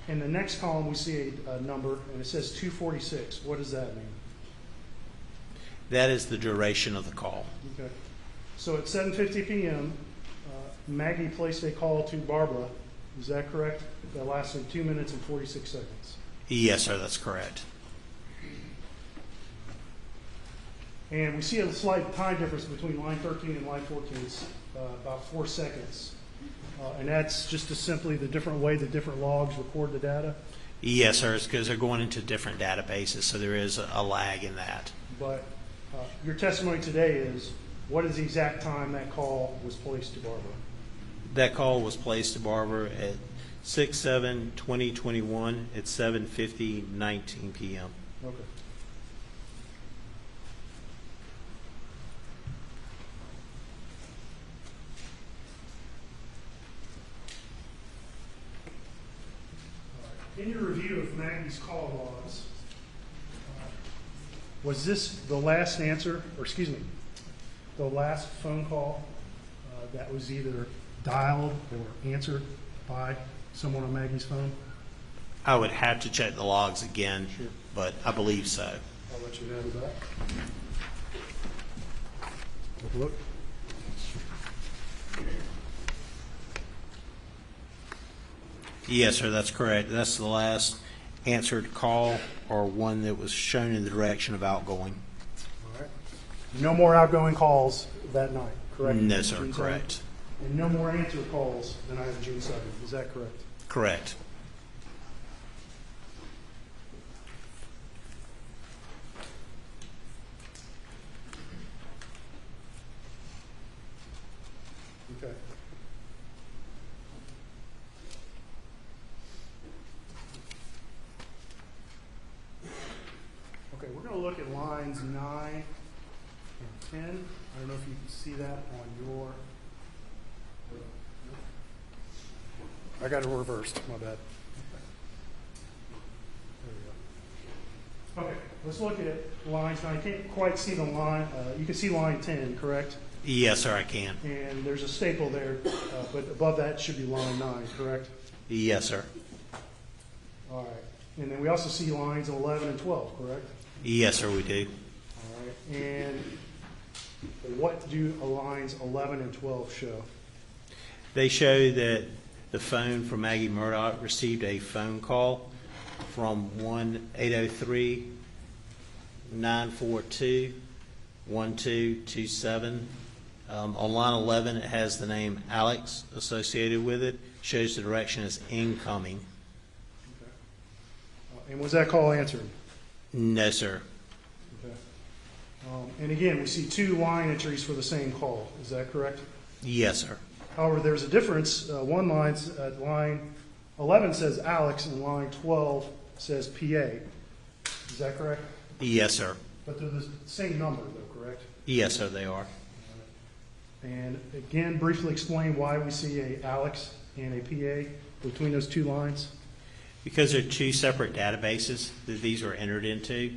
in the next column, we see a number, and it says 246. What does that mean? That is the duration of the call. Okay. So at 7:50 p.m., Maggie placed a call to Barbara. Is that correct? That lasted 2 minutes and 46 seconds. Yes, sir, that's correct. And we see a slight time difference between line 13 and line 14. It's about 4 seconds. And that's just simply the different way the different logs record the data? Yes, sir, it's because they're going into different databases, so there is a lag in that. But your testimony today is, what is the exact time that call was placed to Barbara? That call was placed to Barbara at 6/7/2021 at 7:50, 19 p.m. Okay. In your review of Maggie's call logs, was this the last answer, or excuse me, the last phone call that was either dialed or answered by someone on Maggie's phone? I would have to check the logs again, Sure. but I believe so. I'll let you know that. Take a look. Yes, sir, that's correct. That's the last answered call or one that was shown in the direction of outgoing. All right. No more outgoing calls that night, correct? No, sir, June 7th? correct. And no more answer calls the night of June 7th. Is that correct? Correct. Okay. Okay, we're going to look at lines 9 and 10. I don't know if you can see that on your... I got it reversed, my bad. There we go. Okay, let's look at lines 9. You can't quite see the line. You can see line 10, correct? Yes, sir, I can. And there's a staple there, but above that should be line 9, correct? Yes, sir. All right. And then we also see lines 11 and 12, correct? Yes, sir, we do. All right. And what do lines 11 and 12 show? They show that the phone from Maggie Murdaugh received a phone call from 1-803-942-1227. On line 11, it has the name Alex associated with it. Shows the direction as incoming. Okay. And was that call answered? No, sir. Okay. And again, we see 2 line entries for the same call. Is that correct? Yes, sir. However, there's a difference. One line's line 11 says Alex, and line 12 says PA. Is that correct? Yes, sir. But they're the same number, though, correct? Yes, sir, they are. And again, briefly explain why we see a Alex and a PA between those 2 lines. Because they're 2 separate databases that these are entered into.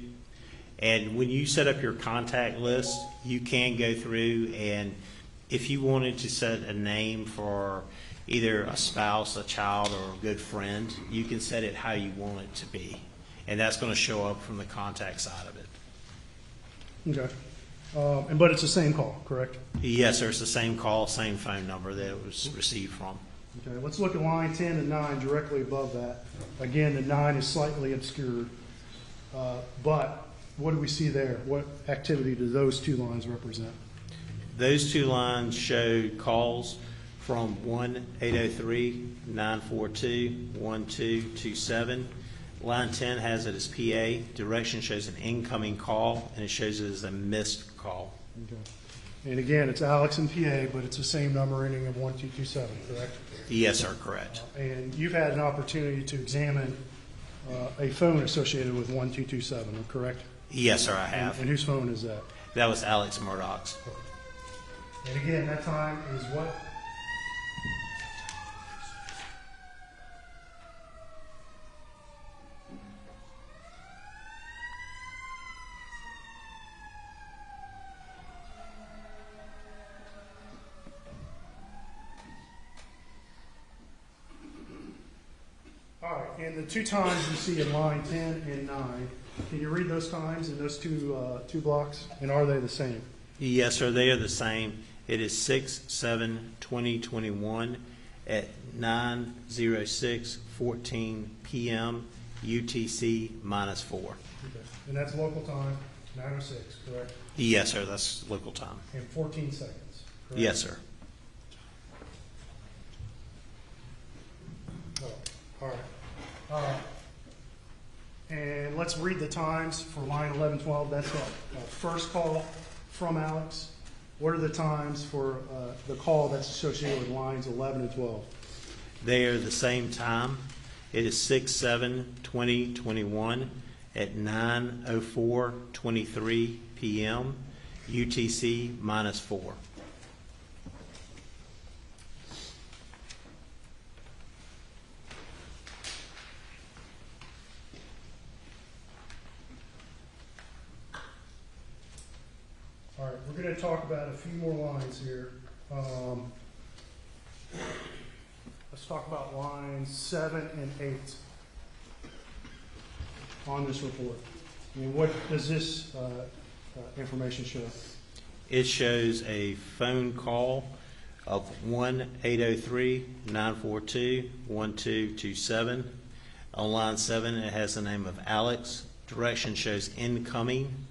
And when you set up your contact list, you can go through, and if you wanted to set a name for either a spouse, a child, or a good friend, you can set it how you want it to be. And that's going to show up from the contact side of it. Okay. But it's the same call, correct? Yes, sir. It's the same call, same phone number that it was received from. Okay, let's look at line 10 and 9 directly above that. Again, the 9 is slightly obscured, but what do we see there? What activity do those two lines represent? Those two lines show calls from 1-803-942-1227. Line 10 has it as PA. Direction shows an incoming call, and it shows it as a missed call. Okay. And again, it's Alex and PA, but it's the same number ending in 1227, correct? Yes, sir, correct. And you've had an opportunity to examine a phone associated with 1227, correct? Yes, sir, I have. And whose phone is that? That was Alex Murdaugh's. And again, that time is what? All right, and the two times you see in line 10 and 9, can you read those times in those two blocks? And are they the same? Yes, sir, they are the same. It is 6/7/2021 at 9:06:14 p.m. UTC -4. Okay. And that's local time, 9:06, correct? Yes, sir, that's local time. And 14 seconds, correct? Yes, sir. Oh, all right. And let's read the times for line 11-12. That's a first call from Alex. What are the times for the call that's associated with lines 11 and 12? They are the same time. It is 6/7/2021 at 9:04:23 p.m. UTC -4. All right, we're going to talk about a few more lines here. Let's talk about lines 7 and 8 on this report. I mean, what does this information show? It shows a phone call of 1-803-942-1227. On line 7, it has the name of Alex. Direction shows incoming,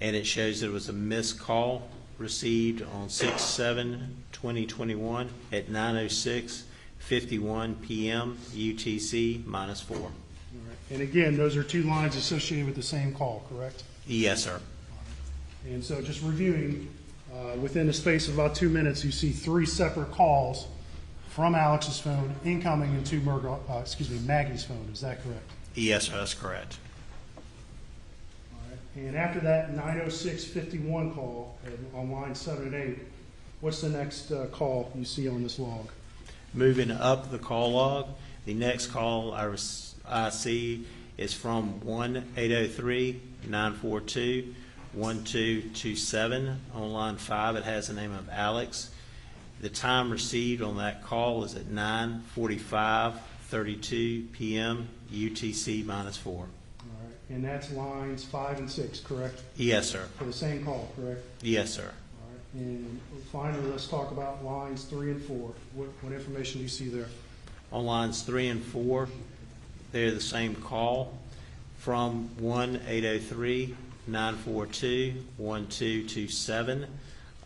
and it shows that it was a missed call received on 6/7/2021 at 9:06:51 p.m. UTC -4. All right. And again, those are two lines associated with the same call, correct? Yes, sir. And so just reviewing, within the space of about 2 minutes, you see 3 separate calls from Alex's phone incoming into Maggie's phone. Is that correct? Yes, sir, that's correct. All right. And after that 9:06:51 call on line 7 and 8, what's the next call you see on this log? Moving up the call log, the next call I see is from 1-803-942-1227. On line 5, it has the name of Alex. The time received on that call is at 9:45:32 p.m. UTC -4. All right. And that's lines 5 and 6, correct? Yes, sir. For the same call, correct? Yes, sir. All right. And finally, let's talk about lines 3 and 4. What information do you see there? On lines 3 and 4, they're the same call from 1-803-942-1227.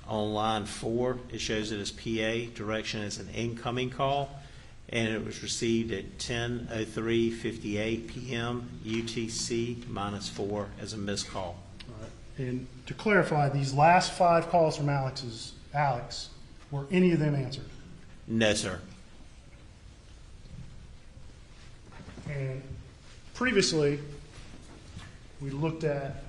On line 4, it shows it as PA. Direction is an incoming call, and it was received at 10:03:58 p.m. UTC -4 as a missed call. All right. And to clarify, these last 5 calls from Alex, were any of them answered? No, sir. And previously, we looked at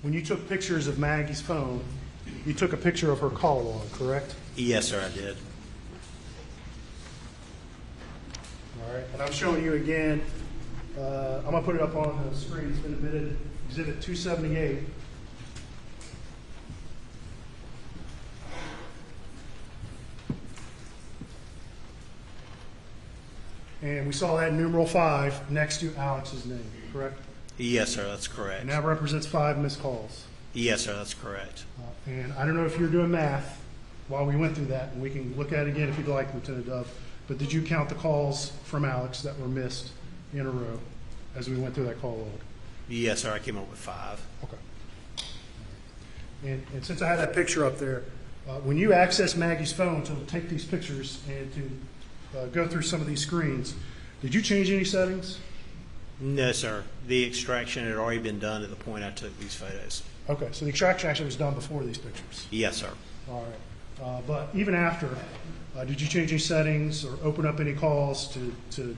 when you took pictures of Maggie's phone, you took a picture of her call log, correct? Yes, sir, I did. All right. And I'm showing you again, I'm going to put it up on the screen. It's been admitted, Exhibit 278. And we saw that numeral 5 next to Alex's name, correct? Yes, sir, that's correct. And that represents 5 missed calls. Yes, sir, that's correct. And I don't know if you're doing math while we went through that, and we can look at it again if you'd like, Lieutenant Dove. but did you count the calls from Alex that were missed in a row as we went through that call log? Yes, sir. I came up with 5. Okay. And since I had that picture up there, when you access Maggie's phone to take these pictures and to go through some of these screens, did you change any settings? No, sir. The extraction had already been done at the point I took these photos. Okay, so the extraction actually was done before these pictures. Yes, sir. All right. But even after, did you change any settings or open up any calls to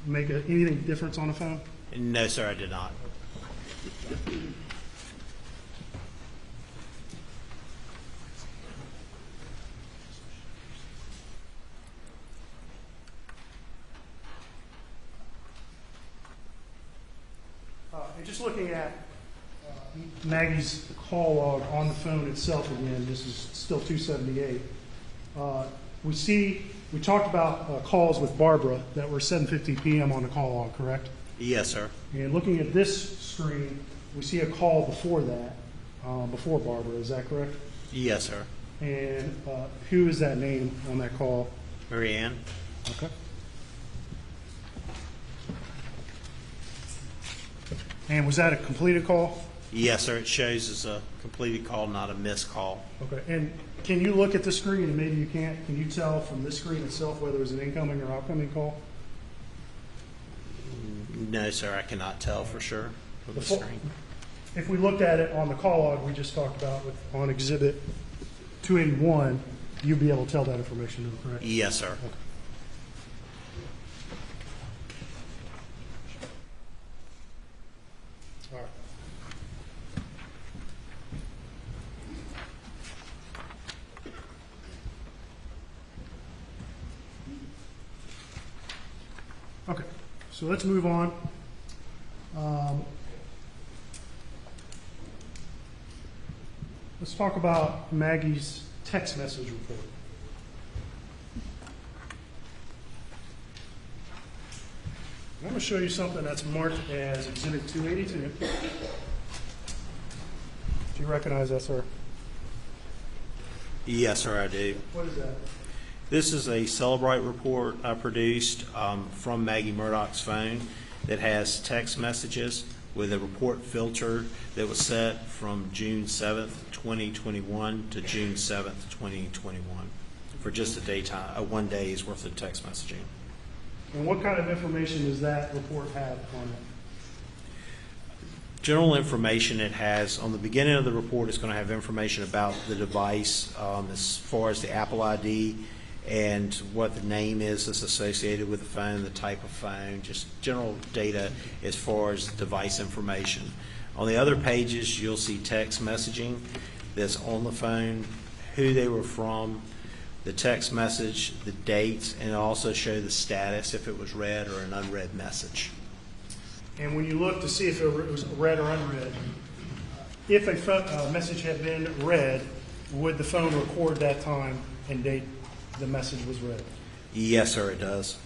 make anything difference on the phone? No, sir, I did not. And just looking at Maggie's call log on the phone itself again, this is still 278. We talked about calls with Barbara that were 7:50 p.m. on the call log, correct? Yes, sir. And looking at this screen, we see a call before that, before Barbara, is that correct? Yes, sir. And who is that name on that call? Mary Ann. Okay. And was that a completed call? Yes, sir. It shows as a completed call, not a missed call. Okay. And can you look at the screen, and maybe you can't, can you tell from this screen itself whether it was an incoming or outcoming call? No, sir. I cannot tell for sure from the screen. If we looked at it on the call log we just talked about on Exhibit 281, you'd be able to tell that information, correct? Yes, sir. Okay. All right. Okay, so let's move on. Let's talk about Maggie's text message report. I'm going to show you something that's marked as Exhibit 282. Do you recognize that, sir? Yes, sir, I do. What is that? This is a Celebrate report I produced from Maggie Murdaugh's phone that has text messages with a report filter that was set from June 7th, 2021 to June 7th, 2021 for just a daytime, 1 day's worth of text messaging. And what kind of information does that report have on it? General information it has on the beginning of the report is going to have information about the device as far as the Apple ID and what the name is that's associated with the phone, the type of phone, just general data as far as device information. On the other pages, you'll see text messaging that's on the phone, who they were from, the text message, the date, and it'll also show the status if it was read or an unread message. And when you look to see if it was read or unread, if a message had been read, would the phone record that time and date the message was read? Yes, sir, it does.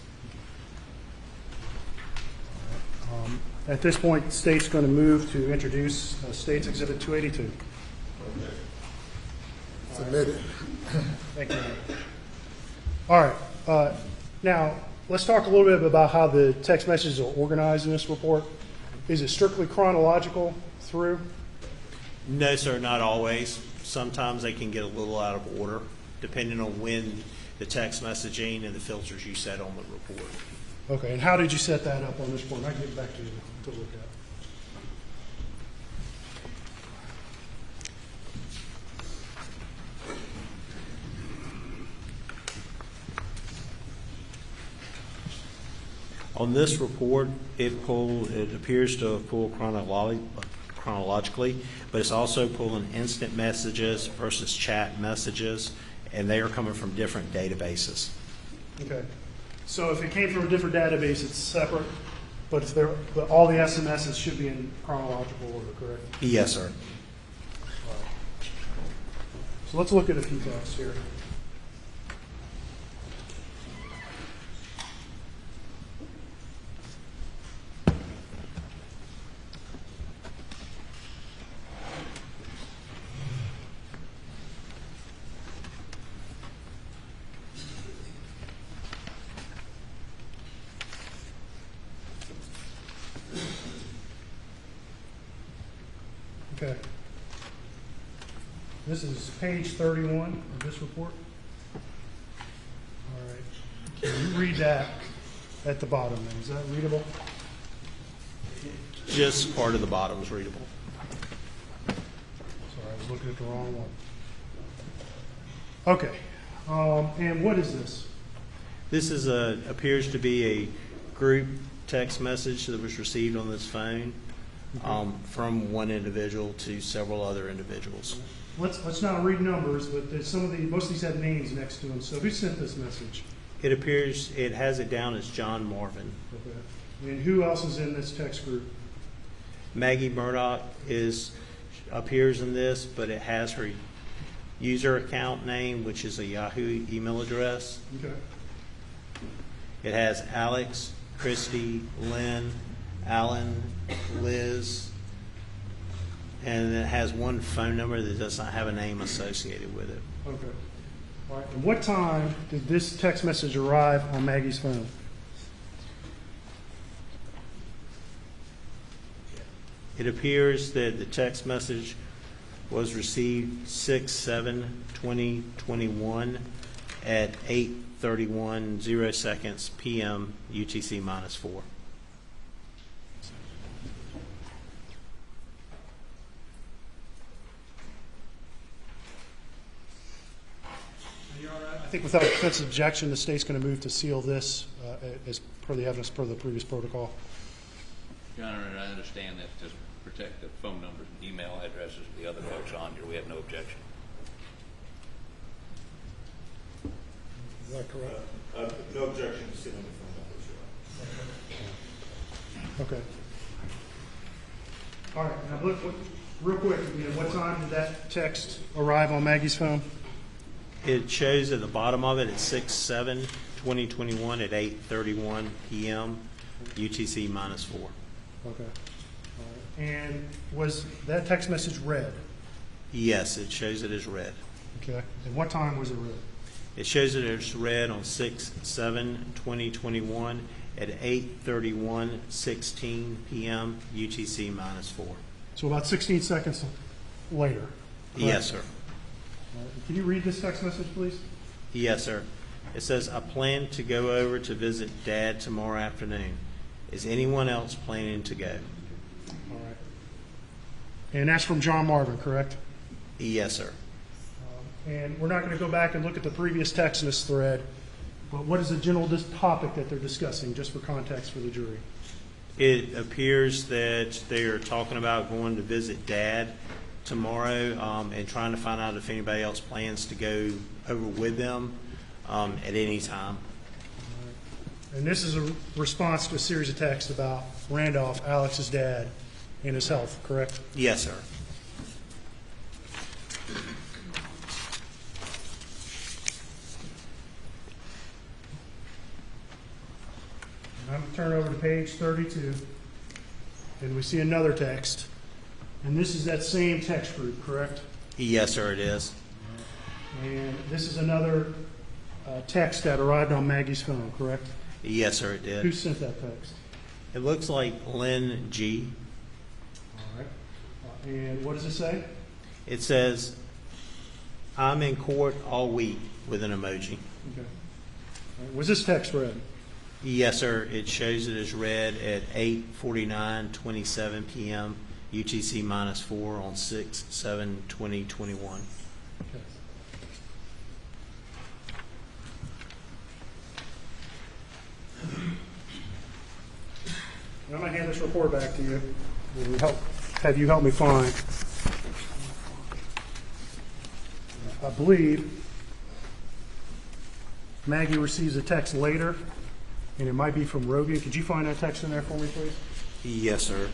At this point, the state's going to move to introduce State's Exhibit 282. Submitted. Thank you. All right. Now, let's talk a little bit about how the text messages are organized in this report. Is it strictly chronological through? No, sir, not always. Sometimes they can get a little out of order, depending on when the text messaging and the filters you set on the report. Okay, and how did you set that up on this report? I can get back to you to look at. On this report, it appears to have pulled chronologically, but it's also pulling instant messages versus chat messages, and they are coming from different databases. Okay. So if it came from a different database, it's separate, but all the SMSs should be in chronological order, correct? Yes, sir. All right. So let's look at a few things here. Okay. This is page 31 of this report. All right. Can you read that at the bottom then? Is that readable? Just part of the bottom is readable. Sorry, I was looking at the wrong one. Okay. And what is this? This is appears to be a group text message that was received on this phone from one individual to several other individuals. Let's not read numbers, but there's most of these have names next to them. So who sent this message? It appears it has it down as John Marvin. Okay. And who else is in this text group? Maggie Murdaugh appears in this, but it has her user account name, which is a Yahoo email address. Okay. It has Alex, Christy, Lynn, Alan, Liz, and it has one phone number that does not have a name associated with it. Okay. All right. And what time did this text message arrive on Maggie's phone? It appears that the text message was received 6/7/2021 at 8:31 p.m. UTC -4. I think without offensive objection, the state's going to move to seal this as per the evidence per the previous protocol. Your Honor, and I understand that to protect the phone numbers and email addresses of the other folks on here. We have no objection. Is that correct? No objection to sealing the phone numbers, Your Honor. Okay. All right. Now, look, real quick, what time did that text arrive on Maggie's phone? It shows at the bottom of it, it's 6/7/2021 at 8:31 p.m. UTC -4. Okay. All right. And was that text message read? Yes, it shows it as read. Okay. And what time was it read? It shows it as read on 6/7/2021 at 8:31:16 p.m. UTC -4. So about 16 seconds later. Correct? Yes, sir. Can you read this text message, please? Yes, sir. It says, I plan to go over to visit Dad tomorrow afternoon. Is anyone else planning to go? All right. And that's from John Marvin, correct? Yes, sir. And we're not going to go back and look at the previous text in this thread, but what is the general topic that they're discussing, just for context for the jury? It appears that they are talking about going to visit Dad tomorrow and trying to find out if anybody else plans to go over with them at any time. And this is a response to a series of texts about Randolph, Alex's dad, and his health, correct? Yes, sir. I'm going to turn over to page 32, and we see another text. And this is that same text group, correct? Yes, sir, it is. And this is another text that arrived on Maggie's phone, correct? Yes, sir, it did. Who sent that text? It looks like Lynn G. All right. And what does it say? It says, I'm in court all week with an emoji. Okay. All right. Was this text read? Yes, sir. It shows it as read at 8:49:27 p.m. UTC -4 on 6/7/2021. Okay. I'm going to hand this report back to you. We'll have you help me find. I believe Maggie receives a text later, and it might be from Rogan. Could you find that text in there for me, please? Yes, sir.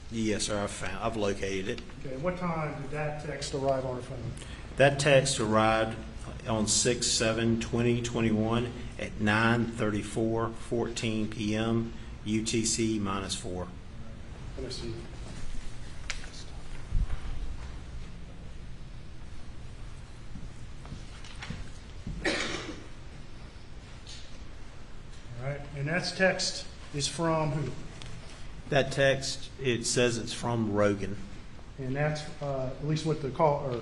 Yes, sir. I've located it. Okay. What time did that text arrive on her phone? That text arrived on 6/7/2021 at 9:34:14 p.m. UTC -4. Let me see. All right, and that's text is from who? That text, it says it's from Rogan. And that's at least what the call or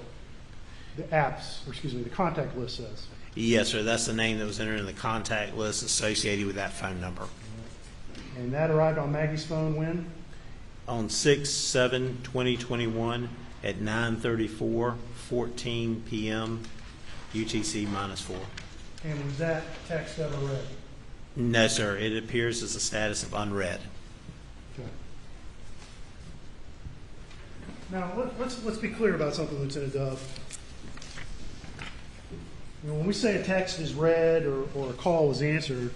the apps, or excuse me, the contact list says. Yes, sir. That's the name that was entered in the contact list associated with that phone number. And that arrived on Maggie's phone when? On 6/7/2021 at 9:34:14 p.m. UTC -4. And was that text ever read? No, sir. It appears as a status of unread. Okay. Now let's be clear about something, Lieutenant Dove. You know, when we say a text is read or a call was answered,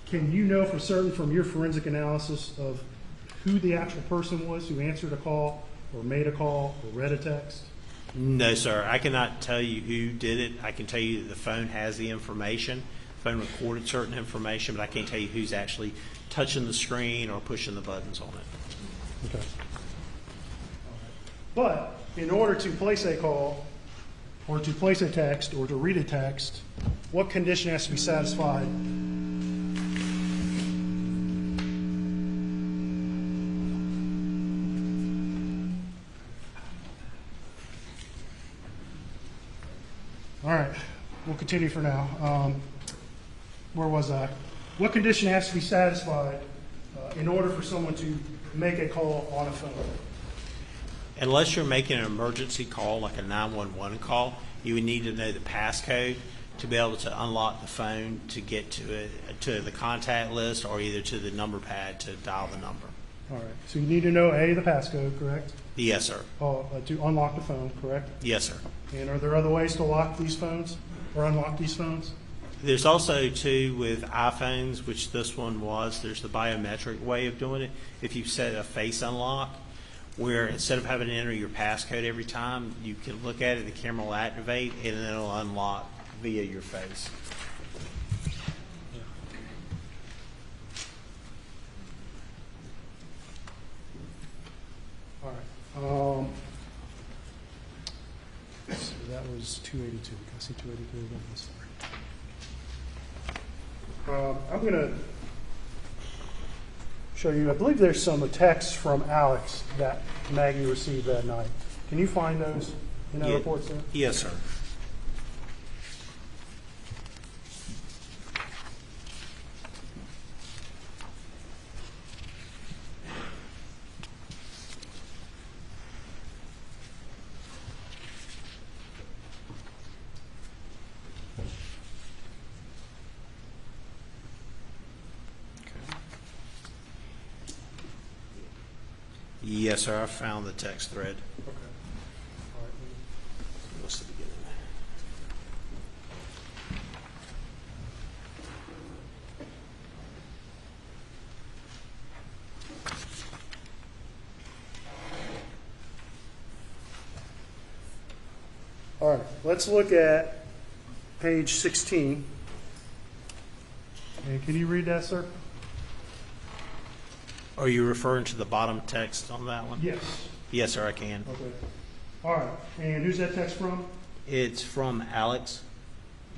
can you know for certain from your forensic analysis of who the actual person was who answered a call or made a call or read a text? No, sir. I cannot tell you who did it. I can tell you that the phone has the information. The phone recorded certain information, but I can't tell you who's actually touching the screen or pushing the buttons on it. Okay. But in order to place a call or to place a text or to read a text, what condition has to be satisfied? All right, we'll continue for now. Where was I? What condition has to be satisfied in order for someone to make a call on a phone? Unless you're making an emergency call, like a 911 call, you would need to know the passcode to be able to unlock the phone to get to the contact list or either to the number pad to dial the number. All right, so you need to know the passcode, correct? Yes, sir. To unlock the phone, correct? Yes, sir. And are there other ways to lock these phones or unlock these phones? There's also, too, with iPhones, which this one was, there's the biometric way of doing it. If you set a face unlock, where instead of having to enter your passcode every time, you can look at it, the camera will activate, and then it'll unlock via your face. All right. So that was 282. Can I see 282 again? Sorry. I'm going to show you, I believe there's some texts from Alex that Maggie received that night. Can you find those in that report, sir? Yes, sir. Yes, sir. I found the text thread. Okay. All right. What's the beginning? All right. Let's look at page 16. And can you read that, sir? Are you referring to the bottom text on that one? Yes. Yes, sir, I can. Okay. All right. And who's that text from? It's from Alex.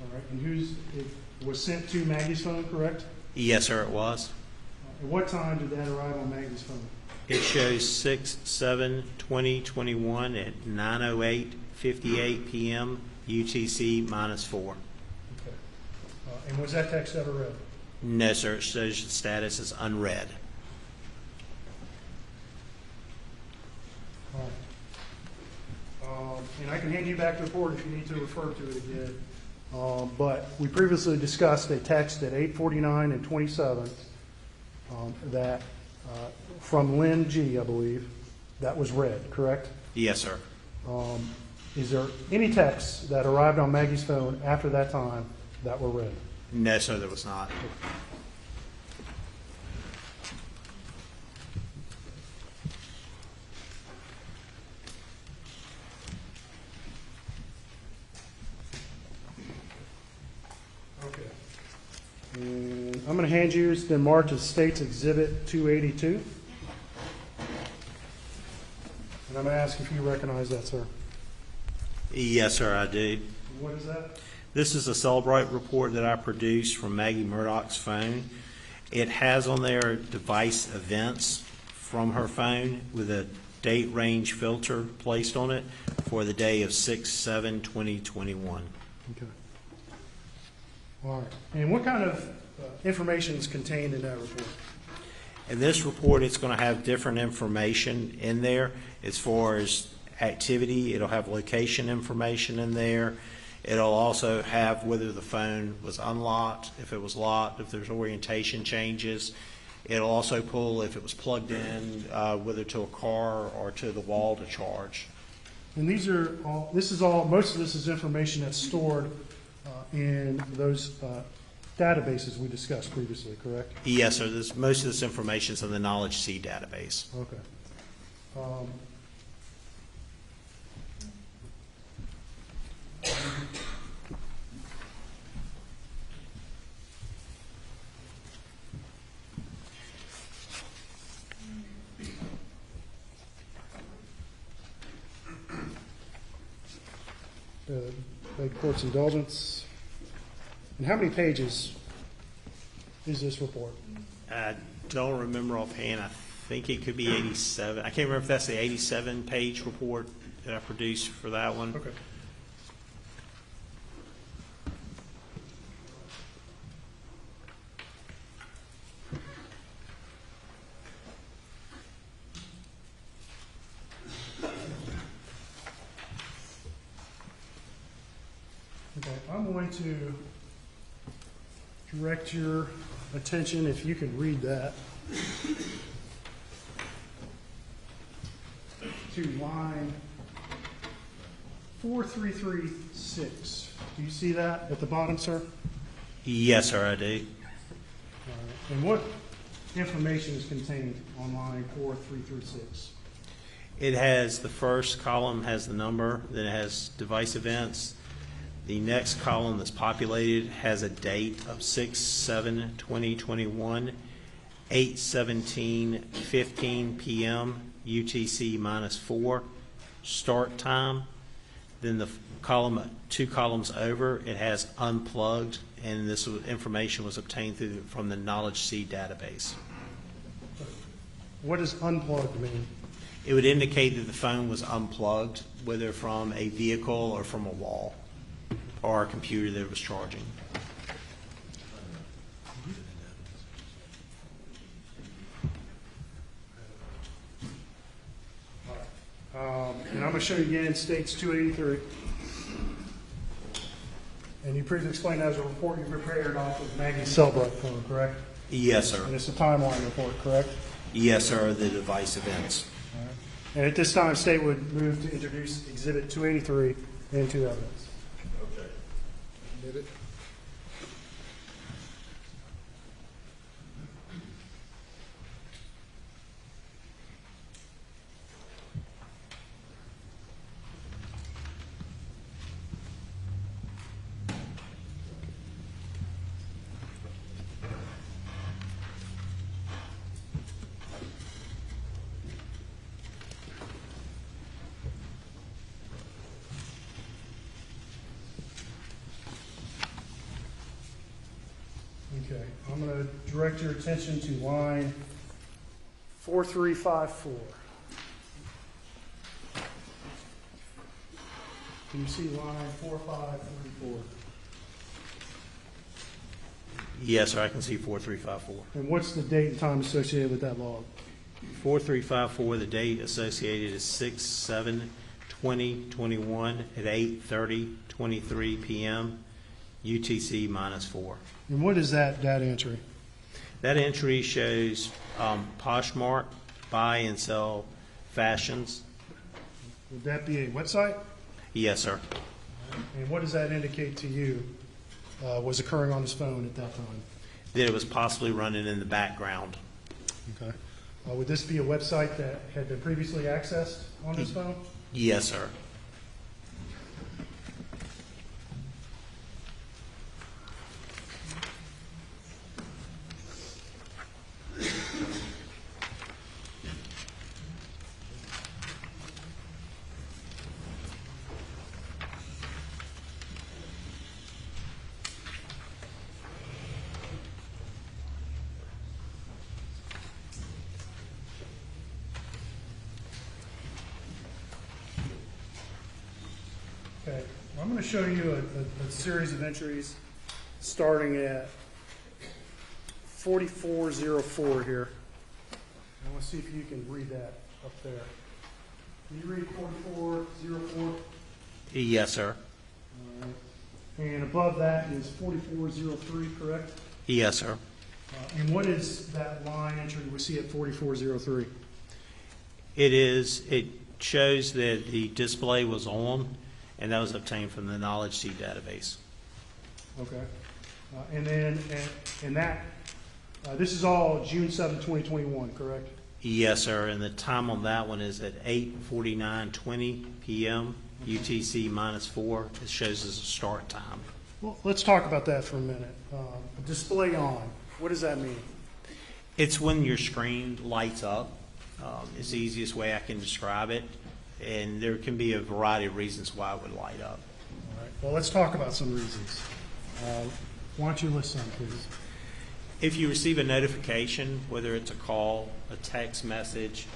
All right. And it was sent to Maggie's phone, correct? Yes, sir, it was. At what time did that arrive on Maggie's phone? It shows 6/7/2021 at 9:08:58 p.m. UTC -4. Okay. And was that text ever read? No, sir. It shows the status is unread. All right. And I can hand you back the report if you need to refer to it again. But we previously discussed a text at 8:49 and 27 that from Lynn G, I believe, that was read, correct? Yes, sir. Is there any texts that arrived on Maggie's phone after that time that were read? No, sir, there was not. Okay. And I'm going to hand you, it's been marked as State's Exhibit 282. And I'm going to ask if you recognize that, sir. Yes, sir, I do. What is that? This is a Cellbrite report that I produced from Maggie Murdaugh's phone. It has on there device events from her phone with a date range filter placed on it for the day of 6/7/2021. Okay. All right. And what kind of information is contained in that report? In this report, it's going to have different information in there as far as activity. It'll have location information in there. It'll also have whether the phone was unlocked, if it was locked, if there's orientation changes. It'll also pull if it was plugged in, whether to a car or to the wall to charge. And these are all, most of this is information that's stored in those databases we discussed previously, correct? Yes, sir. Most of this information is in the Knowledge C database. Okay. Beg court's indulgence. And how many pages is this report? I don't remember offhand. I think it could be 87. I can't remember if that's the 87-page report that I produced for that one. Okay. Okay, I'm going to direct your attention, if you can read that, to line 4336. Do you see that at the bottom, sir? Yes, sir, I do. And what information is contained on line 4336? It has, the first column has the number, then it has device events. The next column that's populated has a date of 6/7/2021, 8:17:15 p.m. UTC -4 start time. Then the column, 2 columns over, it has unplugged, and this information was obtained from the Knowledge C database. What does unplugged mean? It would indicate that the phone was unplugged, whether from a vehicle or from a wall or a computer that it was charging. And I'm going to show you again, states 283. And you previously explained that as a report you prepared off of Maggie's Cellbrite phone, correct? Yes, sir. And it's a timeline report, correct? Yes, sir, the device events. All right. And at this time, state would move to introduce Exhibit 283 into evidence. Okay. Did it? Okay, I'm going to direct your attention to line 4354. Can you see line 4534? Yes, sir, I can see 4354. And what's the date and time associated with that log? 4354, the date associated is 6/7/2021 at 8:30:23 p.m. UTC -4. And what is that data entry? That entry shows Poshmark buy and sell fashions. Would that be a website? Yes, sir. And what does that indicate to you was occurring on his phone at that time? That it was possibly running in the background. Okay. Would this be a website that had been previously accessed on his phone? Yes, sir. I'm going to show you a series of entries starting at 4404 here. I want to see if you can read that up there. Can you read 4404? Yes, sir. All right. And above that is 4403, correct? Yes, sir. And what is that line entry we see at 4403? It shows that the display was on, and that was obtained from the knowledge seed database. Okay. And then, and that, this is all June 7, 2021, correct? Yes, sir. And the time on that one is at 8:49:20 p.m. UTC -4. It shows as a start time. Well, let's talk about that for a minute. Display on. What does that mean? It's when your screen lights up. It's the easiest way I can describe it. And there can be a variety of reasons why it would light up. All right. Well, let's talk about some reasons. Why don't you list some, please? If you receive a notification, whether it's a call, a text message,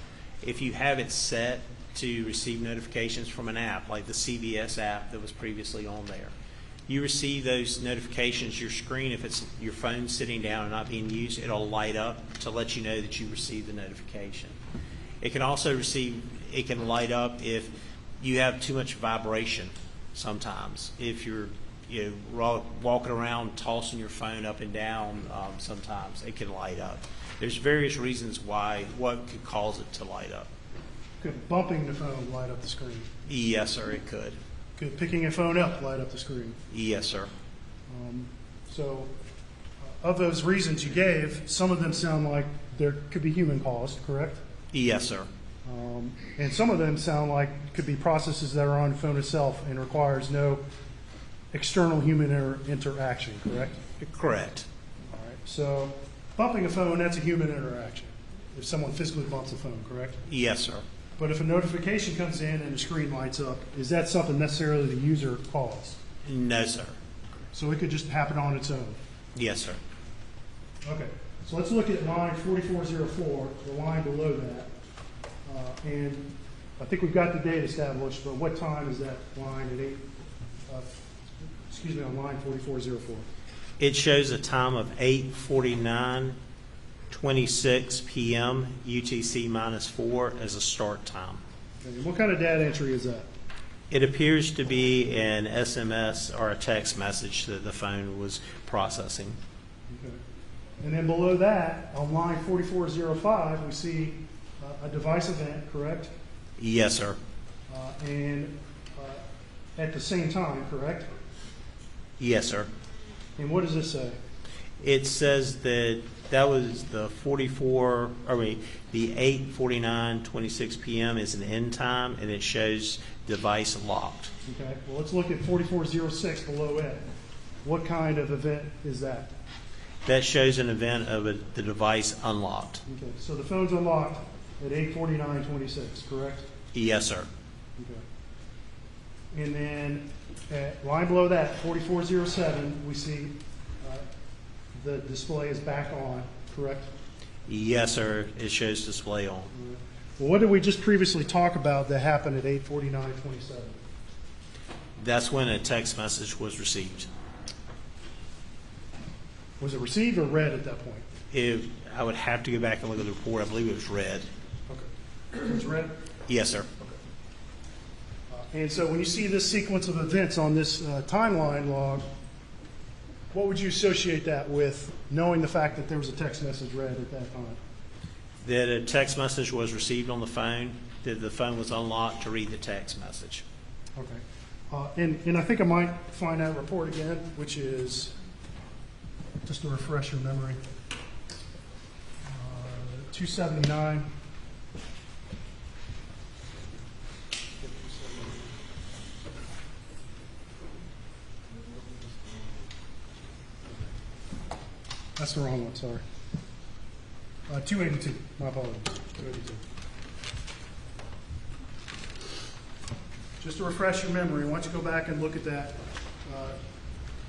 if you have it set to receive notifications from an app, like the CVS app that was previously on there, you receive those notifications, your screen, if it's your phone sitting down and not being used, it'll light up to let you know that you received the notification. It can also light up if you have too much vibration sometimes. If you're walking around tossing your phone up and down, sometimes it can light up. There's various reasons what could cause it to light up. Could bumping the phone light up the screen? Yes, sir, it could. Could picking a phone up light up the screen? Yes, sir. So, of those reasons you gave, some of them sound like there could be human caused, correct? Yes, sir. And some of them sound like could be processes that are on the phone itself and requires no external human interaction, correct? Correct. All right. So, bumping a phone, that's a human interaction. If someone physically bumps a phone, correct? Yes, sir. But if a notification comes in and the screen lights up, is that something necessarily the user caused? No, sir. So it could just happen on its own? Yes, sir. Okay. So let's look at line 4404, the line below that. And I think we've got the date established, but what time is that line at on line 4404? It shows a time of 8:49:26 p.m. UTC -4 as a start time. Okay. What kind of data entry is that? It appears to be an SMS or a text message that the phone was processing. Okay. And then below that, on line 4405, we see a device event, correct? Yes, sir. And at the same time, correct? Yes, sir. And what does this say? It says that was the 8:49:26 p.m. is an end time, and it shows device locked. Okay. Well, let's look at 4406 below it. What kind of event is that? That shows an event of the device unlocked. Okay. So the phone's unlocked at 8:49:26, correct? Yes, sir. Okay. And then at line below that, 4407, we see the display is back on, correct? Yes, sir. It shows display on. Well, what did we just previously talk about that happened at 8:49:27? That's when a text message was received. Was it received or read at that point? I would have to go back and look at the report. I believe it was read. Okay. It was read? Yes, sir. And so when you see this sequence of events on this timeline log, what would you associate that with, knowing the fact that there was a text message read at that time? That a text message was received on the phone, that the phone was unlocked to read the text message. Okay. And I think I might find that report again, which is, just to refresh your memory, 279. That's the wrong one, sorry. 282, my apologies, 282. Just to refresh your memory, why don't you go back and look at that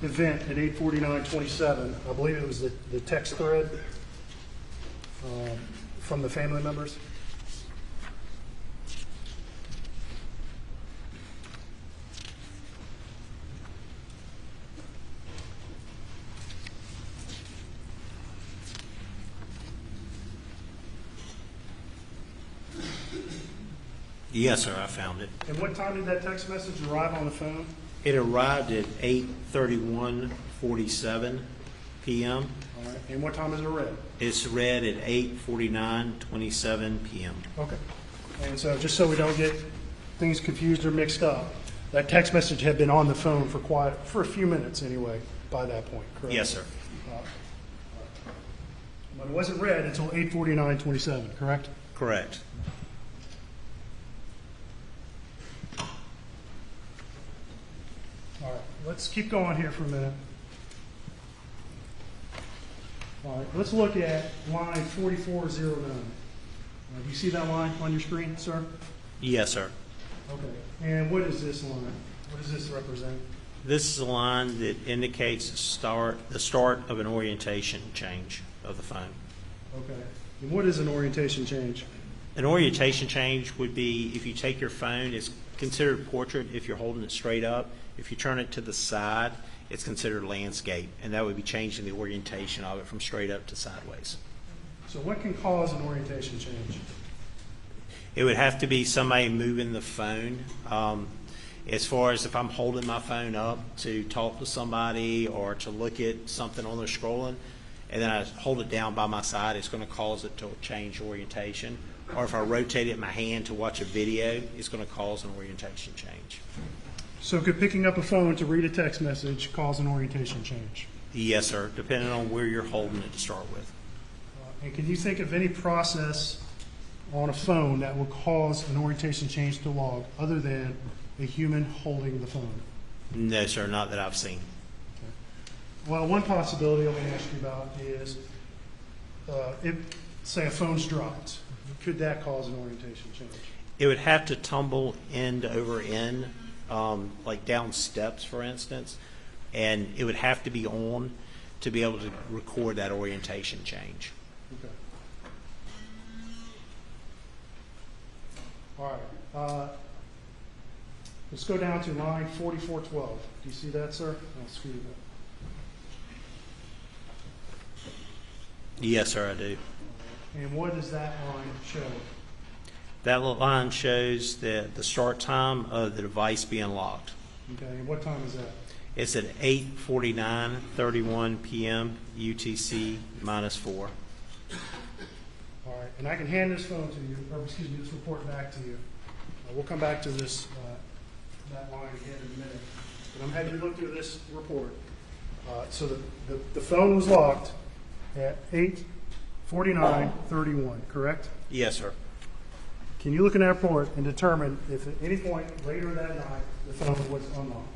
event at 8:49:27. I believe it was the text thread from the family members. Yes, sir, I found it. And what time did that text message arrive on the phone? It arrived at 8:31:47 p.m. All right. And what time is it read? It's read at 8:49:27 p.m. Okay. And so just so we don't get things confused or mixed up, that text message had been on the phone for a few minutes anyway by that point, correct? Yes, sir. But it wasn't read until 8:49:27, correct? Correct. All right, let's keep going here for a minute. All right, let's look at line 4409. Do you see that line on your screen, sir? Yes, sir. Okay. And what is this line? What does this represent? This is a line that indicates the start of an orientation change of the phone. Okay. And what is an orientation change? An orientation change would be if you take your phone, it's considered portrait if you're holding it straight up. If you turn it to the side, it's considered landscape, and that would be changing the orientation of it from straight up to sideways. So what can cause an orientation change? It would have to be somebody moving the phone. As far as if I'm holding my phone up to talk to somebody or to look at something on there scrolling, and then I hold it down by my side, it's going to cause it to change orientation. Or if I rotate it in my hand to watch a video, it's going to cause an orientation change. So could picking up a phone to read a text message cause an orientation change? Yes, sir, depending on where you're holding it to start with. And can you think of any process on a phone that will cause an orientation change to log other than a human holding the phone? No, sir, not that I've seen. Well, one possibility I'm going to ask you about is if, say, a phone's dropped, could that cause an orientation change? It would have to tumble end over end, like down steps, for instance, and it would have to be on to be able to record that orientation change. Okay. All right. Let's go down to line 4412. Do you see that, sir? I'll screw it up. Yes, sir, I do. And what does that line show? That line shows the start time of the device being locked. Okay, and what time is that? It's at 8:49:31 p.m. UTC -4. All right, and I can hand this phone to you, or excuse me, this report back to you. We'll come back to this, that line again in a minute. But I'm having you look through this report. So the phone was locked at 8:49:31, correct? Yes, sir. Can you look in that report and determine if at any point later that night the phone was unlocked?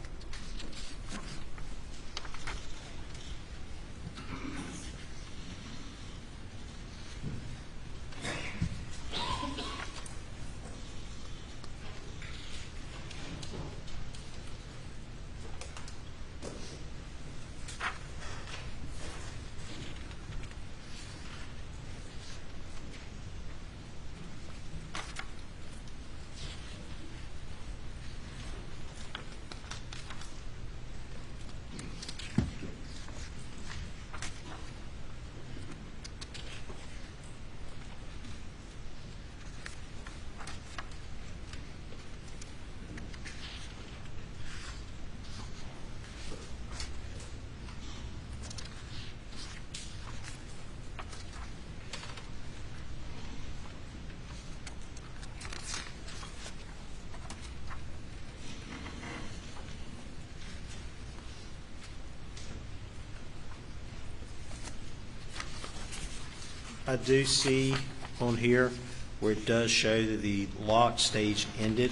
I do see on here where it does show that the lock stage ended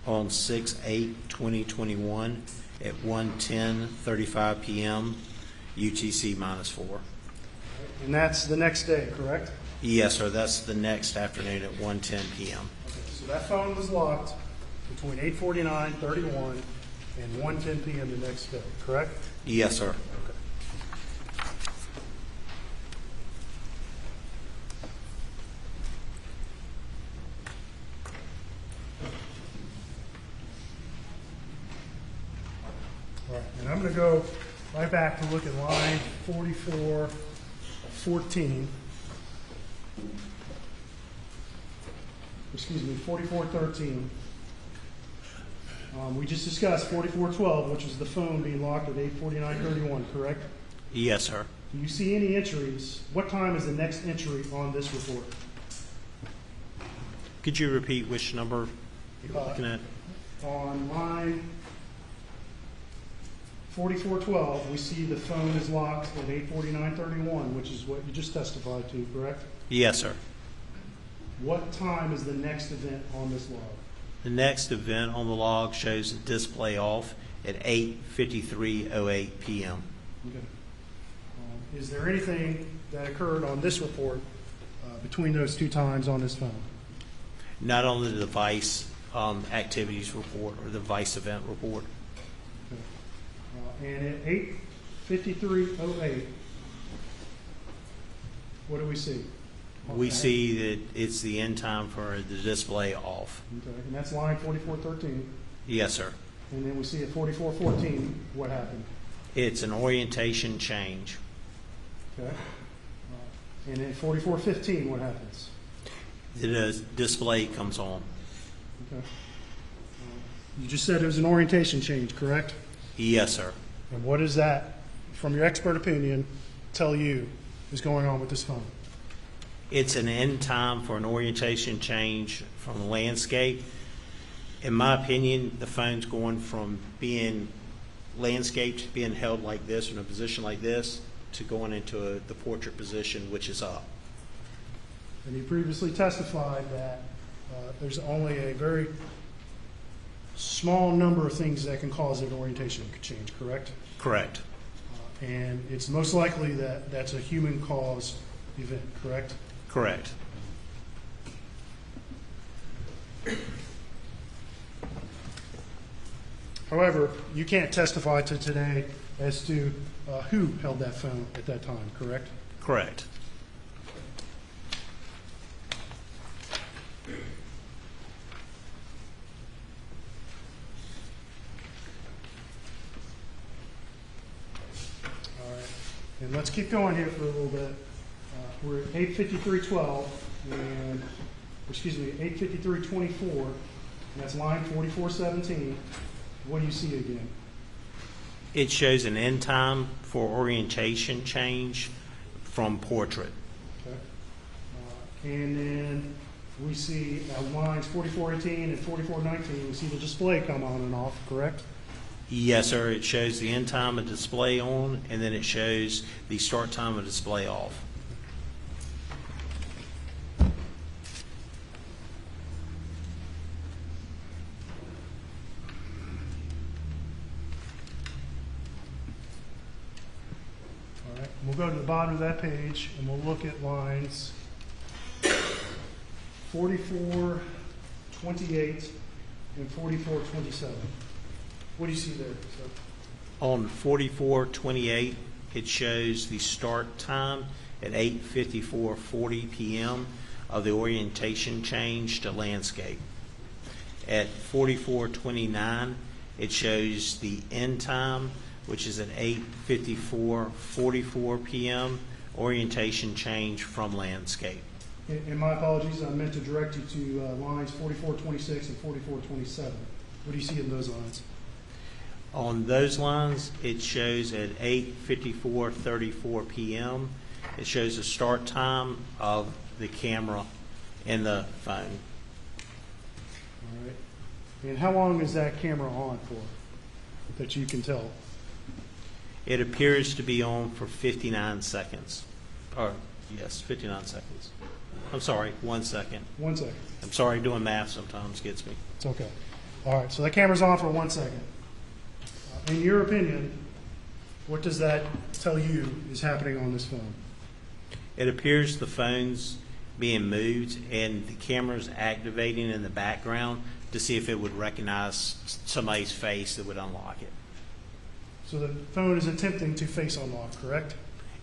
on 6/8/2021 at 1:10:35 p.m. UTC -4. And that's the next day, correct? Yes, sir. That's the next afternoon at 1:10 p.m. Okay, so that phone was locked between 8:49:31 and 1:10 p.m. the next day, correct? Yes, sir. All right, and I'm going to go right back to look at line 4414. 4413. We just discussed 4412, which is the phone being locked at 8:49:31, correct? Yes, sir. Do you see any entries? What time is the next entry on this report? Could you repeat which number you're looking at? On line 4412, we see the phone is locked at 8:49:31, which is what you just testified to, correct? Yes, sir. What time is the next event on this log? The next event on the log shows a display off at 8:53:08 p.m. Okay. Is there anything that occurred on this report between those two times on this phone? Not on the device activities report or the device event report. Okay. And at 8:53:08, what do we see? We see that it's the end time for the display off. Okay. And that's line 4413. Yes, sir. And then we see at 4414, what happened? It's an orientation change. Okay. And then 4415, what happens? The display comes on. Okay. You just said it was an orientation change, correct? Yes, sir. And what does that, from your expert opinion, tell you is going on with this phone? It's an end time for an orientation change from the landscape. In my opinion, the phone's going from being landscaped, being held like this in a position like this, to going into the portrait position, which is up. And you previously testified that there's only a very small number of things that can cause an orientation change, correct? Correct. And it's most likely that that's a human cause event, correct? Correct. However, you can't testify to today as to who held that phone at that time, correct? Correct. All right. And let's keep going here for a little bit. We're at 8:53:12, and, 8:53:24, and that's line 4417. What do you see again? It shows an end time for orientation change from portrait. Okay. And then we see lines 4418 and 4419, we see the display come on and off, correct? Yes, sir. It shows the end time of display on, and then it shows the start time of display off. We'll go to the bottom of that page and we'll look at lines 4428 and 4427. What do you see there? On 4428, it shows the start time at 8:54:40 p.m. of the orientation change to landscape. At 4429, it shows the end time, which is at 8:54:44 p.m., orientation change from landscape. And my apologies, I meant to direct you to lines 4426 and 4427. What do you see in those lines? On those lines, it shows at 8:54:34 p.m. It shows the start time of the camera in the phone. All right. And how long is that camera on for, that you can tell? It appears to be on for 59 seconds. Or, yes, 59 seconds. I'm sorry, 1 second. 1 second. I'm sorry, doing math sometimes gets me. It's okay. All right, so that camera's on for 1 second. In your opinion, what does that tell you is happening on this phone? It appears the phone's being moved and the camera's activating in the background to see if it would recognize somebody's face that would unlock it. So the phone is attempting to face unlock, correct?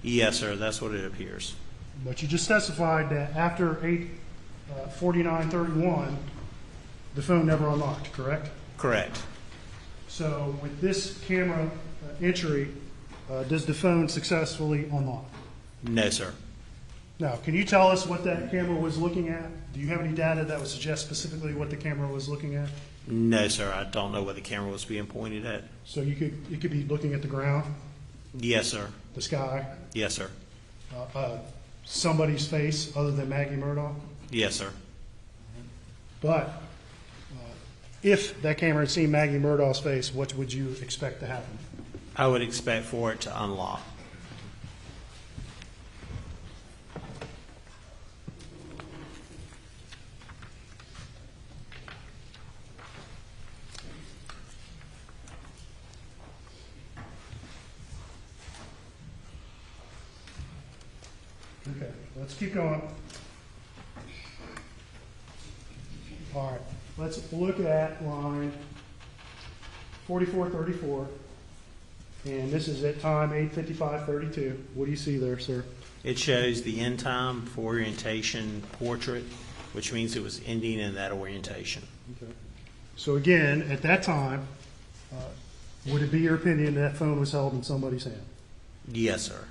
Yes, sir, that's what it appears. But you just specified that after 8:49:31, the phone never unlocked, correct? Correct. So with this camera entry, does the phone successfully unlock? No, sir. Now, can you tell us what that camera was looking at? Do you have any data that would suggest specifically what the camera was looking at? No, sir. I don't know what the camera was being pointed at. So you could be looking at the ground, Yes, sir. the sky, Yes, sir. somebody's face other than Maggie Murdaugh? Yes, sir. But if that camera had seen Maggie Murdaugh's face, what would you expect to happen? I would expect for it to unlock. Okay, let's keep going. All right, let's look at line 4434. And this is at time 8:55:32. What do you see there, sir? It shows the end time for orientation portrait, which means it was ending in that orientation. Okay. So again, at that time, would it be your opinion that phone was held in somebody's hand? Yes, sir.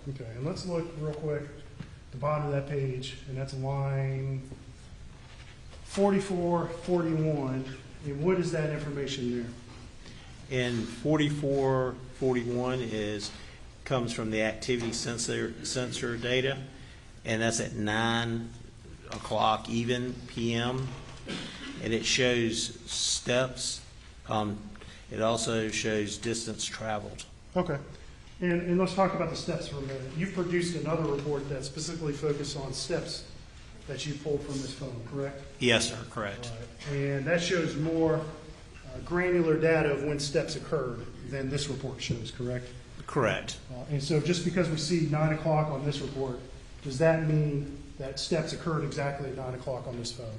Okay, and let's look real quick at the bottom of that page, and that's line 4441. And what is that information there? And 4441 comes from the activity sensor data, and that's at 9 o'clock even p.m. And it shows steps. It also shows distance traveled. Okay. And let's talk about the steps for a minute. You've produced another report that specifically focused on steps that you pulled from this phone, correct? Yes, sir, correct. Right. And that shows more granular data of when steps occurred than this report shows, correct? Correct. And so just because we see 9 o'clock on this report, does that mean that steps occurred exactly at 9 o'clock on this phone?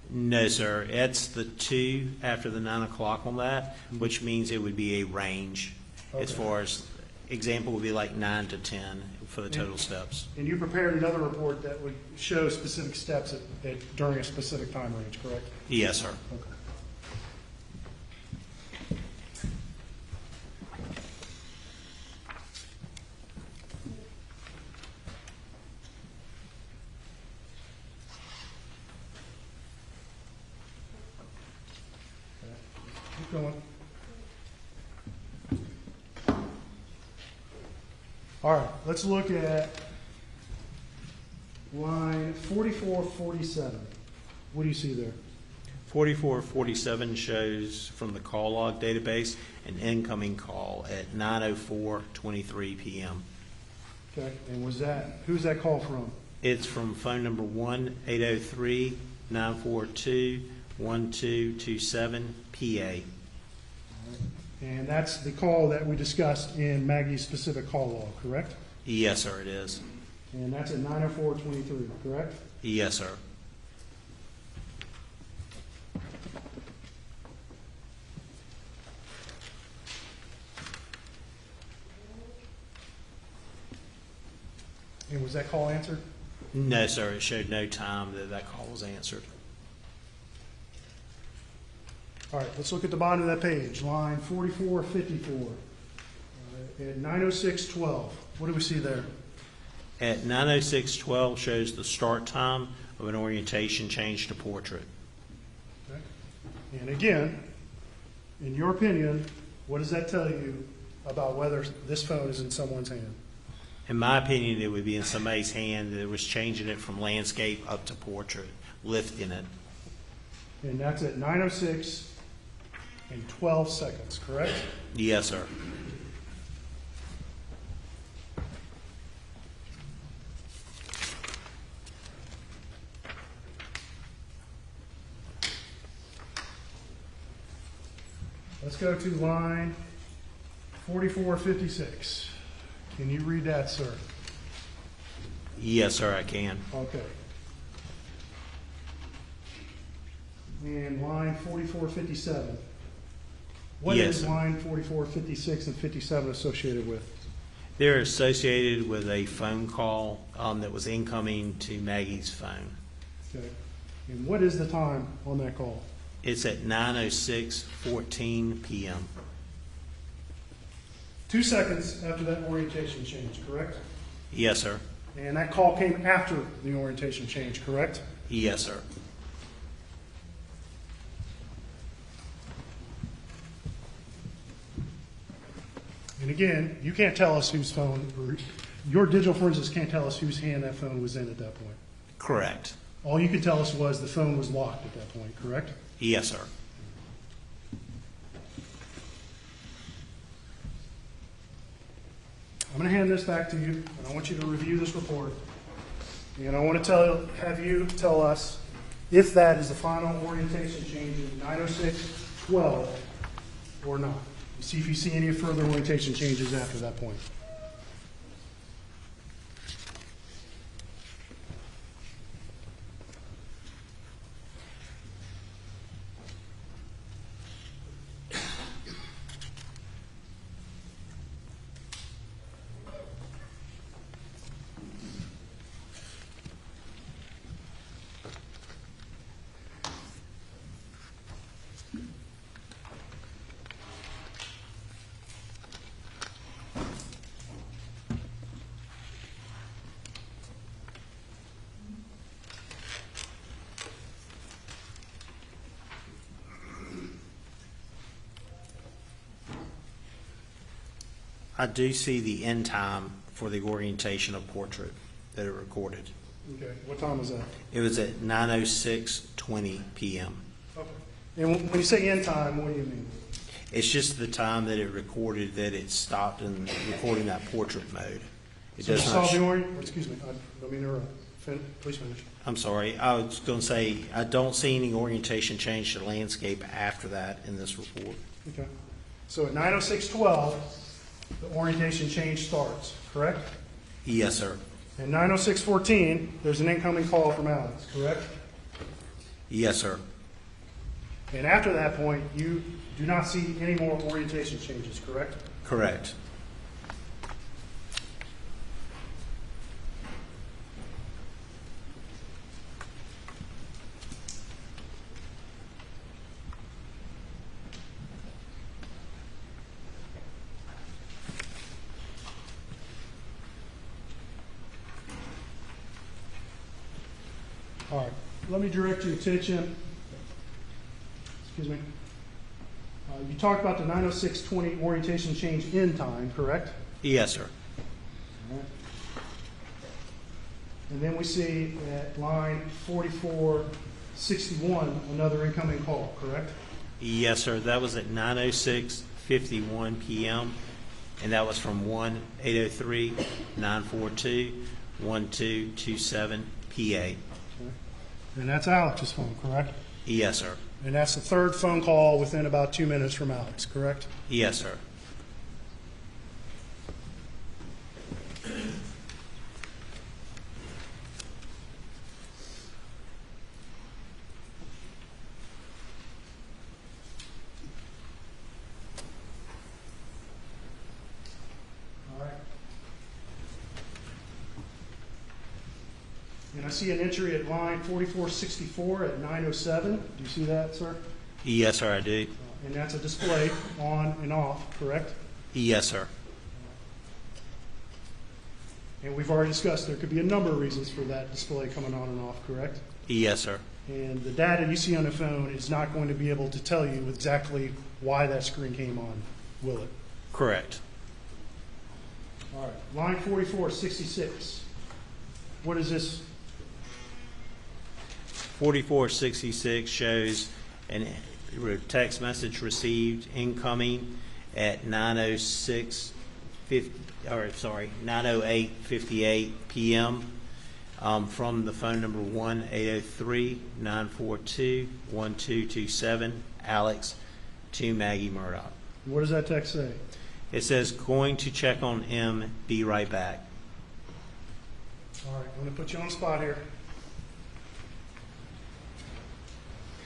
No, sir. It's the 2 after the 9 o'clock on that, which means it would be a range as far as example would be like 9 to 10 for the total steps. And you prepared another report that would show specific steps during a specific time range, correct? Yes, sir. Okay. Keep going. All right, let's look at line 4447. What do you see there? 4447 shows from the call log database an incoming call at 9:04:23 p.m. Okay, and who's that call from? It's from phone number 1-803-942-1227 PA. And that's the call that we discussed in Maggie's specific call log, correct? Yes, sir, it is. And that's at 9:04:23, correct? Yes, sir. And was that call answered? No, sir. It showed no time that call was answered. All right, let's look at the bottom of that page, line 4454. At 9:06:12, what do we see there? At 9:06:12 shows the start time of an orientation change to portrait. Okay. And again, in your opinion, what does that tell you about whether this phone is in someone's hand? In my opinion, it would be in somebody's hand that was changing it from landscape up to portrait, lifting it. And that's at 9:06:12, correct? Yes, sir. Let's go to line 4456. Can you read that, sir? Yes, sir, I can. Okay. And line 4457. What Yes, is sir. line 4456 and 57 associated with? They're associated with a phone call that was incoming to Maggie's phone. Okay. And what is the time on that call? It's at 9:06:14 p.m. 2 seconds after that orientation change, correct? Yes, sir. And that call came after the orientation change, correct? Yes, sir. And again, you can't tell us whose phone, or your digital forensics can't tell us whose hand that phone was in at that point. Correct. All you could tell us was the phone was locked at that point, correct? Yes, sir. I'm going to hand this back to you, and I want you to review this report. And I want to have you tell us if that is the final orientation change in 906-12 or not. See if you see any further orientation changes after that point. I do see the end time for the orientation of portrait that it recorded. Okay, what time was that? It was at 9:06:20 p.m. Okay. And when you say end time, what do you mean? It's just the time that it recorded that it stopped in recording that portrait mode. It So you does saw not. the orient? Excuse me, I don't mean to interrupt. Please finish. I'm sorry. I was going to say I don't see any orientation change to landscape after that in this report. Okay. So at 906-12, the orientation change starts, correct? Yes, sir. At 906-14, there's an incoming call from Alex, correct? Yes, sir. And after that point, you do not see any more orientation changes, correct? Correct. All right, let me direct your attention. Excuse me. You talked about the 906-20 orientation change in time, correct? Yes, sir. All right. And then we see at line 4461 another incoming call, correct? Yes, sir. That was at 9:06:51 p.m. and that was from 1-803-942-1227 PA. Okay. And that's Alex's phone, correct? Yes, sir. And that's the third phone call within about 2 minutes from Alex, correct? Yes, sir. All right. And I see an entry at line 4464 at 907. Do you see that, sir? Yes, sir, I do. And that's a display on and off, correct? Yes, sir. And we've already discussed there could be a number of reasons for that display coming on and off, correct? Yes, sir. And the data you see on the phone is not going to be able to tell you exactly why that screen came on, will it? Correct. All right, line 4466. What is this? 4466 shows a text message received incoming at 9:08:58 p.m. From the phone number 1-803-942-1227 Alex to Maggie Murdaugh. What does that text say? It says, "Going to check on M. Be right back." All right, I'm going to put you on the spot here.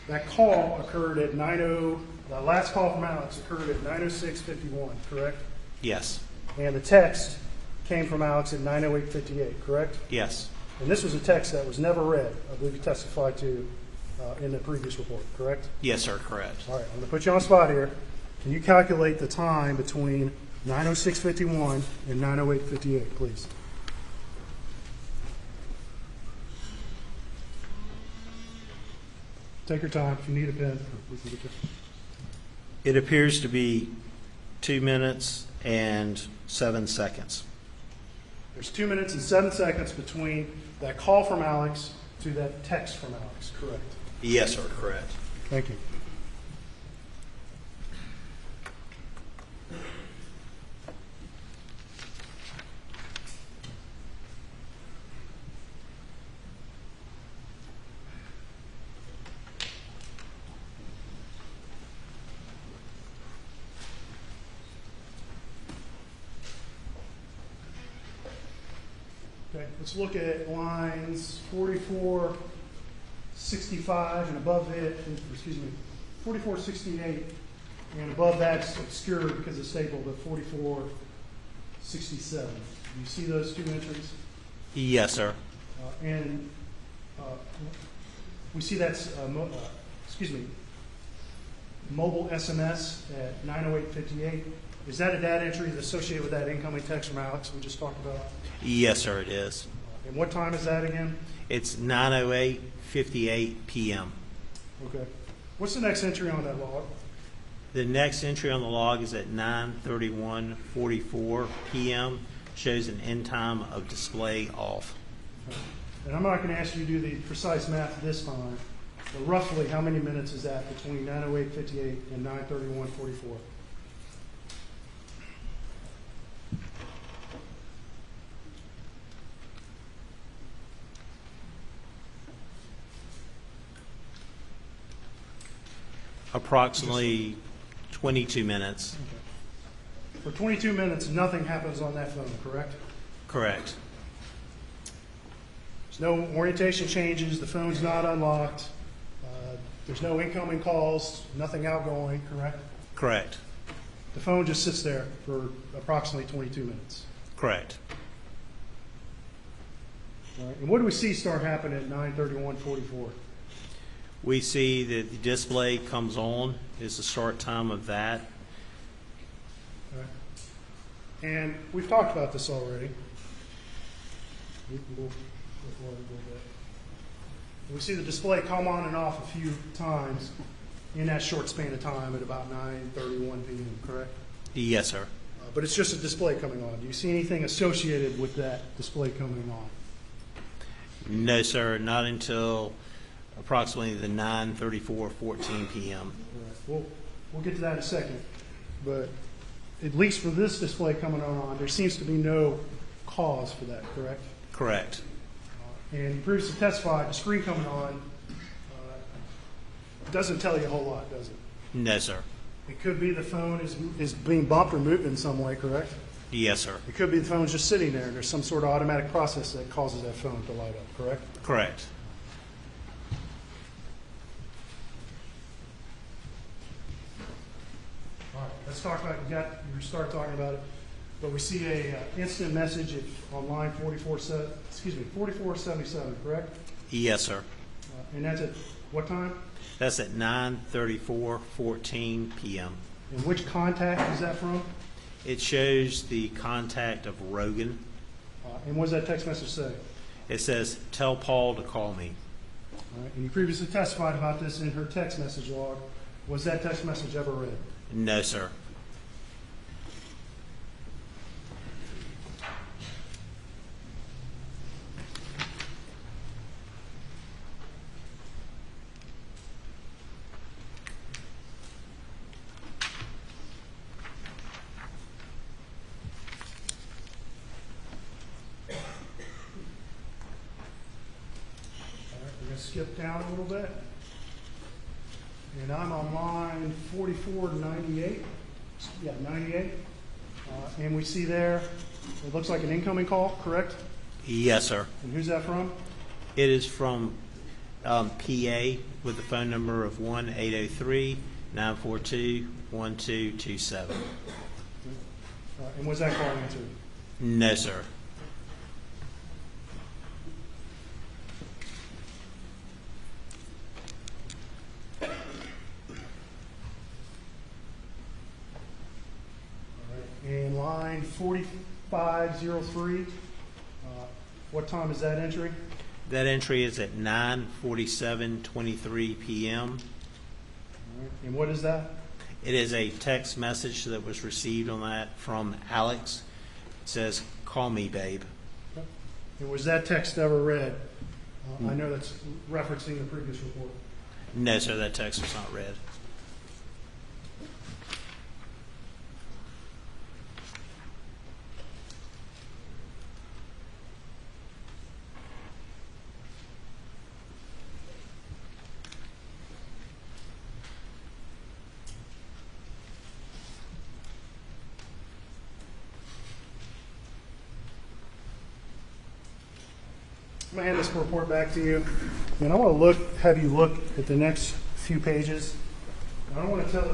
That call occurred at the last call from Alex occurred at 9:06:51, correct? Yes. And the text came from Alex at 9:08:58, correct? Yes. And this was a text that was never read. I believe you testified to in the previous report, correct? Yes, sir, correct. All right, I'm going to put you on the spot here. Can you calculate the time between 9:06:51 and 9:08:58, please? Take your time. If you need a pen, we can get you. It appears to be 2 minutes and 7 seconds. There's 2 minutes and 7 seconds between that call from Alex to that text from Alex, correct? Yes, sir, correct. Thank you. Okay, let's look at lines 44, 65 and above it, 44, 68, and above that's obscured because it's stapled at 44, 67. Do you see those two entries? Yes, sir. And we see that's, mobile SMS at 9:08:58. Is that a data entry that's associated with that incoming text from Alex we just talked about? Yes, sir, it is. And what time is that again? It's 9:08:58 p.m. Okay. What's the next entry on that log? The next entry on the log is at 9:31:44 p.m. Shows an end time of display off. And I'm not going to ask you to do the precise math this time, but roughly how many minutes is that between 9:08:58 and 9:31:44? Approximately 22 minutes. Okay. For 22 minutes, nothing happens on that phone, correct? Correct. There's no orientation changes, the phone's not unlocked, there's no incoming calls, nothing outgoing, correct? Correct. The phone just sits there for approximately 22 minutes. Correct. All right. And what do we see start happening at 9:31:44? We see that the display comes on is the start time of that. All right. And we've talked about this already. We can go forward a little bit. We see the display come on and off a few times in that short span of time at about 9:31 p.m., correct? Yes, sir. But it's just a display coming on. Do you see anything associated with that display coming on? No, sir, not until approximately the 9:34:14 p.m. We'll get to that in a second. But at least for this display coming on, there seems to be no cause for that, correct? Correct. And you previously testified the screen coming on doesn't tell you a whole lot, does it? No, sir. It could be the phone is being bumped or moved in some way, correct? Yes, sir. It could be the phone's just sitting there and there's some sort of automatic process that causes that phone to light up, correct? Correct. All right, let's talk about, you start talking about it, but we see a instant message on line 4477, correct? Yes, sir. And that's at what time? That's at 9:34:14 p.m. And which contact is that from? It shows the contact of Rogan. And what does that text message say? It says, "Tell Paul to call me." All right, and you previously testified about this in her text message log. Was that text message ever read? No, sir. Skip down a little bit. And I'm on line 4498. Yeah, 98. And we see there, it looks like an incoming call, correct? Yes, sir. And who's that from? It is from PA with the phone number of 1-803-942-1227. And was that call answered? No, sir. 4503. What time is that entry? That entry is at 9:47:23 p.m. And what is that? It is a text message that was received on that from Alex. It says, "Call me, babe." And was that text ever read? I know that's referencing the previous report. No, sir, that text was not read. I'm going to hand this report back to you, and I want to have you look at the next few pages. I don't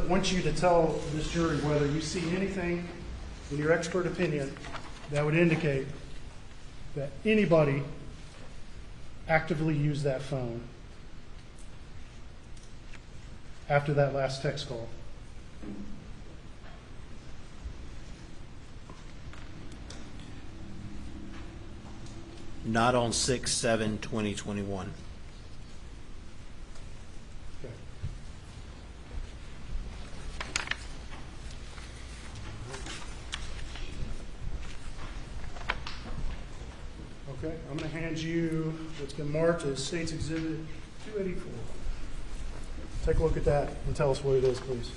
want you to tell this jury whether you see anything in your expert opinion that would indicate that anybody actively used that phone after that last text call. Not on 6/7/2021. Okay. Okay, I'm going to hand you what's been marked as State's Exhibit 284. Take a look at that and tell us what it is, please.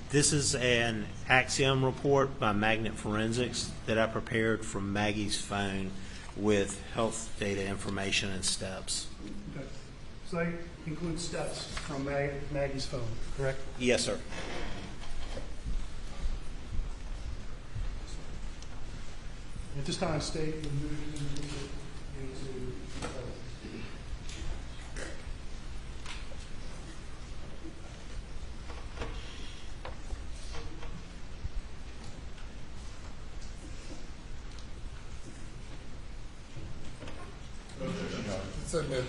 This is an Axiom report by Magnet Forensics that I prepared from Maggie's phone with health data information and steps. Okay. So that includes steps from Maggie's phone, correct? Yes, sir. At this time, State will move into It's admitted.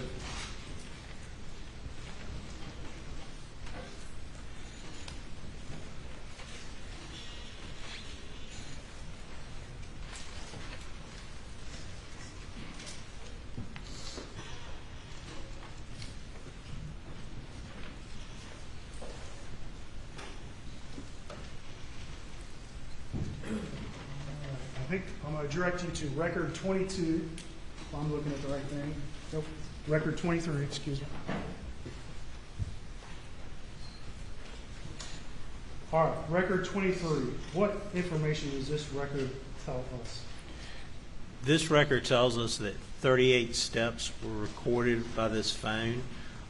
I think I'm going to direct you to record 22, if I'm looking at the right thing. Nope. Record 23, excuse me. All right, record 23. What information does this record tell us? This record tells us that 38 steps were recorded by this phone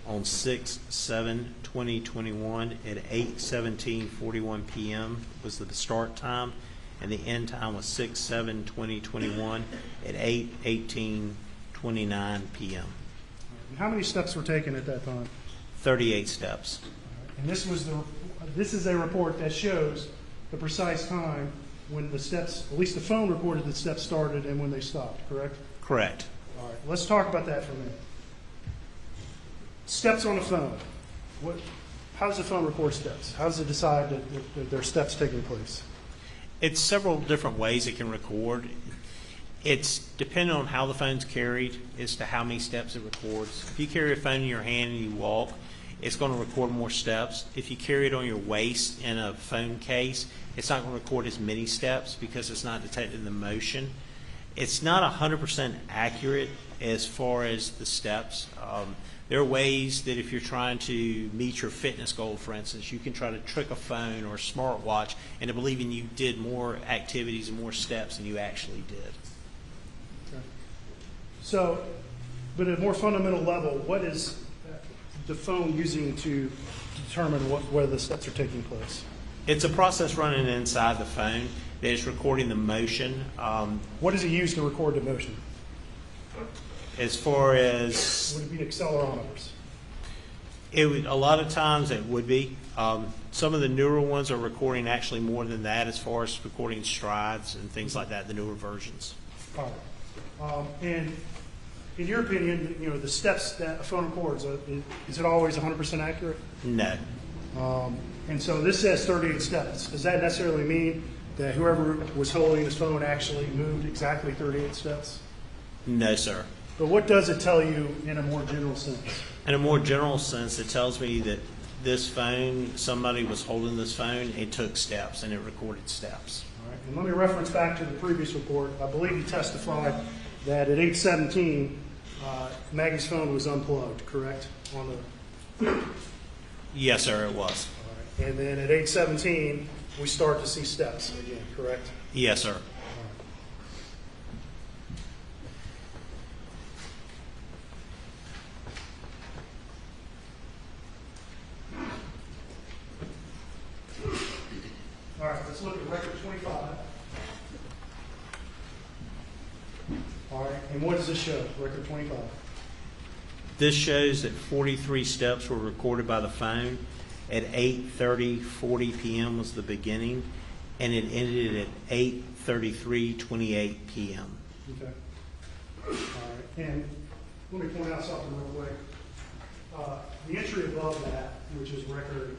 on 6/7/2021 at 8:17:41 p.m. was the start time, and the end time was 6/7/2021 at 8:18:29 p.m. And how many steps were taken at that time? 38 steps. And this is a report that shows the precise time when the steps, at least the phone recorded the steps started and when they stopped, correct? Correct. All right, let's talk about that for a minute. Steps on the phone. How does the phone record steps? How does it decide that there are steps taking place? It's several different ways it can record. It's dependent on how the phone's carried as to how many steps it records. If you carry a phone in your hand and you walk, it's going to record more steps. If you carry it on your waist in a phone case, it's not going to record as many steps because it's not detecting the motion. It's not 100% accurate as far as the steps. There are ways that if you're trying to meet your fitness goal, for instance, you can try to trick a phone or a smartwatch into believing you did more activities and more steps than you actually did. Okay. So, but at a more fundamental level, what is the phone using to determine whether the steps are taking place? It's a process running inside the phone that is recording the motion. What does it use to record the motion? As far as would it be accelerometers? A lot of times it would be. Some of the newer ones are recording actually more than that as far as recording strides and things like that, the newer versions. All right. And in your opinion, you know, the steps that a phone records, is it always 100% accurate? No. And so this says 38 steps. Does that necessarily mean that whoever was holding his phone actually moved exactly 38 steps? No, sir. But what does it tell you in a more general sense? In a more general sense, it tells me that this phone, somebody was holding this phone, it took steps, and it recorded steps. All right. And let me reference back to the previous report. I believe you testified that at 8:17, Maggie's phone was unplugged, correct? Yes, sir, it was. All right. And then at 8:17, we start to see steps again, correct? Yes, sir. All right, let's look at record 25. All right, and what does this show, record 25? This shows that 43 steps were recorded by the phone. At 8:40 p.m. was the beginning, and it ended at 8:33:28 p.m. Okay. All right, and let me point out something real quick. The entry above that, which is record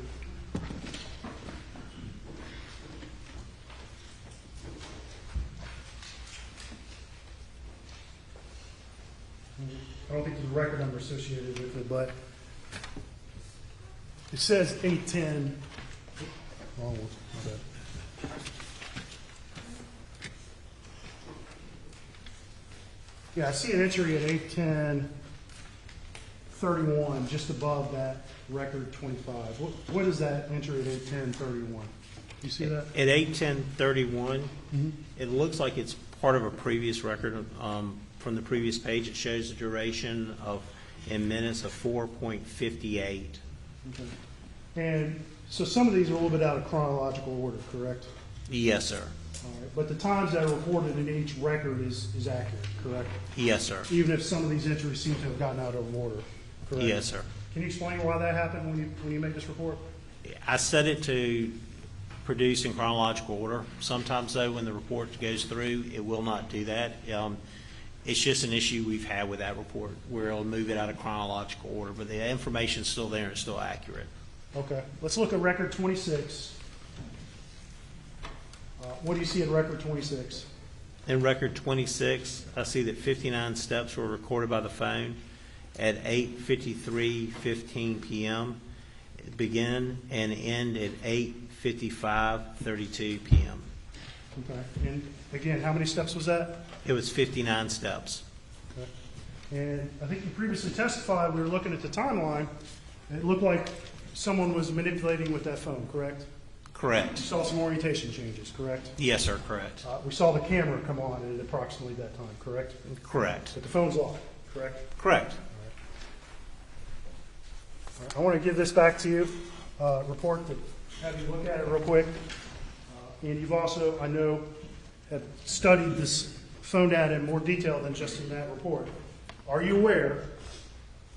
I don't think there's a record number associated with it, but it says 8:10. Wrong one. My bad. Yeah, I see an entry at 8:10:31, just above that record 25. What is that entry at 8:10:31? You see that? At 8:10:31, it looks like it's part of a previous record. From the previous page, it shows the duration in minutes of 4.58. Okay. And so some of these are a little bit out of chronological order, correct? Yes, sir. All right. But the times that are reported in each record is accurate, correct? Yes, sir. Even if some of these entries seem to have gotten out of order, correct? Yes, sir. Can you explain why that happened when you made this report? I set it to produce in chronological order. Sometimes, though, when the report goes through, it will not do that. It's just an issue we've had with that report where it'll move it out of chronological order, but the information's still there and it's still accurate. Okay. Let's look at record 26. What do you see in record 26? In record 26, I see that 59 steps were recorded by the phone at 8:53:15 p.m. Begin and end at 8:55:32 p.m. Okay. And again, how many steps was that? It was 59 steps. Okay. And I think you previously testified, we were looking at the timeline, it looked like someone was manipulating with that phone, correct? Correct. You saw some orientation changes, correct? Yes, sir, correct. We saw the camera come on at approximately that time, correct? Correct. But the phone's locked, correct? Correct. All right. I want to give this back to you, report, to have you look at it real quick. And you've also, I know, have studied this phone data in more detail than just in that report. Are you aware,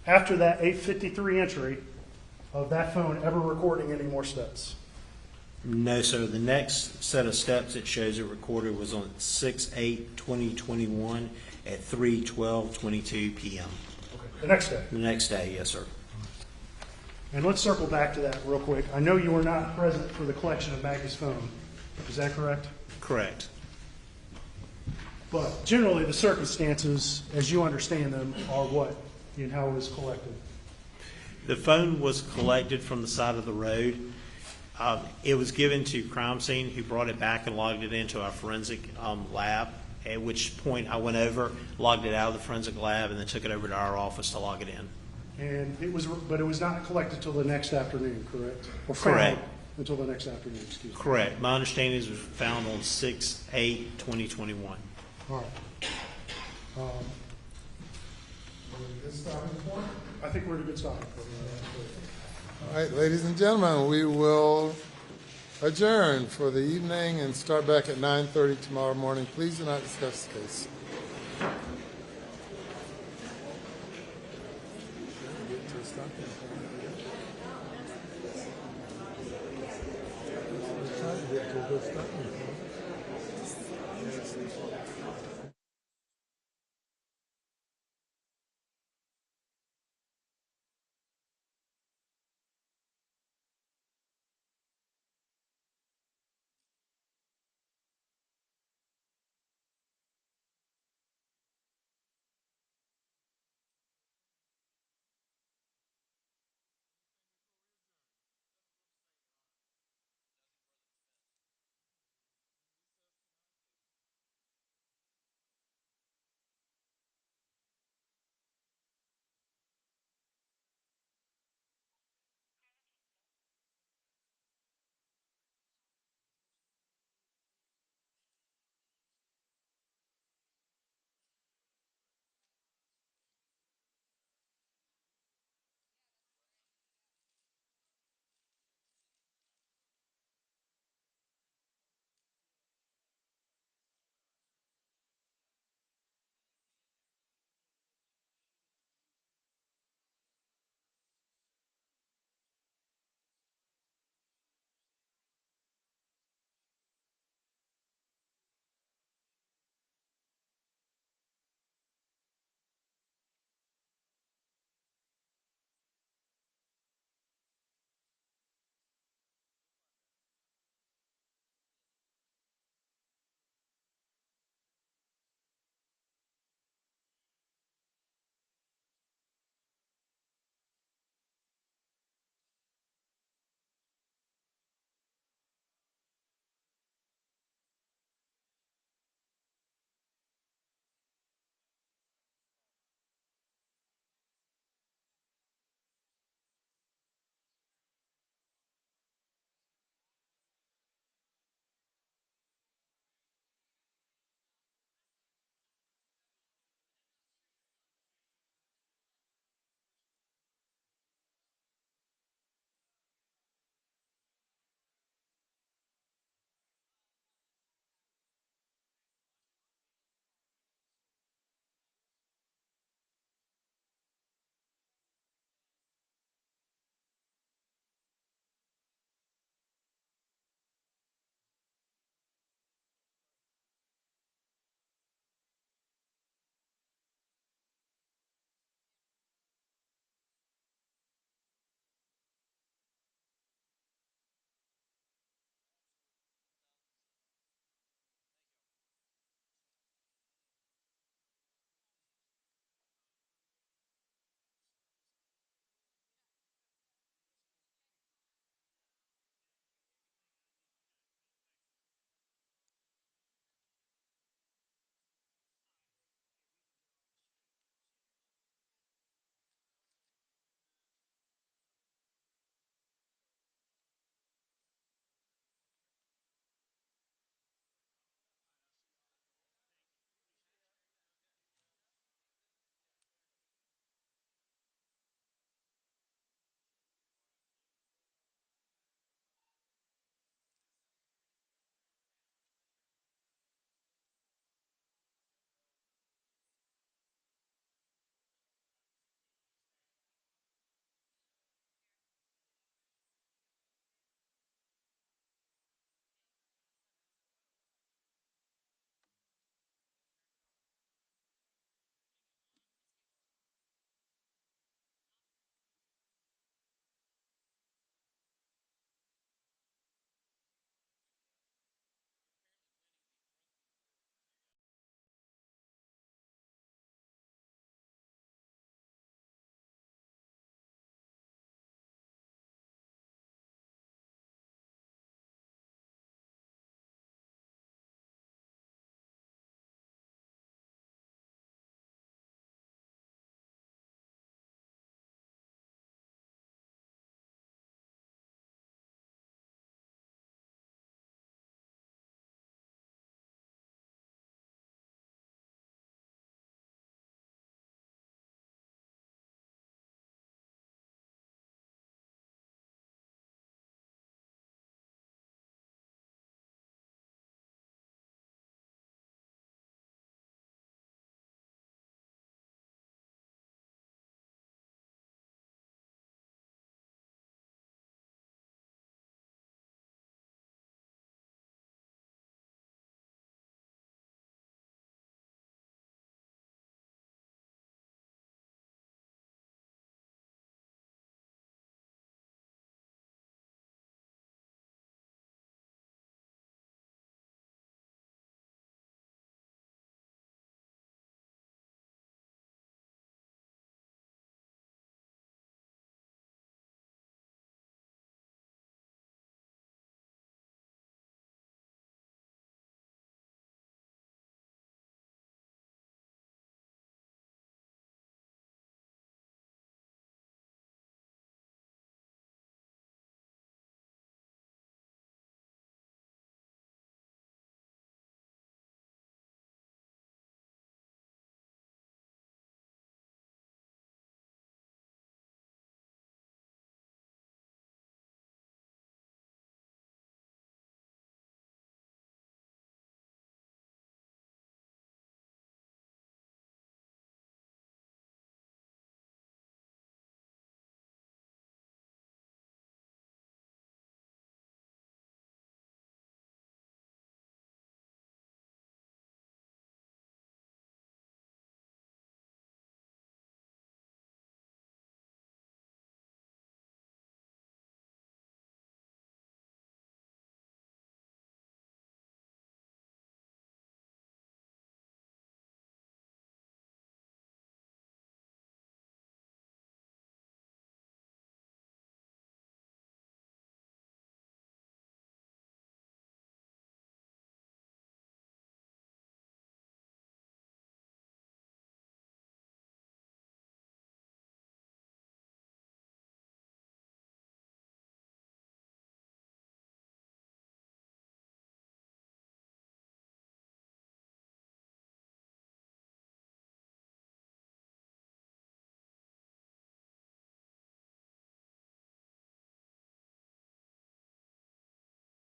after that 8:53 entry, of that phone ever recording any more steps? No, sir. The next set of steps it shows it recorded was on 6/8/2021 at 3:12:22 p.m. Okay. The next day? The next day, yes, sir. And let's circle back to that real quick. I know you were not present for the collection of Maggie's phone. Is that correct? Correct. But generally, the circumstances, as you understand them, are what and how it was collected? The phone was collected from the side of the road. It was given to crime scene, who brought it back and logged it into our forensic lab, at which point I went over, logged it out of the forensic lab, and then took it over to our office to log it in. And it was not collected till the next afternoon, correct? Or Correct. found until the next afternoon, excuse me. Correct. My understanding is it was found on 6/8/2021. All right. I think we're at a good starting point. All right, ladies and gentlemen, we will adjourn for the evening and start back at 9:30 tomorrow morning. Please do not discuss the case. Get to a good start.